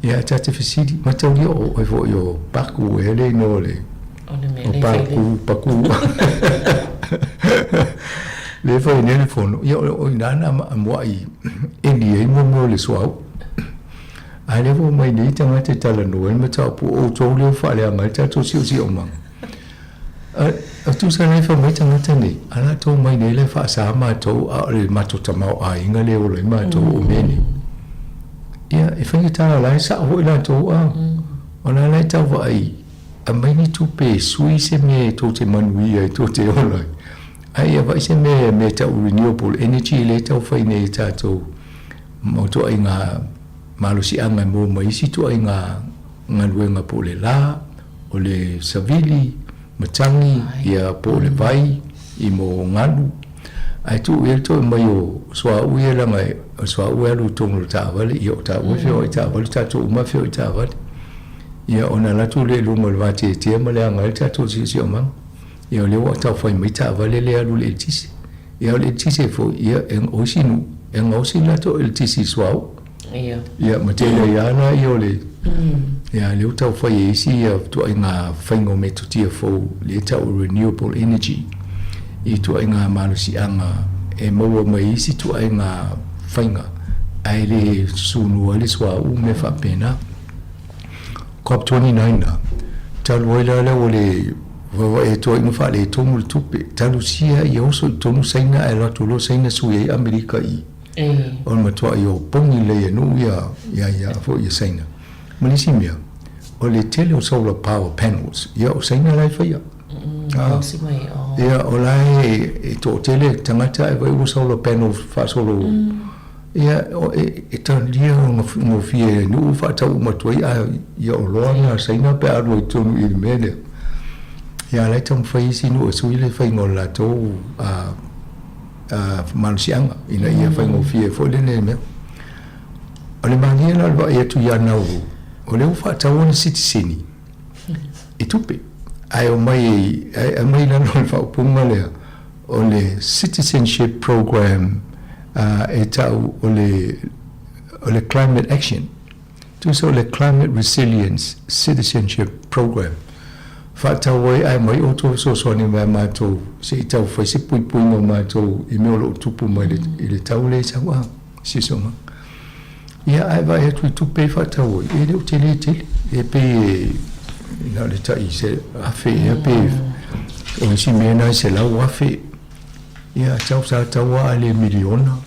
Speaker 18: ia tato fisidi ma tau o vo yo parku ele no le o parku le foi nel fono io o nana mo ai endi mo le suau ale vo mai ni tanga te tala no en mata pu o to le fa le mai ta to si o ma a tu sa ne fa mai tanga tani ala to mai ne le fa sa ma to a le ma to tama a inga le o le ma to o meni ia e fa ni tala la sa o la to a ona le ta va ai a mai ni tu pe sui se me to te manui ai to te o lai ai vai se me ta renewable energy le ta fai nei ta to mo to inga malusi anga mo mai si to inga nga luenga po le la o le savili matangi ia po le vai I mo ngalu ai tu ia to mai o swa uia la mai swa uia lu tong lu ta vale ia ta u fe o ta vale ta tu ma fe o ta vale ia ona la tu le lu mo va te te ma le ngal ta tu si o ma ia le wa ta foi mai ta vale le lu le tisi ia le tisi fo ia en o sinu en o sinu la to el tisi swa ia ma te le ia na ia le ia le ta foi isi ia tu nga faingo me tu ti fo le ta renewable energy I tu ai ngā malusi anga e maua mai isi tu ai ngā whainga ai le sunua le swa u me whapena COP29 na talu ai la o le wawa e toi mwha le tomu le tupe talu sia I oso tonu saina e rato lo saina sui ai Amerika I on matua I o pongi le anu ia fo ia saina malisi mea o le tele o solar power panels ia o saina lai whaia ia o lai e tō tele tangata e vai o solar panel wha solo ia e tānia ngō fie nuu whātau matua ia o loanga saina pe aro I tonu I mele ia lai tamu whai sinu o sui le whai ngō la tō manusianga ina ia whai ngō fie fo le ne mea o le mangia na lwa ia tu ia nau o le whātau ona citizeni I tupe ai o mai na no fa punga le o le citizenship program e tau o le climate action tu so le climate resilience citizenship program fa tau ai mai o to so ni mai to se tau fa se pui no mai to I me lo tupu mai le tau le tau si so ma ia ai vai tu pe fa tau e le utility e pe ina le tai se afe ia pe o si mena se la wafe ia tau sa tau ale miliona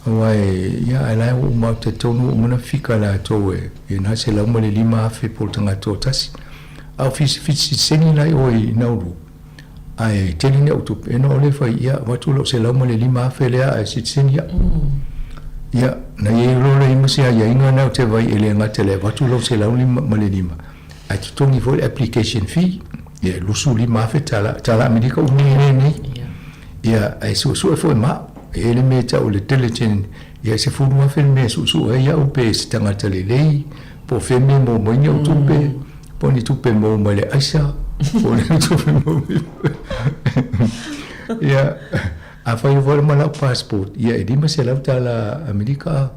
Speaker 18: wai ia ala o ma te tonu mona fika la to e na se la mo le lima afe po tanga to tasi au fisi seni lai o I nauru ai teline o tu e no le fa ia watu lo se la mo le lima afe le a si seni ia na ye lo le mo se ia inga na te vai ele ngate le watu lo se la mo le lima ai tu tongi for application fee ia lusu lima afe tala Amerika o ni ia ai su fo ma ele me ta o le telechen ia se fu ma fel me su ia o pe stanga tele lei po fe me mo mo ni o tupe po ni tupe mo mo le aisa po ni tupe mo ia a fa io ma la passport ia e di ma se la tala Amerika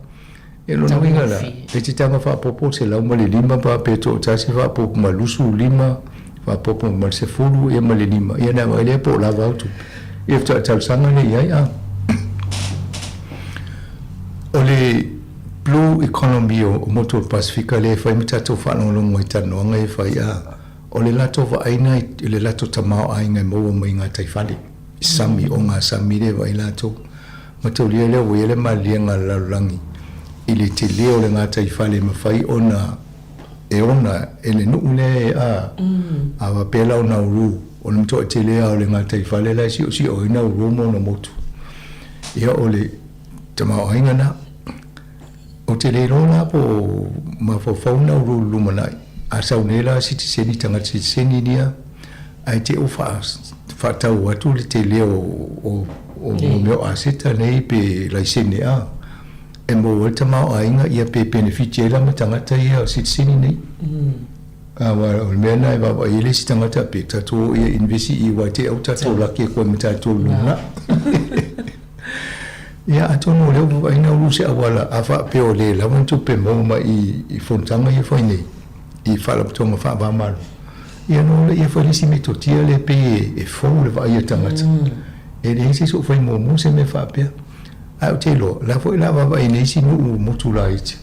Speaker 18: e lo no ingala e ti tanga fa popo se la mo le lima pa pe to ta se fa popo ma lusu lima fa popo ma se fulu e ma le lima ia na ma le po la va tu e ta tal sanga le ia o le blue economy o motor pacifica le fa imita to fa no mo itano ngai fa ia o le lato va aina le lato tamao ainga mo mo inga tai fali sami o nga sami le va ilato mato le we le malianga la langi ile te leo le nga tai fali ma fai ona ele no le a va pela ona ru o le to te leo le nga tai fali la si o ina ru mo no motu ia o le tamao ainga na o te lero la po ma fo fauna ru lumanai a saunela citizen tanga citizen nia ai te o fa tau atu le te leo o meu aseta nei pe laisene a e mo volta ma ainga ia pe beneficie la matanga ta ia citizen nei a wa o mena e va ile sitanga ta pe ta to ia investi I wa te au ta to la ke ko mita to luna ia atono le o ina u se awala afa pe o le la montu pe mo ma I fontanga I foi nei I fala tonga fa ba mal ia no le ia foi si meto tia le pe e fo le va ia tangata e le si so foi mo se me fa pe a te lo la foi la va nei si no motu la it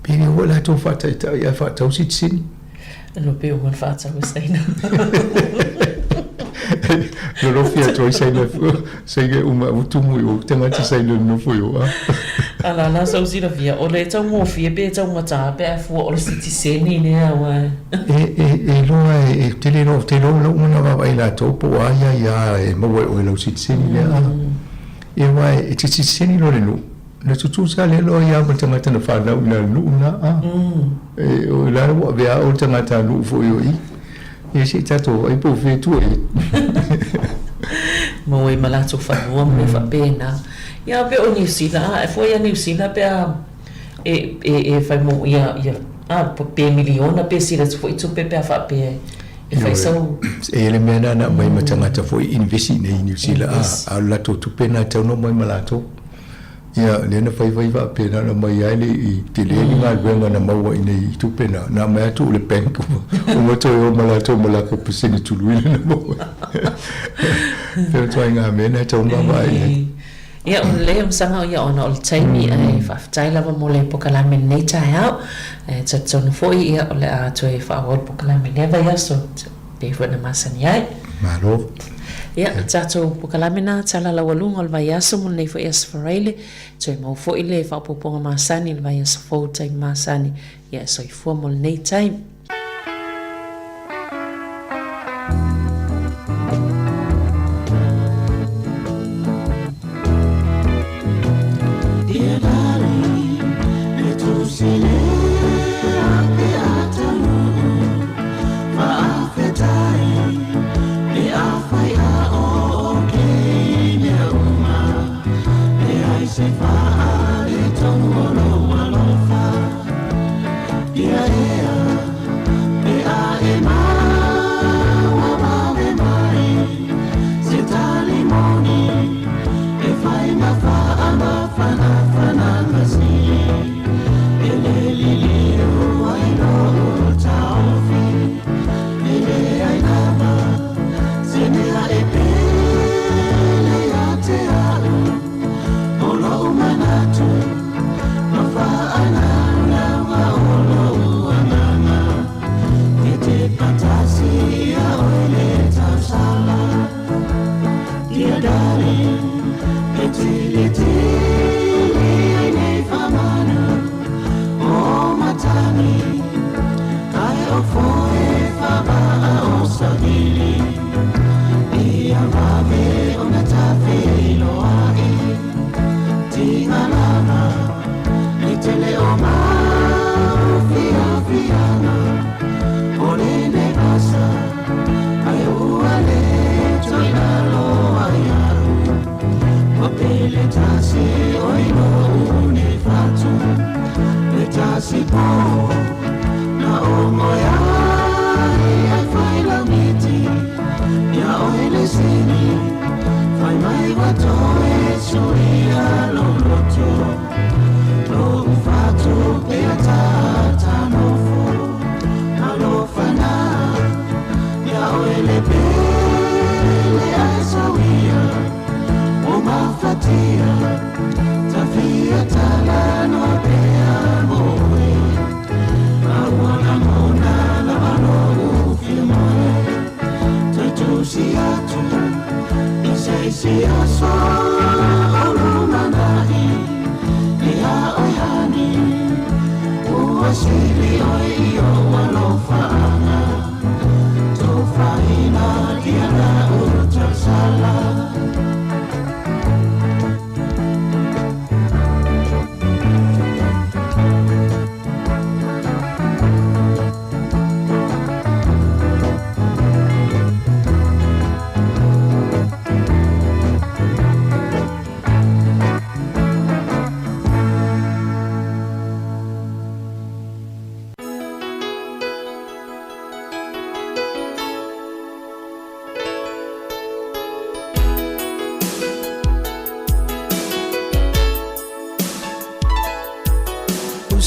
Speaker 18: pe le o la to fa ta ia fa ta si sin
Speaker 4: lo pe o fa ta sai na
Speaker 18: lo fia toi sai le sai ge uma utumu o tanga ti sai no foi o
Speaker 4: ala na so si la via o le tau mo fie be tau mata pe fu o le citizen ni ne wa
Speaker 18: e lo te lo una va ila to po ia e mo o lo citizen ni e wa e citizen ni lo le tutu sa le lo ia mo tanga tana fa na lu na e o la wa vea o tanga ta lu fo yo I e si tato ai po fe tu
Speaker 4: mo e malato fa no me fa pena ia pe o New Zealand e foi a New Zealand pe e fai mo ia pe miliona pe si foi tu pe fa pe e fai so
Speaker 18: e le mena na mai matanga foi investi nei New Zealand a lato tu pena te no mai malato ia le na fai va pena na mai ai le te le nga venga na mau nei tu pena na mai tu le penko o mo to o malato malaka pesini tu lui na mo pero tu nga mena te no mai
Speaker 4: ia o le msanga ia ona o le taimi e whaftai lava mo le pokalame nei tai au e tatona foi ia o le a tu e whaawol pokalame neva ia so pe fwena masani ai
Speaker 18: malo
Speaker 4: ia tato pokalame na tala la walunga o le vai aso mo nei foi asa whareile tu e mau foi le whaapoponga masani le vai asa fau taimi masani ia so i fua mo le nei taimi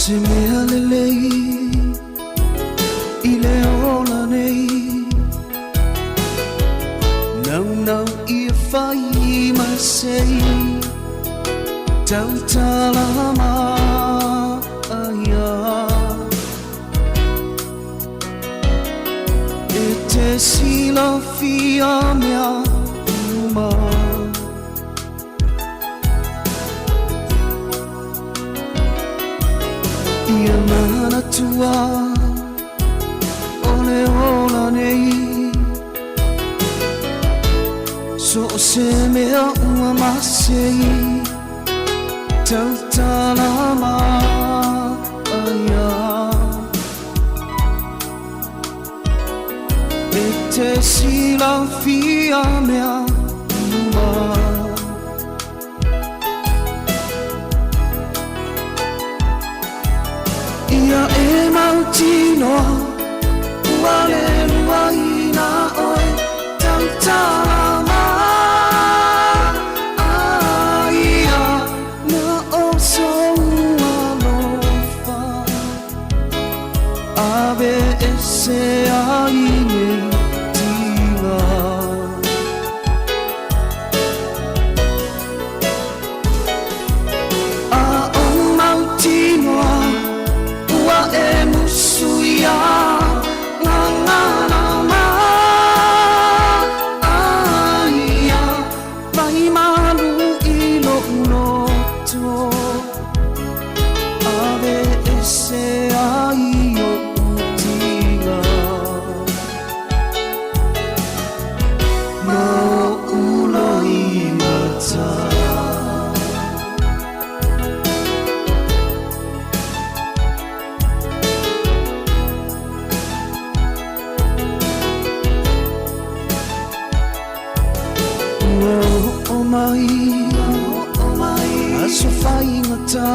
Speaker 19: Se me alelei I le ola nei Nau I whai masei Tau talama aia E te sila fia mea uma Ia mana tua Ole ola nei So se mea ua masei Tau talama aia E te sila fia mea uma. Ia e mautinoa, ua le lua ina oe, tautalama. Ia na o soua lofa, ave ese aine tila. A o mautinoa, ua e musuia ngangana aia mai malu i lo'uloto ave ese ai o utila ma ulo i mata. Aso fai ngata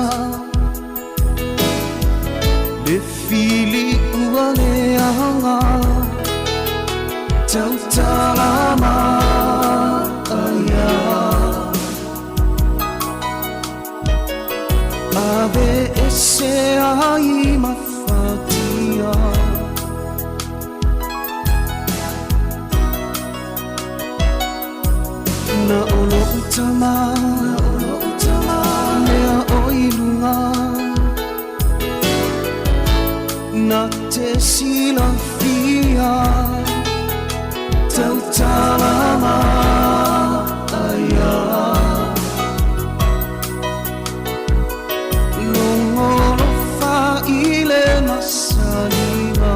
Speaker 19: le fili ua le anga tau talama aya ave ese ai mafatia na olo utama mea o ilunga na te sila fia tau talama aya longolo fa ile masalina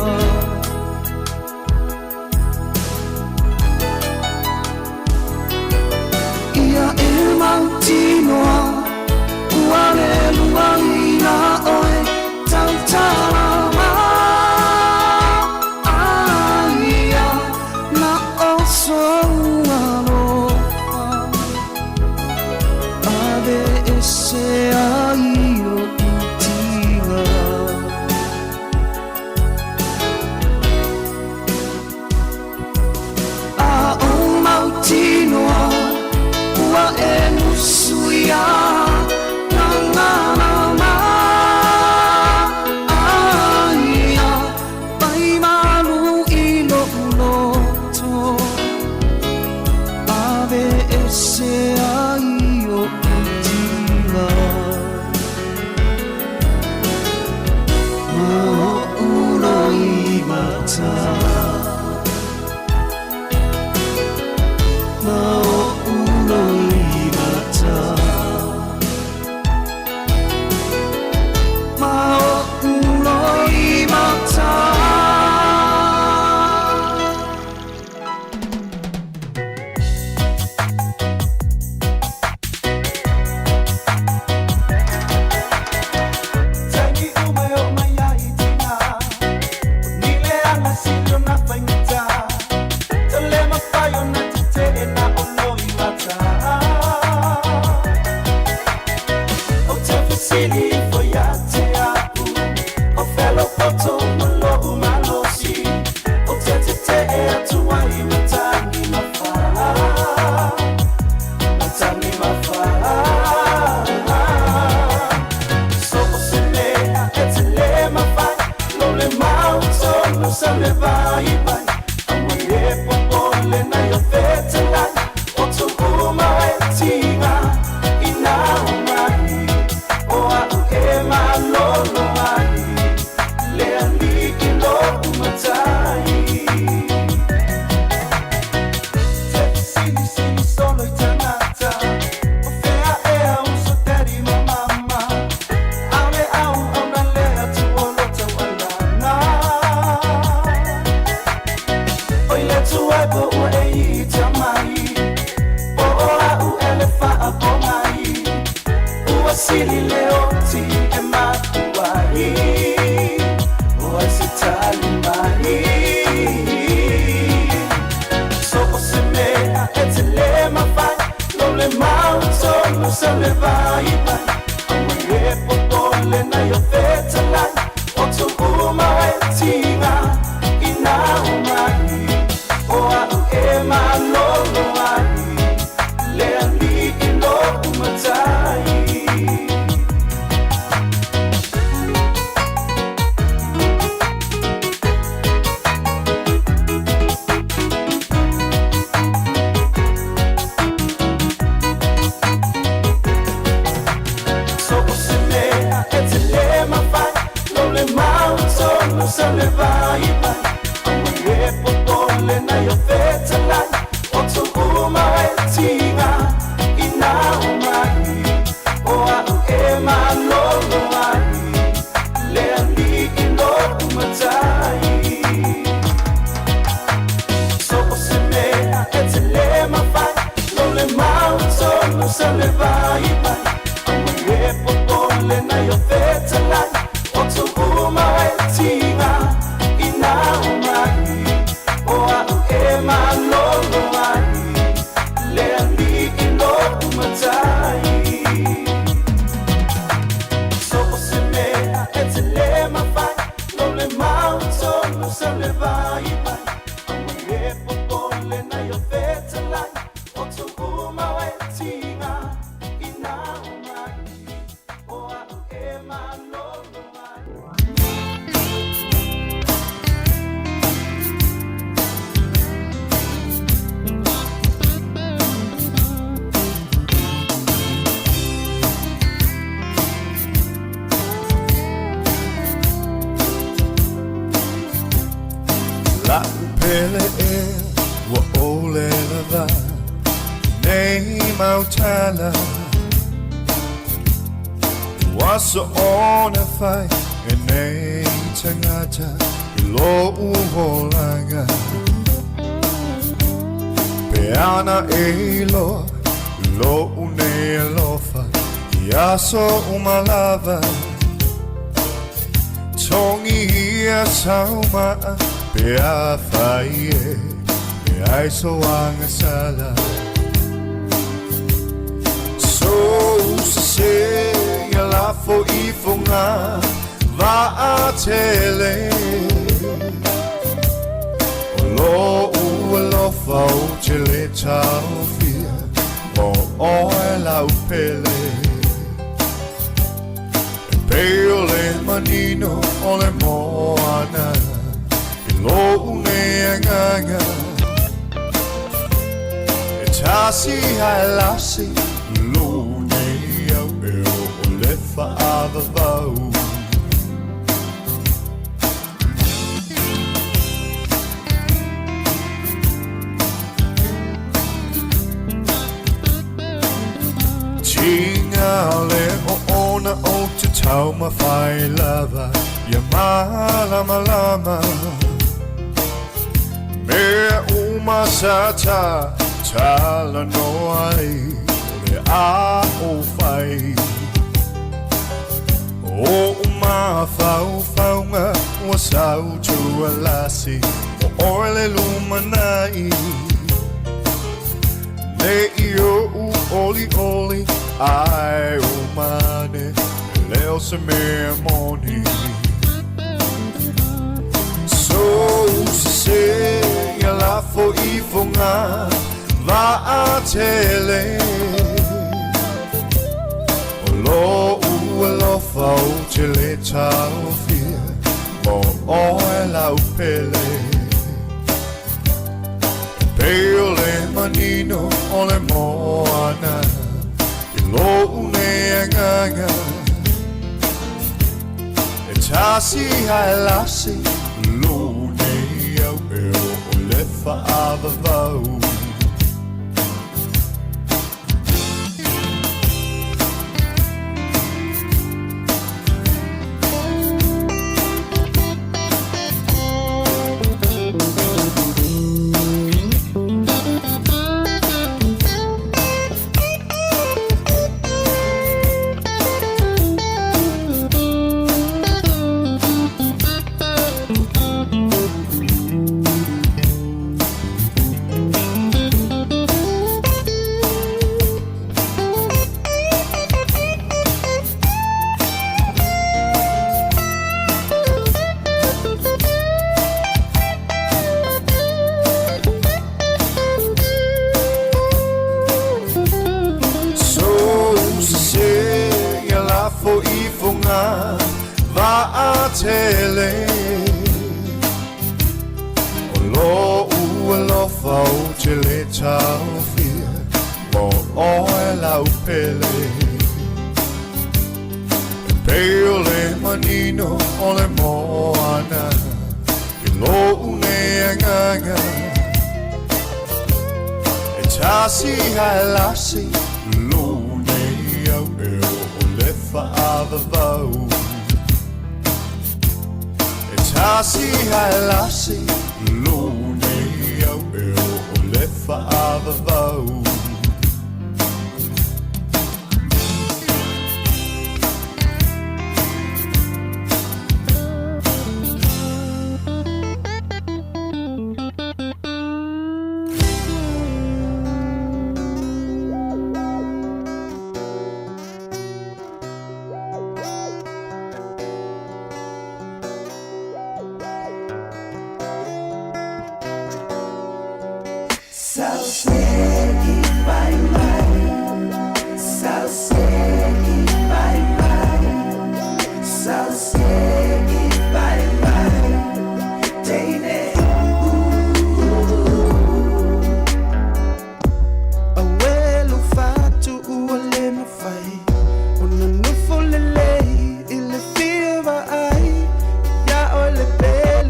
Speaker 19: ia e mautinoa ua le lua ina oe tautalama aia na o soua lofa ave ese ai o utila a o mautinoa ua e musuia ngangana aia mai malu i lo'uloto ave ese ai o utila ma ulo i mata ma ulo i mata ma ulo i mata. Tangi ume o maya i tina, nile ana silio na fainita, tole mafayo na tite e na olo i mata. O te fasili fo ya te apu, o felo poto malo umalosi, o te te e atua i matangi mafa, matangi mafa. So o se mea e te le mafai, lo le mauto no sa me vai vai, amore popole na yo fete lai, o tu uma e tinga ina umai, o a u e malolo mai, le aliki lo umatai. Te sini sini solo i tanata, o fea e a un so daddy ma mama, ame au na lea tu olo tau alana. Oi le tu ai po ua e i tamai, o a u elefa a po mai, ua sili le oti e makuai, ua se tali mai.
Speaker 6: La upele e wa ole lava nei mautala waso ona fai e nei tangata lo uholanga peana e lo une lofa yaso umalava tongi ia sauma pea faie ai so anga sala so se ya la fo I fonga va a tele lo fa chele chao fia o la upele peole manino ole moana lo une nganga etasi halasi lo ne au ole fa avau Chingale ona o te tau ma whai lava ia malama lama mea umasata tala no ai ole a o whai o uma whau whaunga ua sau tua lasi o oele lumanai ne io u oli oli ai umane leo se me moni so se ya la fo I fonga va a tele lo fa tele chao fia o la upele peole manino ole moana lo une nganga etasi halasi lo ne au ole fa avau tele lo fa tele chao fia o la upele peole manino ole moana lo une nganga etasi halasi lo ne au ole fa avau etasi halasi lo ne au ole fa avau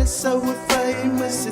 Speaker 19: So we're famous,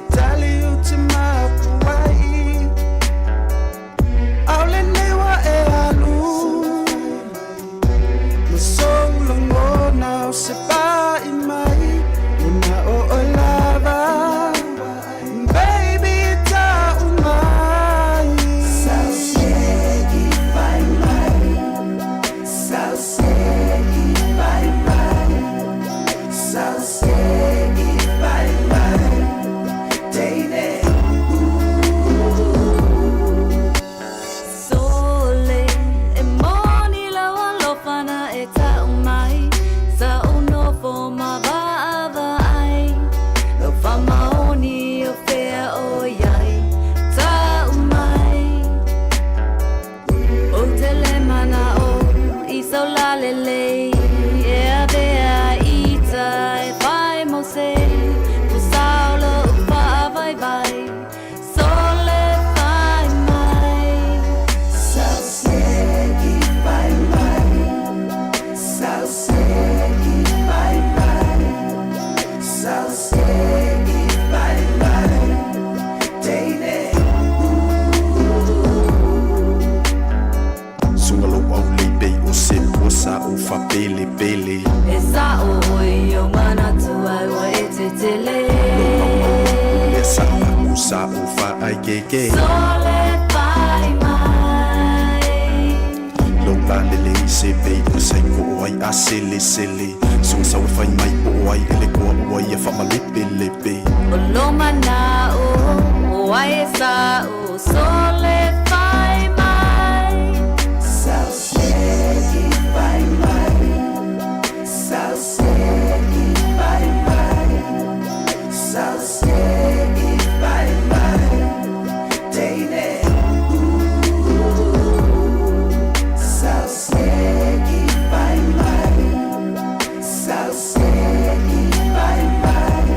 Speaker 20: sa o fa ai ke
Speaker 7: Sole pai mai
Speaker 20: lo la le se be sai ko ai a sele so sa o fai mai ko ai ele ko ai fa ma lepe
Speaker 7: Lo mana o ai sa o sole pai mai
Speaker 17: Sao segi pai mai Sao segi pai mai Sao segi pai mai Teine Sao segi pai mai Sao segi pai mai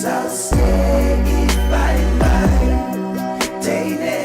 Speaker 17: Sao segi pai mai Teine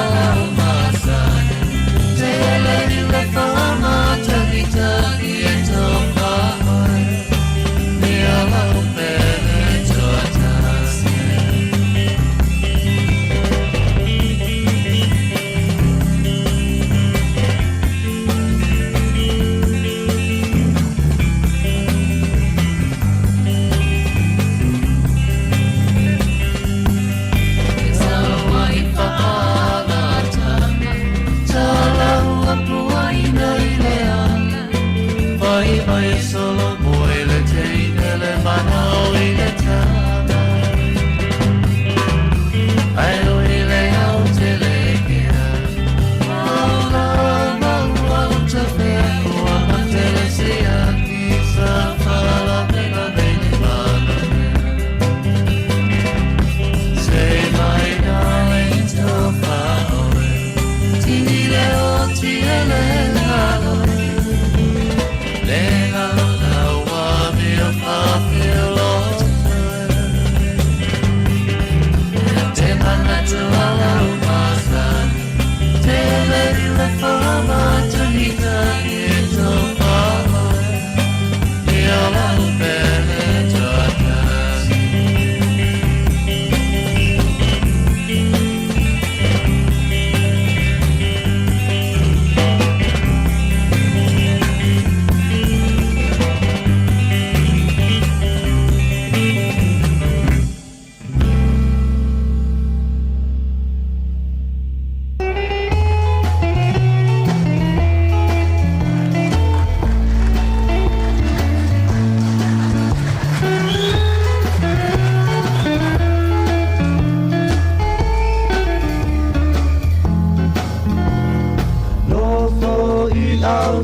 Speaker 7: Hello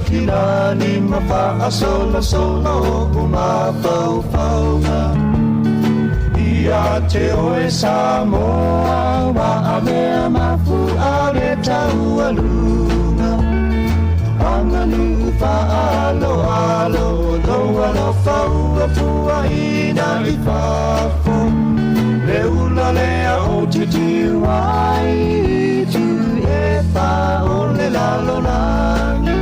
Speaker 19: Kinani mapaasola solo umapaupaunga Ia te oe Sāmoa wa amea mafu ale tau alunga Anganu paalo alo Loa lo faua fua ina I fafo Le ula lea o titi wai Tu e pa o le lalo langi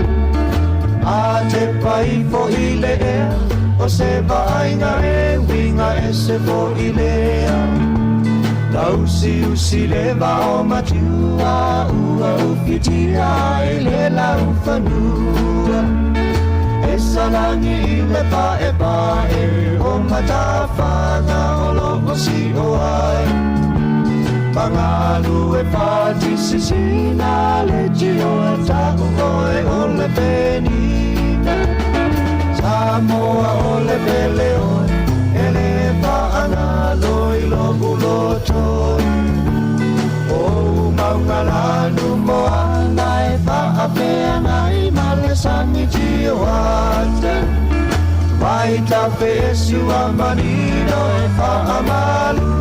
Speaker 19: A te pai fo I lea O se vainga e winga e se fo I lea Lausi usi le vao matua Ua ufitia I le lau whanua E salangi I le pae pae O matawhanga o loko si o ai Pangalu e pati sisina Le tio e taku oe o le penina Sāmoa o le pele oe E le paanga loi loku lotoi O maunga lanu moana e paapea ngai Male sangi tio ate Vai ta fesu a manino e paamalu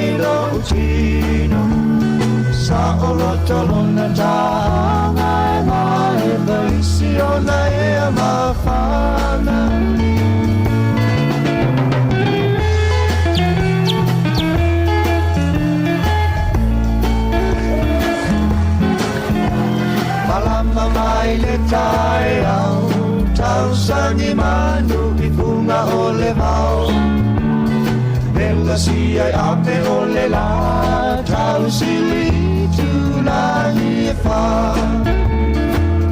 Speaker 19: I lo utino Sa o lotolo na taanga e mai Vaisi o na e a mawhana Malama mai le tae au Tau sangi manu I punga o le vau Bella si ai ape o le la Tau sili tu la ni e wha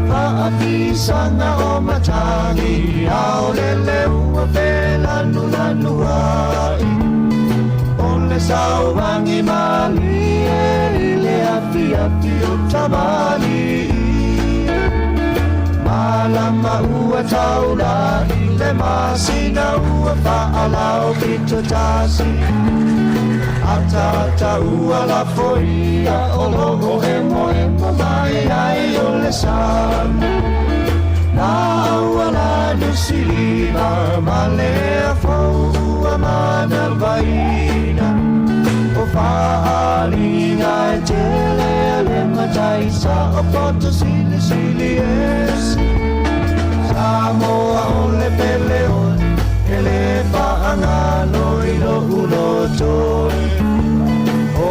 Speaker 19: Wha a pisanga o matangi Ao le leua pela nulanu ai O le sauwangi mali E le api api o tamali Malama ua taula I le masina ua whaalao pito tasi Ata ua la foia O logo e mo mai ai o le sama Na ua la nusilima Ma lea foua mana vaina O whaalinga e tele le mataisa O poto sili sili esi Sāmoa o le pele oe E le paanga loi lo ulotoi O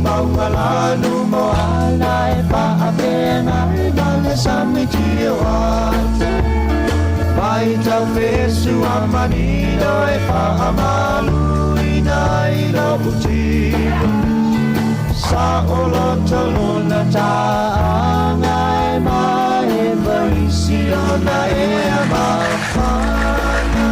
Speaker 19: maunga lanu moana E paapena E male samiti o ate Vai tau fesu a manino E paamalu ina I lo utino Sa o lotolo na taanga E mai Vaisi o na e a mawhana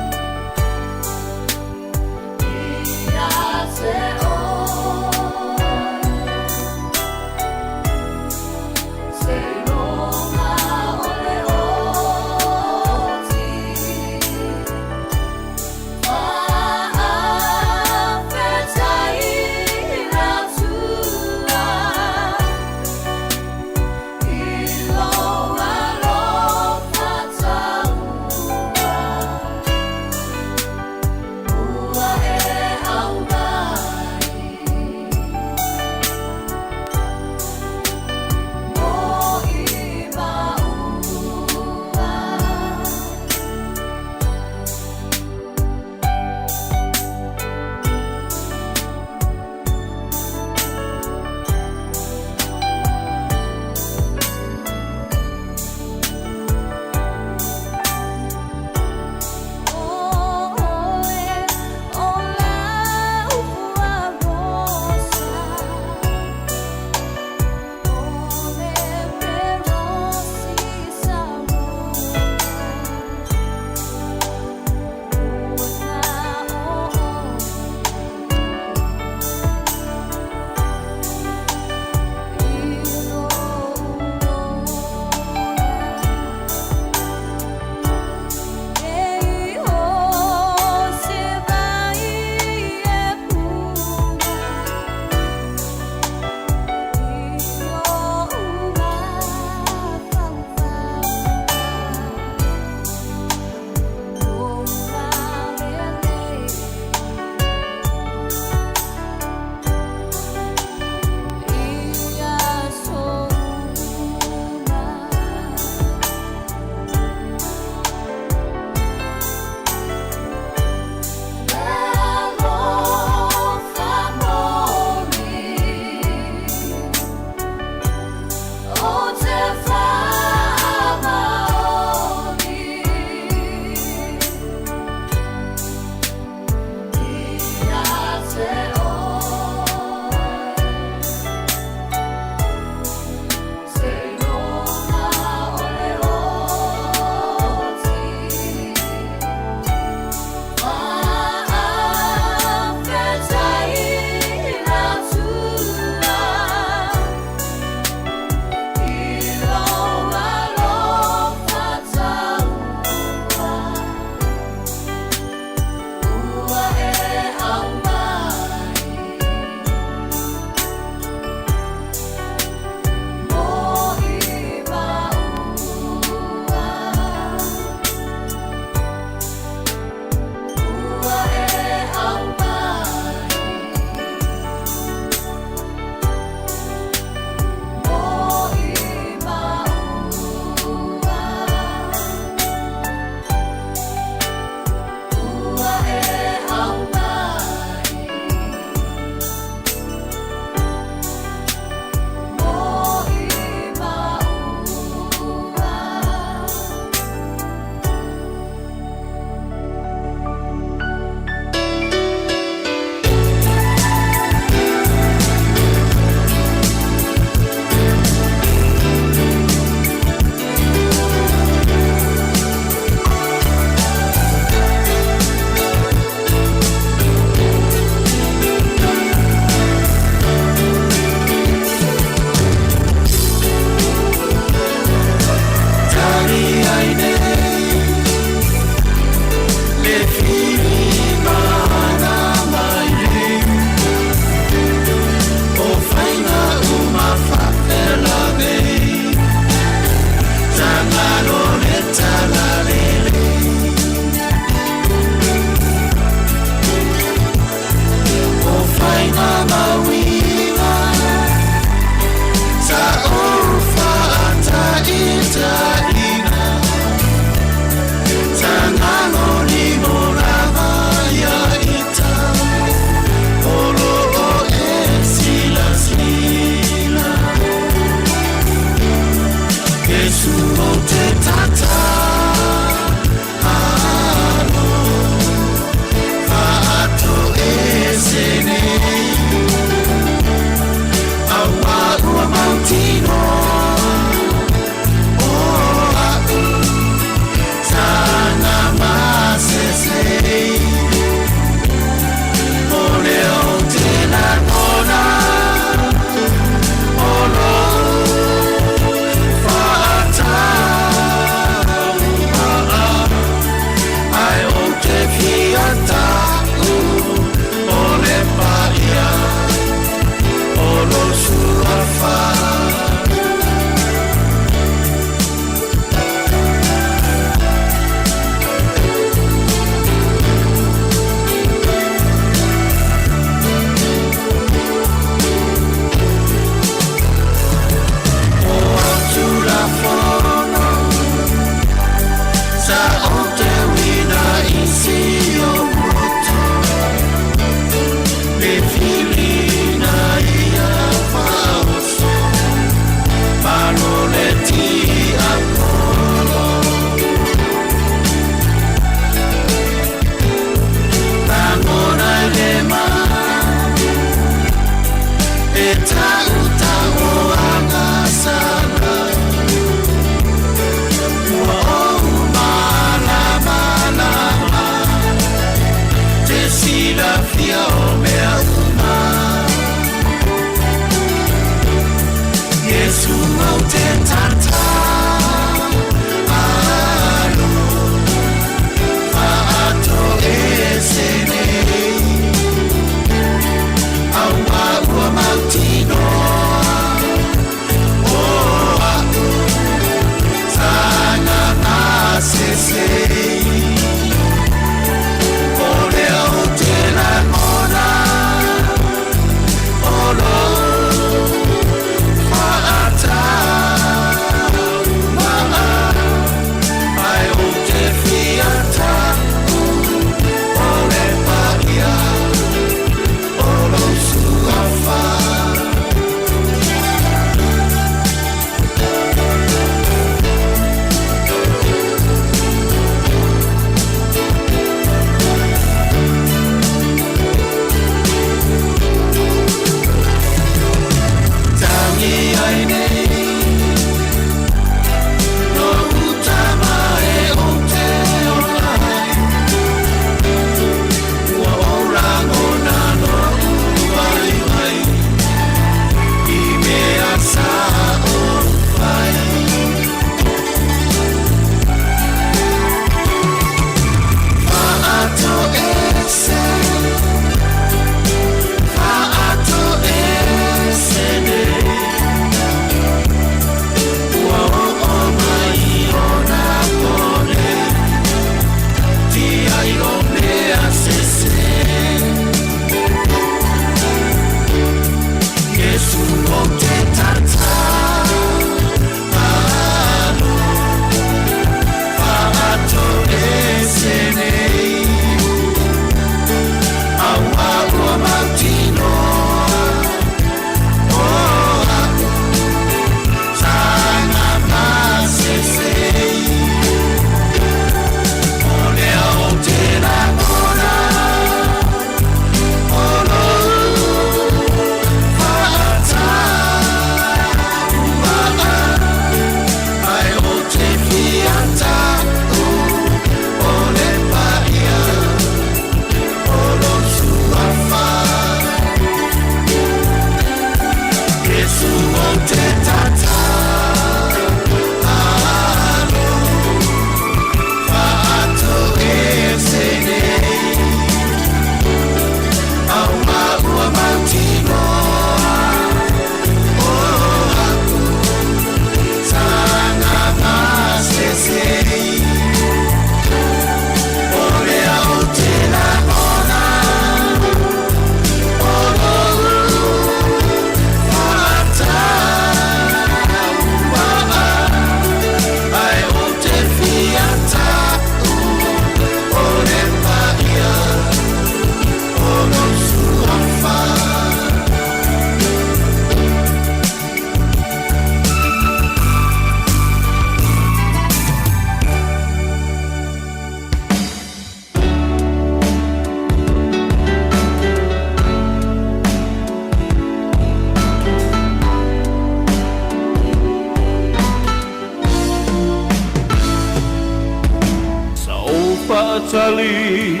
Speaker 6: Tali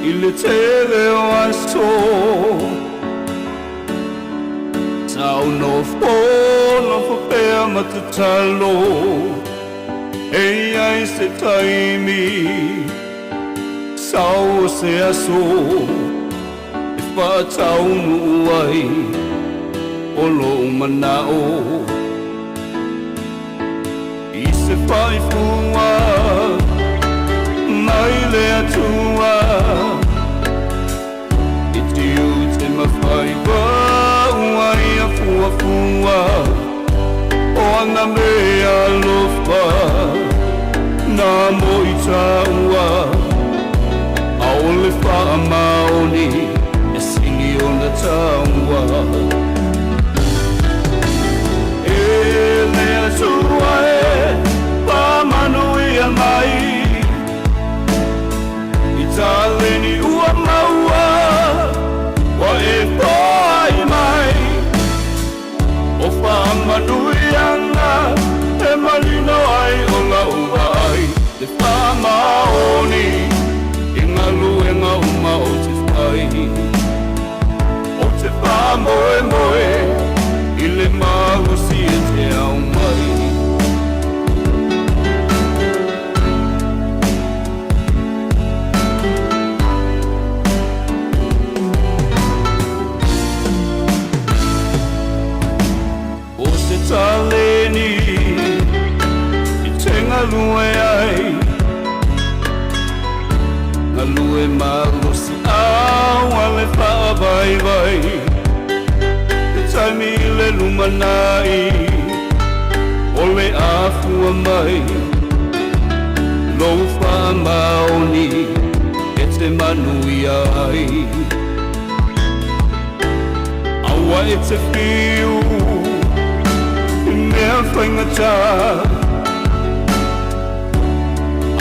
Speaker 6: il tele o aso Sao no fo pe matatalo Ei ai se taimi Sao se aso E fa tau nu ai O lo manao I se fai fua Mai le atua I tiu te mawhai Wai a fua fua O ana mea lofa Nā moi taua A ole wha maoni E sili o na taua E le atua e Pa manu i a mai Taleni ua maua Wa e poi mai O whamanuianga E malino ai o la ua ai Te whamaoni I ngā luenga uma o te whai O te whamoe moe I le mahusi e te au mai Taleni I te ngalue ai Ngalue malusi au Ale wha vai vai Te taimi le lumanai Ole afua mai Lou wha maoni E te manui ai Awa e te whiu Mea whaingata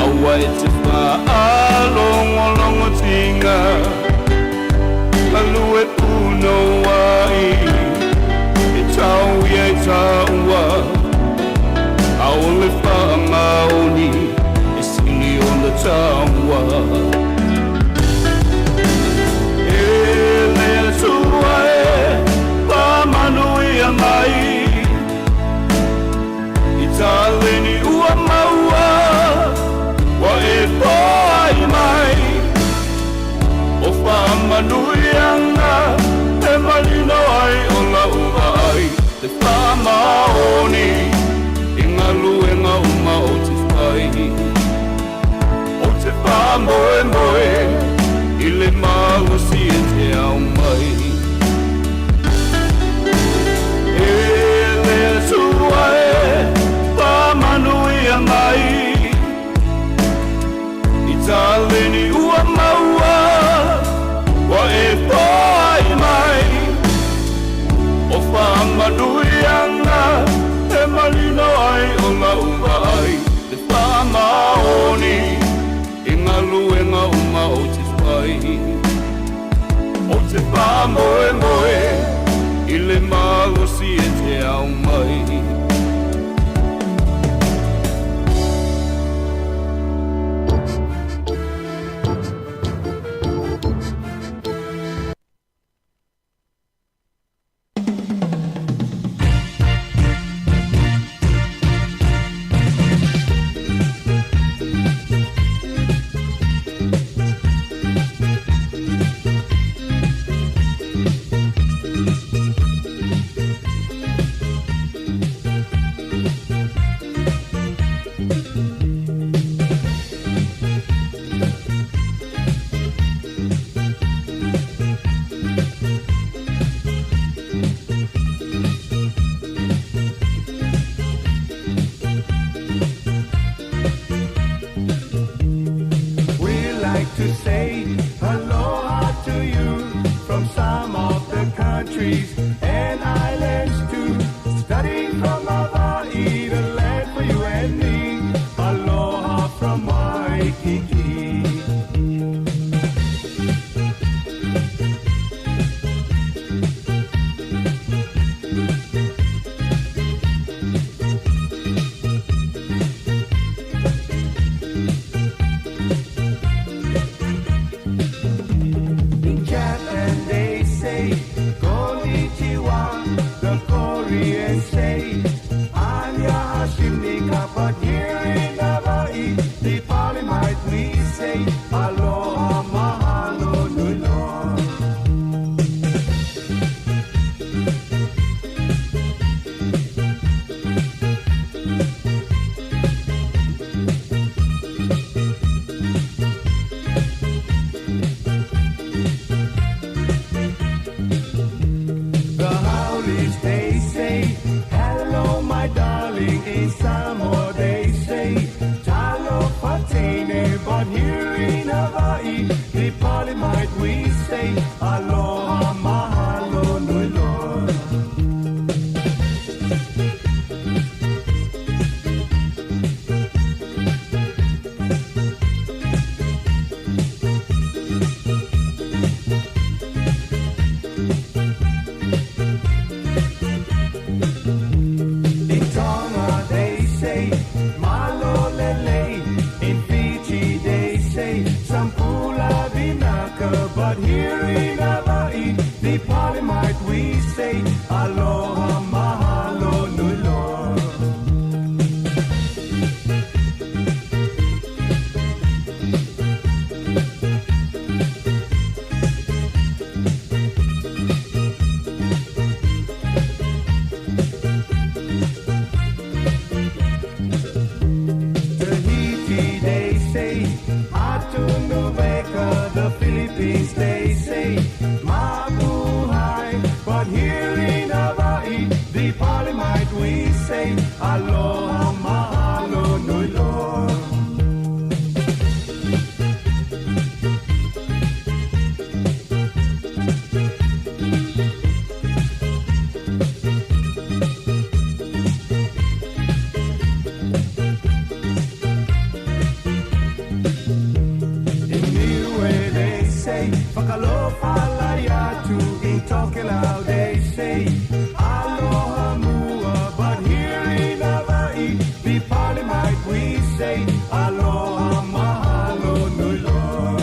Speaker 6: Awa e te wha alongo longo tinga Alue puno ai E tau i e taua Aole wha maoni E sili o na taua E lea tua e Pa manui a mai Taleni ua maua Wa e poi mai O whamanuianga E malino ai o la ua ai Te whamaoni I ngā luenga uma o te whai O te whamoe moe I le mahusi e te au mai E lea tua e Manui a mai I taleni ua maua Wa e poi mai O whamanuianga E malino ai o ngā ua ai Te whamaoni I ngā luenga uma o te whai O te whamoe moe I le magosi e te au mai
Speaker 16: and say, Anya Hashimika, but here in Hawaii, the party might we say, Aloha, mahalo, nui loa. They say, hello my darling, in Sāmoa they say, talo patene, but here in Hawaii, the party might we say, aloha, mahalo, nui loa. But here in Hawaii, the party might we say, aloha, mahalo, nui loa. Tahiti, they say, Atunuveka, the Philippines, they say, Mabuhay. But here in Hawaii, the party might we say, aloha, mahalo, nui loa. Tokelau, they say, aloha mua, but here in Hawaii, the party might we say, aloha, mahalo, nui loa.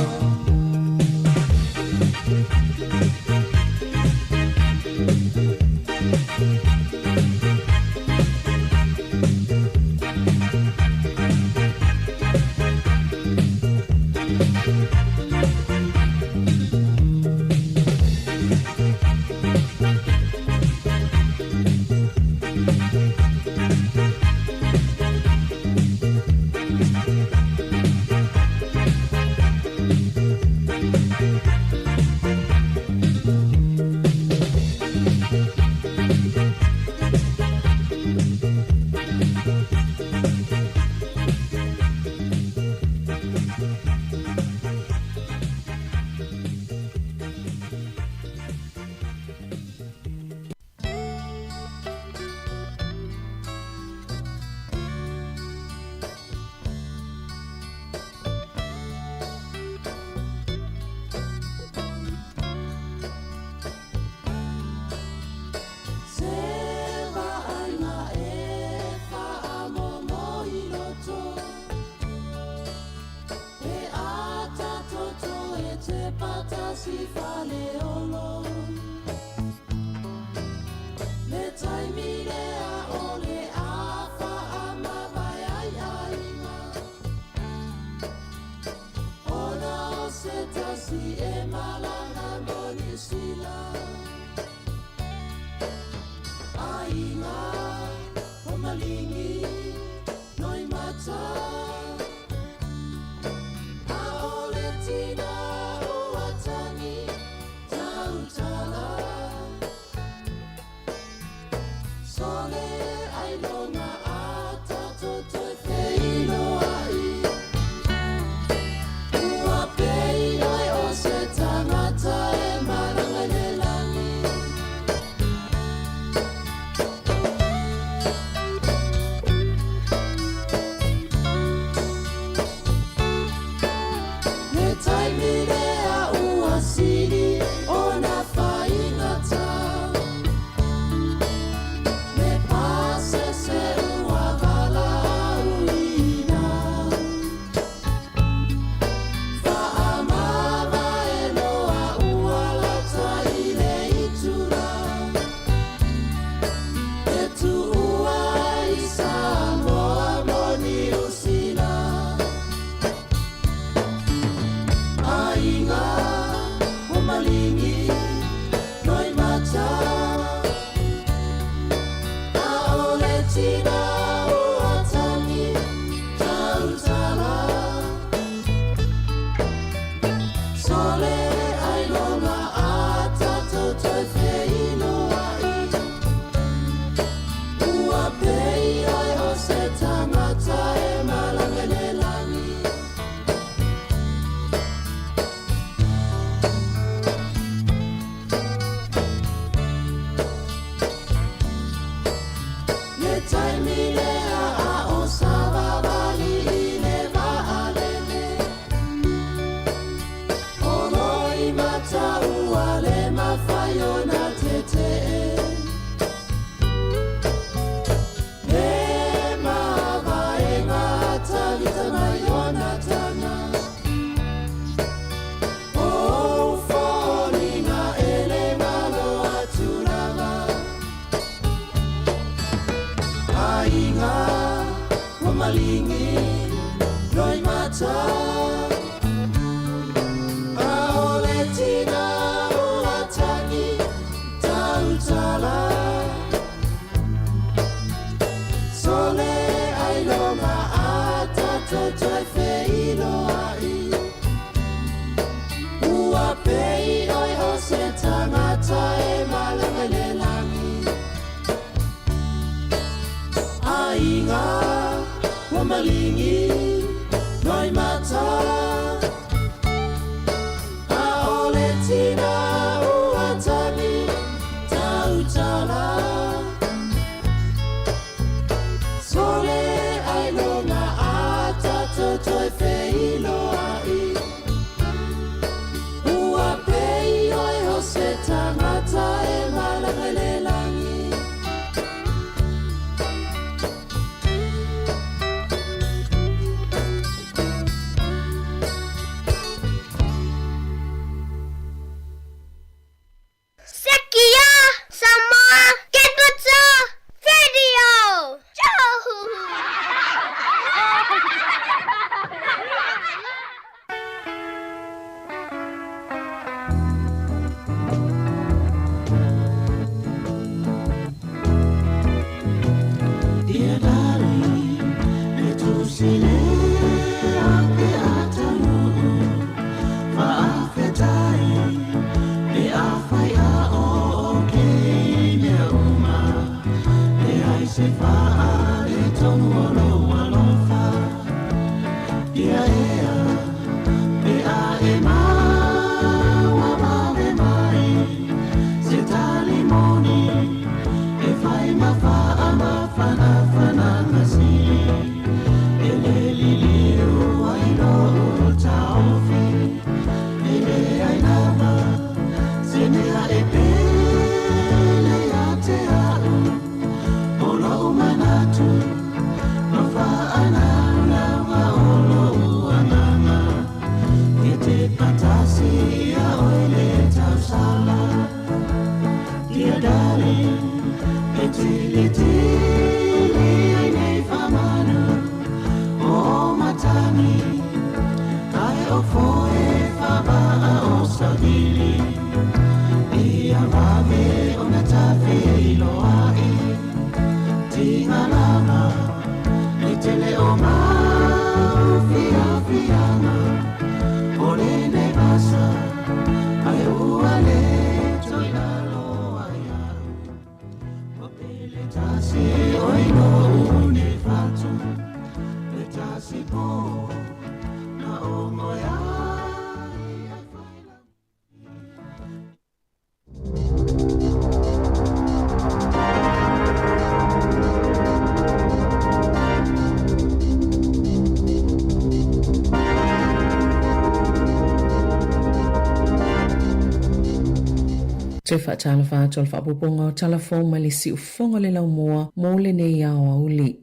Speaker 17: Le taimile a o savavali ile vaalene. Oloi mataua le mafayona tete. Le mavaenga tavita mayona tana. O folina ele malo atulava. Ainga wamalingi loi mata. Aoletina uatani tautala. Sole ailoma atato toi feilo ai. Ua pei oi hose tangata e malangelelangi. Ainga wamalingi loi mata. Aoletina uatani tautala. Sole ailona atato toi feilo ai. Ua pei oi hose tangata e malangelelangi.
Speaker 21: Sekia Sāmoa Kepata Radio.
Speaker 17: Dear darling, letusile ake atalu faafetai le afaya oke me uma le aise faa le tonu olo alofa. Dear ea le a ema wa mame mai se talimoni e fai mafa amafana fana ngasi ele liliu aino taofi ele ainama senea epele ya te au olo umanatu nofa anana wa olo uanana ete patasi ya oile tausala. Dear darling, letili ainei famanu o matani ai o foe faba o sadili ia vave o natafe iloai tingalama letele o mau fia fiana o lene basa ai uale toinalo letasi oino une fatu letasi po na omoya.
Speaker 4: Te whaatala whātua whaapoponga o talafong ma le si ufonga le lau moa mō le nei au au li.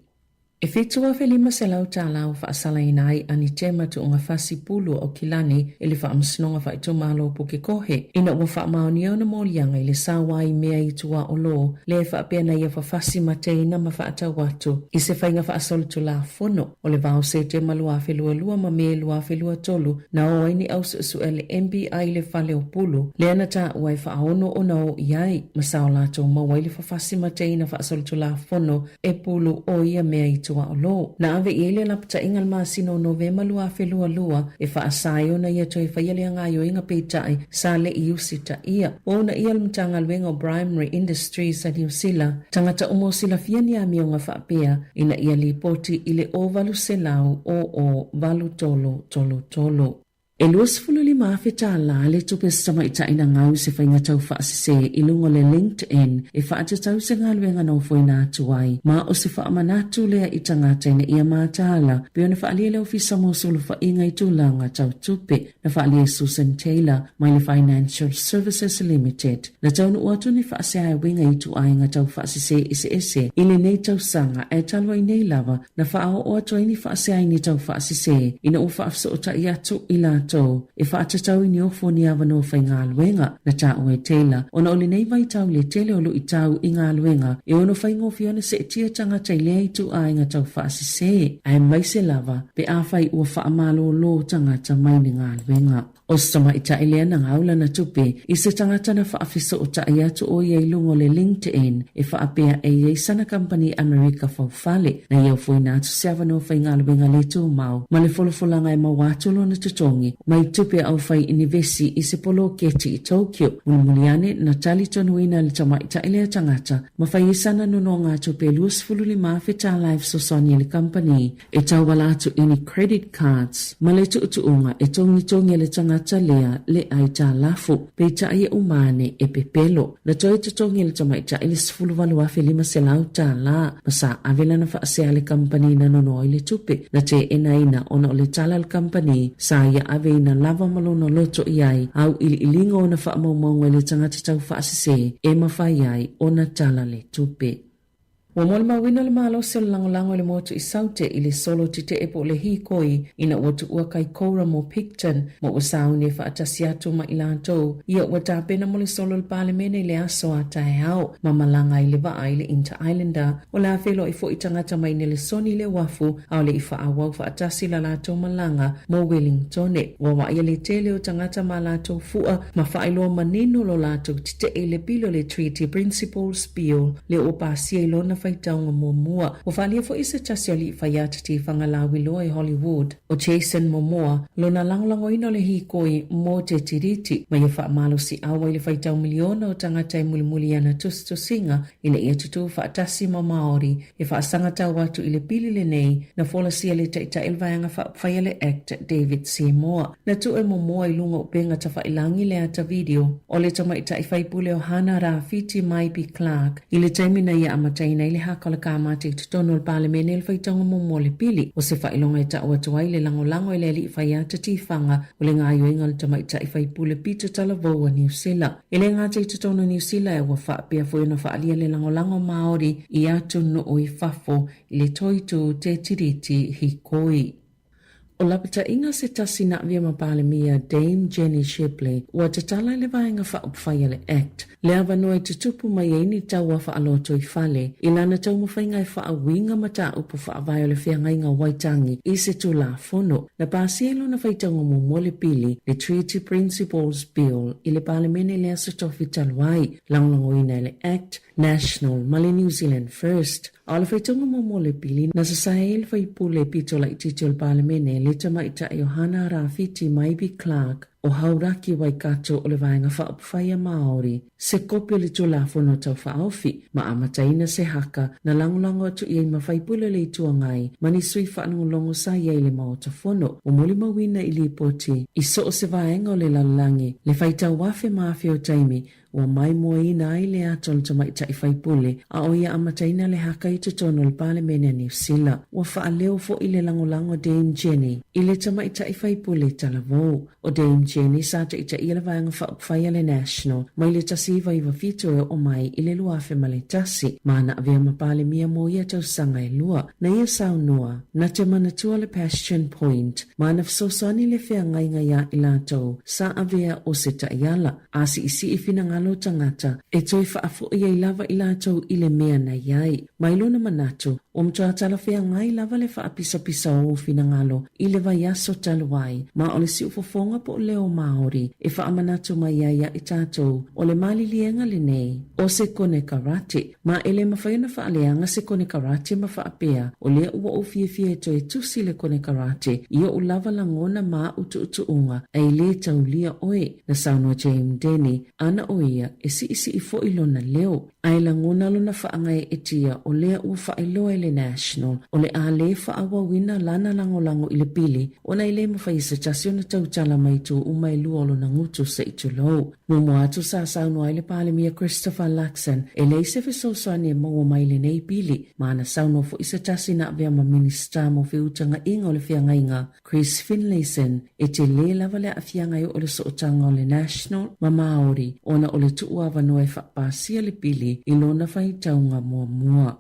Speaker 4: E whetua whelima se lau tālau whaasala inai ani te matu o ngā whasi pulu o kilani e le whaamasnonga whaitu malo po ke kohe. Ina ua whaamaoni au na mōlianga i le sāwai mea i tua o lo le whaapena ia whawhasi mateina ma whaatau watu. I se whainga whaasolitu la whono o le vau se te malua whelua lua ma me lua whelua tolu na o aini au su ele MBI le whale o pulu. Le ana tā uai whaaono o na o iai ma sao lato mawai le whawhasi mateina whaasolitu la whono e pulu o ia mea i tua o lo. Na ave i ele lapta ingal masino Novema lua whelua lua e whaasayo na ia toi whaiale angayo inga peitai sa le i usita ia. O na ia mtanga luenga o Primary Industries a New Zealand tangata umo sila fiani a mionga whaapea ina ia li poti ile o valu selau o valu tolo tolo tolo. E luas fululi mafeta la le tupe sama ita ina ngau se whainga tau whaasise ilungo le LinkedIn e whaata tau se ngaluenga no fwoi nātu ai. Ma o se whaamanatu lea ita ngata ina ia mātaala peo na whaalia leo fisa mo sulu whainga i tūlanga tau tupe na whaalia Susan Taylor mai le Financial Services Limited. Na tau nu uatu ni whaase ai winga i tu ai nga tau whaasise ese ili nei tau sanga e talwa i nei lava na whaao o atu ai ni whaase ai ni tau whaasise ina u whaafso o ta iatu ila tau e whaatatau i ni ofo ni awano whai ngā luenga na tau e Taylor ona ole nei vai tau le tele olu i tau i ngā luenga e ono whai ngofi ona se tia tanga tai lea i tu ai nga tau whaasise ai mai se lava pe a whai ua whaamalo lo tangata mai ni ngā luenga. O sama ita elea na ngaula na tupe i se tangata na whaafiso o ta iatu o iei lungo le LinkedIn e whaapea e iei sana company America faufale na iau fwoi nātu seava no whai ngā luenga le tū mau ma le folofulanga e mawatulo na tutongi mai tupe au whai inivesi i se polo keti i Tokyo muliane na tali tonuina le tama ita elea tangata ma whai isana nuno ngā tupe luas fululi mawheta live sosoni le company e tau walatu ini credit cards ma le tuutuunga e tongi le tangata lea le aita lafu pe ta ia umane e pepelo na toi tutongi le tama ita ili sifulu valua felima se lauta la masa avela na whaasea le company na nono ile tupe na te enaina ona o le tala le company sa ia ave na lava malona loto iai au ili ilingo na whaamaumaunga le tangata tau whaasise e mawhai ai ona tala le tupe. Wa mole mawina le malo se lango le motu i saute i le solo tite epo le hikoi ina watu ua kai koura mo Picton mo usau ne whaatasiatu ma ilantou ia ua tāpena mo le solo le palemene le aso a tae hao ma malanga i le waa i le Inter-Islander o la whelo i fo i tangata mai ne le soni le wafu au le i whaawau whaatasi la lato malanga mo Wellingtone wa wa ia le tele o tangata ma lato fua ma whaailoa manino lo lato tite e le pilo le Treaty Principles Bill le o pasia ilona faitaunga Momoa o whalia fo isa tasioli whaiatati whangalawi loa i Hollywood o Jason Momoa lona langolango ino le hikoi mo te tiriti ma ia whaamalo si awa i le faitau miliona o tangata i mulimuli ana tustosinga i le ia tutu whaatasi ma Maori e whaasangata watu i le pili le nei na fola sia le taita ilvayanga whaiale actor David Sāmoa na tu e Momoa i lunga upenga ta whailangi le ata video o le tamaita i whaipule o hana ra fiti Maybe Clark i le taimina ia amataina le hakola ka mate tutono le palemene le whaitonga Momoa le pili o se whailonga i ta watuai le lango i le li whaiata tifanga o le ngā yoinga le tamaita i whaipule pito talavoa New Zealand. I le ngā te tutono New Zealand e wa whaapea fwena whaalia le lango Māori i atu no o i whafo i le toitu te tiriti hikoi. O lapita inga se tasi na via mapalemia Dame Jenny Shipley wa tatala le vaenga whaupwhaia le act. Le avanoi te tupu mai eini taua whaaloto i whale. Ilana tau mawhainga i whaawinga mata upu whaavai o le whiangainga waitangi i se tu la fono. Na pasielo na whaitanga Momoa le pili le Treaty Principles Bill i le palemene le asotofi taluai. Langlangoina le act National Mali New Zealand First. Ala whaitonga Momoa le pili na sa sael whaipule pito la ititi o le palemene le tamaita e Ohana Rafiti Maybe Clark o hauraki waikato o le vaenga whaupwhaia Māori. Se kopio le tulafono tau whaofi, ma amataina se haka na langolango atu iei mawhaipule le itua ngai, mani sui whaanongolongo sa iei le maotafono, o moli mawina i li poti. I so o se vaenga o le lalangi, le whaitau wafe maafi o taimi, wa mai mua ina ai le atol tamaita i whaipule, a o ia amataina le haka i tutono le palemene New Zealand, wa whaaleo fo i le langolango Dame Jenny, i le tamaita i whaipule talavou, o Dame Jenny sa te ita i le vaenga whaupwhaia le National, mai le tasi iwa iwa fito e o mai i le luafe ma le tasi, mana avea mapale mia mo ia tau sanga e lua, na ia sao noa, na te manatua le Passion Point, mana fsosani le whea ngainga ia i latou, sa avea o se taiala, asi isi i fina ngalo tangata, e toi whaafo ia i lava i latou i le mea na iai, mailona manatu, o mtua tala whea ngai lava le whaapisa-pisa o fina ngalo, i le vai aso taluai, ma o le si ufofonga po leo Māori, e whaamanatu mai ia i tātou, o le mali lienga le nei, o se kone karate, ma ele mawhaiana whaaleanga se kone karate ma whaapea, o lea ua o fie to e tusi le kone karate, ia o lava langona ma utu unga, e le tau lia oe, na sauno James Denny, ana oi ia isi ifo ilona leo. Aila ngona lona whaangai e tia o lea ua whailoa le National o le a le whaawa wina lana lango i le pili o na ile mawhai sa tasio na tautala mai tu umai luolo na ngutu sa itulo. Mumo atu sa sauno ai le palemia Christopher Luxon e le se fesosani e maua mai le nei pili maana sauno fo isa tasi na avea ma minister mo whiutanga inga o le whiangainga Chris Finlayson e te le lava le awhiangai o le sootanga o le National ma Māori ona o le tuuawa noe whapasia le pili i lona whaitaunga mua.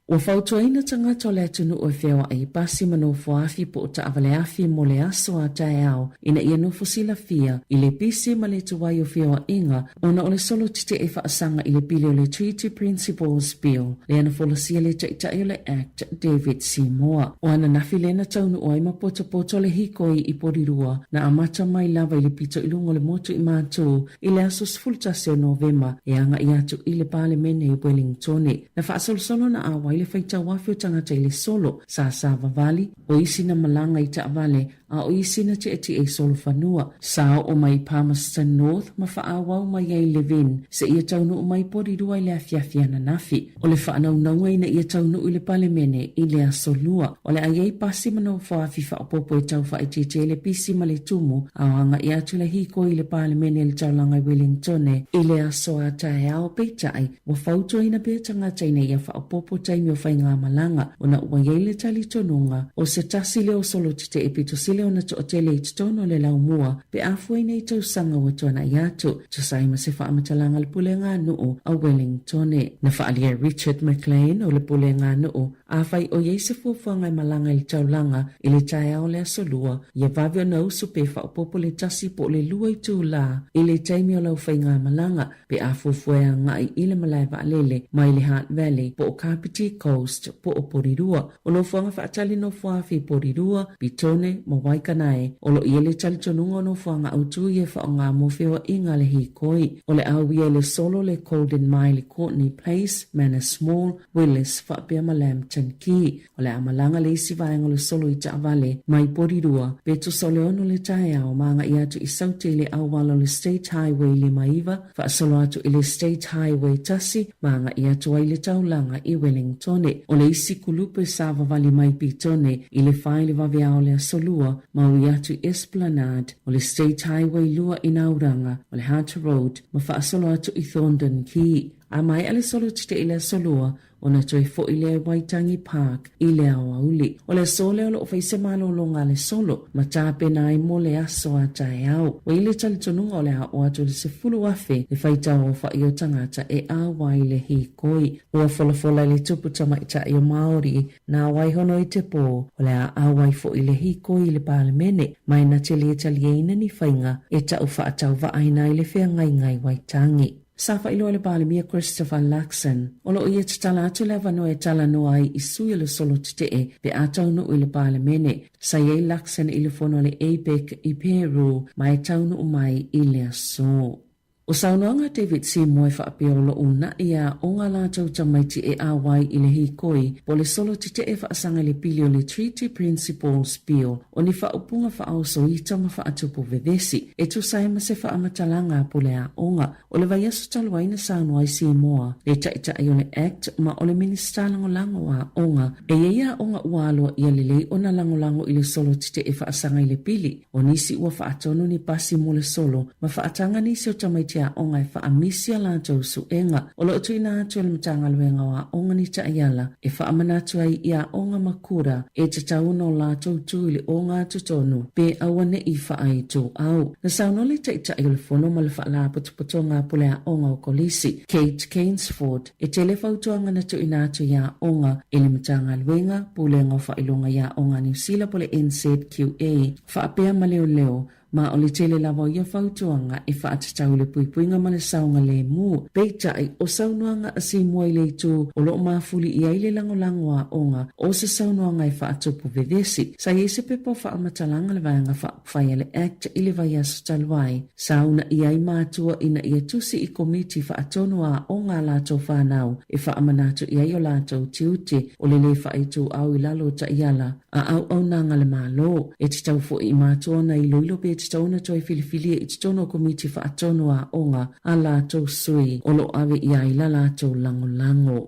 Speaker 4: Ua whautuaina tangata o le atunu o whiawa ai pasi mano fuafi po o taawale afi mo le aso a tae au ina ia no fusila fia i le pisi ma le tuwai o whiawa inga ona o le solo tite e whaasanga i le pili o le Treaty Principles Bill le ana folasia le taitai o le Act David Sāmoa. O ana nafi lena taunu o ai mapoto le hikoi i porirua na amata mai lava i le pito i lungo le motu i mātu i le aso sfultasi o Novema e anga i atu i le pale mene i Wellington. Na whaasolo na awa i le whaita wafi o tangata i le solo sa vavali o isi na malanga i taavale a o isi na te eti e solo whanua. Sa o mai Palmerston North ma whaawau mai ai Levin se ia taunu o mai porirua i le afiafia na nafi. O le whaanau naunga ina ia taunu i le palemene i le asolua. O le aiei pasi manau whaafi whaapopo e tau whaitete le pisi ma le tumu a anga i atu le hiko i le palemene i le taulanga i Wellington i le asoa tae ao peitai wa whautua ina pia tangata ina ia whaapopo taimi o whainga malanga o na ua iei le tali tonunga o se tasi leo solo tite e pito sile o na to otele i tono le laumua pe afua nei tau sanga wa tuana i atu to saima se whaamatalanga le pulenga nuu a Wellington. Na whaalia Richard McLean o le pulenga nuu a whai o iei se fuafuanga i malanga i taulanga i le tae ao le asolua ia vavi o na usu pe whaapopo le tasi po le lua i tū la i le taimi o lau whainga malanga pe afuafuea ngai i le malai vaalele mai le Hutt Valley po o Kapiti Coast po o Porirua o lo fuanga whaatali no fuafi Porirua Pitone mo Waikanae o lo iele tali tonunga no fuanga autu i e whaonga mo whiwa inga le hikoi o le au le solo le Golden Mile Courtney Place Manor Small Willis whaapea ma Lambton Key o le amalanga le isi vaenga le solo i taavale mai Porirua peto sole ono le tae ao manga i atu i sauti le au walo le State Highway le maiva whaasolo atu i le State Highway tasi manga i atu ai le taulanga i Wellington o le isi kulupe sa vavali mai Pitone i le whai le vavea o le asolua mau i atu Esplanade o le State Highway lua i Nauranga o le Hunter Road ma whaasolo atu i Thorndon Key a mai ale solo tite i le asolua o na toi fo i le Waitangi Park i le awauli. O le sole o lo whaise malo longa le solo, ma tāpe na i mo le aso a tae au. O i le tali tonunga o le a o atu le se fulu afe, le whaita o wha i o tangata e a wai le hi koi. O a fola le tupu tamaita i o Māori, na wai hono i te pō, o le a wai fo i le hi koi le palemene, mai na te le tali eina ni whainga, e tau wha atau wa aina i le whea ngai Waitangi. Safa ilo le palemia Christopher Luxon. Olo ia te tala atu lewa no e tala no ai i sui le solo te e pe atau no i le palemene. Sa iei Luxon i le fono le APEC i Peru mai tau no mai i le aso. O saunoanga David Sāmoa whaapeolo una ia o ngā lātou tamaiti e awai i le hikoi po le solo te e whaasanga le pili o le Treaty Principles Bill o ni whaupunga whaoso i tanga whaatupu vevesi e tu saima se whaamatalanga po le a onga o le vaiaso taluaina saunoa i Sāmoa le taitai o le Act ma o le Minister langolango a onga e ia onga ualo ia lelei o na langolango i le solo te e whaasanga i le pili o nisi ua whaatono ni pasi mo le solo ma whaatanga nisi o tamaiti a onga e whaamisia lātou suenga. O lo tu ina atu le mtanga luenga wa onga ni taayala e whaamanatu ai ia onga makura e te tauna o lātou tuili o ngā tutonu pe awane i whaai tō au. Na saunole taitai o le fono ma le whaala putuputo ngā pule a onga o kolisi. Kate Keynesford e tele whautuanga na tu ina atu ia onga e le mtanga luenga pulenga o whailonga ia onga New Zealand pole NZQA whaapea ma leo ma o le tele lava ia whautuanga e whaatatau le puipuinga ma le saunga le mu. Peitai o saunuanga a Sāmoa i le tū o lo mafuli i aile langolango a onga o se saunuanga e whaatupu vevesi. Sa i se pepo whaamatalanga le vaianga whaia le Act i le vaiaso taluai. Sauna i ai mātua ina i atusi i komiti whaatono a onga lātou whanau e whaamanatu i ai o lātou tiuti o le le whaitu au i lalo ta iala a au nanga le malo e te tau fo i mātua na i loilo pe te tauna toi filifilia i te tono komiti wha atono a onga a lātou sui o lo awe ia i la lātou lango.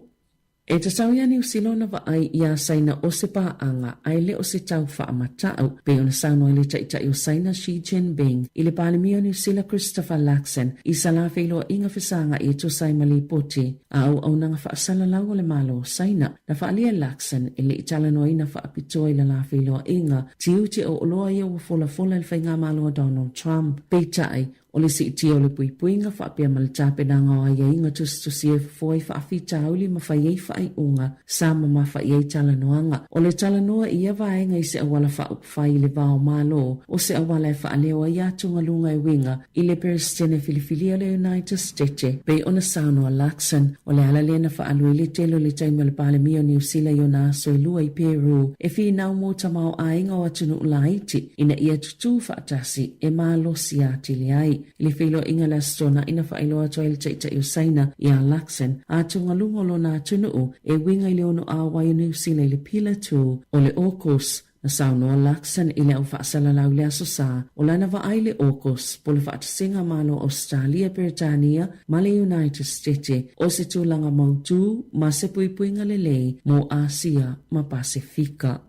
Speaker 4: E te tau ia New Zealand wa ai ia saina o se paanga ai le o se tau wha amatau pe ona sauno ile tai o saina Xi Jinping i le palemia New Zealand Christopher Luxon i sala whailoa inga whisanga i to sai mali poti a au nanga wha asala lau o le malo saina na wha alia Luxon i le italanoa ina wha apitoa i la whailoa inga tiu te o oloa ia wa fola le whainga malo Donald Trump pe tai o le si tia o le puipuinga wha apia malitape nanga o aia inga tustusi e foi wha awhita auli ma wha iei wha ai unga sama ma wha iei talanoanga. O le talanoa ia vaenga i se awala wha upwhai le vao malo o se awala e wha aleo a iatunga lunga e winga i le Presidente Filifilia le United States pe ona sauno a Luxon o le ala lena wha alui le telo le taima le palemia New Zealand i ona so i lua i Peru e fi nau mo tamao a inga o atunu ulaiti ina ia tutu wha atasi e malo si ati le ai. Le whilo inga la stona ina whailoa toa le taita i usaina i a Luxon a tunga lungolo na tunuu e winga i leono a wai New Zealand le pila tu o le AUKUS na saunoa Luxon i le au whaasala lau le asosa o lana wa ai le AUKUS po le whaatasinga malo Australia, Britania ma le United States o se tūlanga mautu ma se puipuinga le lei mo Asia ma Pasifika.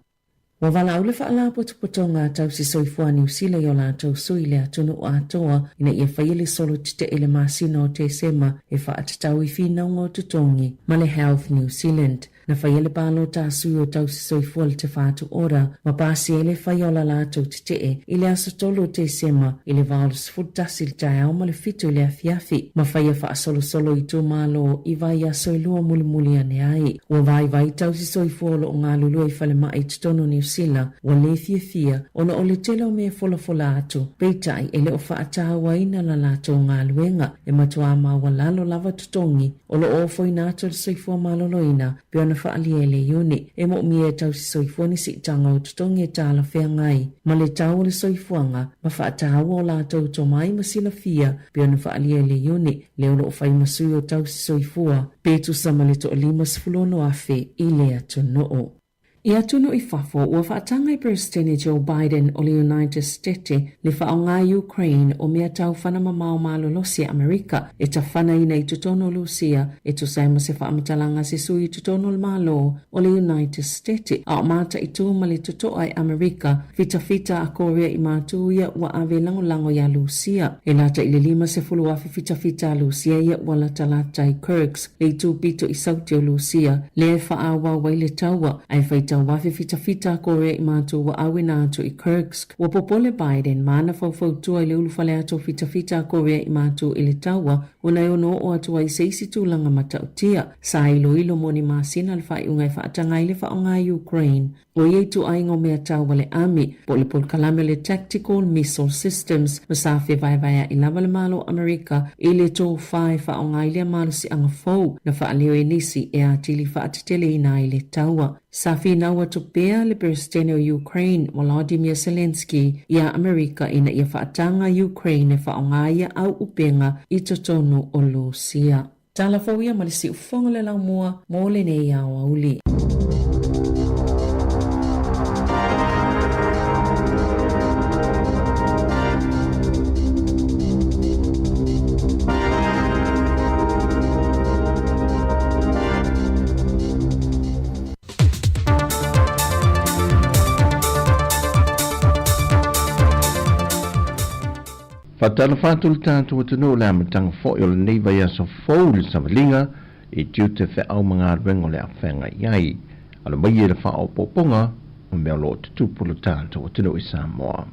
Speaker 4: Wa wala au le whaala potopotonga tau si soifua New Zealand i o la tau sui le atunu o atoa ina ia whaiele solo tite ele masina o te sema e whaatatau i whinaunga o tutongi ma le Health New Zealand. Na whaiele palo ta sui o tau si soifua le te whātu ora ma pasi ele whaiola la tau tite i le aso tolo o te sema i le vaalo sifutasi le tae au ma le fitu i le afiafi ma whaia whaasolo solo i tō malo i vai aso i lua muli ane ai. Wa vai tau si soifua lo o ngā lulu i whale mai tutono New Sila wa le fia ona o le telo me fola atu peitai ele o whaatawa ina la lato ngā luenga e matua ma wa lalo lava tutongi o lo o foina atu le soifua maloloina pe ona whaaliele yuni e mo mie tau si soifua ni si tanga o tutongi e tala whea ngai ma le tau le soifuanga ma whaatawa o lato to mai masila fia pe ona whaaliele yuni le o lo whai masui o tau si soifua pe tu samalito o lima sifulono afe i le atu noo. Ia tunu i whafo ua whaatanga i President Joe Biden o le United States le whaonga Ukraine o mea tau whanama mao malolosi Amerika e ta whana ina i tutono Lucia e tu saima se whaamatalanga se sui i tutono le malo o le United States a o mata i tūma le tutoa i Amerika fita a Korea i mātuia wa ave lango ya Lucia e lata i le lima se fulu afi fita Lucia ia wala talata i Kirks le i tūpito i sauti o Lucia le e whaawa wai le taua ai whaita wafi fita Korea i mātu wa awe nātu i Kirksk. Wa popole Biden maana fau i le ulufale ato fita Korea i mātu i le taua una i ono o atua i seisi tūlanga matautia. Sa ilo moni māsina le whai ungai whaatanga i le whaonga Ukraine. O iei tu aingo mea taua le ami po le polkalame le Tactical Missile Systems masawhi vai i lava le malo Amerika i le tō whai whaonga i le malo si anga fau na whaaleo e nisi e atili whaatatele ina i le taua. Safi naua tupea le Presidente o Ukraine Volodymyr Zelensky ia Amerika ina ia whaatanga Ukraine e whaonga ia au upenga i totonu o Lucia. Tala fawia malisi ufonga le lau mua mo le nei au auli.
Speaker 9: Fatala fatul tātou tunu la matang fo yo le nei vai aso fou le samalinga i tiu te wha au mga rengo le awhenga iai. Ala mai e le wha o poponga o mea lo te tupulu tātou tunu i Sāmoa.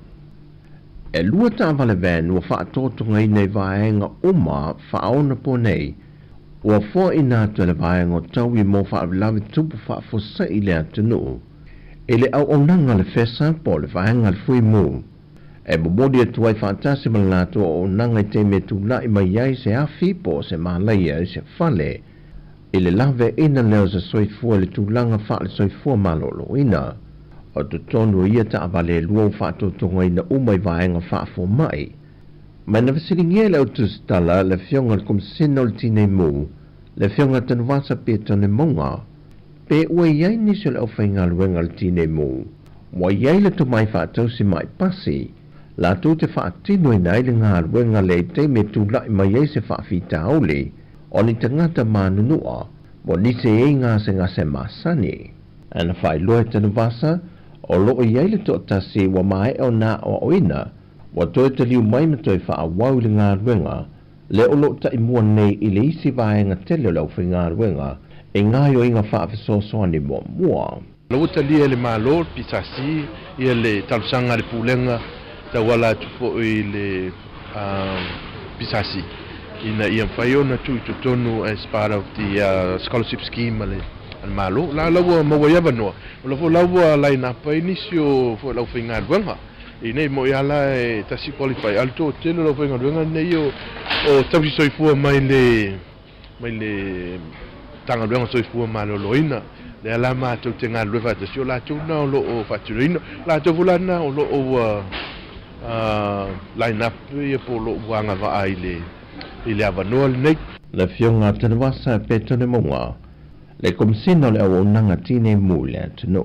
Speaker 9: E lua tā vale vēn ua wha atotunga i nei vaenga oma wha aona po nei ua fo i nātua le vaenga o tau i mo wha avilavi tupu wha fosa i le atunu. E le au onanga le fesa po le vaenga le fui mū. E mobodi e tuai whaatasi malanato o nanga i te me tūla i mai ai se afi po se malaia i se whale. I le lave ina leo se soifua le tūlanga wha le soifua malolo ina. O tu tonu ia ta avale lua whaatotonga ina umai vaenga whaafo mai. Mai na visiringia leo tu stala le fionga le kumsina o le tine mu, le fionga tanu wasa pe tone monga. Pe ua iai niso le au whainga luenga le tine mu. Wa iai le tu mai whaatausi mai pasi. la tu te whaatino i nai le ngā ruenga le te me tu lai mai e se whaafita ole, o ni tangata manunua, mo nise e ngā se masani. Ana whai loe tanu vasa, o loo iai le to tasi wa mai o nā o oina, wa toe te liu mai ma toe wha awau le ngā ruenga, le o loo ta imua nei i le isi vaenga tele lau whi ngā ruenga, e ngā yo inga wha awhisosoani mua.
Speaker 1: Lau talia le malo pisasi ia le talusanga le pulenga ta wala tufo i le pisasi ina ia whaiona tu tonu as part of the scholarship scheme le malo la lau mawaiava noa lau lau line up inisio fo lau whinga ruenga i nei mo iala e tasi qualify alto telo lau whinga ruenga nei o tausi soifua mai le tanga ruenga soifua malo loina le ala mātou te ngā rua te sio lātou na o loo whaturino lātou vulana o loo line up ia po loo wanga wa i le avanoa le nei.
Speaker 9: Le fionga tana wasa petone monga le komisina le au nanga tine mule tino.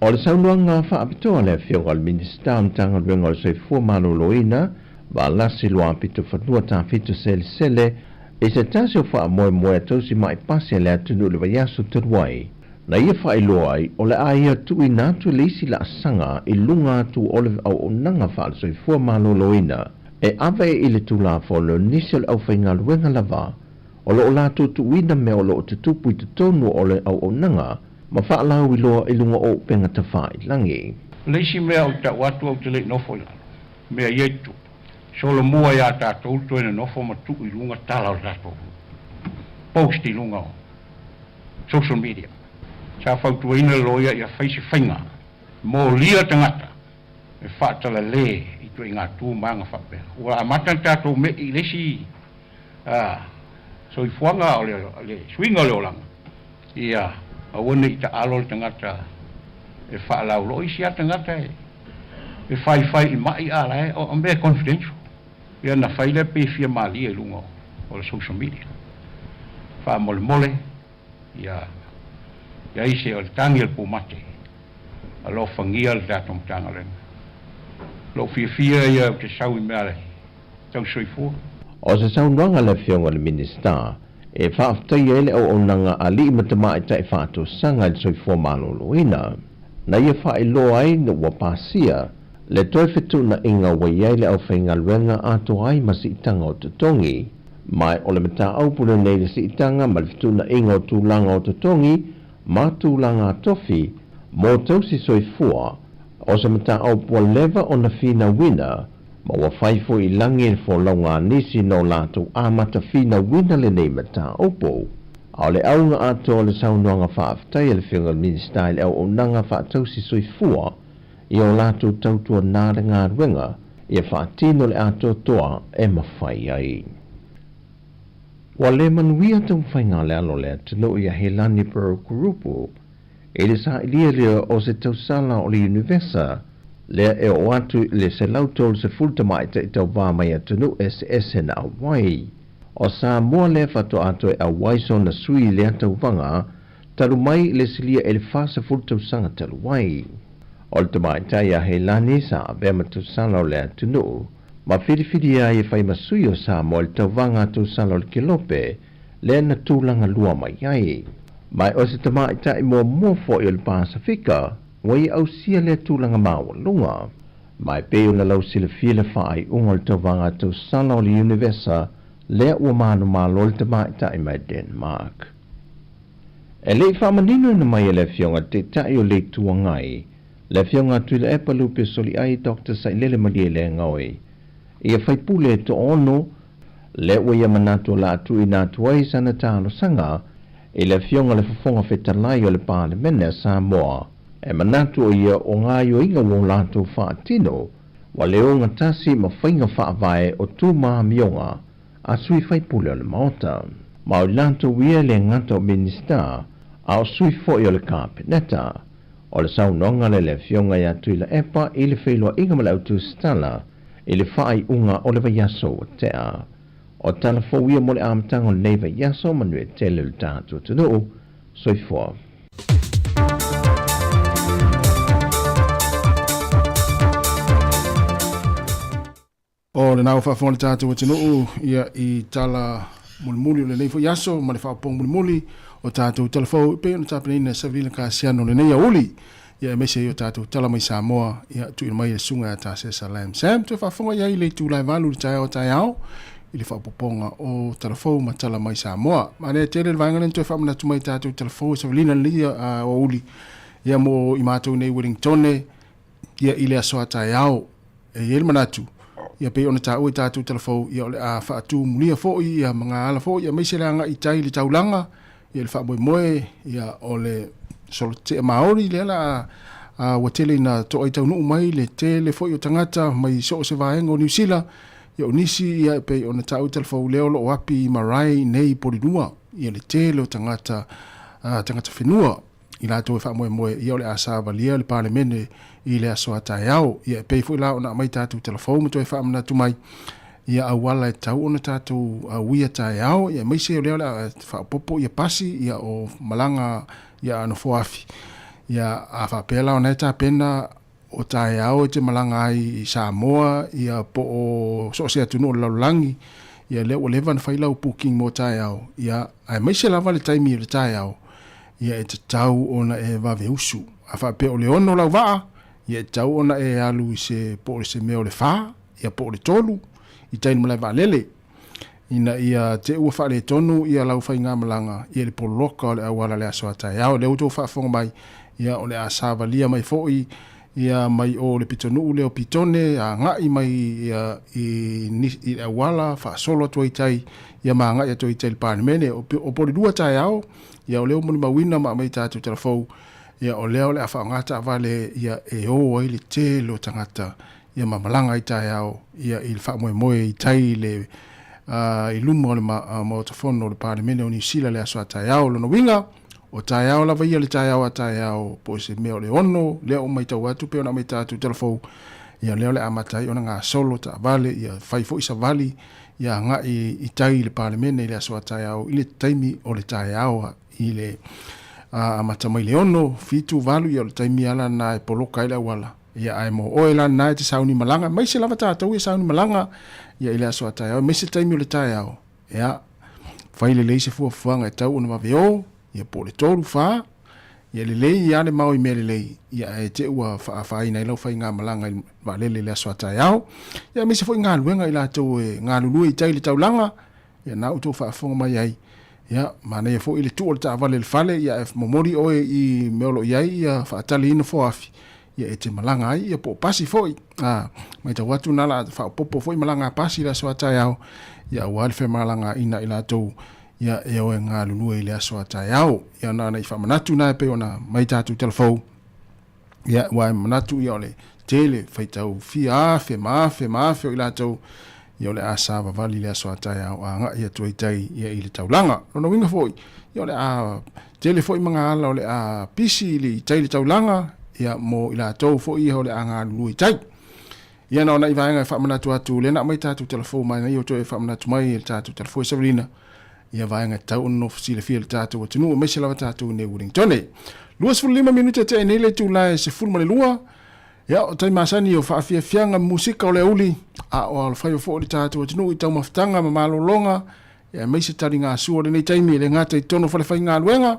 Speaker 9: O le saunuanga whaapitoa le fionga le minister tanga ruenga o se fuamano loina wa lasi loa pito whanua tā fito sele e se tasi o wha moe tausi mai pasi le atunu le vaiaso turuai. Na ia wha iloa ai, o le aia tu i nātu le isi la asanga i lunga tu ole au o nanga wha so i fua malo loina. E awe i le tu la wholo nisi o le au whainga luenga lava. O lo o lātu tu wina me o lo o te tupu i te tonu o le au o nanga, ma wha lau i loa i lunga o penga ta wha i langi.
Speaker 10: Leisi mea o ta watu au te le nofo ilano. Mea ietu. Solo mua ia tātou tuene nofo ma tu i lunga tala o tātou. Post i lunga o. Social media. Sa whautua ina loia ia whaisi whainga. Mō lia tangata. E whaatala le i tu i ngā tū maanga whapea. Ua amatan tātou me i lesi. So i fuanga o le swinga o le olanga. Ia awane i ta alo le tangata. E whaalau lo isi a tangata e. E whai i mai ala e. O mea confidential. Ia na whaile pe fia malia i lunga o le social media. Wha mole. Ia ise o le tangi al pumate. A lo whangia le datum tanga lenga. Lo fia ia te sau i mea le. Tau soifua.
Speaker 9: O se saunwanga le fionga le minister, e whaaftai ele au nanga a li matama i tai whaato sanga i soifua maloloina. Na ia wha i loa ai na wapasia, le toi fitu na inga waiai le au whainga luenga ato ai ma si itanga o tutongi. Mai o le mata au puna nei le si itanga ma le fitu na inga o tūlanga o tutongi, ma tūlanga tofi, mō tausi soifua, o se mata au pua leva o na fina wina, ma wa whaifo i langi e fo launga nisi no lato a mata fina wina le nei mata opo. Au le aunga ato le saunuanga whaaftai le whiunga minister le au o nanga whaatausi soifua, i o lato tautua nāre ngā ruenga, i a whaatino le ato toa e mawhai ai. Wa le manuia tau whainga le alo le tino i a helani per kurupu, e le sa ilia lea o se tausala o le univesa, lea e o atu le se lautol se fultamaita i tau wāmai atunu SS na Hawaii. O Sāmoa le whato ato e Hawaiso na sui le atau wanga, taru mai le silia e le whasa fultau sanga taru wai. O le tamaita i a heilani sa a bea matu sala o le atunu, ma whiriwhiri a i whai masui o Sāmoa le tau wanga atu sala o le kilope, le na tūlanga lua mai ai. Mai o se tamaita i mua fo i o le Pasifika, wai au sia le tūlanga maua lunga. Mai peo na lau sila fila whai unga le tawanga tau sala o le univesa lea ua manu malo le tamaita i mai Denmark. E le whamanino na mai le fionga te tai o le tuangai, le fionga tui le epalu pe soli ai Dr. Sailele Marie le ngaoi. Ia whaipule to ono, le ua ia manatu la atu i natu ai sana tālo sanga, e le fionga le fafonga whetalai o le pāle mene Sāmoa, e manatu o ia o ngā yo inga wong lātou whaatino, wa leo ngā tasi ma whainga whaavae o tū maa mionga, a sui whaipule o le maota. Ma o lātou ia le ngata o minister, a o sui fwoi o le kāpeneta, o le saunonga le fionga ia tui la epa i le whailua inga malau tu stala, i le whaai unga o le vaiaso o tea. O tala fwoi mo le amtang o le nei vaiaso manue tele le tātou tunu, soifua.
Speaker 3: O le nau whaafonga tātou o tino ia I tala mulimuli o le nei fo yaso, ma le whaapong mulimuli o tātou telefou, pe ona tāpene ina savila ka siano le nei a uli, ia mese I o tātou tala mai Sāmoa, ia tu ina mai le sunga a tā sesa lam. Sam, tu whaafonga ia I le tū lai walu le tai o tai au, I le whaapoponga o telefou ma tala mai Sāmoa. Ma ne tere le vaingana tu whaamana tu mai tātou telefou, savilina lia o uli, ia mo I mātou nei Wellingtone, ia I le asoa tai au, e ele manatu. Ia pe ona tāu I tātou telefou, ia ole a whaatu munia fōi, ia mga ala fōi, ia meise langa I tai le taulanga, ia le whaamoe moe, ia ole solo te maori le ala a watele na to ai tau nuu mai, le tele fōi o tangata, mai so se vaenga o New Zealand, ia o nisi ia pe ona tāu telefou leo lo api marai nei porinua, ia le tele o tangata, tangata whenua, I la tō e whaamoe moe, ia ole a sāvalia le parlemene, I le aso atai au, ia pei fui la ona mai tātou telefou, ma toi whaamana tu mai, ia awala e tau ona tātou ui atai au, ia meise o leo la whaapopo, ia pasi, ia o malanga, ia ano foafi, ia a whaapela ona e tā pena o tai au e te malanga ai I Sāmoa, ia po o so se atunu o laulangi, ia leo o levan whailau puking mo tai au, ia a meise lava le taimi le tai au, ia e te tau ona e wawe usu, a whaape o leono lau waa, ia tau ona e alu I se po le se meo le wha, ia po le tolu, I tainu malai waalele. Ina ia te ua wha le tonu, ia lau whai ngā malanga, ia le pololoka o le awala le aso atai. Au le uto whaafonga mai, ia o le asava lia mai fōi, ia mai o le pitonu leo pitone, a ngai mai ia I awala, wha solo tuai tai, ia maa ngai a tuai tai le parlemene, o poli dua tai au, ia o leo muni mawina ma mai tātou telefou, ia o leo le a whaangata vale ia e o ai le te lo tangata ia mamalanga I tai au ia I le whaamoe moe I tai le I lumo o le maotafono o le parlemene o New Zealand le aso a tai au lono winga o tai au lava ia le tai au a tai au po se meo le ono leo mai tau atu pe ona mai tātou telefou ia leo le amatai ona ngā solo ta vale ia whaifo isa vali ia ngā I tai le parlemene le aso a tai au I le taimi o le tai au I le amata mai le ono, fitu valu ia o le taimi ala na e poloka ile wala. Ia ai mo oe la na e te sauni malanga, mai se lava tātou e sauni malanga, ia ile aso atai au, mai se taimi o le tai au. Ia, whaile lei se fuanga e tau ona maweo, ia po le toru wha, ia le lei ia le mau I mele lei, ia e te ua whaai nei lau whai ngā malanga I walele le aso atai au. Ia mai se fwoi ngā luenga I la tau e ngā lulua I tai le taulanga, ia na uto whaafonga mai ai. Ya, mana ia fo ile tu o ta vale le fale ia e momori o I meolo iai ia faatali ina fo afi ia e te malanga ai ia po pasi foi mai ta watu nala fa popo foi malanga pasi la so ata yao ia wal fe malanga ina ila to ia e o nga lulu ile so ata yao ia na na fa manatu na pe ona mai ta tu telefou ia wa manatu ia le tele faitau fi afe ma ila to ia le asava vali le aso atai au anga ia tuai tai ia I le taulanga. Rono winga foi, ia le a tele foi mga ala o le a pisi li tai le taulanga, ia mo ila tau foi ia o le anga lui tai. Ia na ona I vaenga whamanatu atu, le na mai tātou telefou mai na ia o toi whamanatu mai le tātou telefou savrina. Ia vaenga tau ono fusile fia le tātou o tunu o mese lava tātou ne Wellingtone. 25 minuta te nei le tu lai se fulma le lua. Ia o tai masani o whaafia fianga musika o le uli, a o al whai o fo li tātou o tinu I tau maftanga ma malolonga, ia meise tari ngā sua le nei taimi le ngātai tono whale whai ngā luenga,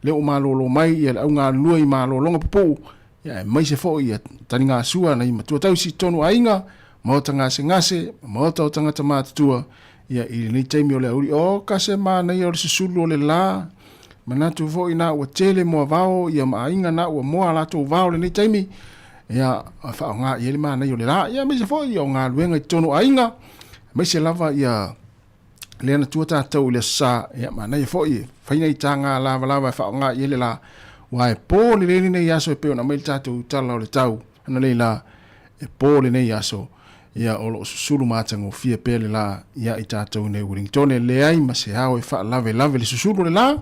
Speaker 3: le o malolo mai, ia le au ngā lua I malolonga popo, ia meise fo ia tari ngā sua na I matua tau si tono ainga, maota ngase, maota o tangata mātatua, ia I le nei taimi o le uli, o kase mā nei o le susulu o le la, manatu fo I nā ua tele moa vao, ia mainga nā ua moa lato vao le nei taimi, ia fa nga ia le mana yo le la ia me se foi yo nga luenga tono ainga me se lava ia le na tuata tau le sa ia mana ia foi faina I tanga lava fa nga ia le la wa e po le ne ia so pe ona me tatu tala le tau ana le la e po le ne ia so ia o lo susulu matango fia pe le la ia I tatu ne Wellington le ai ma se hao e fa lave le susulu le la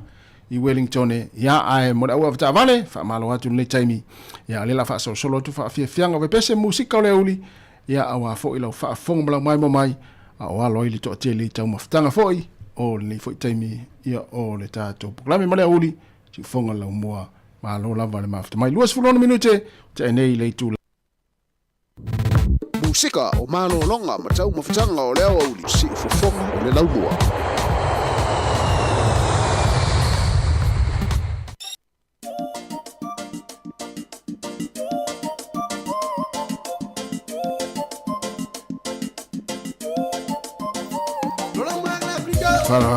Speaker 3: I Wellington ia ai mo da ua vale fa malo atu le taimi ia le la fa solo tu fa fia fianga ve pese musika le uli ia awa fo ilo fa fong bla mai a o alo ili to tele tau maftanga foi o le foi taimi ia o le tato proklame male uli ti fonga la moa malo la vale mafta mai luas fulano minute te nei le tu
Speaker 5: musika o malolonga ma tau mafutanga o leo au li si fofonga o le laumua.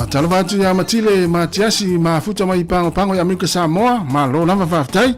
Speaker 3: Talo vatu ya matile matiasi mafuta mai pango ya Amerika Sāmoa malo lava vaftai.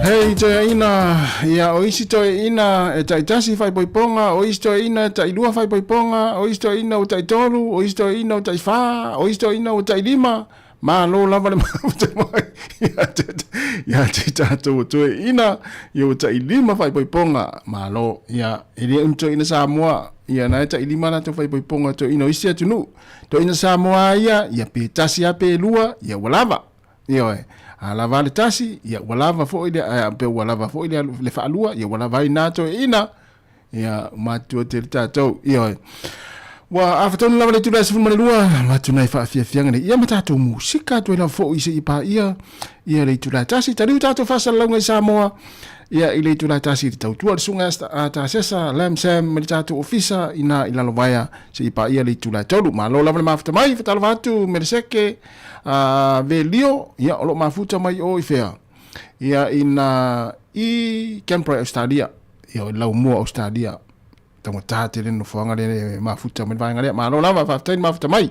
Speaker 3: Hei te ina ia o isi to ina e tai tasi fai poiponga o isi to ina tai lua fai poiponga o isi to ina o tai tolu o isi to ina o tai fa o isi to ina o tai lima ma lo lava le mauta mai ia te tatou to ina ia o tai lima fai poiponga ma lo ia ele unto ina Sāmoa ia na tai lima na to fai poiponga to ina o isi atunu to ina Sāmoa ia pe tasi a pe lua ia walava ia lava le tasi ia walava fo ile pe walava fo ile le faalua ia walava ina to ina ia matu te tatou ia wa afatonu lava le tula se fuma lua matu nai fa fia ngani ia matatou musika to ila fo ise ipa ia le tula tasi tali tatou fa salonga Sāmoa ia ile tula tasi tau tua sunga ta sesa lam sam le tatou ofisa ina ila lovaya se ipa ia le tula tolu malo lava le mafta mai fa talvatu merseke velio ia o lo mafuta mai o ifea ia ina i Canberra Australia ia lau mua Australia tangata te le no fuanga le mafuta me vai ngale ma lo lava fa ten mafuta mai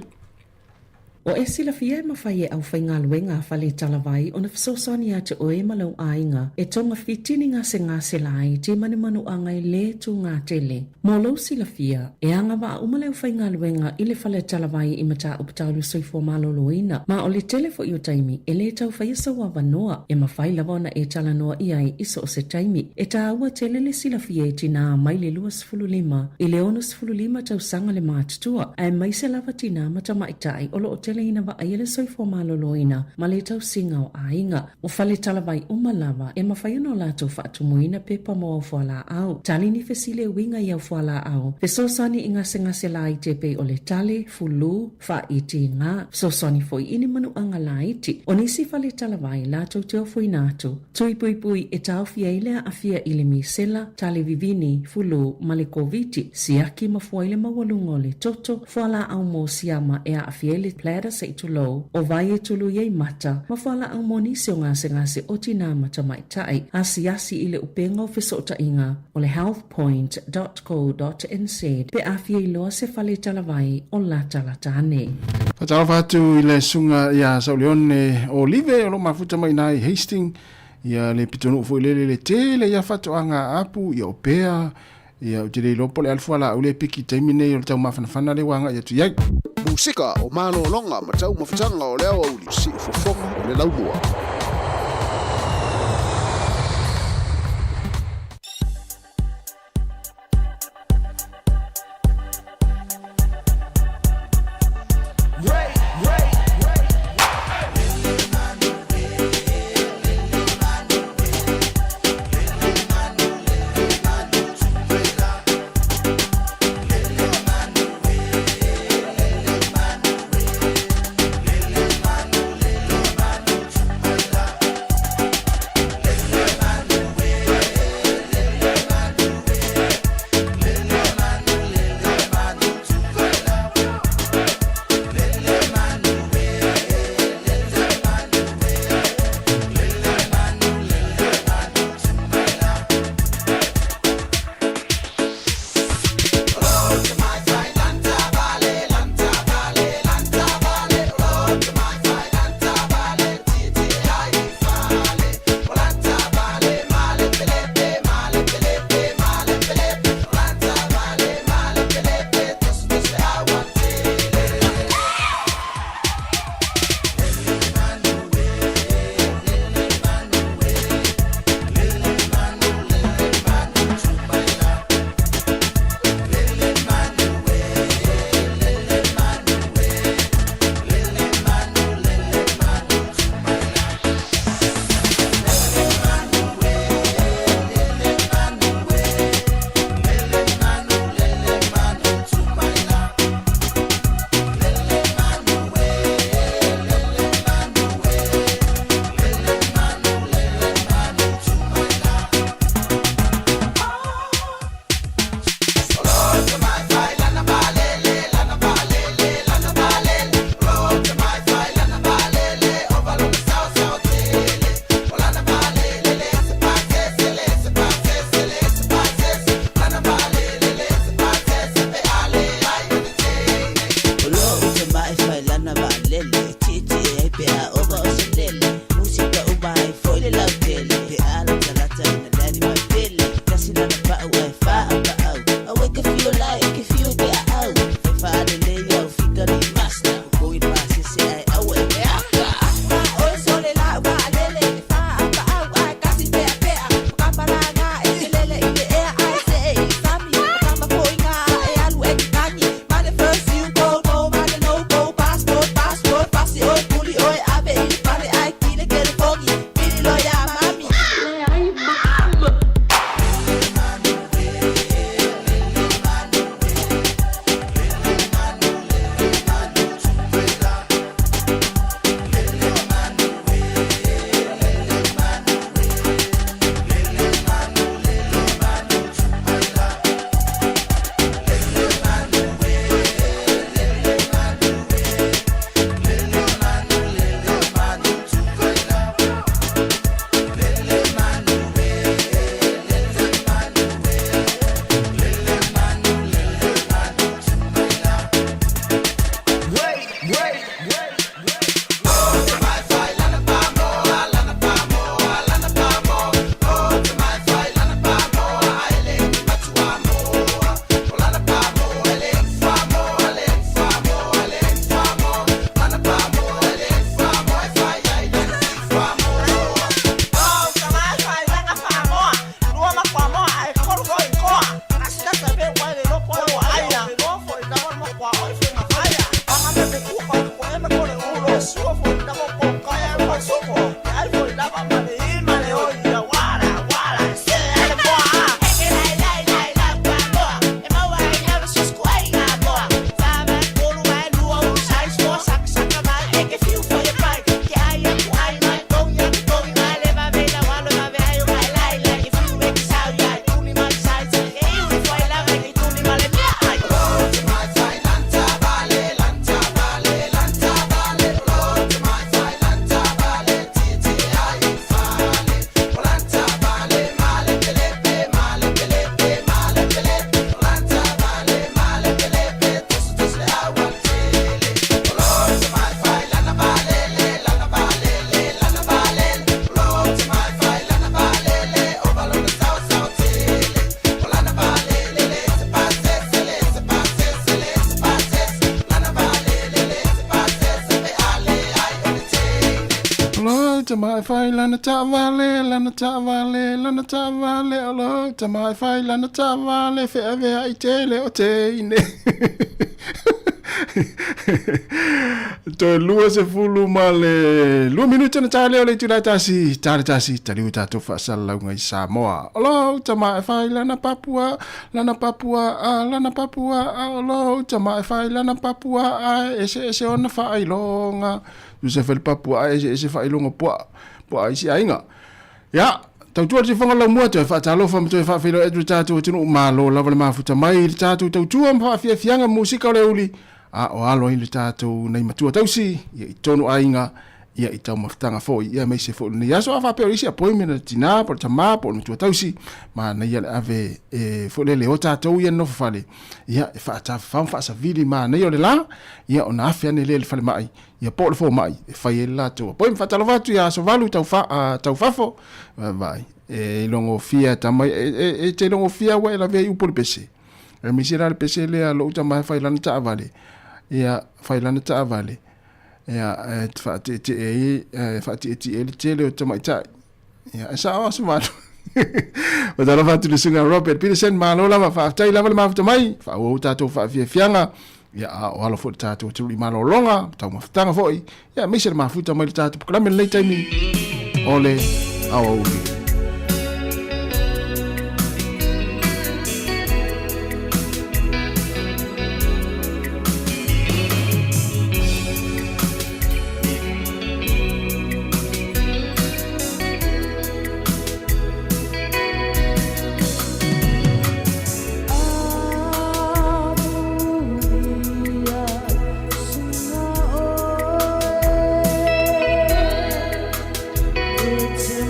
Speaker 4: O e sila fia ma fai e au fai ngā luenga whale talawai o na whasosani ate o e malau ainga e tonga fitini ngā se lai te manu angai le tu ngā tele. Mō lau sila fia e anga wa umaleu fai ngā luenga i le whale talawai i mata upataulu soifua maloloina ma o le tele fo i o taimi e le tau whai sawa wanoa e ma whai lawana e talanoa iai iso o se taimi e ta aua tele le sila fia e tina mai le 2.5 i le 1.5 tau sanga le mātutua e mai se lava tina mata maitai o lo o tele ina wa aiele soifua maloloina ma le tau singa o ainga o whale talawai umalava e ma whai no lato whaatumuina pepa mo au fuala au tali ni fesile winga i au fuala au fesosani inga se lai te pe o le tale fulu wha iti ngā sosani foi ini manu anga laiti o nisi whale talawai lato te o fui natu tui pui e tau fia ilea a fia ili misela tale vivini fulu male koviti siaki ma fuaile mawalungo le toto fuala au mo siama e a fia ili plada se itulo o vai e tulu yei mata ma fuala au mo nisi o ngase o tina mata maitai asi ile upenga o fesota inga o le healthpoint.co.nz pe a fia iloa se whale talawai o la talatane.
Speaker 3: Fatala fatu i le sunga ia Sauleone o Live o lo mafuta mai nai Hastings ia le pitonu ufo le tele ia fatu anga apu ia opea ia utile lopo le alfuala ule piki taimine o tau mafanafana le wanga ia tu iai.
Speaker 5: Musika o mano longa matau mafutanga o leo au si fofonga o le laumua.
Speaker 3: tamai fai lana tavale, lana tavale, lana tavale, alo, tamai fai lana tavale, fe ave ai tele o teine. Toi lua se fulu male, 2 minuta na tale o le tula tasi, tali uta to fa sala ngai Sāmoa. Alo, tamai fai lana Papua, lana Papua, alo, tamai fai lana Papua, ese ona fa ai longa. Joseph el Papua ese fa ilonga po isi ainga. Ya, tau tua te whanga lau mua te whaatalo wha mtua whaafelo edu tātou tunu malo lava le mafuta mai le tātou tau tua mwa fia fianga musika o le uli. O alo i le tātou nei matua tausi, ia i tonu ainga, ia i tau mawhitanga fo, ia mei se fo. Nei aso a whapeo isi a poimena tina, por tamā, por matua tausi, ma nei ale ave fo lele o tātou ia no whale. Ia e whaasa vili ma nei o le la, ia o na awhia ne lele whale mai. Ia po le fo mai e fai e la to po fatalo vatu ia so valu tau fafo vai e longo fia tamai e te longo fia wa la vei upo le pese e mi sira le pese le lo uta mai fai lana ta vale ia fai lana ta vale ia fati le tele o tamai ta ia sa o so vatu o talo vatu le singa Robert Peterson malo lava fa tai lava le mafuta mai fa o tato fa fianga ya o ala fo tātou te uri malo longa tau mawhitanga foi ya mese le mafuta mai le tātou pukalame le taimi ole awa uli
Speaker 11: It's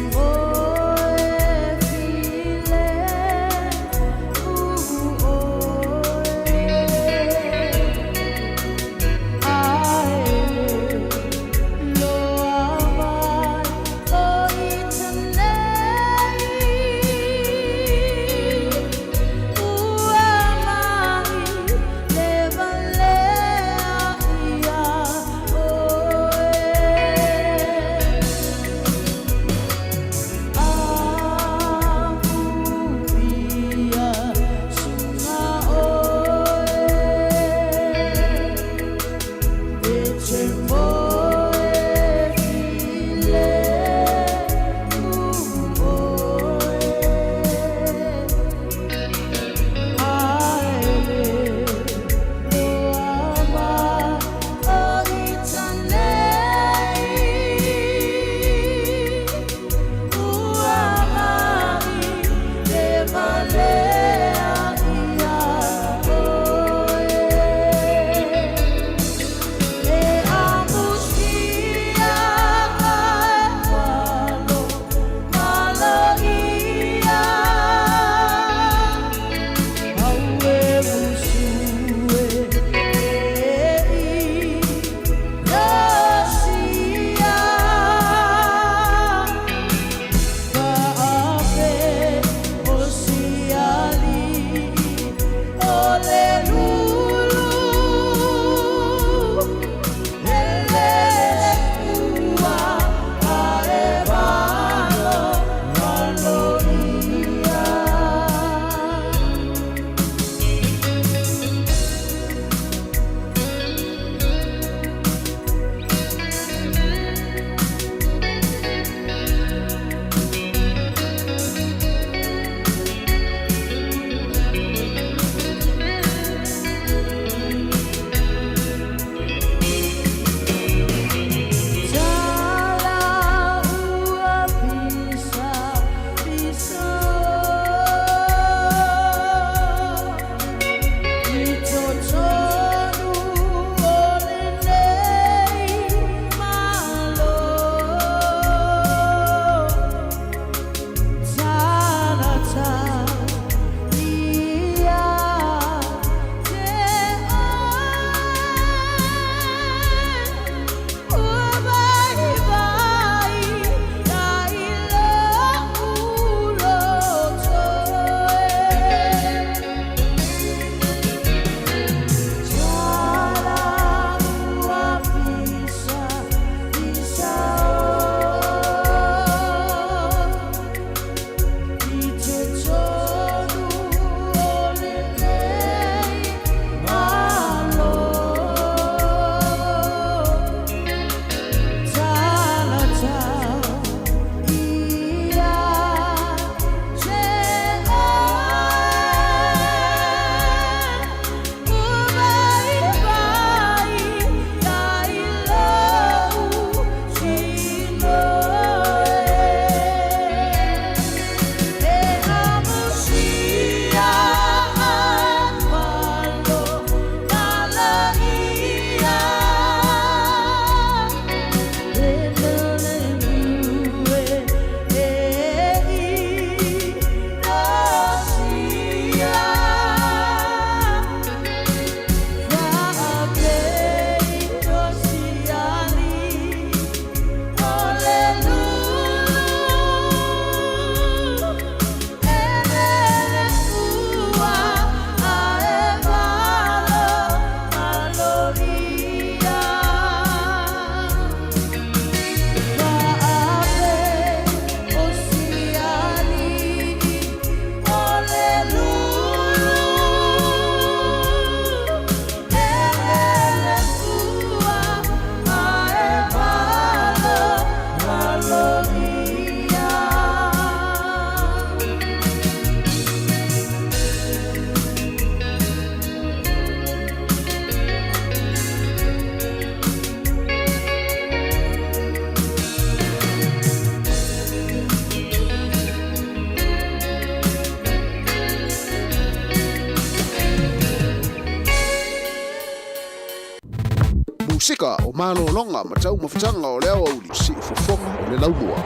Speaker 5: sika o malo longa ma tau mafutanga o leo au li si ufofonga o le laumua.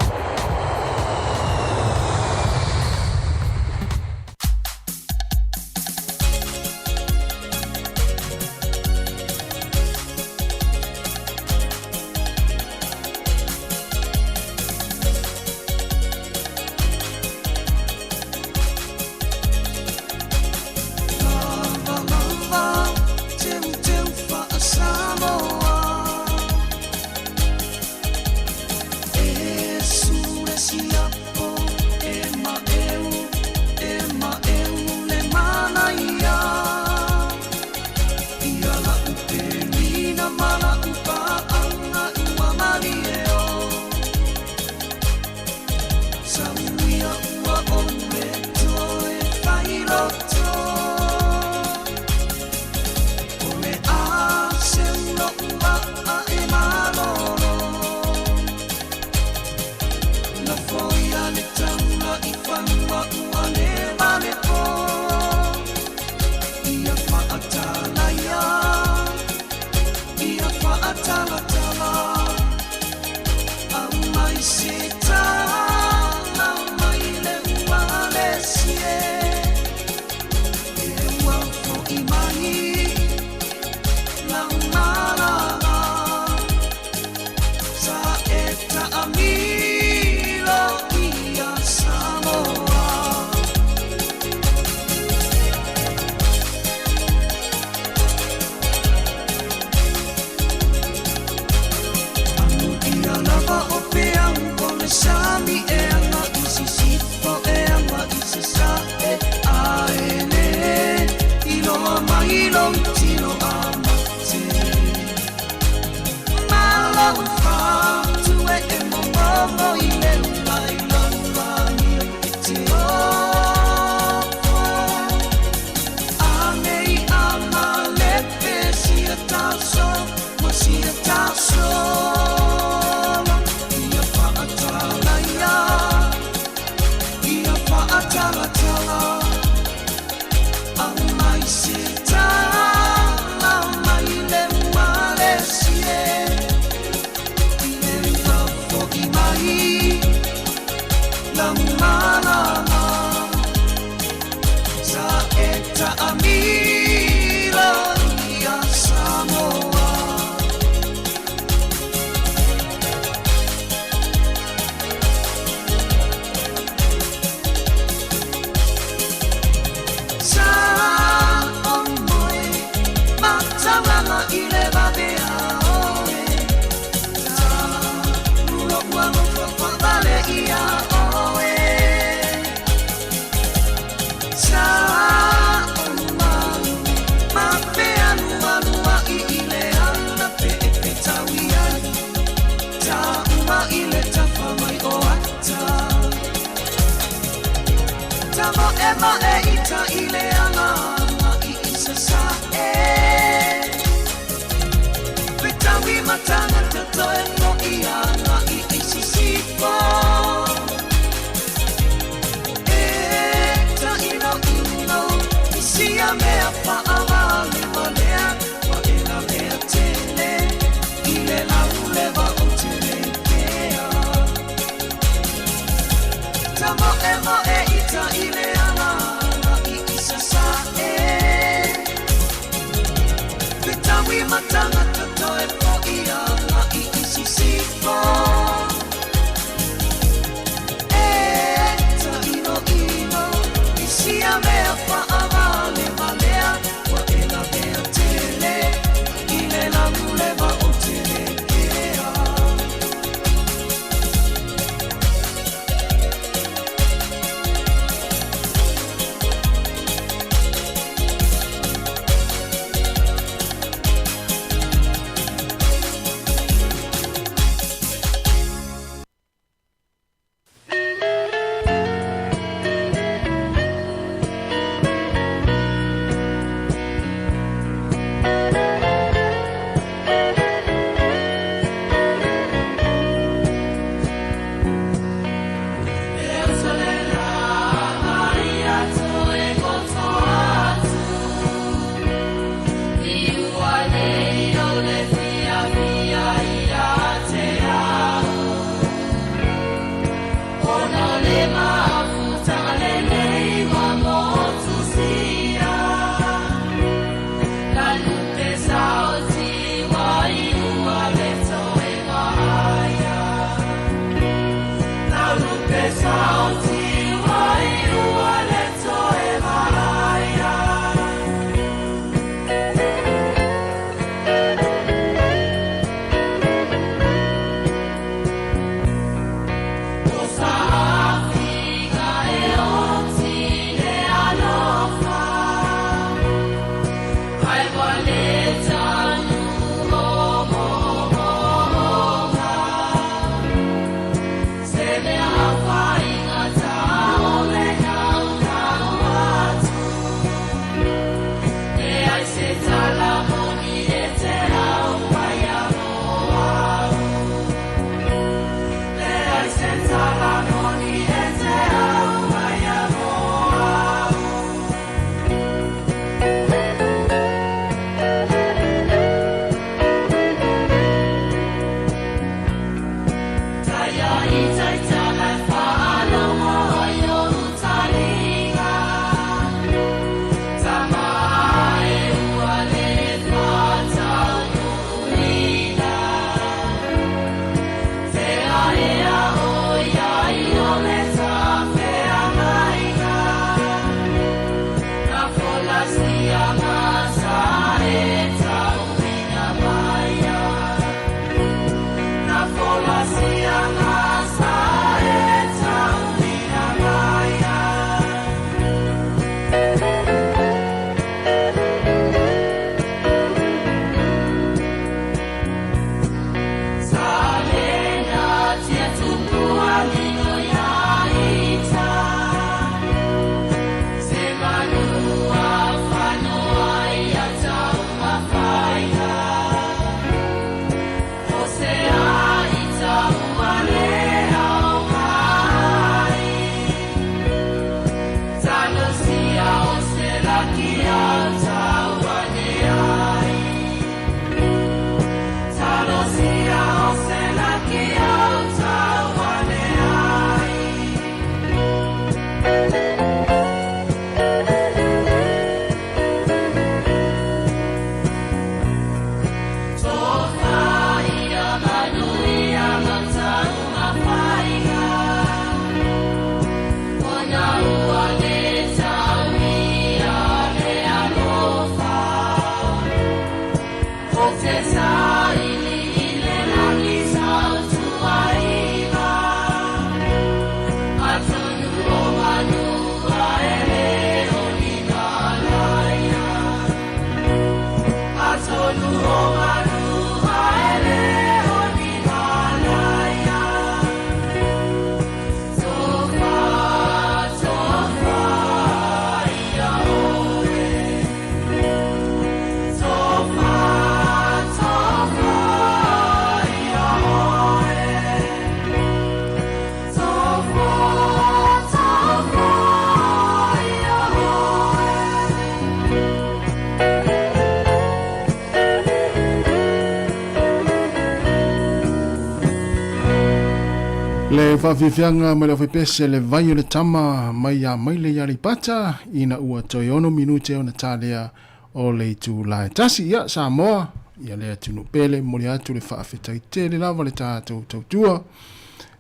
Speaker 3: Le whawhiwhianga mai le whaipese le vai o le tama mai a mai le yari pata ina ua toi ono minute o na tālea o le tu lai tasi ia Sāmoa ia le atunu pele mori atu le whawhitai te le lava le tātou tautua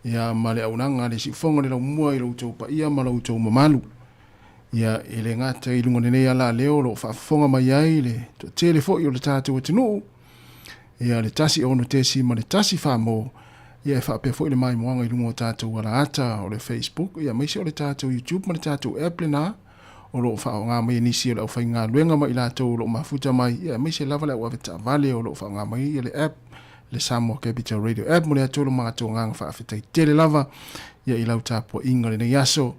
Speaker 3: ia ma le aunanga le sifonga le lau mua i lau tau pa ia ma lau tau mamalu ia ele ngata i lunga nene ala leo lo whafonga mai ai le to tele fo i o le tātou atunu ia le tasi ono tesi ma le tasi whamo ia fa pe foi le mai moanga i lungo tātou ala ata o le Facebook ia mai se o le tātou YouTube ma le tātou app le na o lo fa nga mai nisi o le fa nga luenga mai la to lo mafuta mai ia mai se lava le wa veta vale o lo fa nga mai le app le Sāmoa Capital Radio app mo le to lo ma to nga fa feta tele lava ia i lau tapo inga le yaso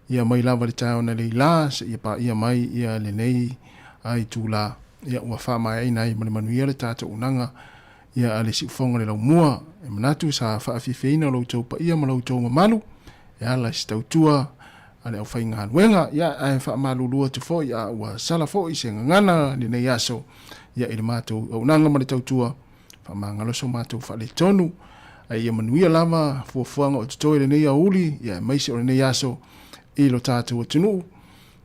Speaker 3: ia mai lava le tau na le la se ia pa ia mai ia le nei ai tu la ia wa fa mai nai mo le manuia le tātou unanga ia ale si fonga le lau mua e manatu sa whaafifeina lau tau pa ia ma lau tau mamalu ia la si tau tua ale au whainga hanuenga ia ai whaamalu lua tu fo ia ua sala fo i se ngangana ni nei aso ia ili mātou au nanga ma le tau tua whamangaloso mātou whale tonu ai ia manuia lama fuafuanga o tutoi le nei auli ia maise o le nei aso i lo tātou o tunu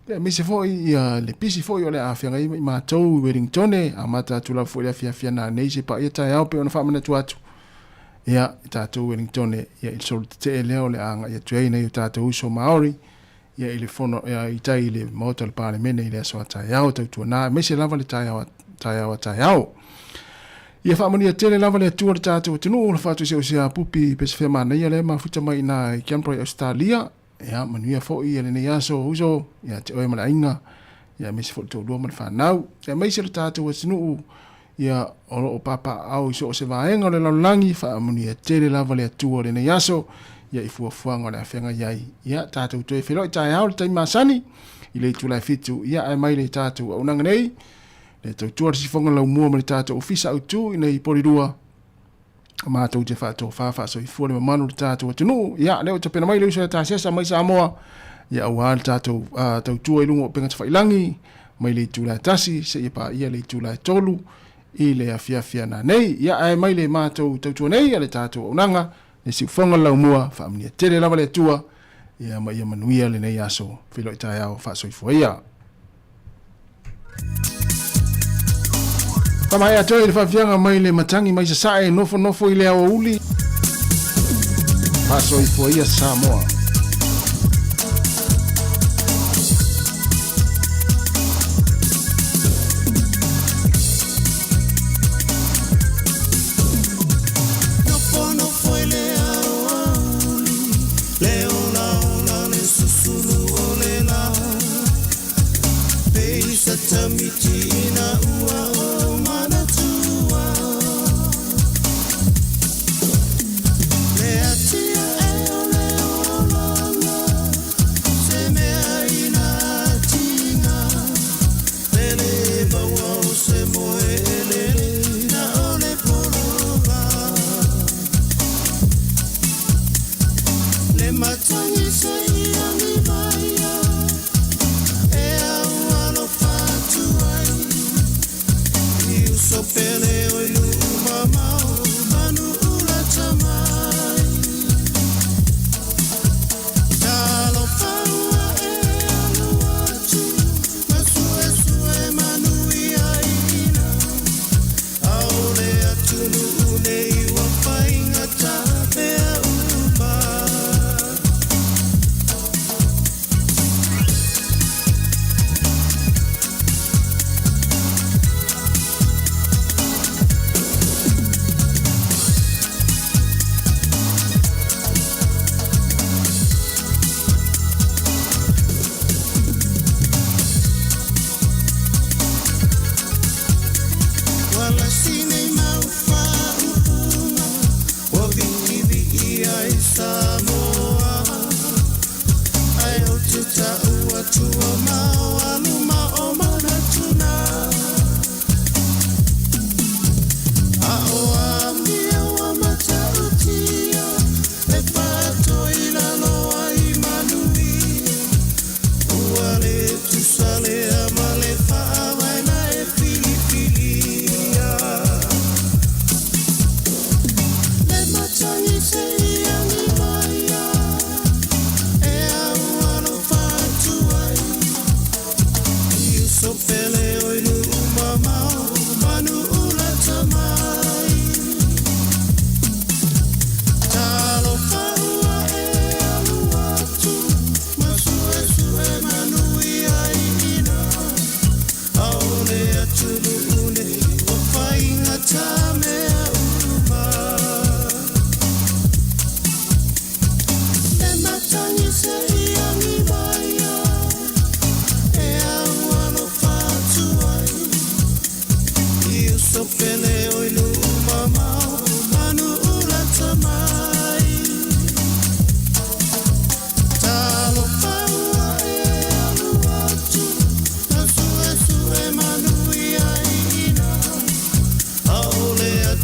Speaker 3: ia mise fo ia le pisi fo i o le awhianga i mātou Wellingtone a mata tula fo le awhiawhia na nei se pa ia tai au pe ona whamana tu atu ia tātou Wellington ia i solo te leo le anga ia tuei nei tātou uso Maori ia i le fono ia i tai le mauta le pāle mene i le aso a tai au tautua nā mese lava le tai au ia whaamania tele lava le atua le tātou tunu la whātu se o sea pupi pese whea mana ia le mafuta mai nā i Canberra Australia ia manuia fo ia le nei aso uso ia te oe mala inga ia mese fo le tō lua male whanau ia meise le tātou tunu ia o papa au so se vaenga o le laulangi whaamania tele lava le atua le nei aso ia i fuafuanga le awhenga iai ia tātou toe whelo i tai au le tai masani i le tūlai fitu ia ai mai le tātou au nanga nei le tautua si fonga lau mua mali tātou ofisa au tū i nei porirua mātou te whātou whawha so i fua le mamanu le tātou atunu ia leo te pena mai leo so le tāsesa mai Sāmoa ia au hāle tātou tautua i lungo o penga te whailangi mai le tūlai tasi se i pā ia le tūlai tolu i le awhiawhia nā nei ia ai mai le mātou tautua nei a le tātou au nanga le si fonga lau mua whaamnia tere lava le tua ia mai ia manuia le nei aso whilo i tai au whaasoi fua ia Pamai atoi le whawhianga mai le matangi mai sa sae nofo i le awa uli whaasoi fua ia Sāmoa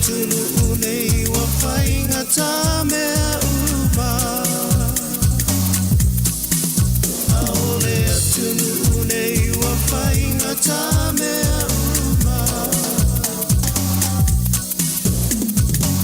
Speaker 19: Tunu unei wa whainga tā